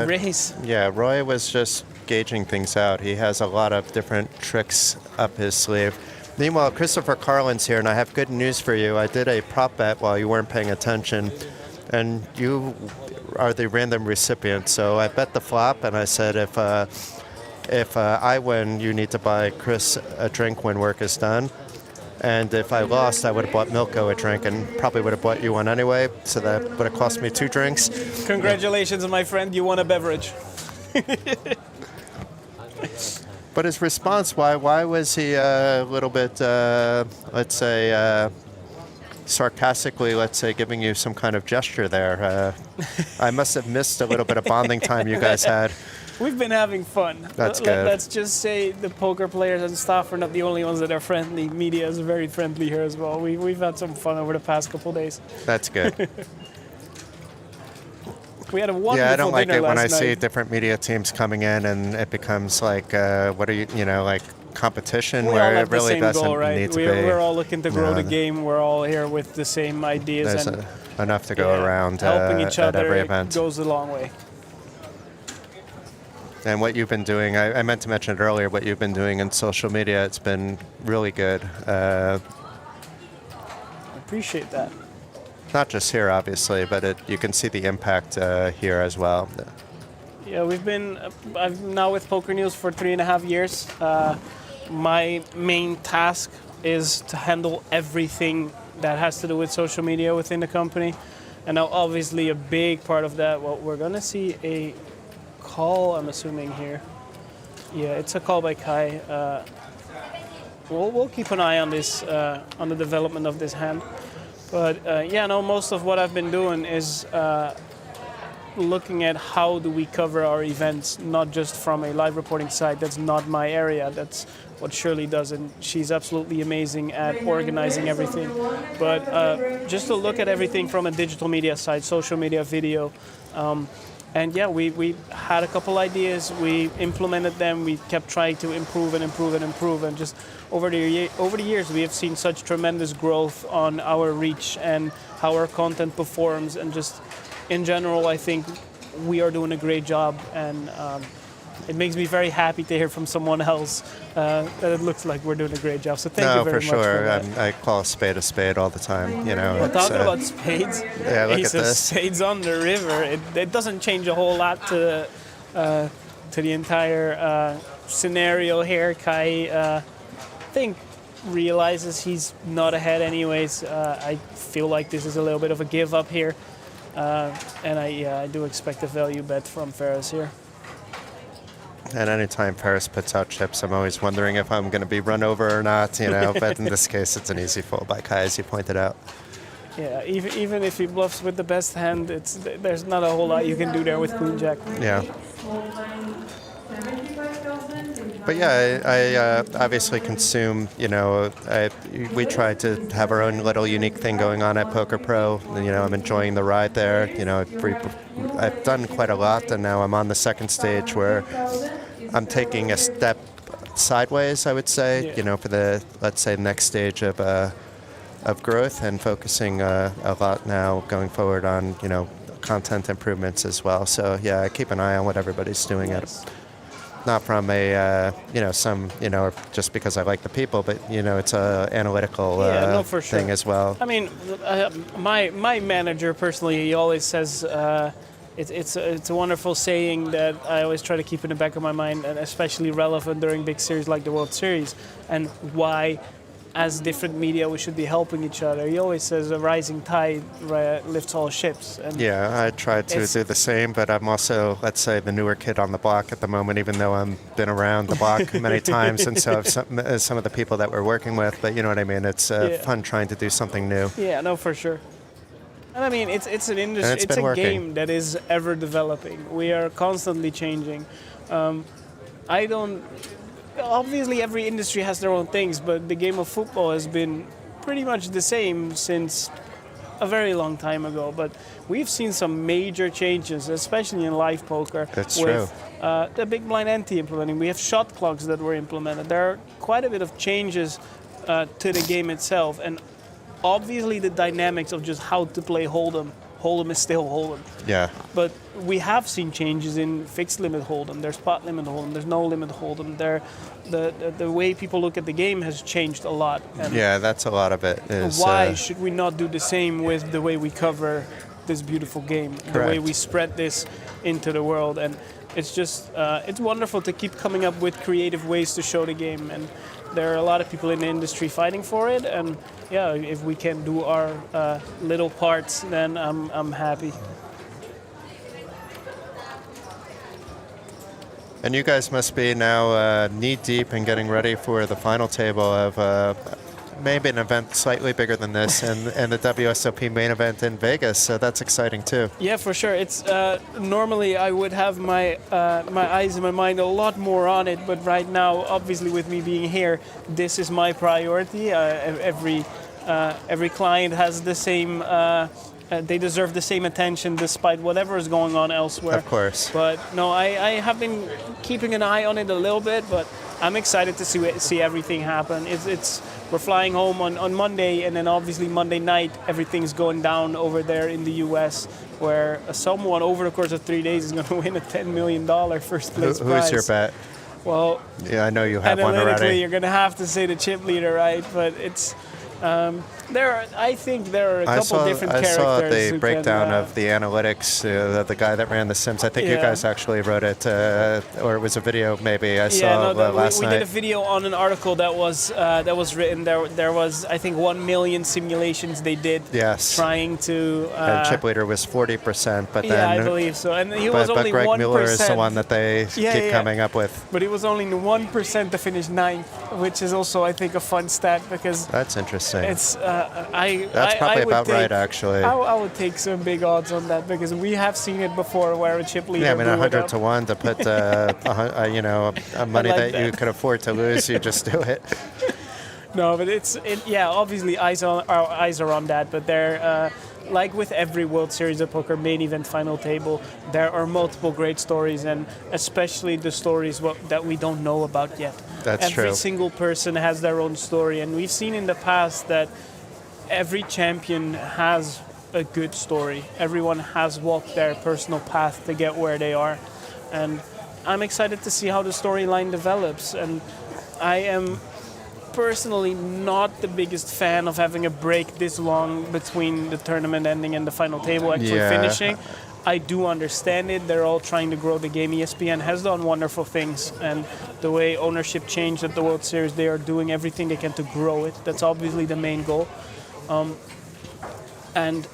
race. Yeah, Roy was just gauging things out. He has a lot of different tricks up his sleeve. Meanwhile, Christopher Carlin's here, and I have good news for you. I did a prop bet while you weren't paying attention, and you are the random recipient. So I bet the flop, and I said if I win, you need to buy Chris a drink when work is done. And if I lost, I would have bought Milko a drink and probably would have bought you one anyway. So that would have cost me 2 drinks. Congratulations, my friend. You won a beverage. But his response, why was he a little bit, let's say, sarcastically, let's say, giving you some kind of gesture there? I must have missed a little bit of bonding time you guys had. We've been having fun. That's good. Let's just say the poker players and staff are not the only ones that are friendly. Media is very friendly here as well. We've had some fun over the past couple of days. That's good. We had a wonderful Yeah, I don't like dinner it when I last see night. different media teams coming in and it becomes like, what are you know, like competition We all where have it the really same doesn't goal, right? need to We're be. all looking to grow No, the game. We're all here with the same ideas, There's and enough to go around helping each at every other event. goes a long way. And what you've been doing, I meant to mention it earlier, what you've been doing in social media, it's been really good. I appreciate that. Not just here, obviously, but you can see the impact here as well. Yeah, I've now with Poker News for 3.5 years. My main task is to handle everything that has to do with social media within the company. And now obviously a big part of that, well, we're gonna see a call, I'm assuming here. Yeah, it's a call by Kai. We'll keep an eye on this, on the development of this hand. But yeah, no, most of what I've been doing is looking at how do we cover our events, not just from a live reporting side. That's not my area. That's what Shirley does, and she's absolutely amazing at organizing everything. But just to look at everything from a digital media side, social media, video. And yeah, we had a couple ideas, we implemented them, we kept trying to improve and improve and improve, and just over the years we have seen such tremendous growth on our reach and how our content performs, and just in general I think we are doing a great job, and it makes me very happy to hear from someone else that it looks like we're doing a great job. So thank you very much. No, for sure. For that. I call a spade all the time. You know. Well, talking about spades, yeah, look he at says this. spades on the river. It doesn't change a whole lot to the entire scenario here. Kai, I think, realizes he's not ahead anyways. I feel like this is a little bit of a give up here, and I do expect a value bet from Ferris here. And anytime Ferris puts out chips, I'm always wondering if I'm going to be run over or not, you know. But in this case, it's an easy fold by Kai, as you pointed out. Yeah, even if he bluffs with the best hand, there's not a whole lot you can do there with Queen Jack. Yeah. But yeah, I obviously consume, you know, we try to have our own little unique thing going on at Poker Pro. You know, I'm enjoying the ride there. You know, I've done quite a lot, and now I'm on the second stage where I'm taking a step sideways, I would say, you know, for the, let's say, next stage of growth, and focusing a lot now going forward on, you know, content improvements as well. So yeah, I keep an eye on what everybody's doing at it. Not from a, you know, some, you know, just because I like the people, but, you know, it's a analytical for sure. thing as well. I mean, my manager personally, he always says it's a wonderful saying that I always try to keep in the back of my mind, and especially relevant during big series like the World Series, and why, as different media, we should be helping each other. He always says a rising tide lifts all ships. And yeah, I try to do the same, but I'm also, let's say, the newer kid on the block at the moment, even though I've been around the block many times, and so have some of the people that we're working with. But you know what I mean? It's fun trying to do something new. Yeah, no, for sure. And I mean, it's an industry, it's a working. game that is ever developing. We are constantly changing. Obviously, every industry has their own things, but the game of football has been pretty much the same since a very long time ago, but we've seen some major changes, especially in live poker. That's with the big blind ante implementing. We have shot clocks that were implemented. There are quite a bit of changes to the game itself, and obviously the dynamics of just how to play Hold'em. Hold'em is still Hold'em. Yeah. But we have seen changes in fixed limit Hold'em. There's pot limit Hold'em. There's no limit Hold'em. The way people look at the game has changed a lot. And Yeah, that's a lot of it. Is, why should we not do the same with the way we cover this beautiful game? The way Correct. we spread this into the world. And it's just, it's wonderful to keep coming up with creative ways to show the game. And there are a lot of people in the industry fighting for it. And yeah, if we can do our little parts, then I'm happy. And you guys must be now knee deep in getting ready for the final table of maybe an event slightly bigger than this, and the WSOP main event in Vegas. So that's exciting too. Yeah, for sure. It's normally I would have my eyes and my mind a lot more on it, but right now, obviously, with me being here, this is my priority. Every client has the same. They deserve the same attention despite whatever is going on elsewhere. Of course. But no, I have been keeping an eye on it a little bit, but I'm excited to see everything happen. We're flying home on Monday, and then obviously Monday night everything's going down over there in the U.S., where someone over the course of 3 days is going to win a $10 million first place prize. Who's your bet? Well, Yeah, I know you have one analytically, already. you're going to have to say the chip leader, right? But it's I think there are a couple different characters. I saw who the breakdown can, of the analytics, the guy that ran the Sims. I think you Yeah. guys actually wrote it, or it was a video maybe I saw last we night. did a video on an article that was written. There was, I think, 1 million simulations they did. Yes. Trying to. And chip leader was 40%, but Yeah, then I believe so. And he was but only Greg 1%. Mueller is the one that they keep coming up with. But it was only 1% to finish 9th, which is also, I think, a fun stat because That's interesting. it's. That's probably I would about right, take- actually. I would take some big odds on that because we have seen it before where a chip leader. Yeah, I mean, blew it 100 up. to 1 to put, money like that you that. could afford to lose, you just do it. No, but obviously our eyes are on that, but they're like with every World Series of Poker main event final table, there are multiple great stories, and especially the stories that we don't know about yet. That's Every true. single person has their own story, and we've seen in the past that every champion has a good story. Everyone has walked their personal path to get where they are, and I'm excited to see how the storyline develops. And I am personally not the biggest fan of having a break this long between the tournament ending and the final table actually Yeah. finishing. I do understand it. They're all trying to grow the game. ESPN has done wonderful things, and the way ownership changed at the World Series, they are doing everything they can to grow it. That's obviously the main goal. And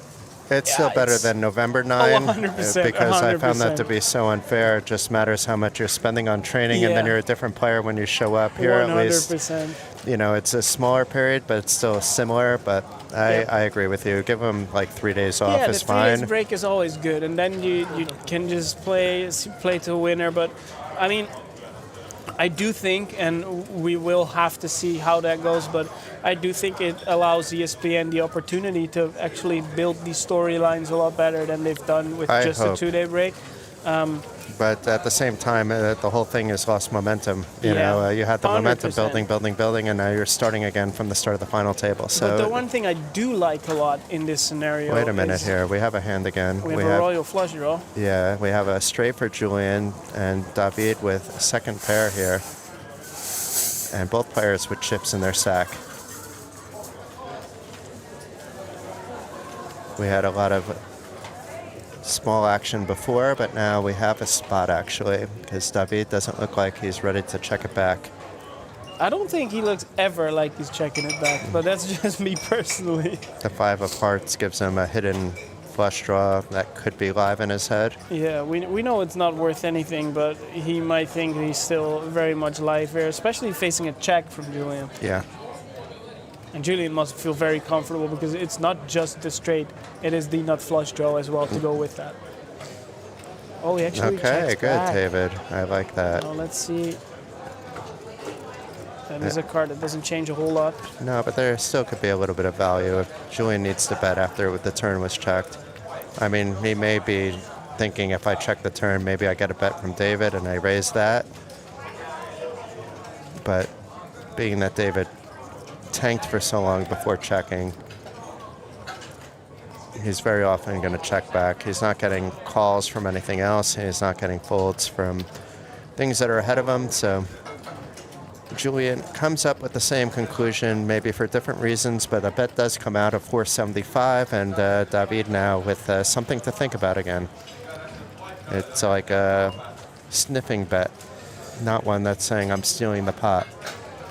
It's Yeah, still better it's- than November 9 100%, because I found that 100%. to be so unfair. It just matters how much you're spending on training, and then Yeah. you're a different player when you show up here. At least, 100%. it's a smaller period, but it's still similar. But I agree with you. Give them like 3 days off Yeah, the is 3 days fine. break is always good, and then you can just play to a winner. But I mean, I do think, and we will have to see how that goes, but I do think it allows ESPN the opportunity to actually build these storylines a lot better than they've done with I just hope. a 2-day break. But at the same time, the whole thing has lost momentum. Yeah, You had the momentum 100%. building, and now you're starting again from the start of the final table. So But the one thing I do like a lot in this scenario wait a minute is here. We have a hand again. we have a royal flush draw. Yeah, we have a straight for Julian and David with a second pair here. And both players with chips in their sack. We had a lot of small action before, but now we have a spot actually, because David doesn't look like he's ready to check it back. I don't think he looks ever like he's checking it back, but that's just me personally. The 5 of hearts gives him a hidden flush draw that could be live in his head. Yeah, we know it's not worth anything, but he might think he's still very much live here, especially facing a check from Julian. Yeah. And Julian must feel very comfortable because it's not just the straight, it is the nut flush draw as well to go with that. Oh, he actually Okay, checks good, back. David. I like that. Now let's see. And it's a card that doesn't change a whole lot. No, but there still could be a little bit of value if Julian needs to bet after the turn was checked. I mean, he may be thinking if I check the turn, maybe I get a bet from David and I raise that. But being that David tanked for so long before checking, he's very often going to check back. He's not getting calls from anything else. He's not getting folds from things that are ahead of him. So Julian comes up with the same conclusion, maybe for different reasons, but a bet does come out of 475, and David now with something to think about again. It's like a sniffing bet, not one that's saying I'm stealing the pot.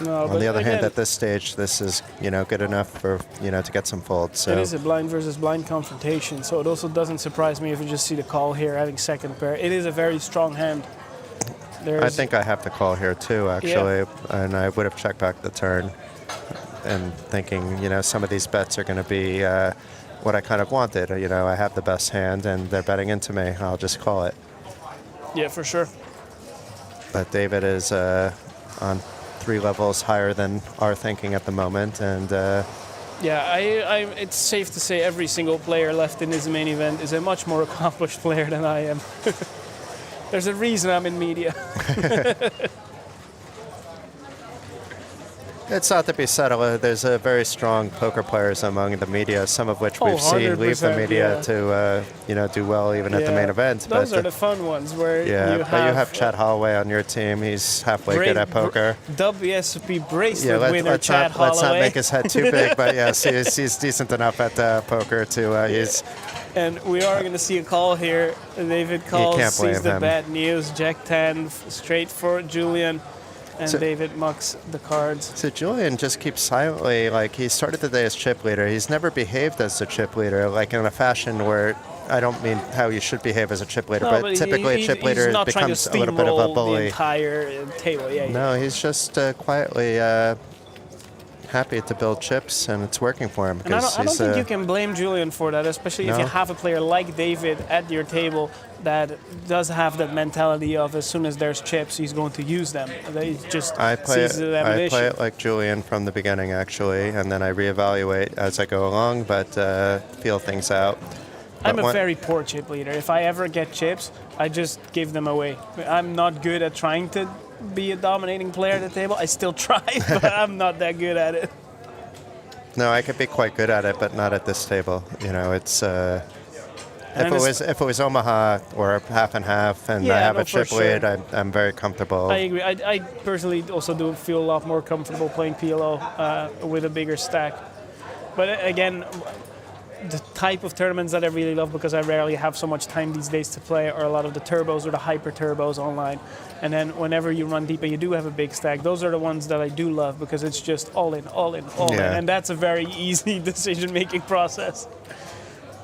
No, On the other hand, at this stage, this is good enough for to get some folds. So it is a blind versus blind confrontation, so it also doesn't surprise me if you just see the call here, having second pair. It is a very strong hand. I think I have to call here too, actually, and I would have checked back the turn, and thinking some of these bets are going to be what I kind of wanted. I have the best hand, and they're betting into me. I'll just call it. Yeah, for sure. But David is on 3 levels higher than our thinking at the moment, and it's safe to say every single player left in this main event is a much more accomplished player than I am. There's a reason I'm in media. It's not to be said. There's a very strong poker players among the media, some of which we've seen leave the media to do well even at the main event. Those are the fun ones where you have Chad Holloway on your team. He's halfway good at poker. WSOP bracelet winner Chad Holloway. Let's not make his head too big, but yes, he's decent enough at poker to use. And we are going to see a call here. David calls, sees the bad news. Jack 10 straight for Julian. And so, David mucks the cards. So Julian just keeps silently, he started the day as chip leader. He's never behaved as a chip leader, in a fashion where I don't mean how you should behave as a chip leader, but typically a chip leader becomes a little bit of a bully. The entire table, No, he's just quietly happy to build chips, and it's working for him. And I don't think you can blame Julian for that, especially if you have a player like David at your table that does have that mentality of as soon as there's chips, he's going to use them. He just I play it like Julian from the beginning, actually, and then I reevaluate as I go along, but feel things out. I'm a very poor chip leader. If I ever get chips, I just give them away. I'm not good at trying to be a dominating player at the table. I still try, but I'm not that good at it. No, I could be quite good at it, but not at this table. It's if it was Omaha or half and half, and I have a chip lead, I'm very comfortable. I agree. I personally also do feel a lot more comfortable playing PLO with a bigger stack. But again, the type of tournaments that I really love, because I rarely have so much time these days to play, are a lot of the turbos or the hyper turbos online. And then whenever you run deep and you do have a big stack, those are the ones that I do love, because it's just all in, all in, all in. And that's a very easy decision-making process.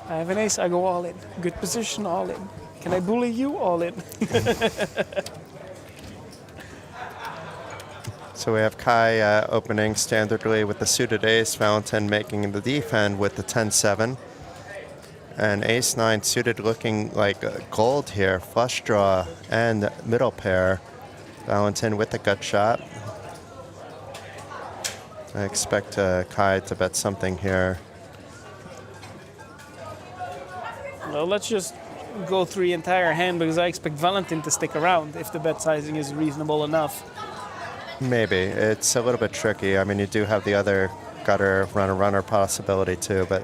I have an ace, I go all in. Good position, all in. Can I bully you? All in. So we have Kai opening standardly with the suited ace, Valentin making the defend with the 10-7. And ace-9 suited looking like gold here, flush draw and middle pair. Valentin with the gut shot. I expect Kai to bet something here. Well, let's just go through the entire hand, because I expect Valentin to stick around if the bet sizing is reasonable enough. Maybe. It's a little bit tricky. I mean, you do have the other gutter runner possibility too, but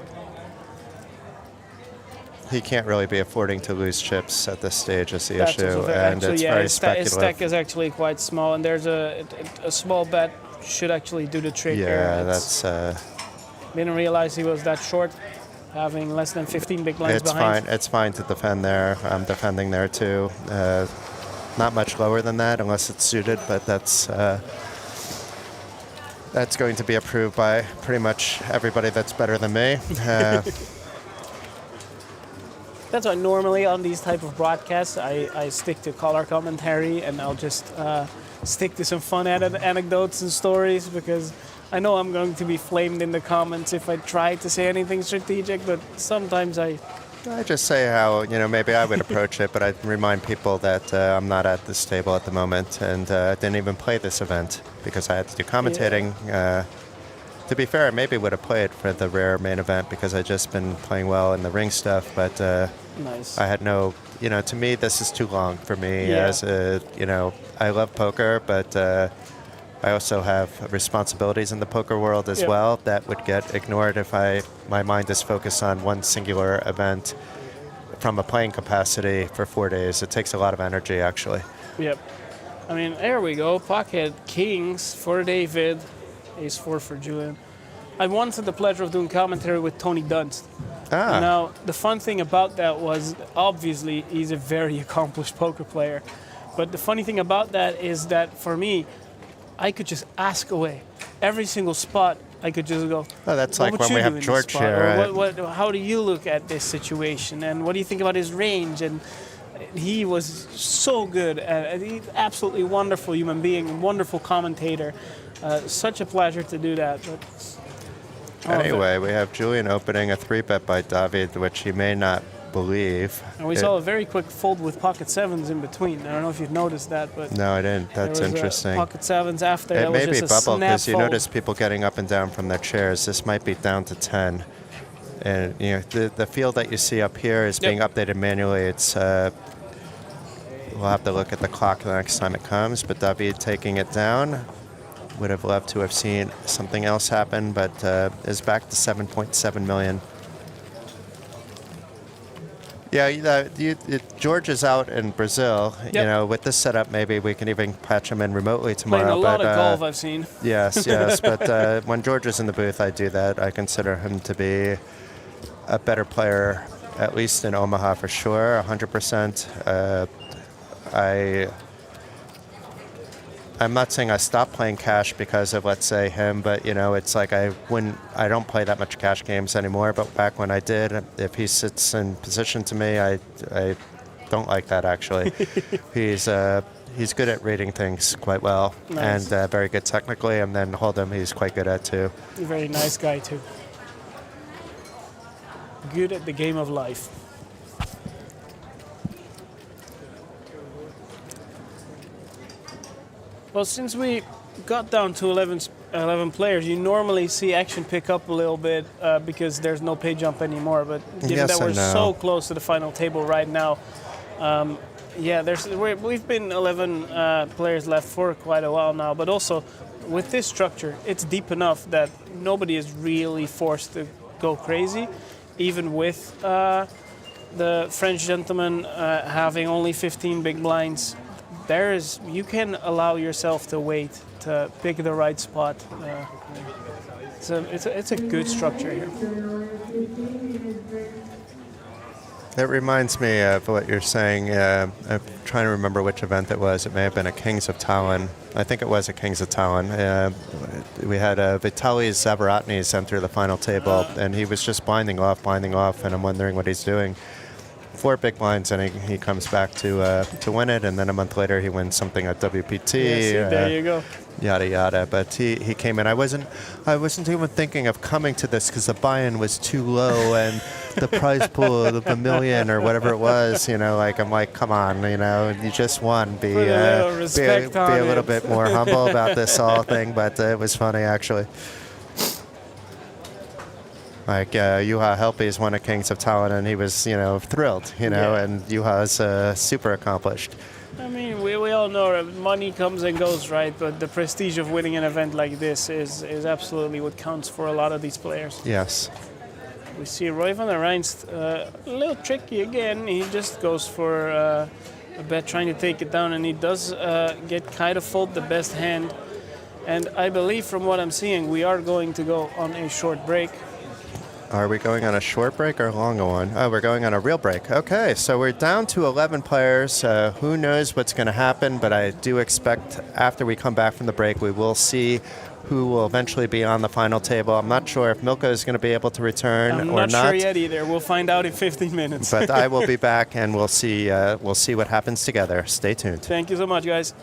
he can't really be affording to lose chips at this stage is the issue, and it's very speculative. His stack is actually quite small, and there's a small bet should actually do the trick here. Yeah, that's... Didn't realize he was that short, having less than 15 big blinds behind. It's fine to defend there. I'm defending there too. Not much lower than that unless it's suited, but that's going to be approved by pretty much everybody that's better than me. That's why normally on these type of broadcasts I stick to color commentary, and I'll just stick to some fun anecdotes and stories, because I know I'm going to be flamed in the comments if I try to say anything strategic, but sometimes I I just say how, maybe I would approach it, but I'd remind people that I'm not at this table at the moment, and I didn't even play this event because I had to do commentating. To be fair, I maybe would have played for the rare main event because I'd just been playing well in the ring stuff, but Nice. I had no, to me, this is too long for me. Yeah. As I love poker, but I also have responsibilities in the poker world as Yep. well that would get ignored if my mind is focused on one singular event from a playing capacity for 4 days. It takes a lot of energy, actually. Yep. I mean, there we go. Pocket kings for David. Ace 4 for Julian. I once had the pleasure of doing commentary with Tony Dunst. Ah, Now, the fun thing about that was, obviously, he's a very accomplished poker player. But the funny thing about that is that, for me, I could just ask away. Every single spot, I could just go, oh, that's "What like would when you we do have in this George spot?" here. Or how do you look at this situation? And what do you think about his range? And he was so good. He's absolutely wonderful human being, wonderful commentator. Such a pleasure to do that. But all of it. Anyway, we have Julian opening a 3-bet by David, which he may not believe. And we saw a very quick fold with pocket sevens in between. I don't know if you've noticed that, but No, I didn't. That's there was, interesting. Pocket sevens after It that may was be just a bubble snap because you fold. notice people getting up and down from their chairs. This might be down to 10. And the field that you see up here is being updated manually. It's we'll have to look at the clock the next time it comes, but David taking it down. Would have loved to have seen something else happen, but is back to 7.7 million. Yeah, George is out in Brazil. Yep. With this setup, maybe we can even patch him in remotely Playing tomorrow. a lot but, of golf, I've seen. Yes. But when George is in the booth, I do that. I consider him to be a better player, at least in Omaha for sure, 100%. I'm not saying I stopped playing cash because of, let's say, him, but it's like I don't play that much cash games anymore. But back when I did, if he sits in position to me, I don't like that actually. He's good at reading things quite well. Nice. And very good technically, and then Hold'em he's quite good at too. He's a very nice guy too. Good at the game of life. Well, since we got down to 11 players, you normally see action pick up a little bit because there's no pay jump anymore. But given Yes that we're and no. so close to the final table right now, we've been 11 players left for quite a while now. But also, with this structure, it's deep enough that nobody is really forced to go crazy, even with the French gentleman having only 15 big blinds. You can allow yourself to wait to pick the right spot. It's a good structure here. It reminds me of what you're saying. I'm trying to remember which event it was. It may have been a Kings of Tallinn. I think it was a Kings of Tallinn. We had Vitalis Zavaratnis enter the final table, and he was just blinding off, and I'm wondering what he's doing. 4 big blinds, and he comes back to win it, and then a month later he wins something at WPT. There you go. Yada yada. But he came in. I wasn't even thinking of coming to this because the buy-in was too low, and the prize pool of $1 million or whatever it was. I'm like, come on, you just won. Be a little bit more humble about this whole thing. But it was funny actually. Like Juha Helpes won a Kings of Tallinn, and he was, thrilled, and Juha's super accomplished. I mean, we all know that money comes and goes, right? But the prestige of winning an event like this is absolutely what counts for a lot of these players. Yes. We see Roy van der Rijnst a little tricky again. He just goes for a bet trying to take it down, and he does get kind of fold the best hand. And I believe from what I'm seeing, we are going to go on a short break. Are we going on a short break or a long one? Oh, we're going on a real break. Okay, so we're down to 11 players. Who knows what's going to happen, but I do expect after we come back from the break, we will see who will eventually be on the final table. I'm not sure if Milko is going to be able to return or not. I'm not sure yet either. We'll find out in 15 minutes. But I will be back, and we'll see what happens together. Stay tuned. Thank you so much, guys.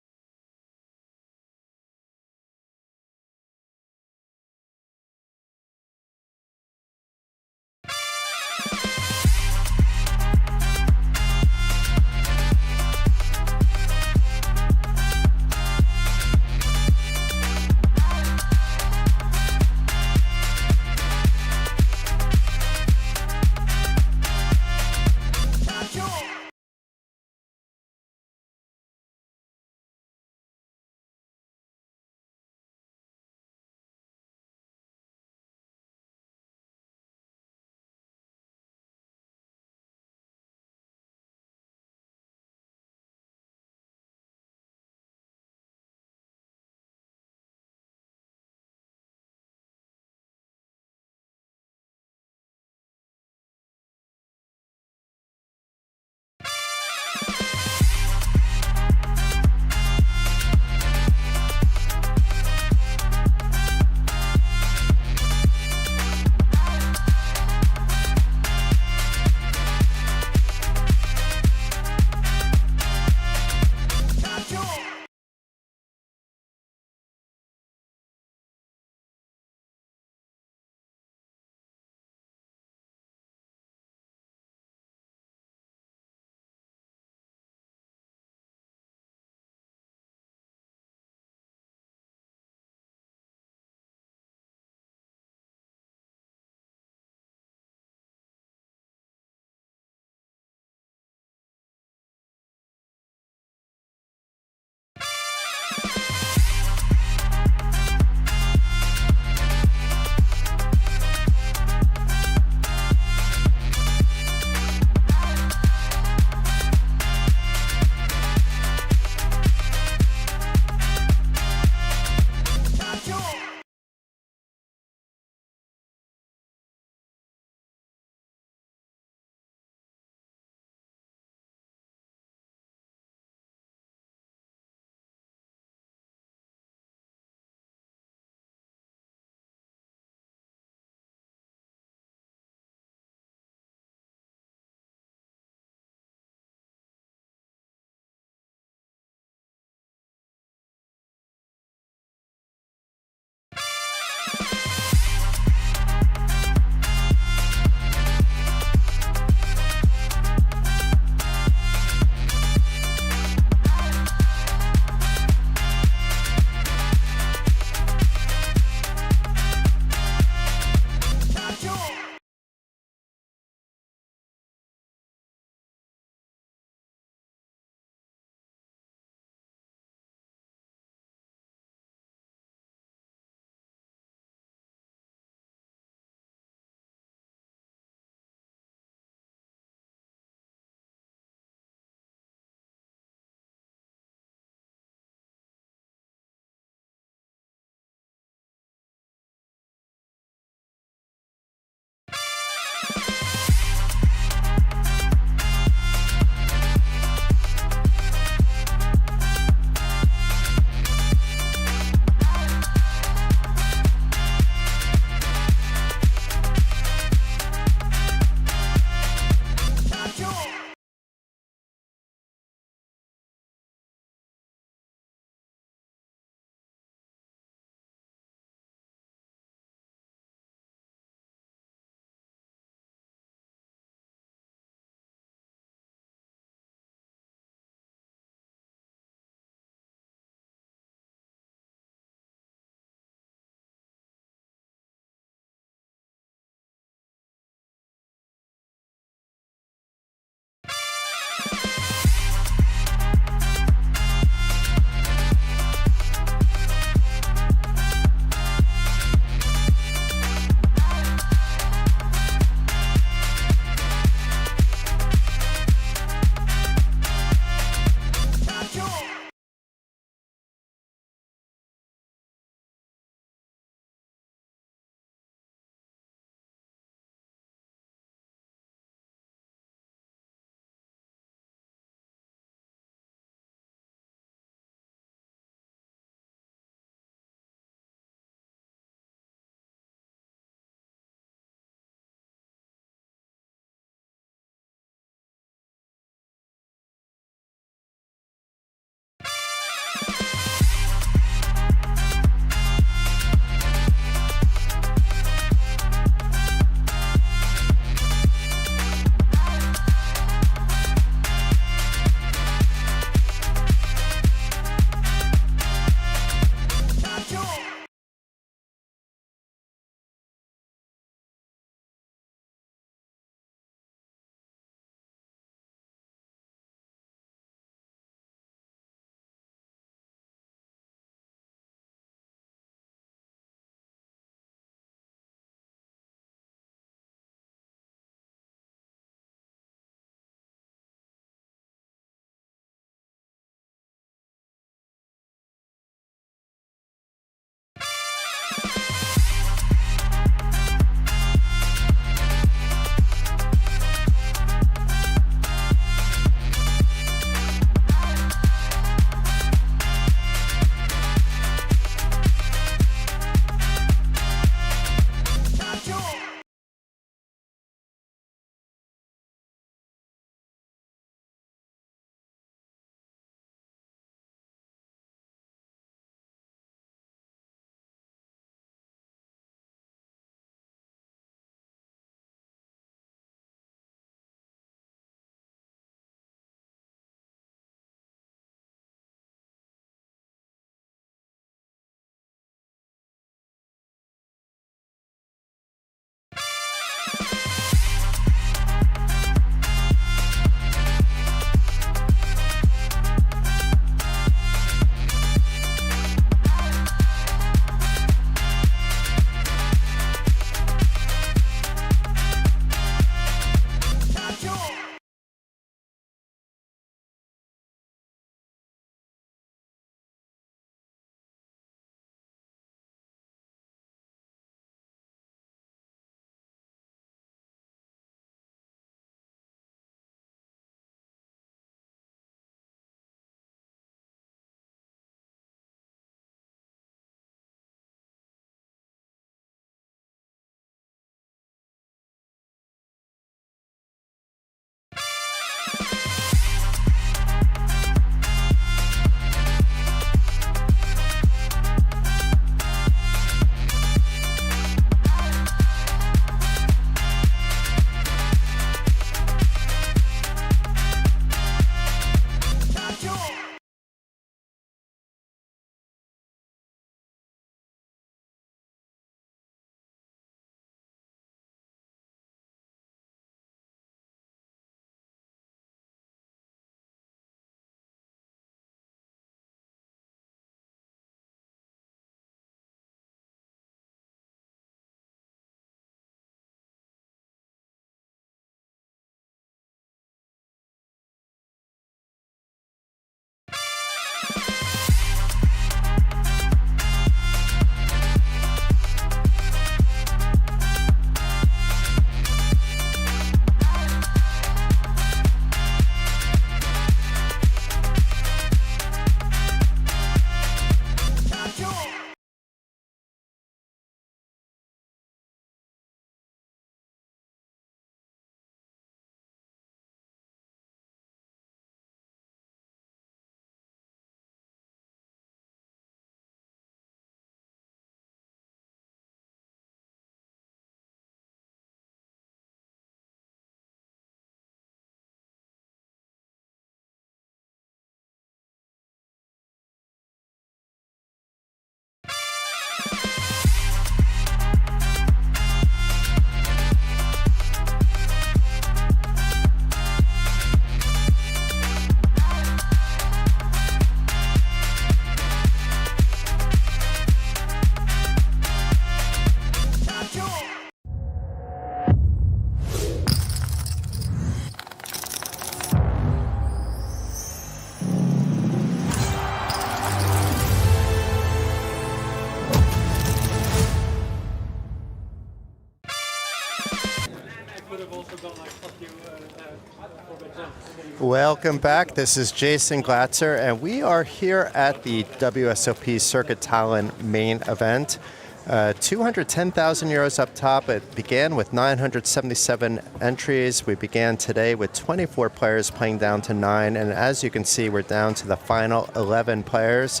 Welcome back. This is Jason Glatzer, and we are here at the WSOP Circuit Tallinn main event. 210,000 euros up top. It began with 977 entries. We began today with 24 players playing down to 9, and as you can see, we're down to the final 11 players.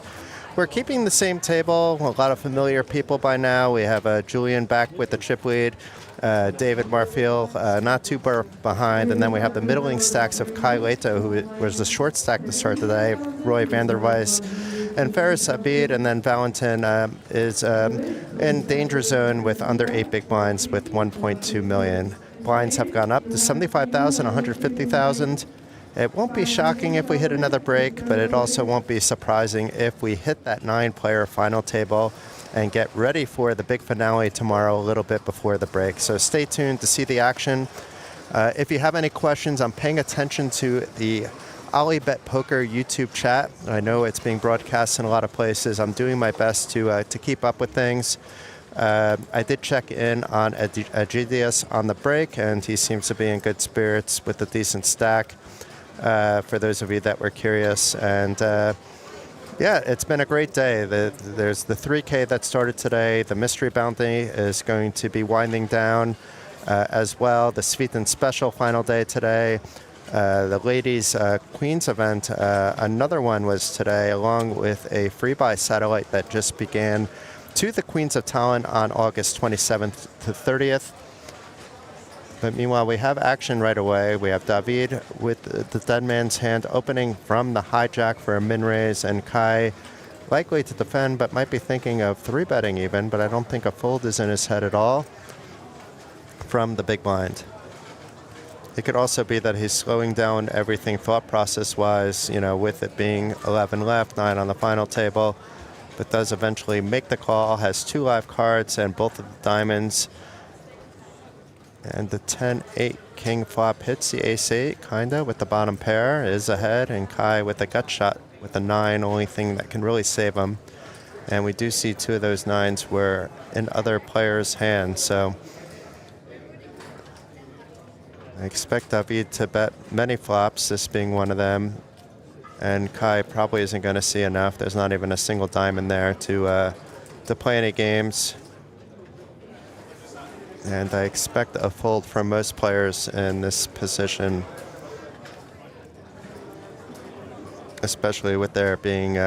We're keeping the same table, a lot of familiar people by now. We have Julian back with the chip lead, David Marfield not too far behind, and then we have the middling stacks of Kai Leto, who was the short stack to start today, Roy van der Weiss, and Ferris Abid, and then Valentin is in danger zone with under 8 big blinds with 1.2 million. Blinds have gone up to 75,000, 150,000. It won't be shocking if we hit another break, but it also won't be surprising if we hit that 9-player final table and get ready for the big finale tomorrow a little bit before the break. So stay tuned to see the action. If you have any questions, I'm paying attention to the OlyBet Poker YouTube chat. I know it's being broadcast in a lot of places. I'm doing my best to keep up with things. I did check in on Egidius on the break, and he seems to be in good spirits with a decent stack. For those of you that were curious. And yeah, it's been a great day. There's the 3K that started today. The mystery bounty is going to be winding down as well. The Svitan special final day today. The ladies Queens event, another one was today, along with a free buy satellite that just began to the Queens of Tallinn on August 27th to 30th. But meanwhile, we have action right away. We have David with the dead man's hand opening from the hijack for a min raise, and Kai likely to defend, but might be thinking of 3-betting even, but I don't think a fold is in his head at all from the big blind. It could also be that he's slowing down everything thought process-wise, you know, with it being 11 left, 9 on the final table, but does eventually make the call, has 2 live cards and both of the diamonds. And the 10-8 king flop hits the ace-8, kinda, with the bottom pair, is ahead, and Kai with a gut shot with a 9, only thing that can really save him. And we do see 2 of those 9s were in other players' hands, so I expect David to bet many flops, this being one of them. And Kai probably isn't going to see enough. There's not even a single diamond there to play any games. And I expect a fold from most players in this position, especially with there being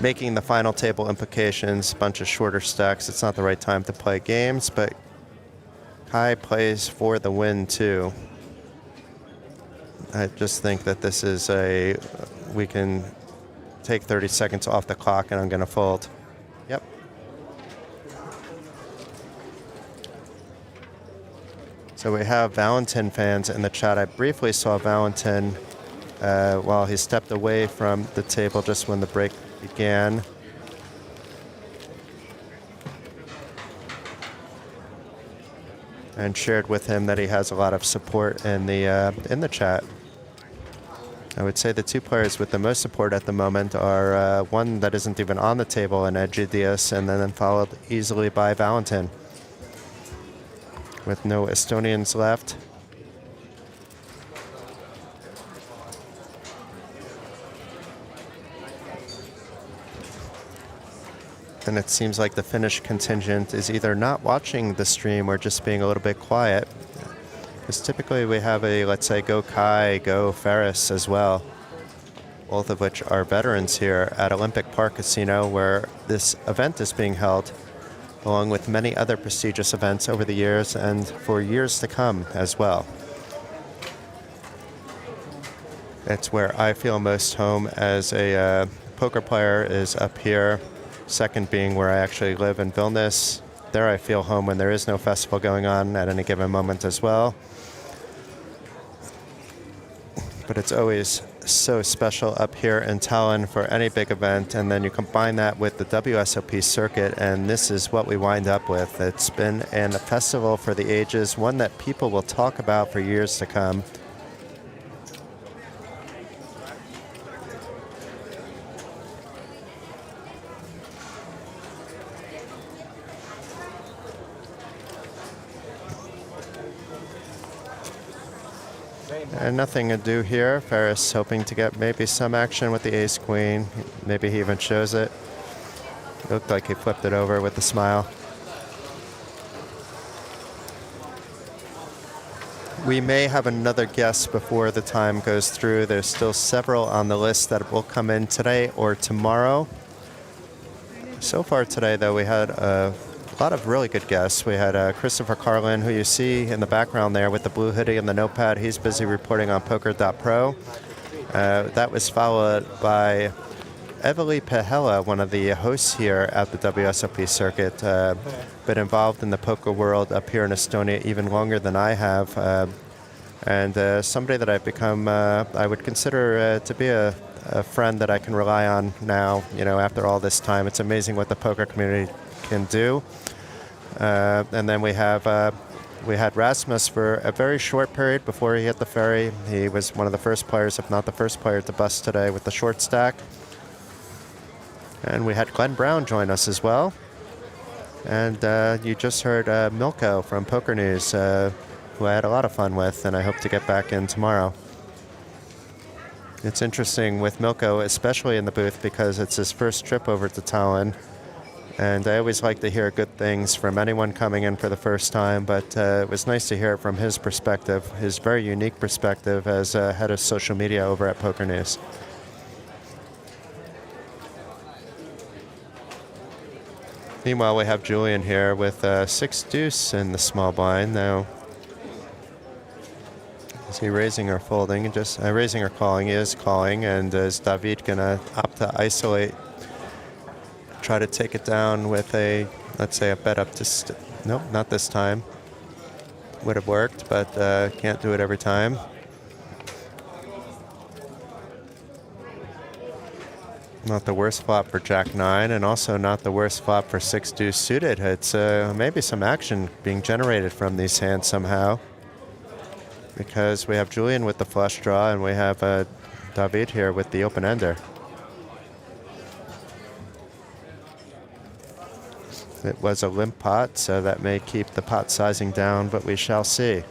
making the final table implications, a bunch of shorter stacks. It's not the right time to play games, but Kai plays for the win too. I just think that this is we can take 30 seconds off the clock and I'm going to fold. Yep. So we have Valentin fans in the chat. I briefly saw Valentin while he stepped away from the table just when the break began. And shared with him that he has a lot of support in the chat. I would say the 2 players with the most support at the moment are one that isn't even on the table in Egidius, and then followed easily by Valentin, with no Estonians left. And it seems like the Finnish contingent is either not watching the stream or just being a little bit quiet. Because typically we have let's say, go Kai, go Ferris as well, both of which are veterans here at Olympic Park Casino, where this event is being held, along with many other prestigious events over the years and for years to come as well. It's where I feel most home as a poker player, is up here. Second being where I actually live in Vilnius. There I feel home when there is no festival going on at any given moment as well. But it's always so special up here in Tallinn for any big event, and then you combine that with the WSOP circuit, and this is what we wind up with. It's been a festival for the ages, one that people will talk about for years to come. And nothing to do here. Ferris hoping to get maybe some action with the ace-queen. Maybe he even shows it. Looked like he flipped it over with a smile. We may have another guest before the time goes through. There's still several on the list that will come in today or tomorrow. So far today, though, we had a lot of really good guests. We had Christopher Carlin, who you see in the background there with the blue hoodie and the notepad. He's busy reporting on poker.pro. That was followed by Eveli Pehela, one of the hosts here at the WSOP Circuit. Been involved in the poker world up here in Estonia even longer than I have. And somebody that I've become, I would consider to be a friend that I can rely on now, after all this time. It's amazing what the poker community can do. And then we had Rasmus for a very short period before he hit the ferry. He was one of the first players, if not the first player, to bust today with the short stack. And we had Glenn Brown join us as well. And you just heard Milko from Poker News, who I had a lot of fun with, and I hope to get back in tomorrow. It's interesting with Milko, especially in the booth, because it's his first trip over to Tallinn. And I always like to hear good things from anyone coming in for the first time, but it was nice to hear it from his perspective, his very unique perspective as head of social media over at Poker News. Meanwhile, we have Julian here with 6-deuce in the small blind. Now, is he raising or folding? Just raising or calling? He is calling. And is David going to opt to isolate? Try to take it down with let's say a bet up to... Nope, not this time. Would have worked, but can't do it every time. Not the worst flop for Jack-9, and also not the worst flop for 6-deuce suited. It's maybe some action being generated from these hands somehow, because we have Julian with the flush draw, and we have David here with the open-ender. It was a limp pot, so that may keep the pot sizing down, but we shall see.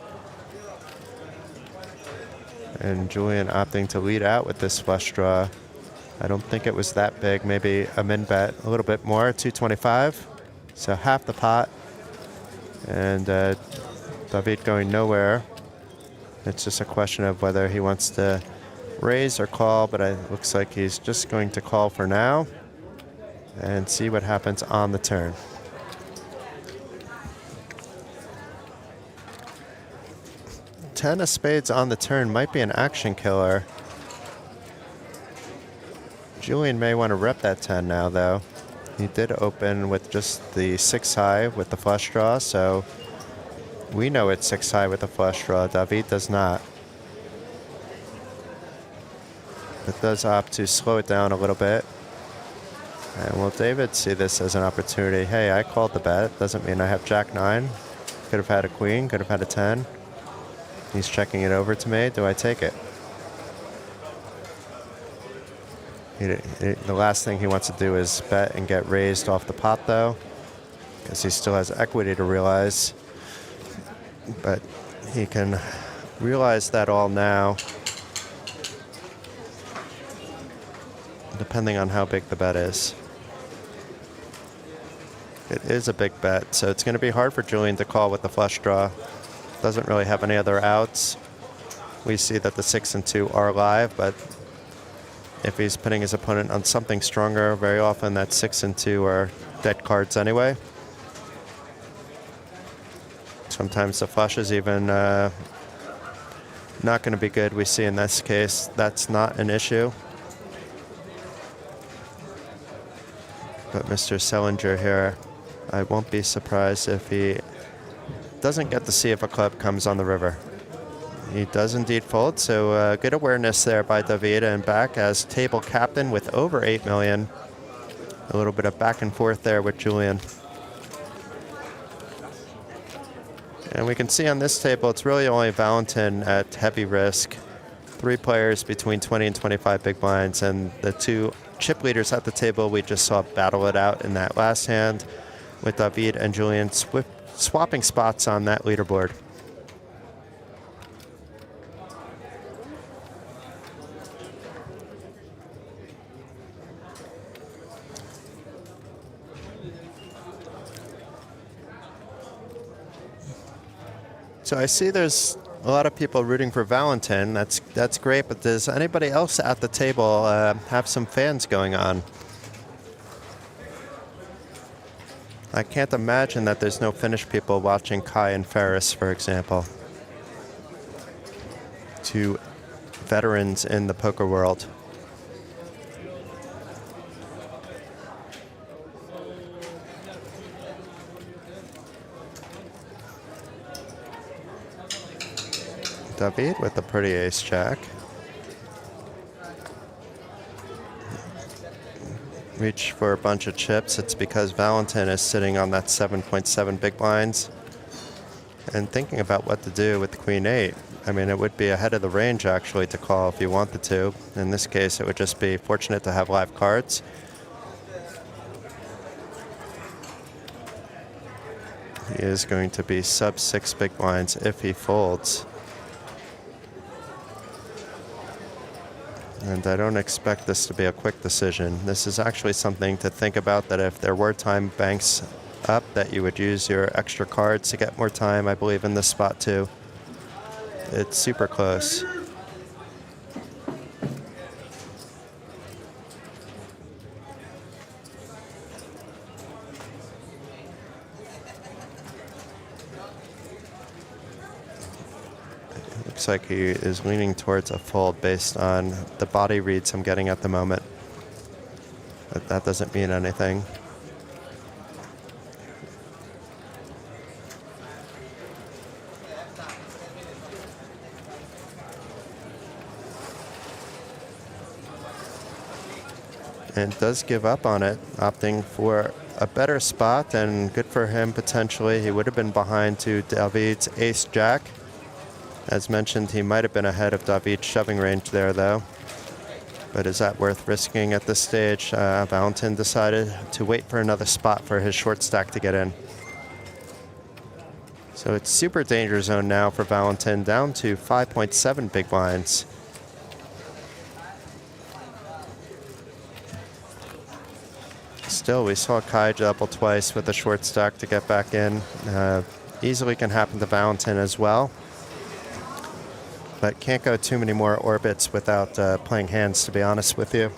And Julian opting to lead out with this flush draw. I don't think it was that big. Maybe a min bet a little bit more, 225. So half the pot. And David going nowhere. It's just a question of whether he wants to raise or call, but it looks like he's just going to call for now and see what happens on the turn. Ten of spades on the turn might be an action killer. Julian may want to rep that 10 now, though. He did open with just the 6 high with the flush draw, so we know it's 6 high with the flush draw. David does not. It does opt to slow it down a little bit. And will David see this as an opportunity? Hey, I called the bet. Doesn't mean I have Jack-9. Could have had a queen, could have had a 10. He's checking it over to me. Do I take it? The last thing he wants to do is bet and get raised off the pot, though, because he still has equity to realize. But he can realize that all now, depending on how big the bet is. It is a big bet, so it's going to be hard for Julian to call with the flush draw. Doesn't really have any other outs. We see that the 6 and 2 are live, but if he's putting his opponent on something stronger, very often that 6 and 2 are dead cards anyway. Sometimes the flush is even not going to be good. We see in this case that's not an issue. But Mr. Selinger here, I won't be surprised if he doesn't get to see if a club comes on the river. He does indeed fold, so good awareness there by David, and back as table captain with over 8 million. A little bit of back and forth there with Julian. And we can see on this table, it's really only Valentin at heavy risk. 3 players between 20 and 25 big blinds, and the 2 chip leaders at the table we just saw battle it out in that last hand, with David and Julian swapping spots on that leaderboard. So I see there's a lot of people rooting for Valentin. That's great, but does anybody else at the table have some fans going on? I can't imagine that there's no Finnish people watching Kai and Ferris, for example. Two veterans in the poker world. David with the pretty ace-jack. Reach for a bunch of chips. It's because Valentin is sitting on that 7.7 big blinds and thinking about what to do with the queen-8. I mean, it would be ahead of the range, actually, to call if you wanted to. In this case, it would just be fortunate to have live cards. He is going to be sub 6 big blinds if he folds. And I don't expect this to be a quick decision. This is actually something to think about, that if there were time banks up, that you would use your extra cards to get more time, I believe, in this spot too. It's super close. Looks like he is leaning towards a fold based on the body reads I'm getting at the moment. But that doesn't mean anything. And does give up on it, opting for a better spot, and good for him potentially. He would have been behind to David's ace-jack. As mentioned, he might have been ahead of David's shoving range there, though. But is that worth risking at this stage? Valentin decided to wait for another spot for his short stack to get in. So it's super danger zone now for Valentin, down to 5.7 big blinds. Still, we saw Kai double twice with a short stack to get back in. Easily can happen to Valentin as well. But can't go too many more orbits without playing hands, to be honest with you.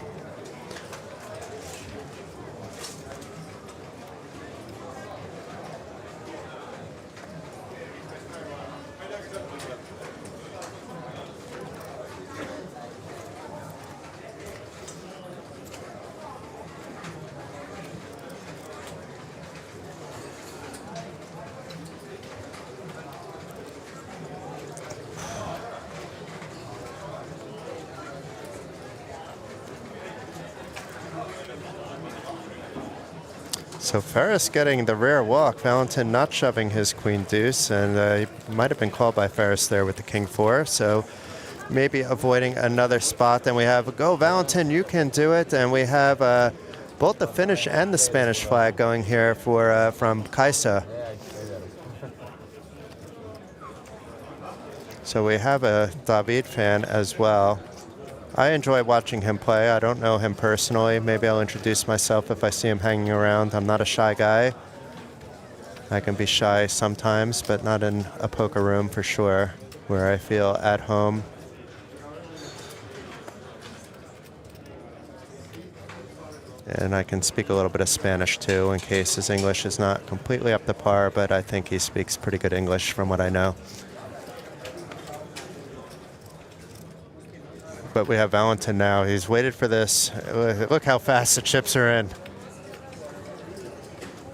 So Ferris getting the rare walk, Valentin not shoving his queen deuce, and he might have been called by Ferris there with the king 4, so maybe avoiding another spot. Then we have, go Valentin, you can do it, and we have both the Finnish and the Spanish flag going here for from Kaisa. So we have a David fan as well. I enjoy watching him play. I don't know him personally. Maybe I'll introduce myself if I see him hanging around. I'm not a shy guy. I can be shy sometimes, but not in a poker room for sure, where I feel at home. And I can speak a little bit of Spanish too, in case his English is not completely up to par, but I think he speaks pretty good English from what I know. But we have Valentin now. He's waited for this. Look how fast the chips are in.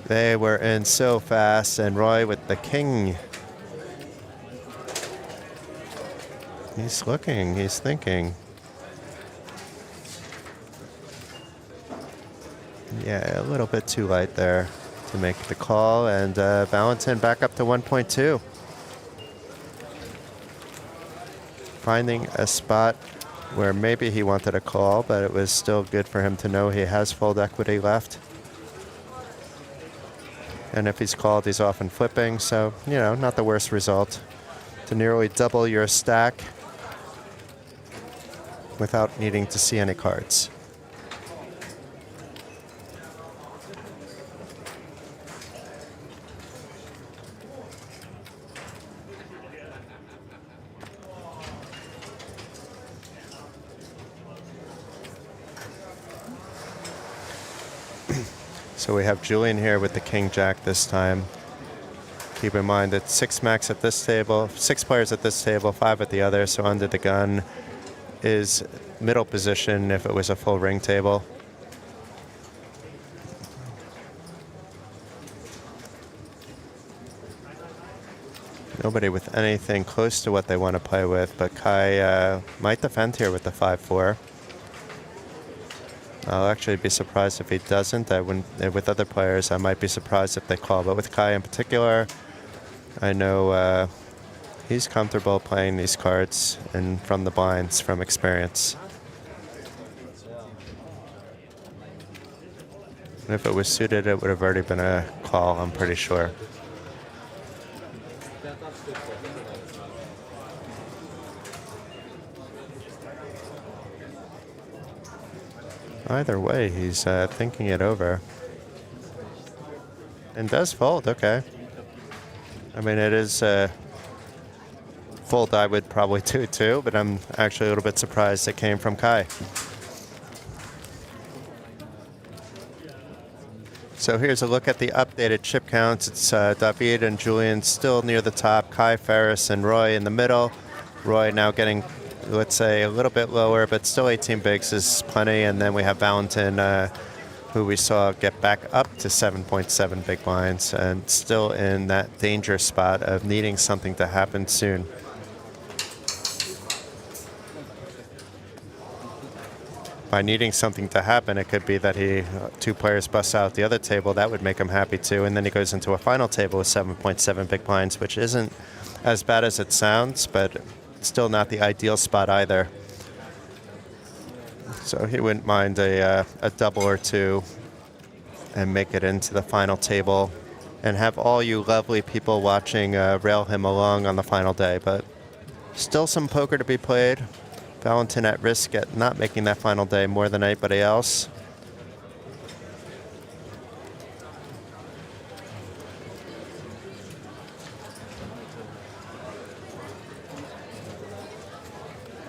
They were in so fast, and Roy with the king. He's looking, he's thinking. Yeah, a little bit too light there to make the call, and Valentin back up to 1.2. Finding a spot where maybe he wanted a call, but it was still good for him to know he has fold equity left. And if he's called, he's often flipping, so, you know, not the worst result. To nearly double your stack without needing to see any cards. So we have Julian here with the king jack this time. Keep in mind that 6 max at this table, 6 players at this table, 5 at the other, so under the gun is middle position if it was a full ring table. Nobody with anything close to what they want to play with, but Kai might defend here with the 5-4. I'll actually be surprised if he doesn't. With other players, I might be surprised if they call, but with Kai in particular, I know he's comfortable playing these cards and from the blinds from experience. And if it was suited, it would have already been a call, I'm pretty sure. Either way, he's thinking it over. And does fold, okay. I mean, it is fold I would probably do too, but I'm actually a little bit surprised it came from Kai. So here's a look at the updated chip counts. It's David and Julian still near the top, Kai, Ferris, and Roy in the middle. Roy now getting, let's say, a little bit lower, but still 18 bigs is plenty. And then we have Valentin, who we saw get back up to 7.7 big blinds and still in that danger spot of needing something to happen soon. By needing something to happen, it could be that two players bust out the other table. That would make him happy too. And then he goes into a final table with 7.7 big blinds, which isn't as bad as it sounds, but still not the ideal spot either. So he wouldn't mind a double or two and make it into the final table and have all you lovely people watching rail him along on the final day. But still some poker to be played. Valentin at risk at not making that final day more than anybody else.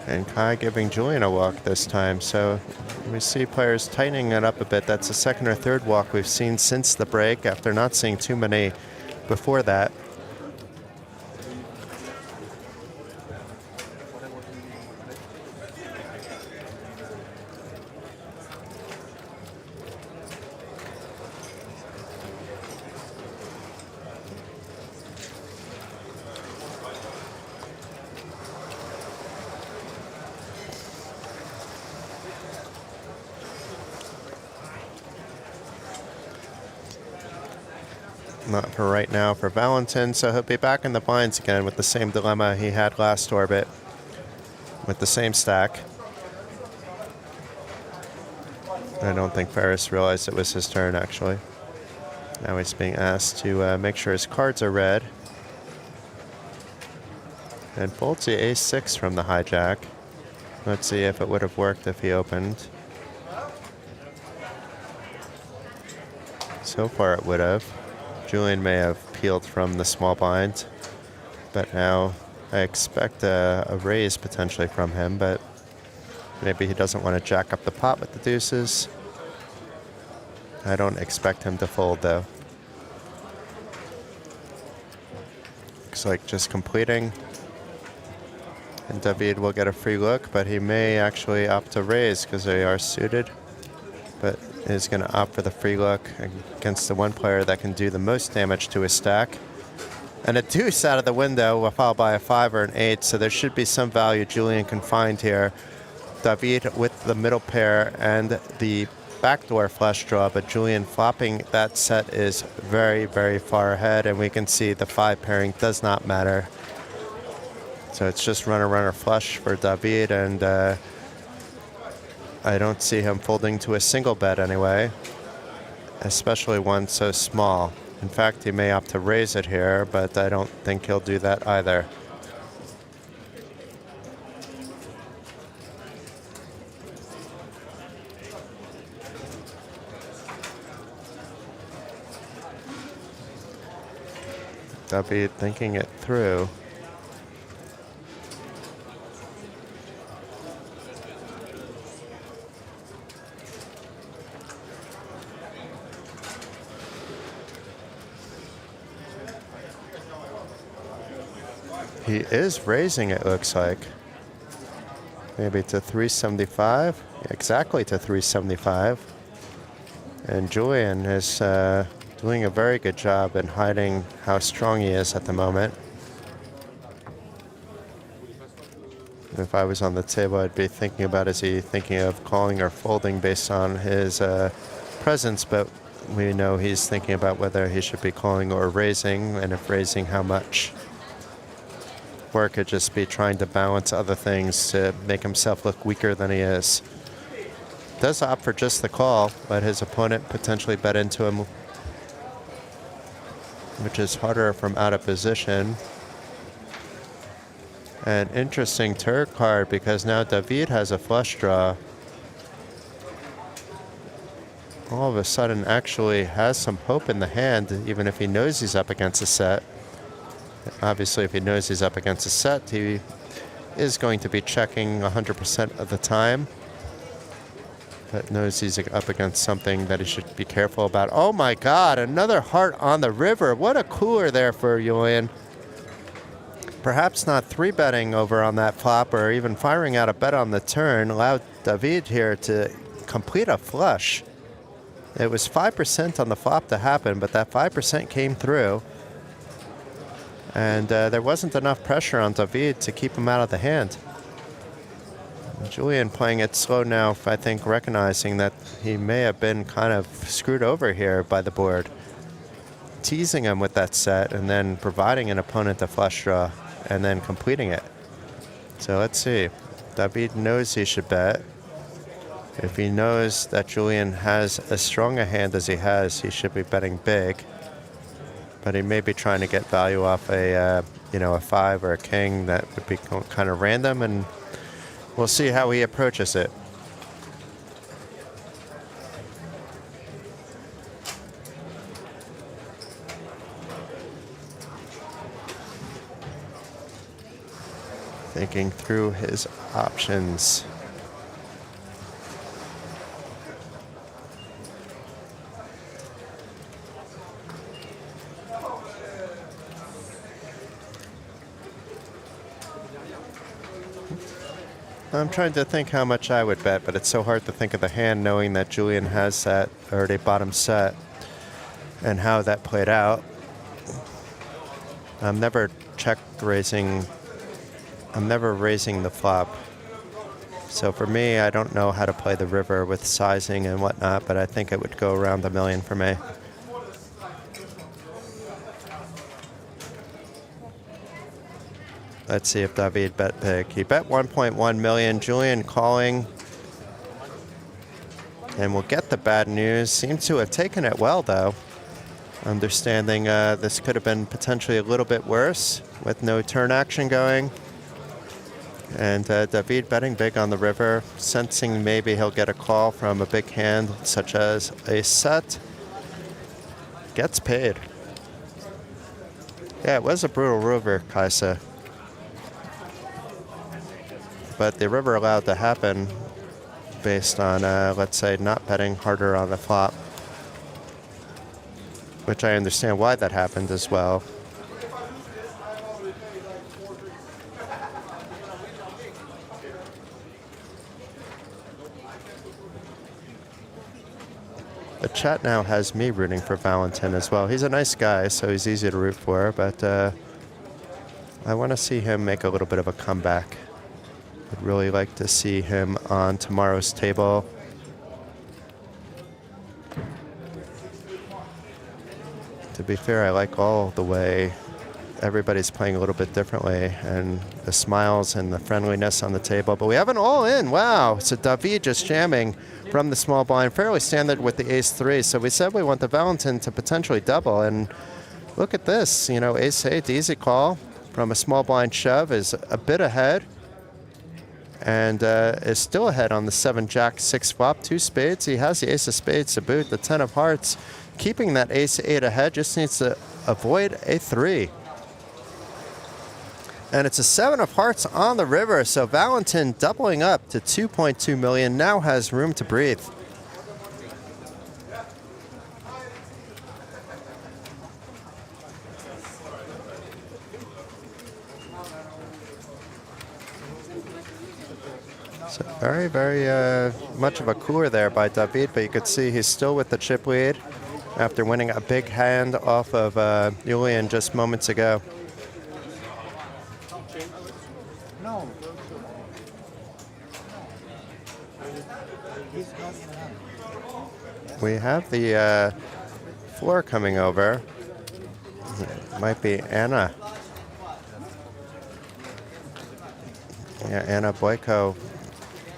And Kai giving Julian a walk this time. So we see players tightening it up a bit. That's the second or third walk we've seen since the break after not seeing too many before that. Not for right now for Valentin, so he'll be back in the blinds again with the same dilemma he had last orbit with the same stack. I don't think Ferris realized it was his turn, actually. Now he's being asked to make sure his cards are read. And folds the ace-6 from the hijack. Let's see if it would have worked if he opened. So far it would have. Julian may have peeled from the small blind, but now I expect a raise potentially from him, but maybe he doesn't want to jack up the pot with the deuces. I don't expect him to fold though. Looks like just completing. And David will get a free look, but he may actually opt to raise because they are suited. But is going to opt for the free look against the one player that can do the most damage to his stack. And a deuce out of the window, followed by a 5 or an 8, so there should be some value Julian can find here. David with the middle pair and the backdoor flush draw, but Julian flopping that set is very, very far ahead, and we can see the 5 pairing does not matter. So it's just runner flush for David, and I don't see him folding to a single bet anyway, especially one so small. In fact, he may opt to raise it here, but I don't think he'll do that either. David thinking it through. He is raising, it looks like. Maybe to 375. Exactly to 375. And Julian is doing a very good job in hiding how strong he is at the moment. If I was on the table, I'd be thinking about, is he thinking of calling or folding based on his presence, but we know he's thinking about whether he should be calling or raising, and if raising, how much. Or it could just be trying to balance other things to make himself look weaker than he is. Does opt for just the call, let his opponent potentially bet into him, which is harder from out of position. An interesting turn card because now David has a flush draw. All of a sudden actually has some hope in the hand, even if he knows he's up against a set. Obviously, if he knows he's up against a set, he is going to be checking 100% of the time. But knows he's up against something that he should be careful about. Oh my God, another heart on the river. What a cooler there for Julian. Perhaps not 3-betting over on that flop or even firing out a bet on the turn allowed David here to complete a flush. It was 5% on the flop to happen, but that 5% came through. And there wasn't enough pressure on David to keep him out of the hand. Julian playing it slow now, I think, recognizing that he may have been kind of screwed over here by the board. Teasing him with that set and then providing an opponent a flush draw and then completing it. So let's see. David knows he should bet. If he knows that Julian has as strong a hand as he has, he should be betting big. But he may be trying to get value off a, a 5 or a king that would be kind of random, and we'll see how he approaches it. Thinking through his options. I'm trying to think how much I would bet, but it's so hard to think of the hand knowing that Julian has that already bottom set and how that played out. I'm never raising the flop. So for me, I don't know how to play the river with sizing and whatnot, but I think it would go around $1 million for me. Let's see if David bet big. He bet 1.1 million. Julian calling. And we'll get the bad news. Seems to have taken it well, though. Understanding this could have been potentially a little bit worse with no turn action going. And David betting big on the river, sensing maybe he'll get a call from a big hand, such as a set. Gets paid. Yeah, it was a brutal river, Kaisa. But the river allowed to happen based on, let's say, not betting harder on the flop, which I understand why that happened as well. The chat now has me rooting for Valentin as well. He's a nice guy, so he's easy to root for, but I want to see him make a little bit of a comeback. I'd really like to see him on tomorrow's table. To be fair, I like all the way everybody's playing a little bit differently, and the smiles and the friendliness on the table. But we have an all-in. Wow. So David just jamming from the small blind, fairly standard with the ace-3. So we said we want the Valentin to potentially double, and look at this. Ace-8, easy call from a small blind shove is a bit ahead. And is still ahead on the 7-Jack-6 flop, 2 spades. He has the ace of spades to boot, the 10 of hearts. Keeping that ace-8 ahead, just needs to avoid a 3. And it's a 7 of hearts on the river, so Valentin doubling up to 2.2 million, now has room to breathe. Very, very much of a cooler there by David, but you could see he's still with the chip lead after winning a big hand off of Julian just moments ago. We have the floor coming over. It might be Anna. Yeah, Anna Boyko.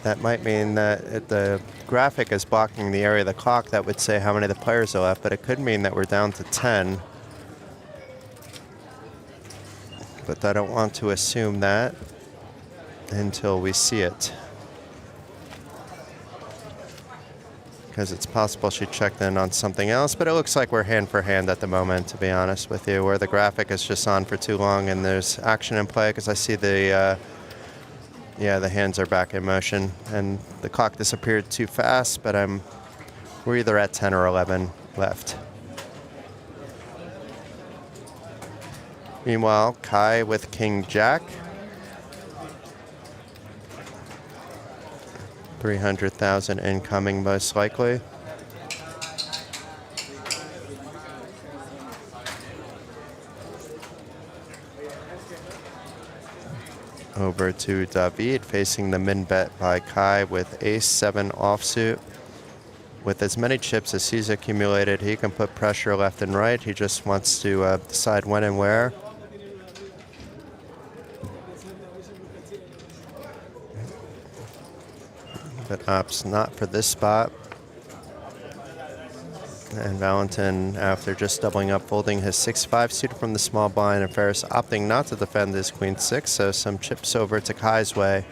That might mean that the graphic is blocking the area of the clock that would say how many of the players are left, but it could mean that we're down to 10. But I don't want to assume that until we see it. Because it's possible she checked in on something else, but it looks like we're hand for hand at the moment, to be honest with you, where the graphic is just on for too long and there's action in play, because I see the hands are back in motion and the clock disappeared too fast, but we're either at 10 or 11 left. Meanwhile, Kai with King Jack. 300,000 incoming most likely. Over to David facing the min bet by Kai with ace-7 offsuit. With as many chips as he's accumulated, he can put pressure left and right. He just wants to decide when and where. But opts not for this spot. And Valentin, after just doubling up, folding his 6-5 suited from the small blind, and Ferris opting not to defend his queen-6, so some chips over to Kai's way.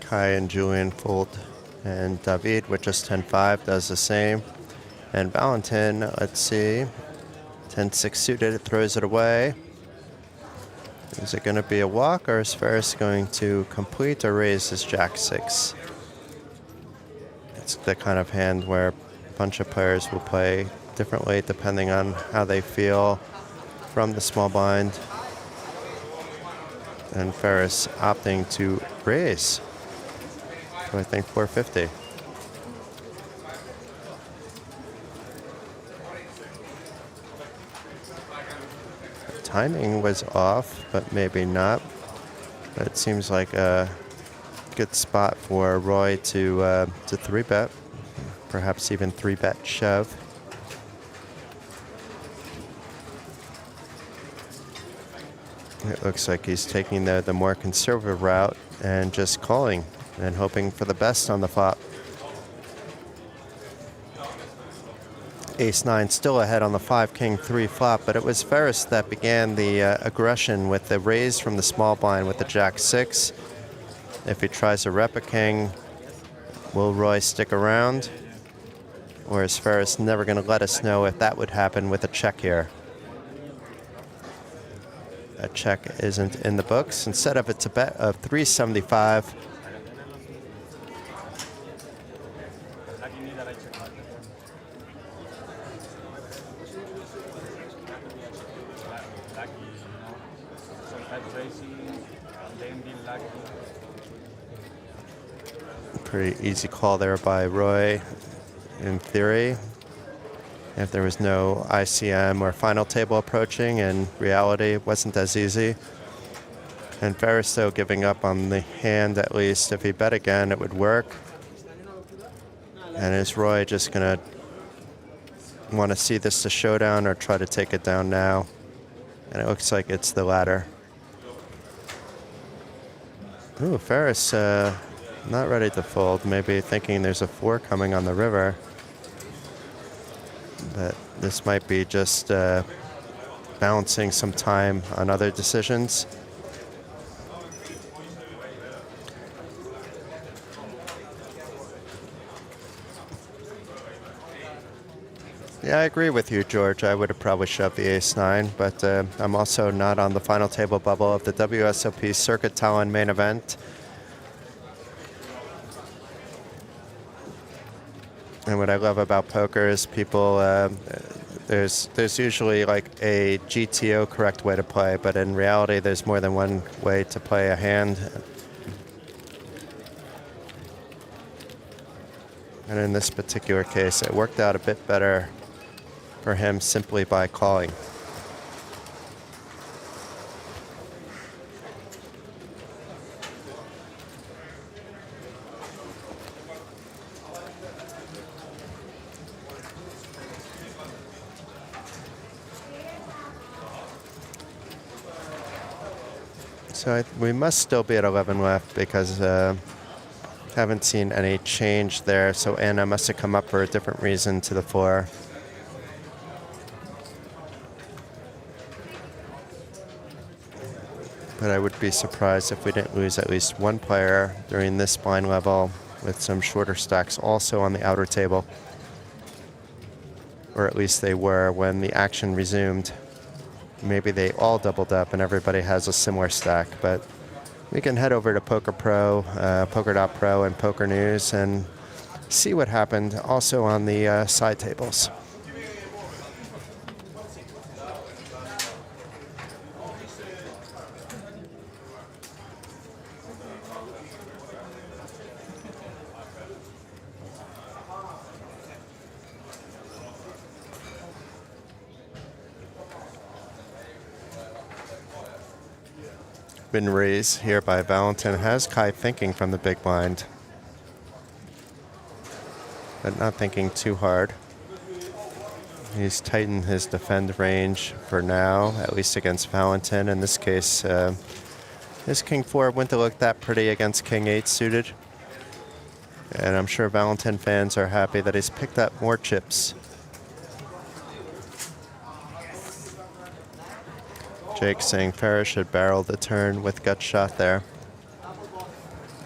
Kai and Julian fold, and David with just 10-5 does the same. And Valentin, let's see, 10-6 suited, it throws it away. Is it going to be a walk, or is Ferris going to complete or raise his Jack-6? It's the kind of hand where a bunch of players will play differently depending on how they feel from the small blind. And Ferris opting to raise. So I think 450. Timing was off, but maybe not. But it seems like a good spot for Roy to 3-bet, perhaps even 3-bet shove. It looks like he's taking the more conservative route and just calling and hoping for the best on the flop. Ace-9 still ahead on the 5-King-3 flop, but it was Ferris that began the aggression with the raise from the small blind with the Jack-6. If he tries to rep a king, will Roy stick around? Or is Ferris never going to let us know if that would happen with a check here? A check isn't in the books. Instead of it's a bet of 375. Pretty easy call there by Roy, in theory. If there was no ICM or final table approaching, in reality it wasn't as easy. And Ferris, though, giving up on the hand at least. If he bet again, it would work. And is Roy just going to want to see this to showdown or try to take it down now? And it looks like it's the latter. Ooh, Ferris Not ready to fold, maybe thinking there's a 4 coming on the river. But this might be just balancing some time on other decisions. Yeah, I agree with you, George. I would have probably shoved the ace-9, but I'm also not on the final table bubble of the WSOP Circuit Tallinn main event. And what I love about poker is people, there's usually like a GTO correct way to play, but in reality there's more than one way to play a hand. And in this particular case, it worked out a bit better for him simply by calling. So we must still be at 11 left because haven't seen any change there. So Anna must have come up for a different reason to the 4. But I would be surprised if we didn't lose at least one player during this blind level with some shorter stacks also on the outer table. Or at least they were when the action resumed. Maybe they all doubled up and everybody has a similar stack. But we can head over to Poker Pro, Poker.pro and Poker News and see what happened also on the side tables. Been raised here by Valentin. Has Kai thinking from the big blind, but not thinking too hard. He's tightened his defend range for now, at least against Valentin. In this case, his King 4 wouldn't look that pretty against King 8 suited. And I'm sure Valentin fans are happy that he's picked up more chips. Jake saying Ferris should barrel the turn with gut shot there.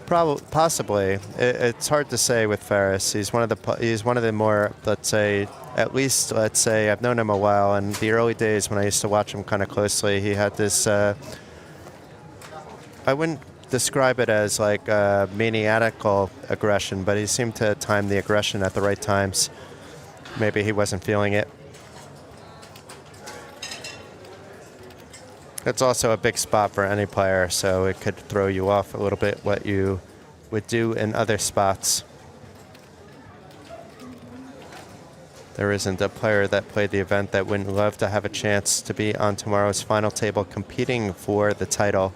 Possibly. It's hard to say with Ferris. He's one of the more, let's say, I've known him a while. In the early days when I used to watch him kind of closely, he had this, I wouldn't describe it as like maniacal aggression, but he seemed to time the aggression at the right times. Maybe he wasn't feeling it. It's also a big spot for any player, so it could throw you off a little bit what you would do in other spots. There isn't a player that played the event that wouldn't love to have a chance to be on tomorrow's final table competing for the title.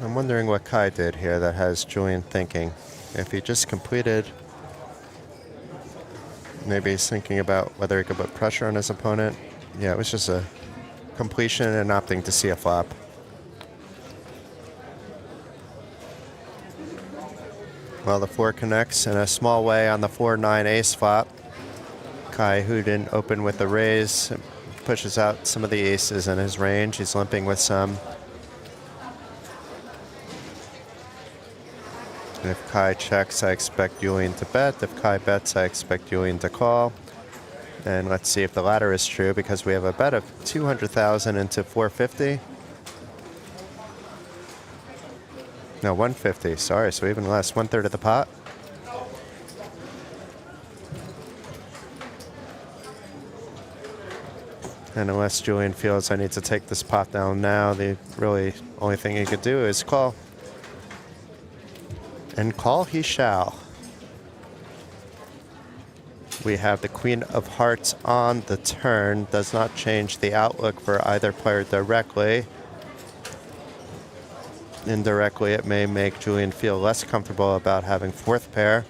I'm wondering what Kai did here that has Julian thinking. If he just completed, maybe he's thinking about whether he could put pressure on his opponent. Yeah, it was just a completion and opting to see a flop. Well, the 4 connects in a small way on the 4-9 ace flop. Kai, who didn't open with the raise, pushes out some of the aces in his range. He's limping with some. And if Kai checks, I expect Julian to bet. If Kai bets, I expect Julian to call. And let's see if the latter is true, because we have a bet of 200,000 into 450. No, 150, sorry, so even less, 1/3 of the pot. And unless Julian feels I need to take this pot down now, the really only thing he could do is call. And call he shall. We have the Queen of Hearts on the turn. Does not change the outlook for either player directly. Indirectly, it may make Julian feel less comfortable about having fourth pair.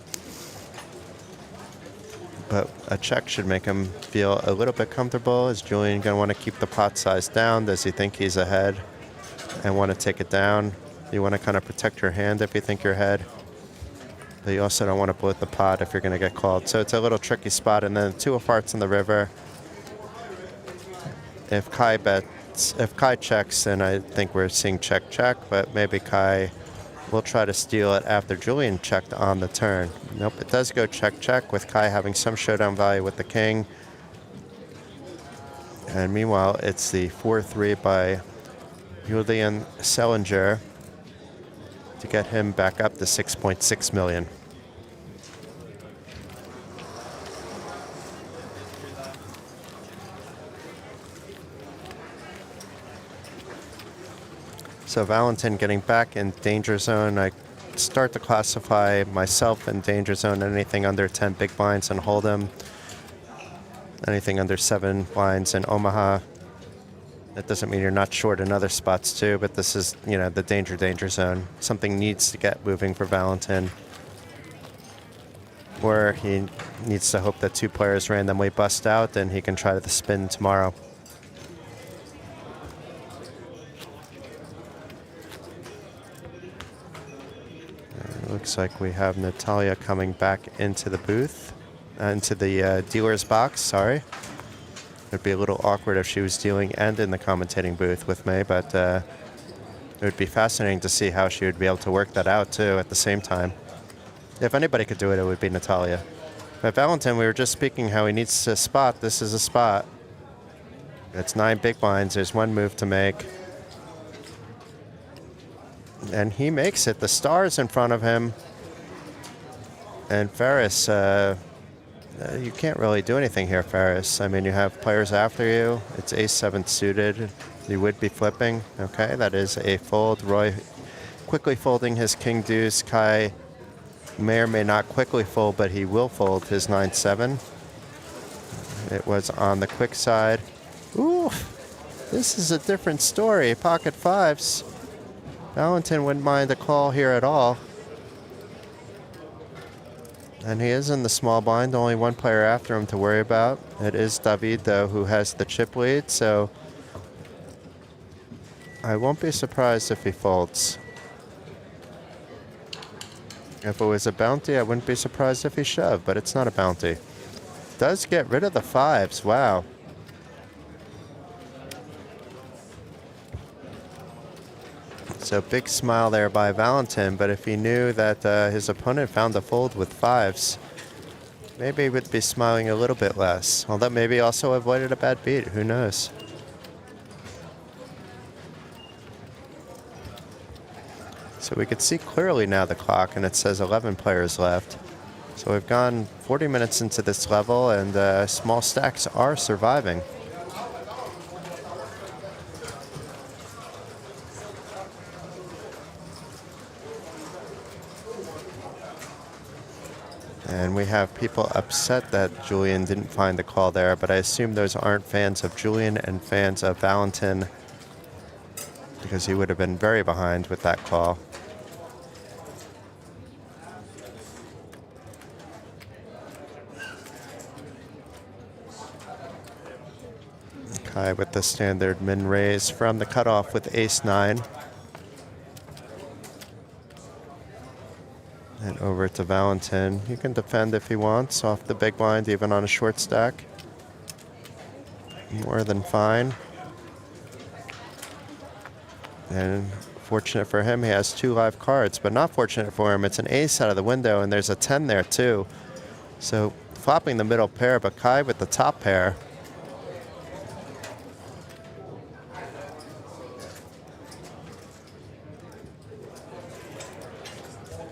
But a check should make him feel a little bit comfortable. Is Julian going to want to keep the pot size down? Does he think he's ahead and want to take it down? You want to kind of protect your hand if you think you're ahead. But you also don't want to bloat the pot if you're going to get called. So it's a little tricky spot. And then 2 of hearts in the river. If Kai checks, then I think we're seeing check, check. But maybe Kai will try to steal it after Julian checked on the turn. Nope, it does go check, check with Kai having some showdown value with the king. And meanwhile, it's the 4-3 by Julian Selinger to get him back up to 6.6 million. So Valentin getting back in danger zone. I start to classify myself in danger zone. Anything under 10 big blinds and Hold'em. Anything under 7 blinds in Omaha. That doesn't mean you're not short in other spots too, but this is, the danger zone. Something needs to get moving for Valentin. Or he needs to hope that 2 players randomly bust out and he can try the spin tomorrow. Looks like we have Natalia coming back into the booth, into the dealer's box, sorry. It'd be a little awkward if she was dealing and in the commentating booth with me, but it would be fascinating to see how she would be able to work that out too at the same time. If anybody could do it, it would be Natalia. But Valentin, we were just speaking how he needs to spot. This is a spot. It's 9 big blinds. There's 1 move to make. And he makes it. The star's in front of him. And Ferris, you can't really do anything here, Ferris. I mean, you have players after you. It's ace-7 suited. You would be flipping. Okay, that is a fold. Roy quickly folding his king deuce. Kai may or may not quickly fold, but he will fold his 9-7. It was on the quick side. Ooh, this is a different story. Pocket fives. Valentin wouldn't mind a call here at all. And he is in the small blind, only 1 player after him to worry about. It is David, though, who has the chip lead, so I won't be surprised if he folds. If it was a bounty, I wouldn't be surprised if he shoved, but it's not a bounty. Does get rid of the 5s, wow. So big smile there by Valentin, but if he knew that his opponent found a fold with 5s, maybe he would be smiling a little bit less. Although maybe also avoided a bad beat, who knows? So we could see clearly now the clock, and it says 11 players left. So we've gone 40 minutes into this level, and small stacks are surviving. And we have people upset that Julian didn't find the call there, but I assume those aren't fans of Julian and fans of Valentin, because he would have been very behind with that call. Kai with the standard min raise from the cutoff with ace-9. And over to Valentin. He can defend if he wants off the big blind, even on a short stack. More than fine. And fortunate for him, he has 2 live cards, but not fortunate for him, it's an ace out of the window, and there's a 10 there too. So flopping the middle pair, but Kai with the top pair.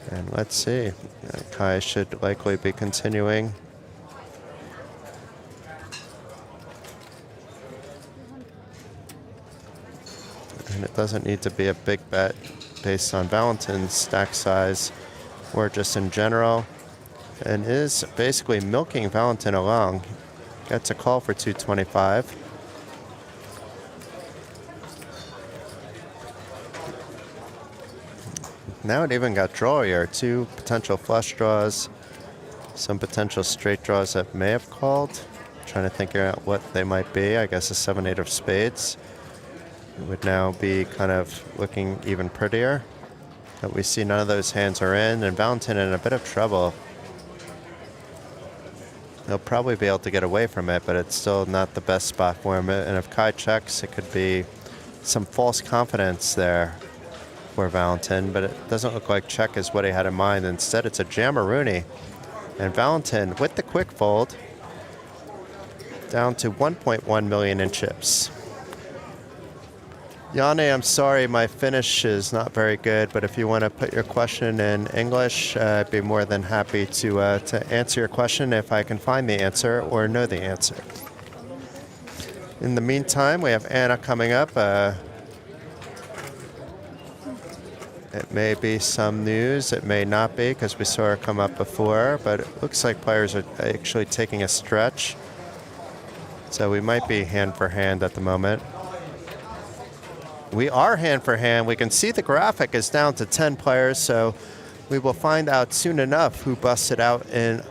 And let's see, Kai should likely be continuing. And it doesn't need to be a big bet based on Valentin's stack size or just in general. and is basically milking Valentin along. Gets a call for 225. Now it even got drawier. 2 potential flush draws, some potential straight draws that may have called. Trying to figure out what they might be. I guess a 7-8 of spades. It would now be kind of looking even prettier. But we see none of those hands are in, and Valentin in a bit of trouble. He'll probably be able to get away from it, but it's still not the best spot for him. And if Kai checks, it could be some false confidence there for Valentin, but it doesn't look like check is what he had in mind. Instead, it's a jammeroonie. And Valentin, with the quick fold, down to 1.1 million in chips. Yanni, I'm sorry, my Finnish is not very good, but if you want to put your question in English, I'd be more than happy to answer your question if I can find the answer or know the answer. In the meantime, we have Anna coming up. It may be some news, it may not be, because we saw her come up before, but it looks like players are actually taking a stretch. So we might be hand for hand at the moment. We are hand for hand. We can see the graphic is down to 10 players, so we will find out soon enough who busted out in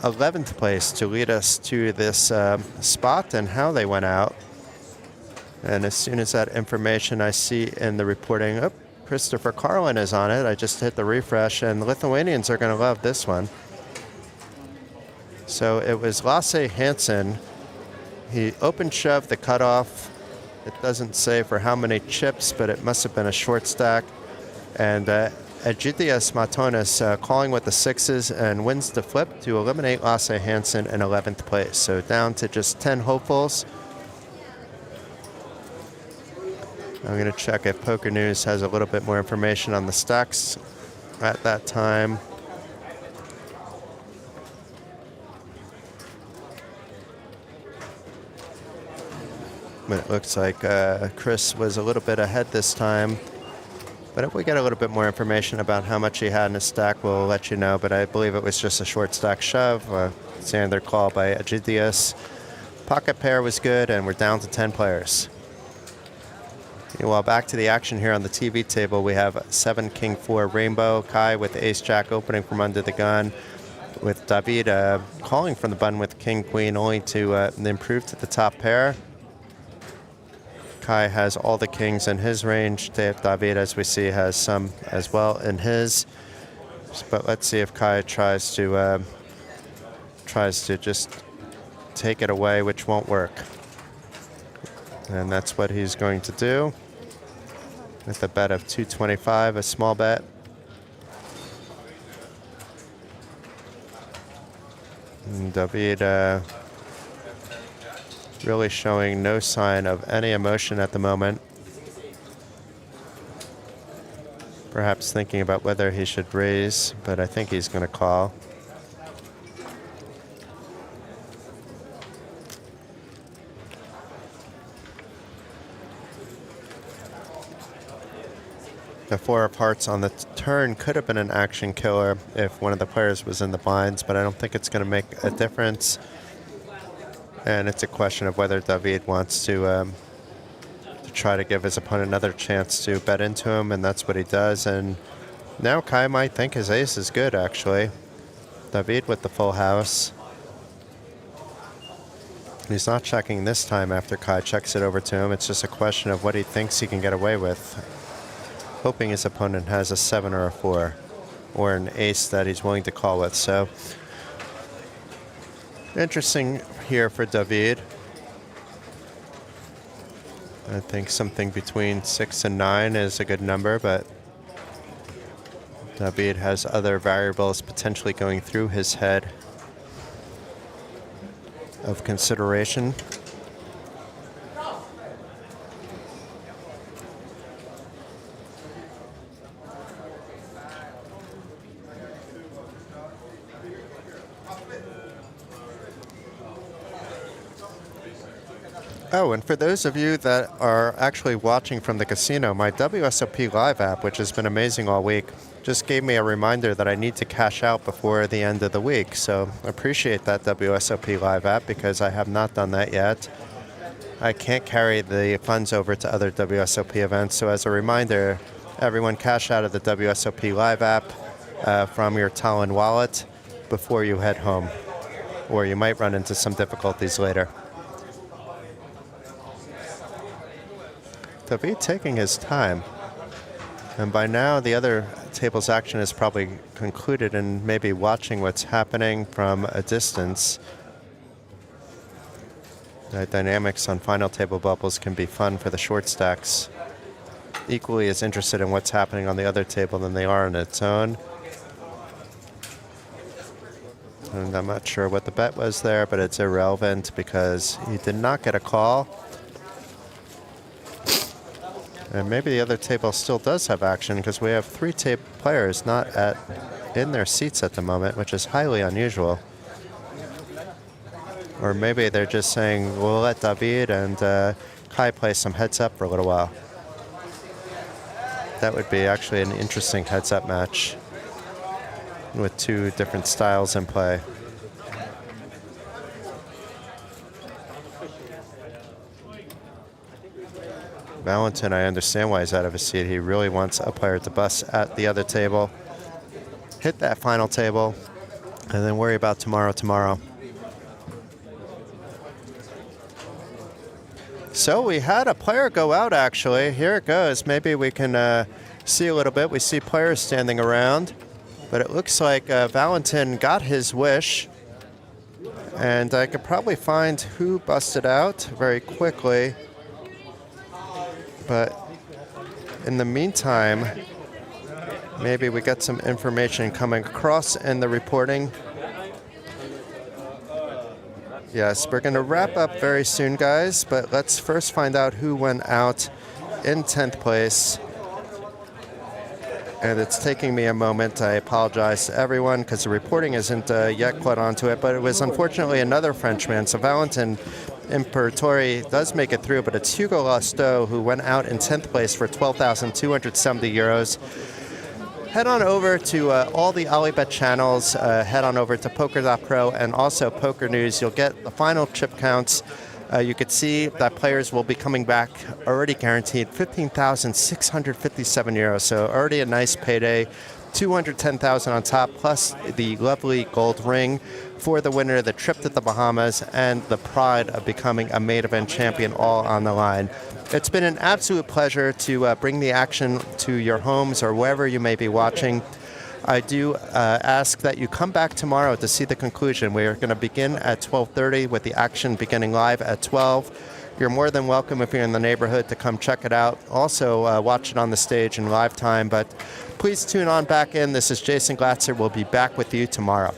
11th place to lead us to this spot and how they went out. And as soon as that information I see in the reporting, oh, Christopher Carlin is on it. I just hit the refresh, and the Lithuanians are going to love this one. So it was Lasse Hansen. He open shoved the cutoff. It doesn't say for how many chips, but it must have been a short stack. And Egidius Matonis calling with the sixes and wins the flip to eliminate Lasse Hansen in 11th place. So down to just 10 hopefuls. I'm going to check if Poker News has a little bit more information on the stacks at that time. But it looks like Chris was a little bit ahead this time. But if we get a little bit more information about how much he had in his stack, we'll let you know. But I believe it was just a short stack shove. Standard call by Egidius. Pocket pair was good, and we're down to 10 players. Meanwhile, back to the action here on the TV table. We have 7 King 4 Rainbow. Kai with Ace Jack opening from under the gun, with David calling from the button with King Queen, only to improve to the top pair. Kai has all the kings in his range. David, as we see, has some as well in his. But let's see if Kai tries to just take it away, which won't work. And that's what he's going to do with a bet of 225, a small bet. And David really showing no sign of any emotion at the moment. Perhaps thinking about whether he should raise, but I think he's going to call. The 4 of hearts on the turn could have been an action killer if one of the players was in the blinds, but I don't think it's going to make a difference. And it's a question of whether David wants to try to give his opponent another chance to bet into him, and that's what he does. And now Kai might think his ace is good, actually. David with the full house. He's not checking this time after Kai checks it over to him. It's just a question of what he thinks he can get away with, hoping his opponent has a 7 or a 4 or an ace that he's willing to call with. So interesting here for David. I think something between 6 and 9 is a good number, but David has other variables potentially going through his head of consideration. Oh, and for those of you that are actually watching from the casino, my WSOP Live app, which has been amazing all week, just gave me a reminder that I need to cash out before the end of the week. So appreciate that WSOP Live app because I have not done that yet. I can't carry the funds over to other WSOP events. So as a reminder, everyone cash out of the WSOP Live app from your Tallinn wallet before you head home, or you might run into some difficulties later. David taking his time. And by now, the other table's action is probably concluded and maybe watching what's happening from a distance. The dynamics on final table bubbles can be fun for the short stacks. Equally as interested in what's happening on the other table than they are on its own. And I'm not sure what the bet was there, but it's irrelevant because he did not get a call. And maybe the other table still does have action because we have 3 players not in their seats at the moment, which is highly unusual. Or maybe they're just saying, we'll let David and Kai play some heads up for a little while. That would be actually an interesting heads up match with 2 different styles in play. Valentin, I understand why he's out of his seat. He really wants a player to bust at the other table, hit that final table, and then worry about tomorrow. So we had a player go out, actually. Here it goes. Maybe we can see a little bit. We see players standing around, but it looks like Valentin got his wish, and I could probably find who busted out very quickly. But in the meantime, maybe we get some information coming across in the reporting. Yes, we're going to wrap up very soon, guys, but let's first find out who went out in 10th place. And it's taking me a moment. I apologize to everyone because the reporting isn't yet caught onto it, but it was unfortunately another Frenchman. So Valentin Imperatori does make it through, but it's Hugo Lasteau who went out in 10th place for 12,270 euros. Head on over to all the OlyBet channels. Head on over to poker.pro and also Poker News. You'll get the final chip counts. You could see that players will be coming back already guaranteed 15,657 euros. So already a nice payday. 210,000 on top, plus the lovely gold ring for the winner, the trip to the Bahamas, and the pride of becoming a main event champion, all on the line. It's been an absolute pleasure to bring the action to your homes or wherever you may be watching. I do ask that you come back tomorrow to see the conclusion. We are going to begin at 12:30 with the action beginning live at 12. You're more than welcome if you're in the neighborhood to come check it out. Also, watch it on the stage in live time. But please tune on back in. This is Jason Glatzer. We'll be back with you tomorrow.